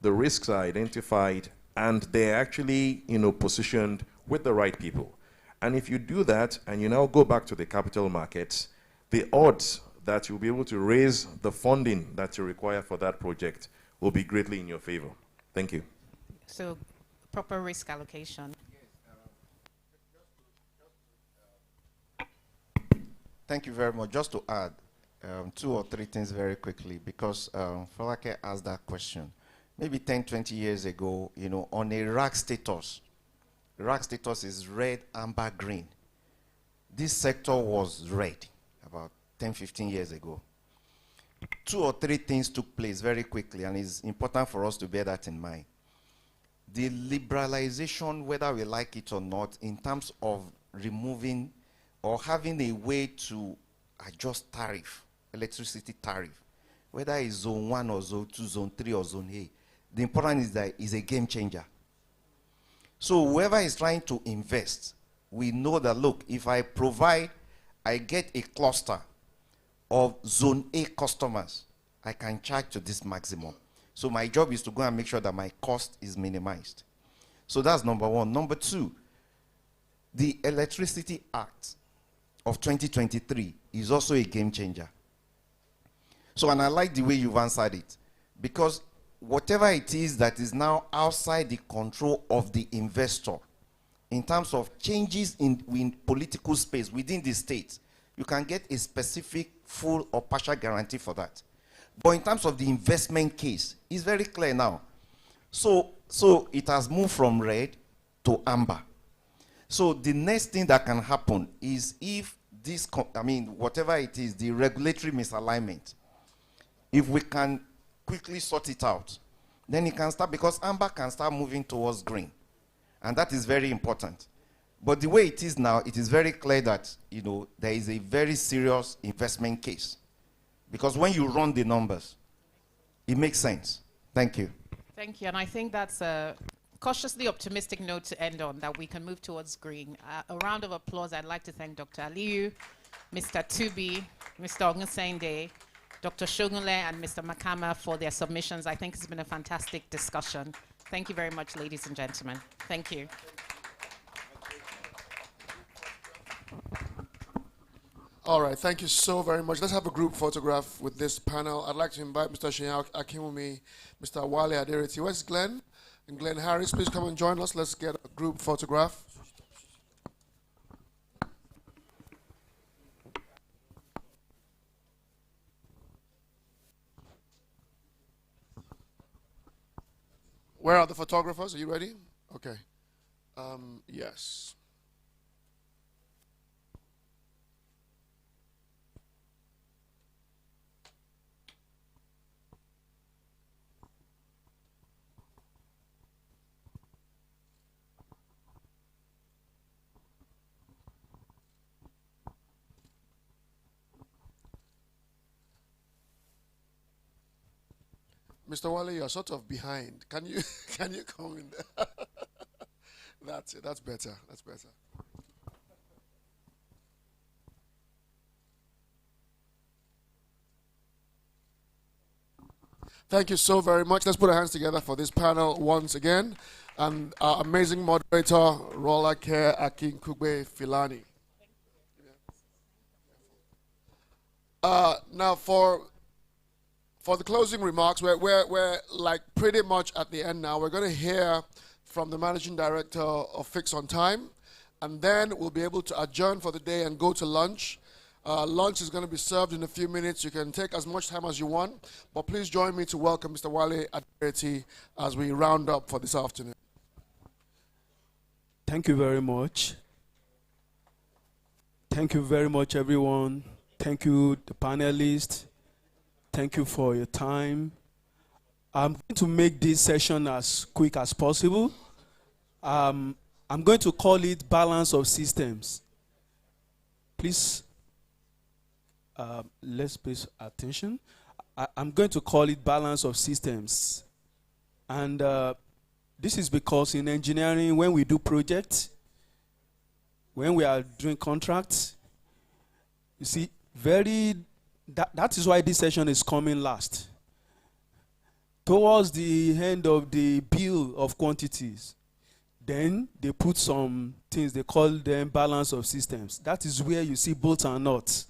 the risks are identified, and they're actually, positioned with the right people. And if you do that, and you now go back to the capital markets, the odds that you'll be able to raise the funding that you require for that project will be greatly in your favor. Thank you. So, proper risk allocation. Thank you very much. Just to add 2 or 3 things very quickly, because Falake asked that question. Maybe 10, 20 years ago, on a RAC status is red, amber, green. This sector was red about 10, 15 years ago. 2 or 3 things took place very quickly, and it's important for us to bear that in mind. The liberalization, whether we like it or not, in terms of removing or having a way to adjust tariff, electricity tariff, whether it's zone 1 or zone 2, zone 3 or zone A, the important is that it's a game changer. So whoever is trying to invest, we know that, look, if I get a cluster of zone A customers, I can charge to this maximum. So my job is to go and make sure that my cost is minimized. So that's number one. Number two, the Electricity Act of 2023 is also a game changer. So, and I like the way you've answered it, because whatever it is that is now outside the control of the investor, in terms of changes in political space within the state, you can get a specific full or partial guarantee for that. But in terms of the investment case, it's very clear now. So it has moved from red to amber. So the next thing that can happen is if this, whatever it is, the regulatory misalignment, if we can quickly sort it out, then it can start, because amber can start moving towards green. And that is very important. But the way it is now, it is very clear that, there is a very serious investment case. Because when you run the numbers, it makes sense. Thank you. Thank you. And I think that's a cautiously optimistic note to end on, that we can move towards green. A round of applause. I'd like to thank Dr. Aliyu, Mr. Tubi, Mr. Ogusende, Dr. Shogunle, and Mr. Makama for their submissions. I think it's been a fantastic discussion. Thank you very much, ladies and gentlemen. Thank you. All right, thank you so very much. Let's have a group photograph with this panel. I'd like to invite Mr. Shenyang Akinwunmi, Mr. Wale Adereti. Where's Glenn? And Glenn Harris, please come and join us. Let's get a group photograph. Where are the photographers? Are you ready? Okay. Yes. Mr. Wale, you're sort of behind. Can you come in there? That's it. That's better. That's better. Thank you so very much. Let's put our hands together for this panel once again. And our amazing moderator, Rolake Akinwunmi Filani. Now for the closing remarks, we're like pretty much at the end now. We're going to hear from the Managing Director of Fix on Time, and then we'll be able to adjourn for the day and go to lunch. Lunch is going to be served in a few minutes. You can take as much time as you want, but please join me to welcome Mr. Wale Adereti as we round up for this afternoon. Thank you very much. Thank you very much, everyone. Thank you, the panelists. Thank you for your time. I'm going to make this session as quick as possible. I'm going to call it balance of systems. Please, let's pay attention. I'm going to call it balance of systems. And This is because in engineering, when we do projects, when we are doing contracts, you see, that is why this session is coming last. Towards the end of the bill of quantities, then they put some things, they call them balance of systems. That is where you see bolts and nuts.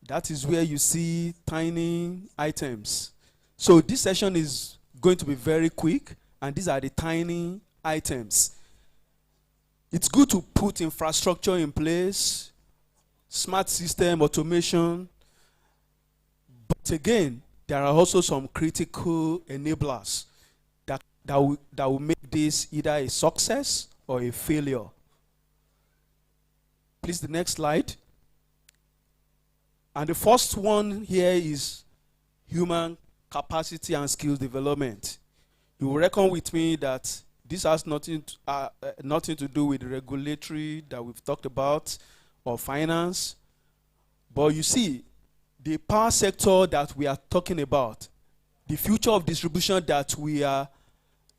That is where you see tiny items. So this session is going to be very quick, and these are the tiny items. It's good to put infrastructure in place, smart system, automation. But again, there are also some critical enablers that will make this either a success or a failure. Please, the next slide. And the first one here is human capacity and skills development. You will reckon with me that this has nothing to do with regulatory that we've talked about or finance. But you see, the power sector that we are talking about, the future of distribution that we are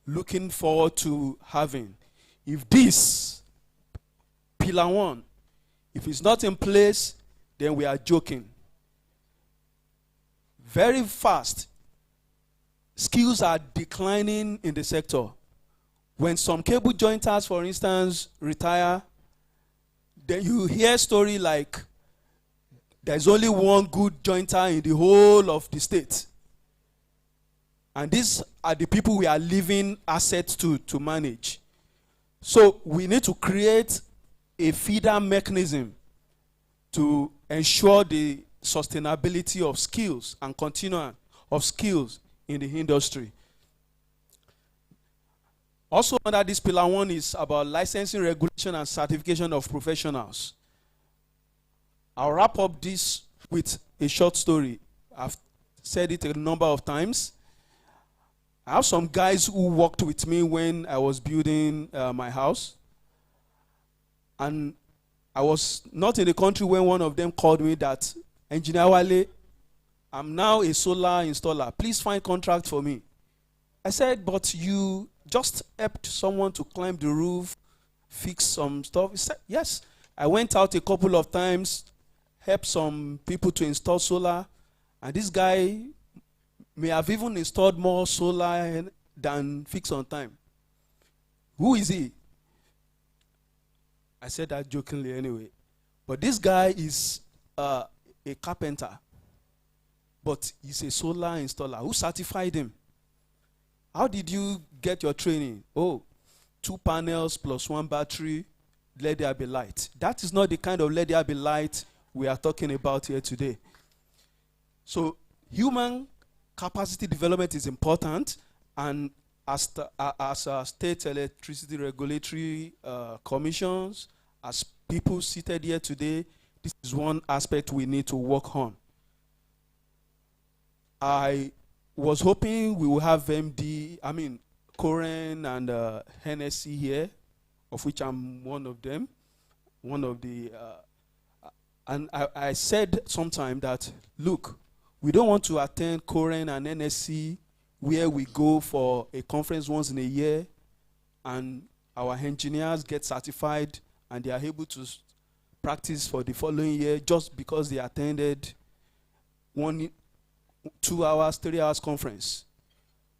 looking forward to having, if this pillar one, if it's not in place, then we are joking. Very fast, skills are declining in the sector. When some cable jointers, for instance, retire, then you hear a story like there's only one good jointer in the whole of the state. And these are the people we are leaving assets to manage. So we need to create a feeder mechanism to ensure the sustainability of skills and continuum of skills in the industry. Also under this pillar one is about licensing, regulation, and certification of professionals. I'll wrap up this with a short story. I've said it a number of times. I have some guys who worked with me when I was building my house. And I was not in the country when one of them called me that, Engineer Wale, I'm now a solar installer. Please find contract for me. I said, but you just helped someone to climb the roof, fix some stuff. He said, yes. I went out a couple of times, helped some people to install solar, and this guy may have even installed more solar than fix on time. Who is he? I said that jokingly anyway. But this guy is a carpenter, but he's a solar installer. Who certified him? How did you get your training? Oh, 2 panels plus 1 battery, let there be light. That is not the kind of let there be light we are talking about here today. So human capacity development is important, and as state electricity regulatory commissions, as people seated here today, this is one aspect we need to work on. I was hoping we will have Koren and NSC here, of which I'm one of them, and I said sometime that, look, we don't want to attend Koren and NSC where we go for a conference once in a year and our engineers get certified and they are able to practice for the following year just because they attended 1, 2 hours, 3 hours conference.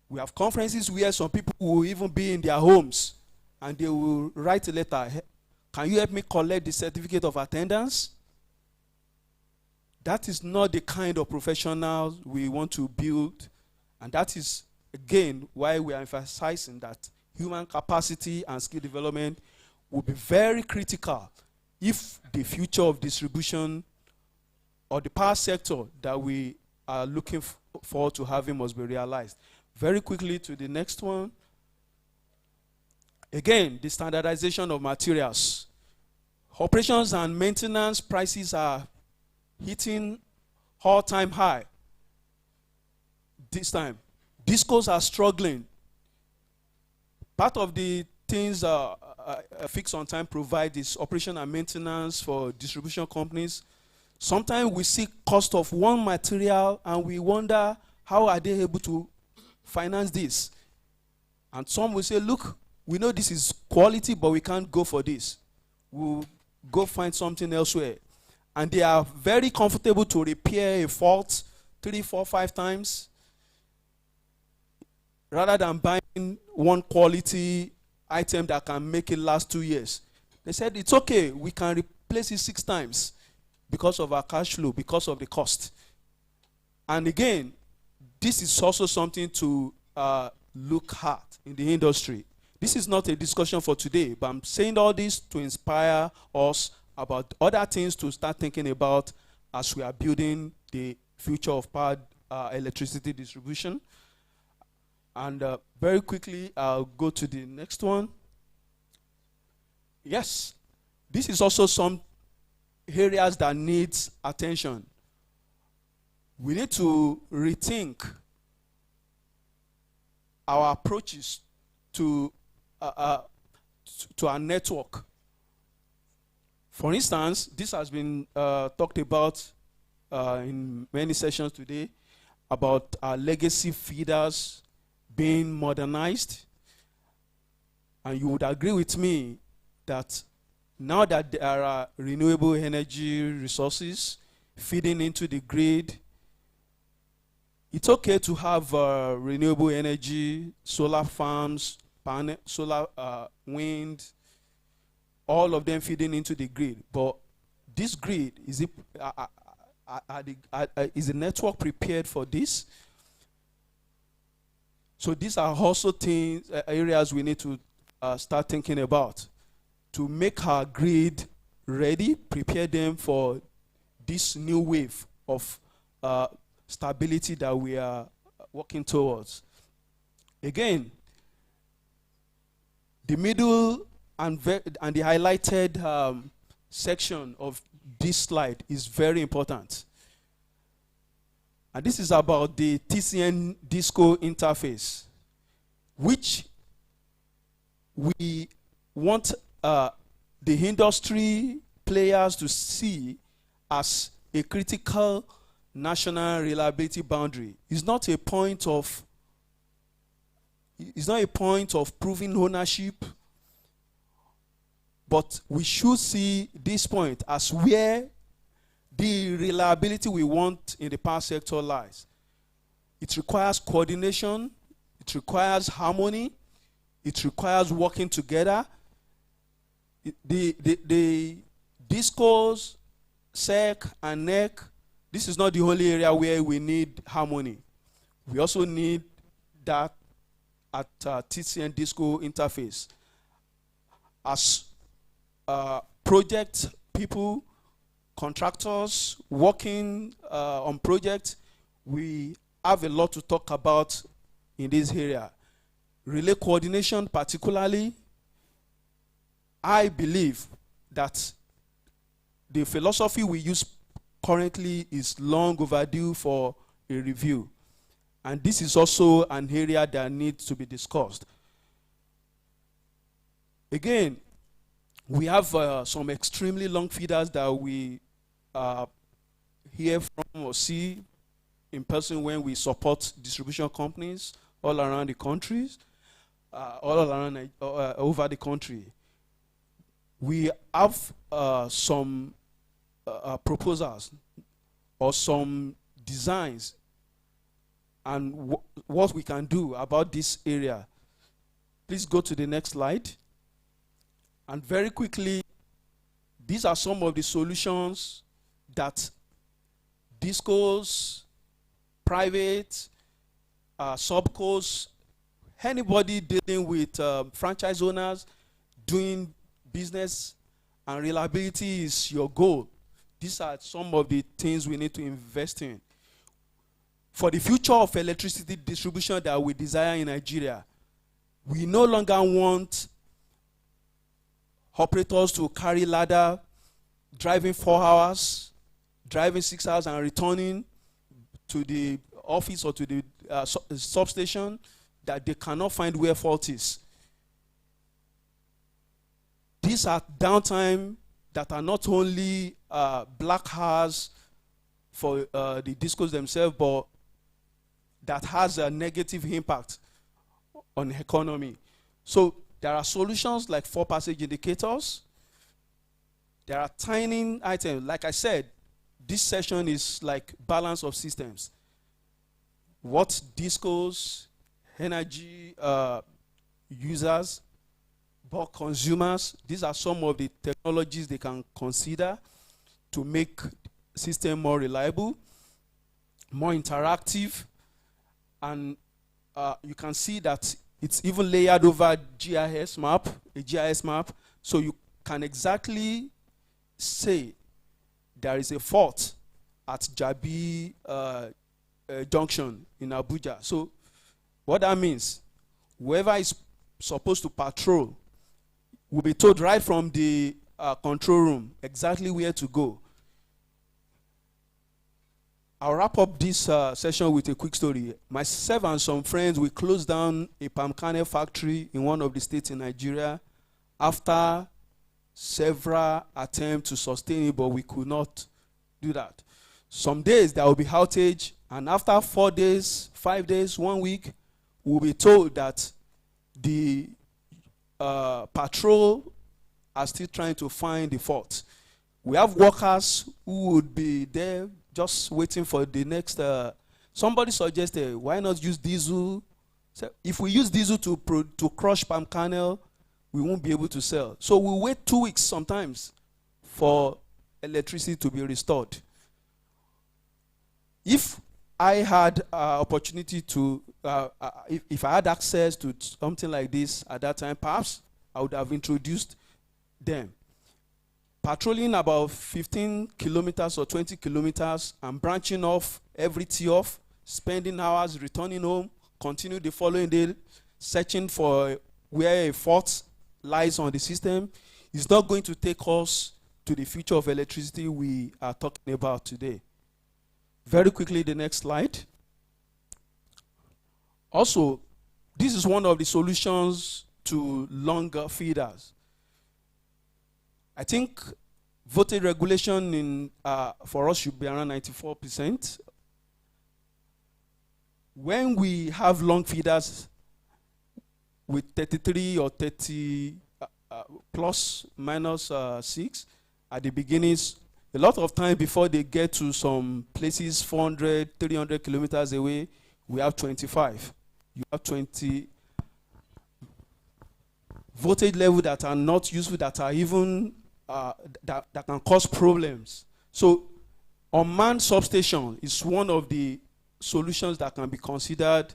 We have conferences where some people will even be in their homes and they will write a letter. Can you help me collect the certificate of attendance? That is not the kind of professionals we want to build. And that is, again, why we are emphasizing that human capacity and skill development will be very critical if the future of distribution or the power sector that we are looking forward to having must be realized. Very quickly to the next one. Again, the standardization of materials. Operations and maintenance prices are hitting all-time high this time. Discos are struggling. Part of the things Fix on Time provide is operation and maintenance for distribution companies. Sometimes we see cost of one material and we wonder how are they able to finance this. And some will say, look, we know this is quality, but we can't go for this. We'll go find something elsewhere. And they are very comfortable to repair a fault 3, 4, 5 times rather than buying one quality item that can make it last 2 years. They said, it's okay, we can replace it 6 times because of our cash flow, because of the cost. And again, this is also something to look at in the industry. This is not a discussion for today, but I'm saying all this to inspire us about other things to start thinking about as we are building the future of power electricity distribution. And very quickly, I'll go to the next one. Yes, this is also some areas that needs attention. We need to rethink our approaches to our network. For instance, this has been talked about in many sessions today about our legacy feeders being modernized. And you would agree with me that now that there are renewable energy resources feeding into the grid, it's okay to have renewable energy, solar farms, solar wind, all of them feeding into the grid. But this grid, is the network prepared for this? So these are also things, areas we need to start thinking about to make our grid ready, prepare them for this new wave of stability that we are working towards. Again, the middle and the highlighted section of this slide is very important. And this is about the TCN Disco interface, which we want the industry players to see as a critical national reliability boundary. It's not a point of proving ownership, but we should see this point as where the reliability we want in the power sector lies. It requires coordination, it requires harmony, it requires working together. The DISCOs, SEC, and NEC, this is not the only area where we need harmony. We also need that at TCN DISCO interface. As project people, contractors working on projects, we have a lot to talk about in this area. Relay coordination particularly, I believe that the philosophy we use currently is long overdue for a review. And this is also an area that needs to be discussed. Again, we have some extremely long feeders that we hear from or see in person when we support distribution companies all around the countries, over the country. We have some proposals or some designs and what we can do about this area. Please go to the next slide. And very quickly, these are some of the solutions that DISCOs, private, subcos, anybody dealing with franchise owners, doing business and reliability is your goal. These are some of the things we need to invest in. For the future of electricity distribution that we desire in Nigeria, we no longer want operators to carry ladder, driving 4 hours, driving 6 hours and returning to the office or to the substation that they cannot find where fault is. These are downtime that are not only black hours for the DISCOs themselves, but that has a negative impact on economy. So there are solutions like 4-passage indicators. There are timing items. Like I said, this session is like balance of systems. What discos, energy users, bulk consumers, these are some of the technologies they can consider to make system more reliable, more interactive, and you can see that it's even layered over GIS map, a GIS map, so you can exactly say there is a fault at Jabi Junction in Abuja. So what that means, whoever is supposed to patrol will be told right from the control room exactly where to go. I'll wrap up this session with a quick story. Myself and some friends, we closed down a palm kernel factory in one of the states in Nigeria after several attempts to sustain it, but we could not do that. Some days there will be outage, and after 4 days, 5 days, 1 week, we'll be told that the patrol are still trying to find the fault. We have workers who would be there just waiting for the next. Somebody suggested, why not use diesel? So if we use diesel to crush palm kernel, we won't be able to sell. So we wait 2 weeks sometimes for electricity to be restored. If I had opportunity to, if I had access to something like this at that time, perhaps I would have introduced them. Patrolling about 15 kilometers or 20 kilometers and branching off every tee-off, spending hours, returning home, continue the following day, searching for where a fault lies on the system, is not going to take us to the future of electricity we are talking about today. Very quickly, the next slide. Also, this is one of the solutions to longer feeders. I think voltage regulation in, for us should be around 94%. When we have long feeders with 33 or 30 plus minus 6 at the beginnings, a lot of time before they get to some places 400, 300 kilometers away, we have 25. You have 20 voltage level that are not useful, that are even that can cause problems. So unmanned substation is one of the solutions that can be considered,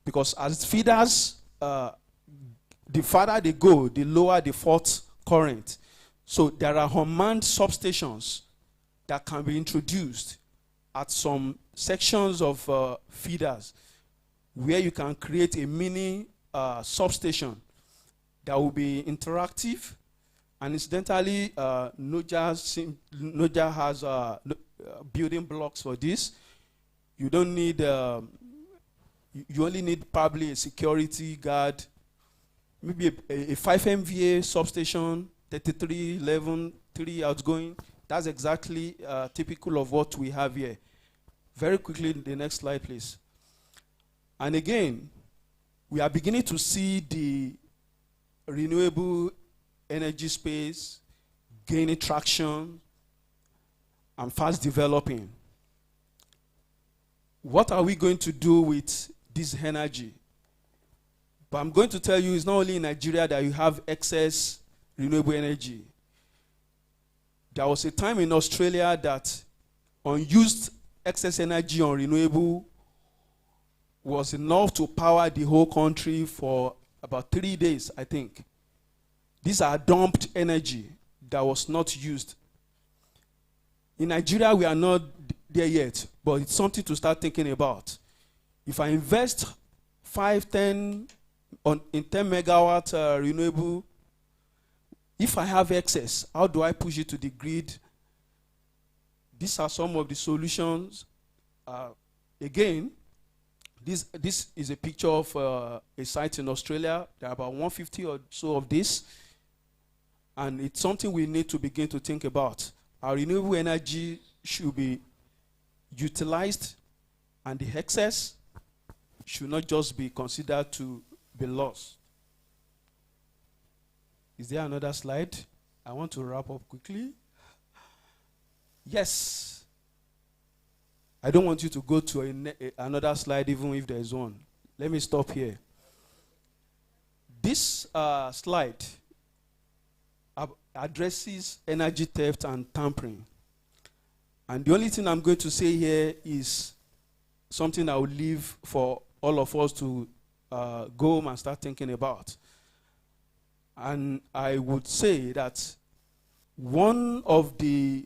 because as feeders, the farther they go, the lower the fault current. So there are unmanned substations that can be introduced at some sections of feeders where you can create a mini substation that will be interactive. And incidentally, NOJA has building blocks for this. You don't need, you only need probably a security guard, maybe a 5 MVA substation, 33, 11, 3 outgoing. That's exactly typical of what we have here. Very quickly, the next slide, please. And again, we are beginning to see the renewable energy space gaining traction and fast developing. What are we going to do with this energy? But I'm going to tell you, it's not only in Nigeria that you have excess renewable energy. There was a time in Australia that unused excess energy on renewable was enough to power the whole country for about 3 days, I think. These are dumped energy that was not used. In Nigeria, we are not there yet, but it's something to start thinking about. If I invest 10 in 10 megawatt renewable, if I have excess, how do I push it to the grid? These are some of the solutions. Again, this is a picture of a site in Australia. There are about 150 or so of this. And it's something we need to begin to think about. Our renewable energy should be utilized, and the excess should not just be considered to be lost. Is there another slide? I want to wrap up quickly. Yes. I don't want you to go to another slide even if there is one. Let me stop here. This slide addresses energy theft and tampering. And the only thing I'm going to say here is something I will leave for all of us to go home and start thinking about. And I would say that one of the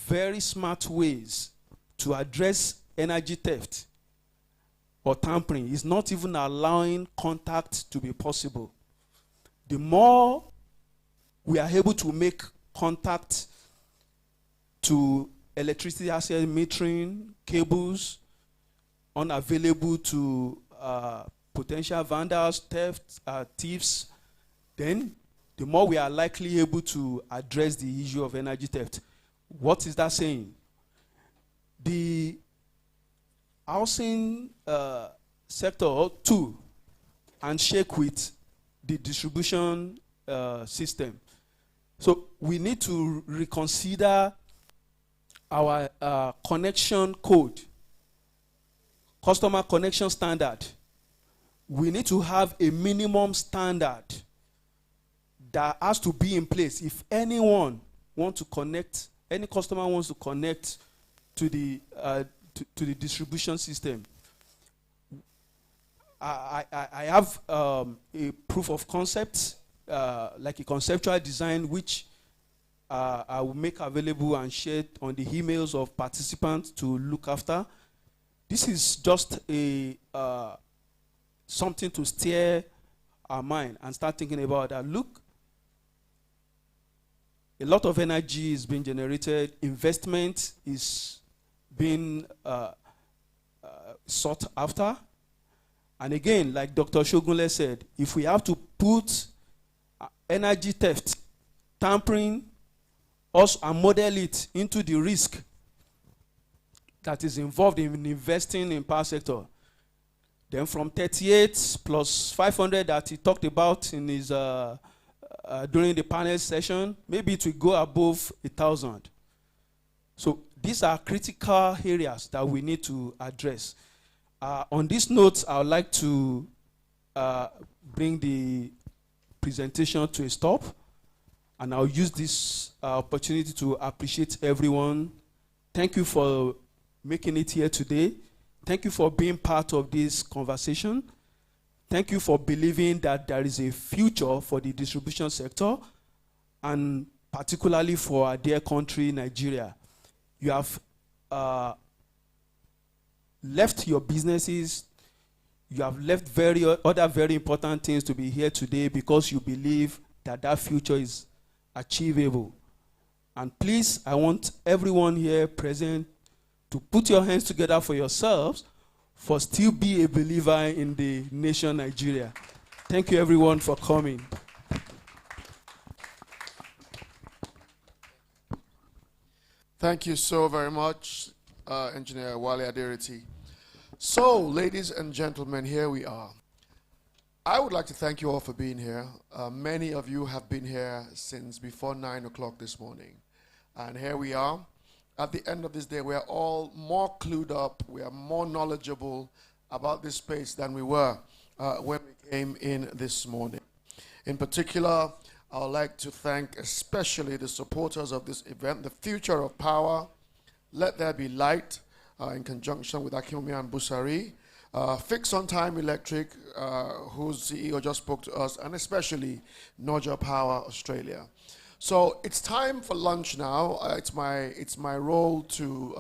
very smart ways to address energy theft or tampering is not even allowing contact to be possible. The more we are able to make contact to electricity asset metering, cables, unavailable to potential vandals, thieves, then the more we are likely able to address the issue of energy theft. What is that saying? The housing sector too, and shake with the distribution system. So we need to reconsider our connection code, customer connection standard. We need to have a minimum standard that has to be in place. If anyone wants to connect, any customer wants to connect to the distribution system, I have a proof of concept, like a conceptual design, which I will make available and share on the emails of participants to look after. This is just a something to steer our mind and start thinking about that. Look, a lot of energy is being generated. Investment is being sought after. And again, like Dr. Shogunle said, if we have to put energy theft, tampering, us and model it into the risk that is involved in investing in power sector, then from 38 plus 500 that he talked about in his during the panel session, maybe it will go above 1,000. So these are critical areas that we need to address. On this note, I would like to bring the presentation to a stop, and I'll use this opportunity to appreciate everyone. Thank you for making it here today. Thank you for being part of this conversation. Thank you for believing that there is a future for the distribution sector, and particularly for our dear country, Nigeria. You have left your businesses, you have left other very important things to be here today because you believe that that future is achievable. And please, I want everyone here present to put your hands together for yourselves for still be a believer in the nation Nigeria. Thank you everyone for coming. Thank you so very much, Engineer Wale Aderiti. So, ladies and gentlemen, here we are. I would like to thank you all for being here. Many of you have been here since before 9 o'clock this morning. And here we are. At the end of this day, we are all more clued up, we are more knowledgeable about this space than we were when we came in this morning. In particular, I would like to thank especially the supporters of this event, the Future of Power, Let There Be Light, in conjunction with Akinwunmi and Busari, Fix on Time Electric, whose CEO just spoke to us, and especially Noja Power Australia. So it's time for lunch now. It's my role to,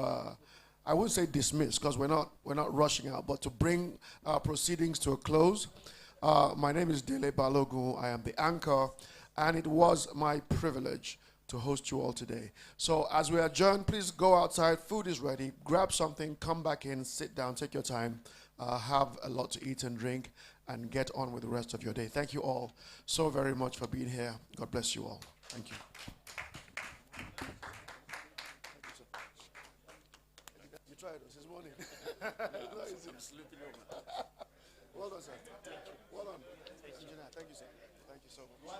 I wouldn't say dismiss, because we're not rushing out, but to bring our proceedings to a close. My name is Dele Balogun. I am the anchor, and it was my privilege to host you all today. So as we adjourn, please go outside. Food is ready. Grab something, come back in, sit down, take your time, have a lot to eat and drink, and get on with the rest of your day. Thank you all so very much for being here. God bless you all. Thank you. You tried this morning. I'm sleeping over. Well done, sir. Well done. Engineer, thank you, sir. Thank you so much.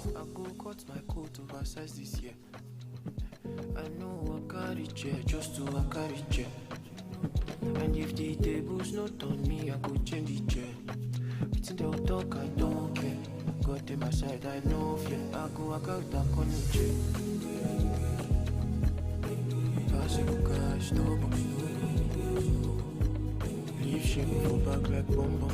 I go cut my coat oversize this year. I know I carry chair just to I carry chair. And if the tables not on me, I go change the chair. It's they'll talk, I don't care. God in my side, I know fear. I go that on the chair. Pass it, cash, stop. Leave shit for back like bomb.